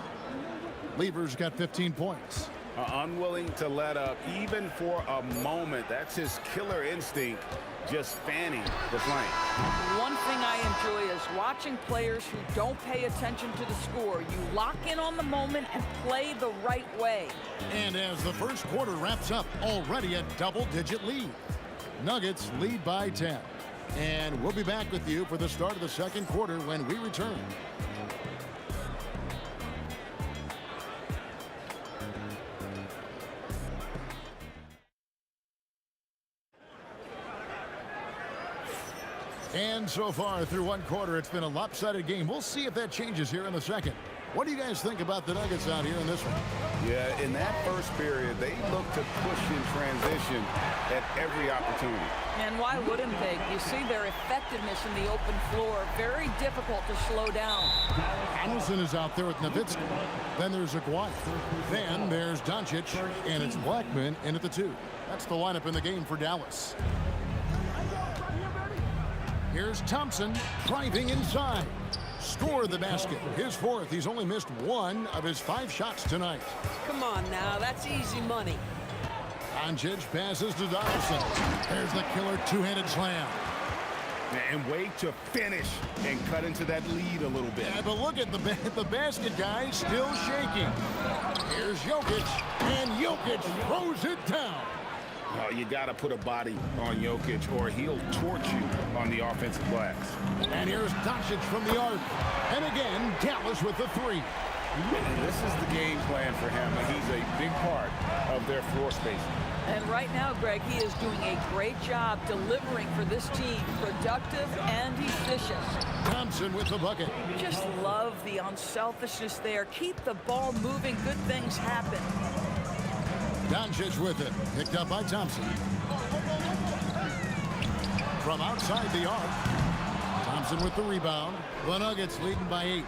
Lever's got 15 points. Unwilling to let up, even for a moment. That's his killer instinct, just fanning the flame. One thing I enjoy is watching players who don't pay attention to the score. You lock in on the moment and play the right way. And as the first quarter wraps up, already a double-digit lead. Nuggets lead by 10. And we'll be back with you for the start of the second quarter when we return. And so far through one quarter, it's been a lopsided game. We'll see if that changes here in the second. What do you guys think about the Nuggets out here in this one? Yeah, in that first period, they looked to push in transition at every opportunity. And why wouldn't they? You see their effectiveness in the open floor. Very difficult to slow down. Donaldson is out there with Nowitzki. Then there's Aguirre. Then there's Doncic. And it's Blackman in at the 2. That's the lineup in the game for Dallas. Here's Thompson driving inside. Score the basket. His 4th. He's only missed 1 of his 5 shots tonight. Come on now, that's easy money. Doncic passes to Donaldson. There's the killer 2-handed slam. And wait to finish and cut into that lead a little bit. Yeah, but look at the basket, guys, still shaking. Here's Jokic, and Jokic throws it down. You got to put a body on Jokic or he'll torch you on the offensive glass. And here's Doncic from the arc. And again, Dallas with the 3. And this is the game plan for him. He's a big part of their floor spacing. And right now, Greg, he is doing a great job delivering for this team. Productive and efficient. Thompson with the bucket. Just love the unselfishness there. Keep the ball moving. Good things happen. Doncic with it. Picked up by Thompson. From outside the arc. Thompson with the rebound. The Nuggets leading by 8.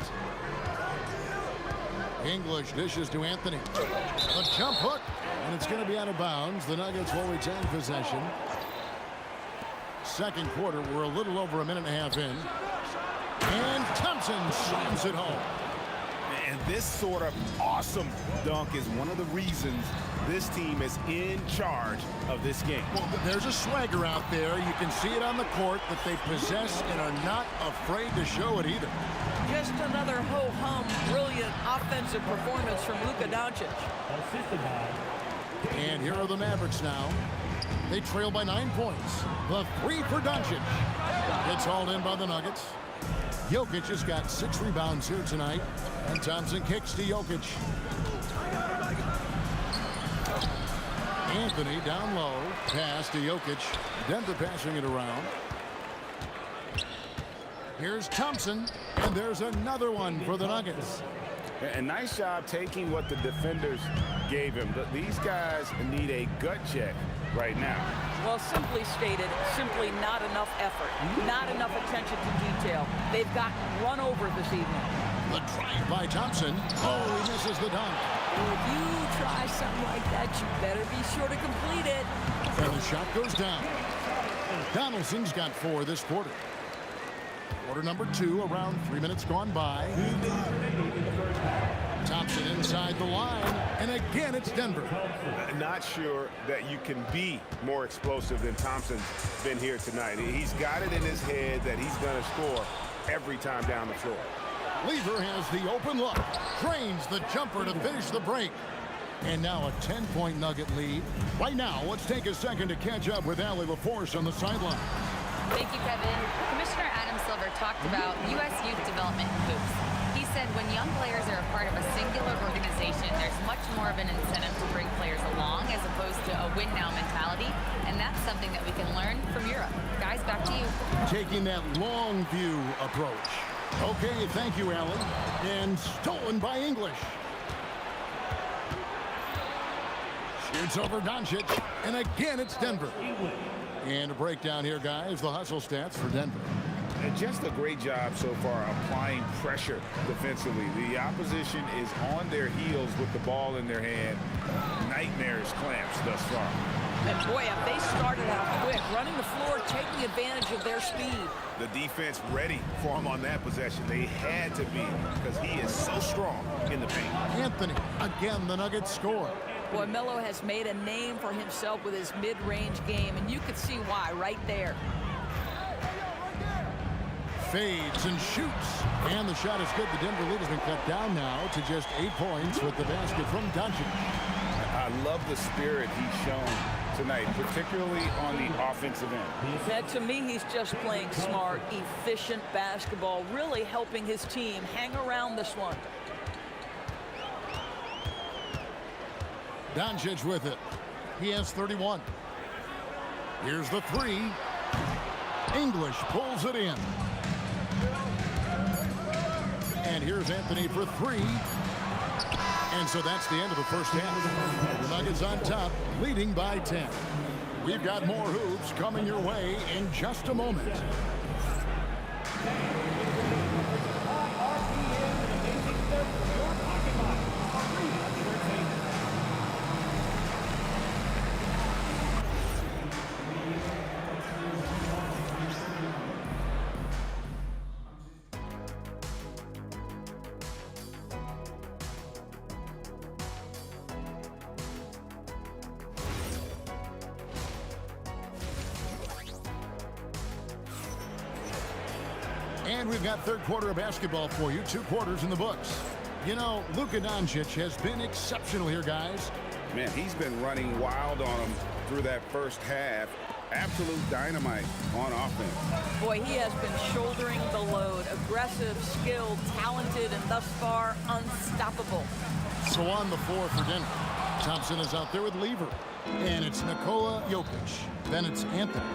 English dishes to Anthony. A jump hook. And it's going to be out of bounds. The Nuggets will retain possession. Second quarter, we're a little over a minute and a half in. And Thompson slams it home. And this sort of awesome dunk is one of the reasons this team is in charge of this game. Well, there's a swagger out there. You can see it on the court that they possess and are not afraid to show it either. Just another ho-hum, brilliant offensive performance from Luka Doncic. And here are the Mavericks now. They trail by 9 points. The 3 for Doncic. It's hauled in by the Nuggets. Jokic has got 6 rebounds here tonight. And Thompson kicks to Jokic. Anthony down low. Pass to Jokic. Denver passing it around. Here's Thompson. And there's another one for the Nuggets. A nice job taking what the defenders gave him. But these guys need a gut check right now. Well, simply stated, simply not enough effort. Not enough attention to detail. They've gotten run over this evening. The drive by Thompson. Oh, he misses the dunk. If you try something like that, you better be sure to complete it. And the shot goes down. Donaldson's got 4 this quarter. Quarter number 2, around 3 minutes gone by. Thompson inside the line, and again it's Denver. Not sure that you can be more explosive than Thompson's been here tonight. He's got it in his head that he's going to score every time down the floor. Lever has the open look. Drains the jumper to finish the break. And now a 10-point Nugget lead. Right now, let's take a second to catch up with Allie LaForce on the sideline. Thank you, Kevin. Commissioner Adam Silver talked about U.S. youth development in hoops. He said when young players are a part of a singular organization, there's much more of an incentive to bring players along as opposed to a win-now mentality, and that's something that we can learn from Europe. Guys, back to you. Taking that long view approach. Okay, thank you, Allie. And stolen by English. Shoots over Doncic, and again it's Denver. And a breakdown here, guys. The hustle stats for Denver. And just a great job so far applying pressure defensively. The opposition is on their heels with the ball in their hand. Nightmares clamps thus far. And boy, have they started out quick, running the floor, taking advantage of their speed. The defense ready for him on that possession. They had to be because he is so strong in the paint. Anthony, again, the Nuggets score. Boy, Melo has made a name for himself with his mid-range game, and you could see why right there. Fades and shoots. And the shot is good. The Denver lead has been cut down now to just 8 points with the basket from Doncic. I love the spirit he's shown tonight, particularly on the offensive end. And to me, he's just playing smart, efficient basketball, really helping his team hang around this one. Doncic with it. He has 31. Here's the three. English pulls it in. And here's Anthony for three. And so that's the end of the first half. The Nuggets on top, leading by 10. We've got more hoops coming your way in just a moment. And we've got third quarter of basketball for you. 2 quarters in the books. You know, Luka Doncic has been exceptional here, guys. Man, he's been running wild on him through that first half. Absolute dynamite on offense. Boy, he has been shouldering the load. Aggressive, skilled, talented, and thus far unstoppable. So on the floor for Denver, Thompson is out there with Lever. And it's Nikola Jokic. Then it's Anthony.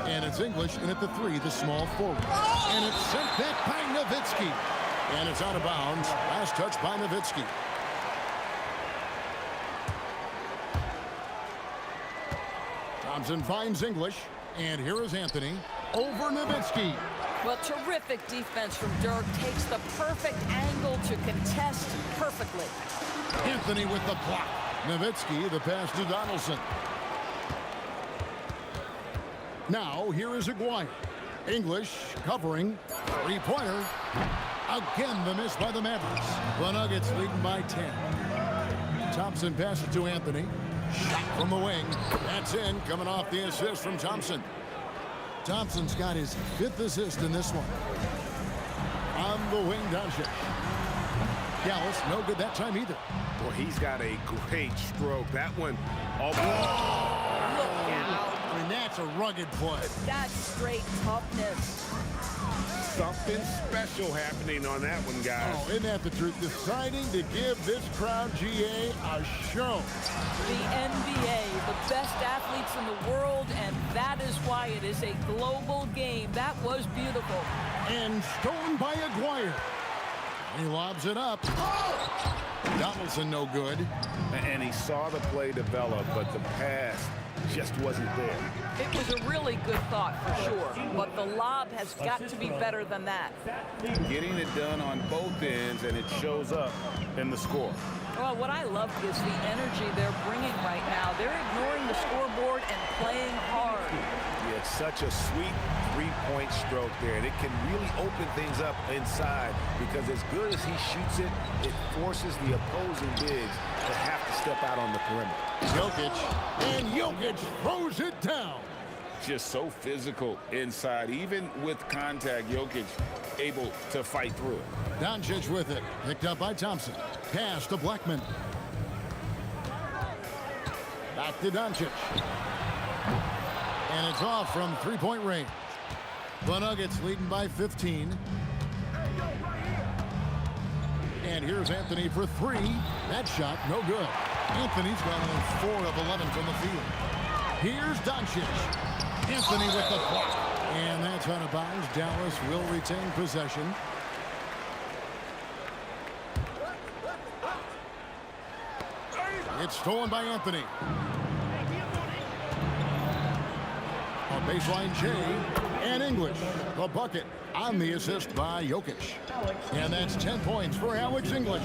And it's English, and at the three, the small forward. And it's sent back by Nowitzki. And it's out of bounds. Last touch by Nowitzki. Thompson finds English. And here is Anthony over Nowitzki. Well, terrific defense from Dirk. Takes the perfect angle to contest perfectly. Anthony with the block. Nowitzki, the pass to Donaldson. Now, here is Aguirre. English covering. Three-pointer. Again, the miss by the Mavericks. The Nuggets leading by 10. Thompson passes to Anthony. Shot from the wing. That's in, coming off the assist from Thompson. Thompson's got his 5th assist in this one. On the wing, Doncic. Dallas, no good that time either. Well, he's got a great stroke. That one. Look out. I mean, that's a rugged play. That's straight toughness. Something special happening on that one, guys. Oh, isn't that the truth? Deciding to give this crowd, GA, a show. The NBA, the best athletes in the world, and that is why it is a global game. That was beautiful. And stolen by Aguirre. He lobs it up. Donaldson no good. And he saw the play develop, but the pass just wasn't there. It was a really good thought for sure, but the lob has got to be better than that. Getting it done on both ends, and it shows up in the score. Well, what I love is the energy they're bringing right now. They're ignoring the scoreboard and playing hard. Yeah, it's such a sweet three-point stroke there, and it can really open things up inside because as good as he shoots it, it forces the opposing bigs to have to step out on the perimeter. Jokic, and Jokic throws it down. just so physical inside. Even with contact, Jokic able to fight through it. Doncic with it. Picked up by Thompson. Pass to Blackman. Back to Doncic. And it's off from three-point range. The Nuggets leading by 15. And here's Anthony for three. That shot, no good. Anthony's got 4 of 11 from the field. Here's Doncic. Anthony with the block. And that's out of bounds. Dallas will retain possession. It's stolen by Anthony. On baseline, Jay and English. The bucket on the assist by Jokic. And that's 10 points for Alex English.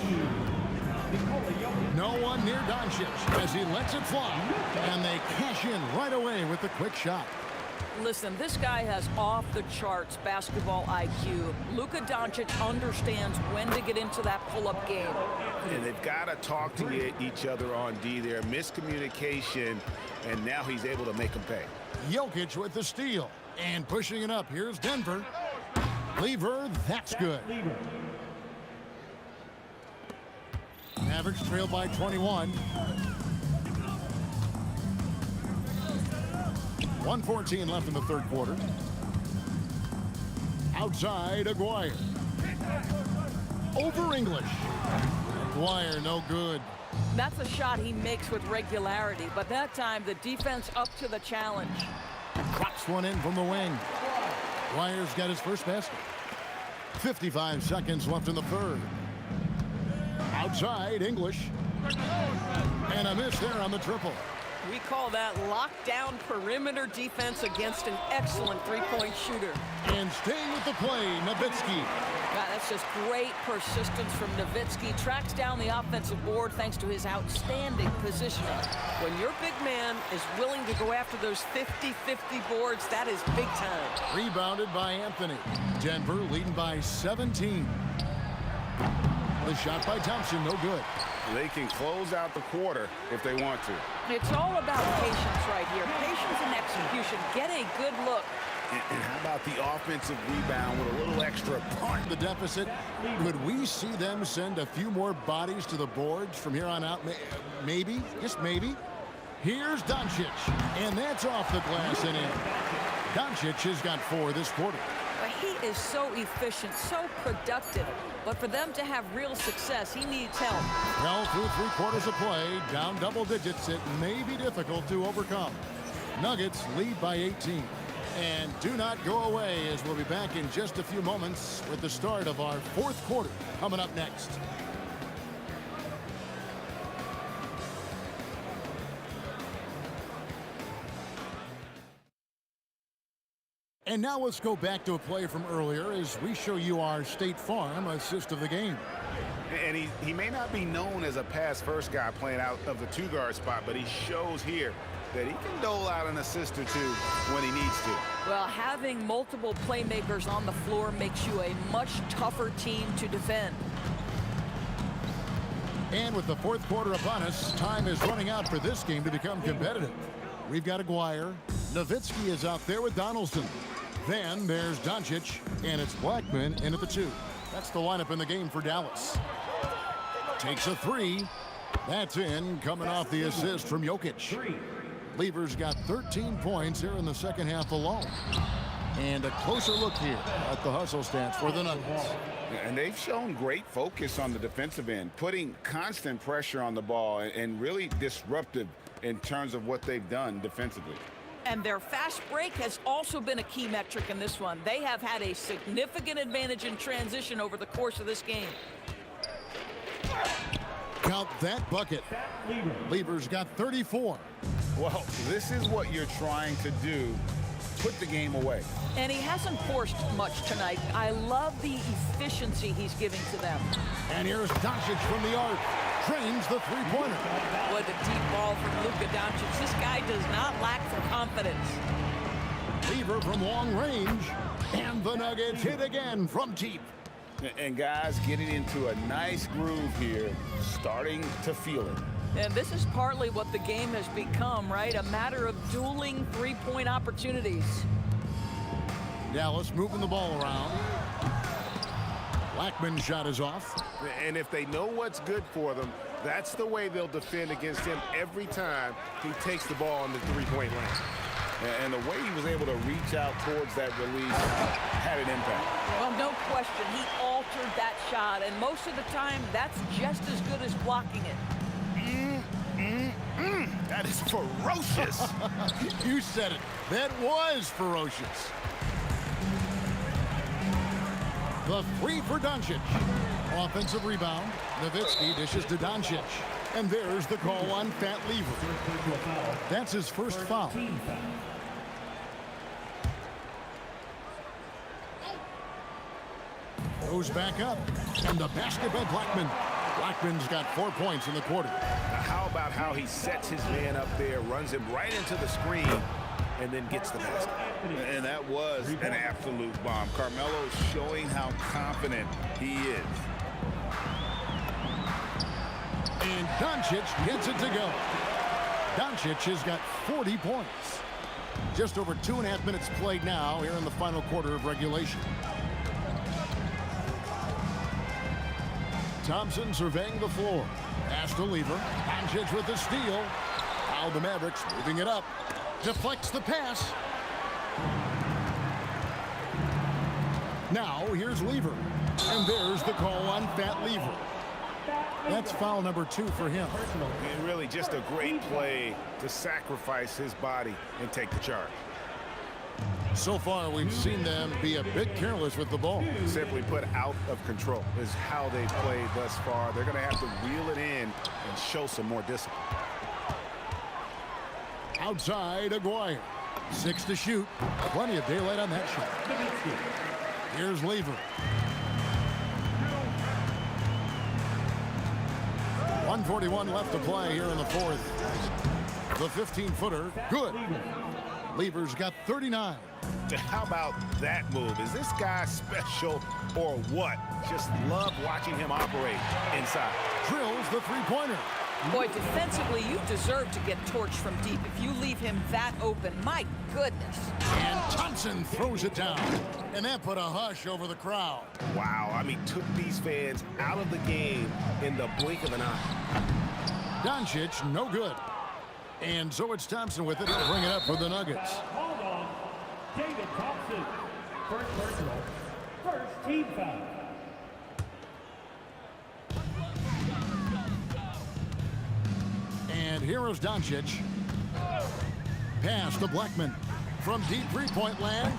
No one near Doncic as he lets it fly. And they cash in right away with the quick shot. Listen, this guy has off-the-charts basketball IQ. Luka Doncic understands when to get into that pull-up game. And they've got to talk to each other on D there. Miscommunication, and now he's able to make them pay. Jokic with the steal. And pushing it up. Here's Denver. Lever, that's good. Mavericks trail by 21. 1:14 left in the third quarter. Outside, Aguirre. Over English. Aguirre, no good. That's a shot he makes with regularity, but that time the defense up to the challenge. Drops one in from the wing. Aguirre's got his first basket. 55 seconds left in the third. Outside, English. And a miss there on the triple. We call that lockdown perimeter defense against an excellent three-point shooter. And staying with the play, Nowitzki. God, that's just great persistence from Nowitzki. Tracks down the offensive board thanks to his outstanding positioning. When your big man is willing to go after those 50-50 boards, that is big time. Rebounded by Anthony. Denver leading by 17. The shot by Thompson, no good. They can close out the quarter if they want to. It's all about patience right here. Patience and execution. Get a good look. And how about the offensive rebound with a little extra punch? The deficit, could we see them send a few more bodies to the boards from here on out? Maybe, just maybe. Here's Doncic, and that's off the glass and in. Doncic has got 4 this quarter. He is so efficient, so productive. But for them to have real success, he needs help. Well, through 3 quarters of play, down double digits, it may be difficult to overcome. Nuggets lead by 18. And do not go away, as we'll be back in just a few moments with the start of our 4th quarter coming up next. And now let's go back to a play from earlier as we show you our State Farm assist of the game. And he may not be known as a pass-first guy playing out of the 2-guard spot, but he shows here that he can dole out an assist or 2 when he needs to. Well, having multiple playmakers on the floor makes you a much tougher team to defend. And with the 4th quarter upon us, time is running out for this game to become competitive. We've got Aguirre. Nowitzki is out there with Donaldson. Then there's Doncic, and it's Blackman in at the 2. That's the lineup in the game for Dallas. Takes a 3. That's in, coming off the assist from Jokic. Lever's got 13 points here in the second half alone. And a closer look here at the hustle stats for the Nuggets. And they've shown great focus on the defensive end, putting constant pressure on the ball and really disruptive in terms of what they've done defensively. And their fast break has also been a key metric in this one. They have had a significant advantage in transition over the course of this game. Count that bucket. Lever's got 34. Well, this is what you're trying to do. Put the game away. And he hasn't forced much tonight. I love the efficiency he's giving to them. And here's Doncic from the arc. Drains the 3-pointer. What a deep ball from Luka Doncic. This guy does not lack for confidence. Lever from long range. And the Nuggets hit again from deep. And guys, getting into a nice groove here, starting to feel it. And this is partly what the game has become, right? A matter of dueling three-point opportunities. Dallas moving the ball around. Blackman's shot is off. And if they know what's good for them, that's the way they'll defend against him every time he takes the ball in the three-point line. And the way he was able to reach out towards that release had an impact. Well, no question, he altered that shot, and most of the time, that's just as good as blocking it. That is ferocious. You said it. That was ferocious. The three for Doncic. Offensive rebound. Nowitzki dishes to Doncic. And there's the call on Fat Lever. That's his first foul. Goes back up. And the basket by Blackman. Blackman's got 4 points in the quarter. Now how about how he sets his man up there, runs him right into the screen, and then gets the basket. And that was an absolute bomb. Carmelo showing how confident he is. And Doncic gets it to go. Doncic has got 40 points. Just over 2.5 minutes played now here in the final quarter of regulation. Thompson surveying the floor. Pass to Lever. Doncic with the steal. Now the Mavericks moving it up. Deflects the pass. Now here's Lever. And there's the call on Fat Lever. That's foul number 2 for him. And really just a great play to sacrifice his body and take the charge. So far, we've seen them be a bit careless with the ball. Simply put, out of control is how they've played thus far. They're going to have to reel it in and show some more discipline. Outside, Aguirre. 6 to shoot. Plenty of daylight on that shot. Here's Lever. 1:41 left to play here in the fourth. The 15-footer, good. Lever's got 39. How about that move? Is this guy special or what? Just love watching him operate inside. Drills the three-pointer. Boy, defensively, you deserve to get torched from deep if you leave him that open. My goodness. And Thompson throws it down. And that put a hush over the crowd. Wow, I mean, took these fans out of the game in the blink of an eye. Doncic, no good. And so it's Thompson with it. He'll bring it up for the Nuggets. Hold on. David Thompson. First personal. First team foul. And here is Doncic. Pass to Blackman. From deep three-point land,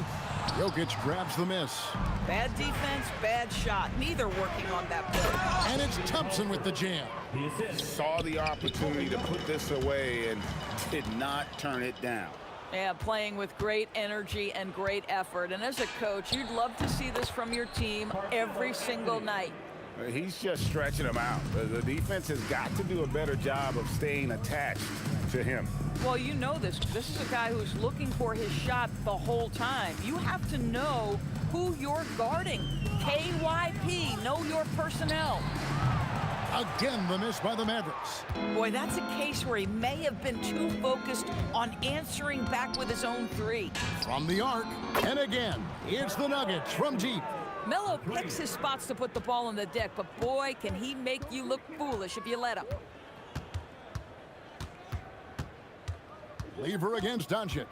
Jokic grabs the miss. Bad defense, bad shot. Neither working on that play. And it's Thompson with the jam. Saw the opportunity to put this away and did not turn it down. Yeah, playing with great energy and great effort. And as a coach, you'd love to see this from your team every single night. He's just stretching them out. The defense has got to do a better job of staying attached to him. Well, you know this. This is a guy who's looking for his shot the whole time. You have to know who you're guarding. KYP, know your personnel. Again, the miss by the Mavericks. Boy, that's a case where he may have been too focused on answering back with his own three. From the arc, and again, it's the Nuggets from deep. Melo picks his spots to put the ball on the deck, but boy, can he make you look foolish if you let him. Lever against Doncic.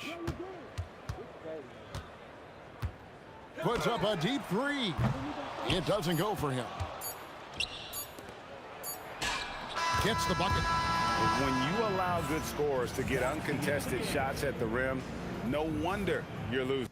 Puts up a deep three. It doesn't go for him. Gets the bucket. When you allow good scorers to get uncontested shots at the rim, no wonder you're losing.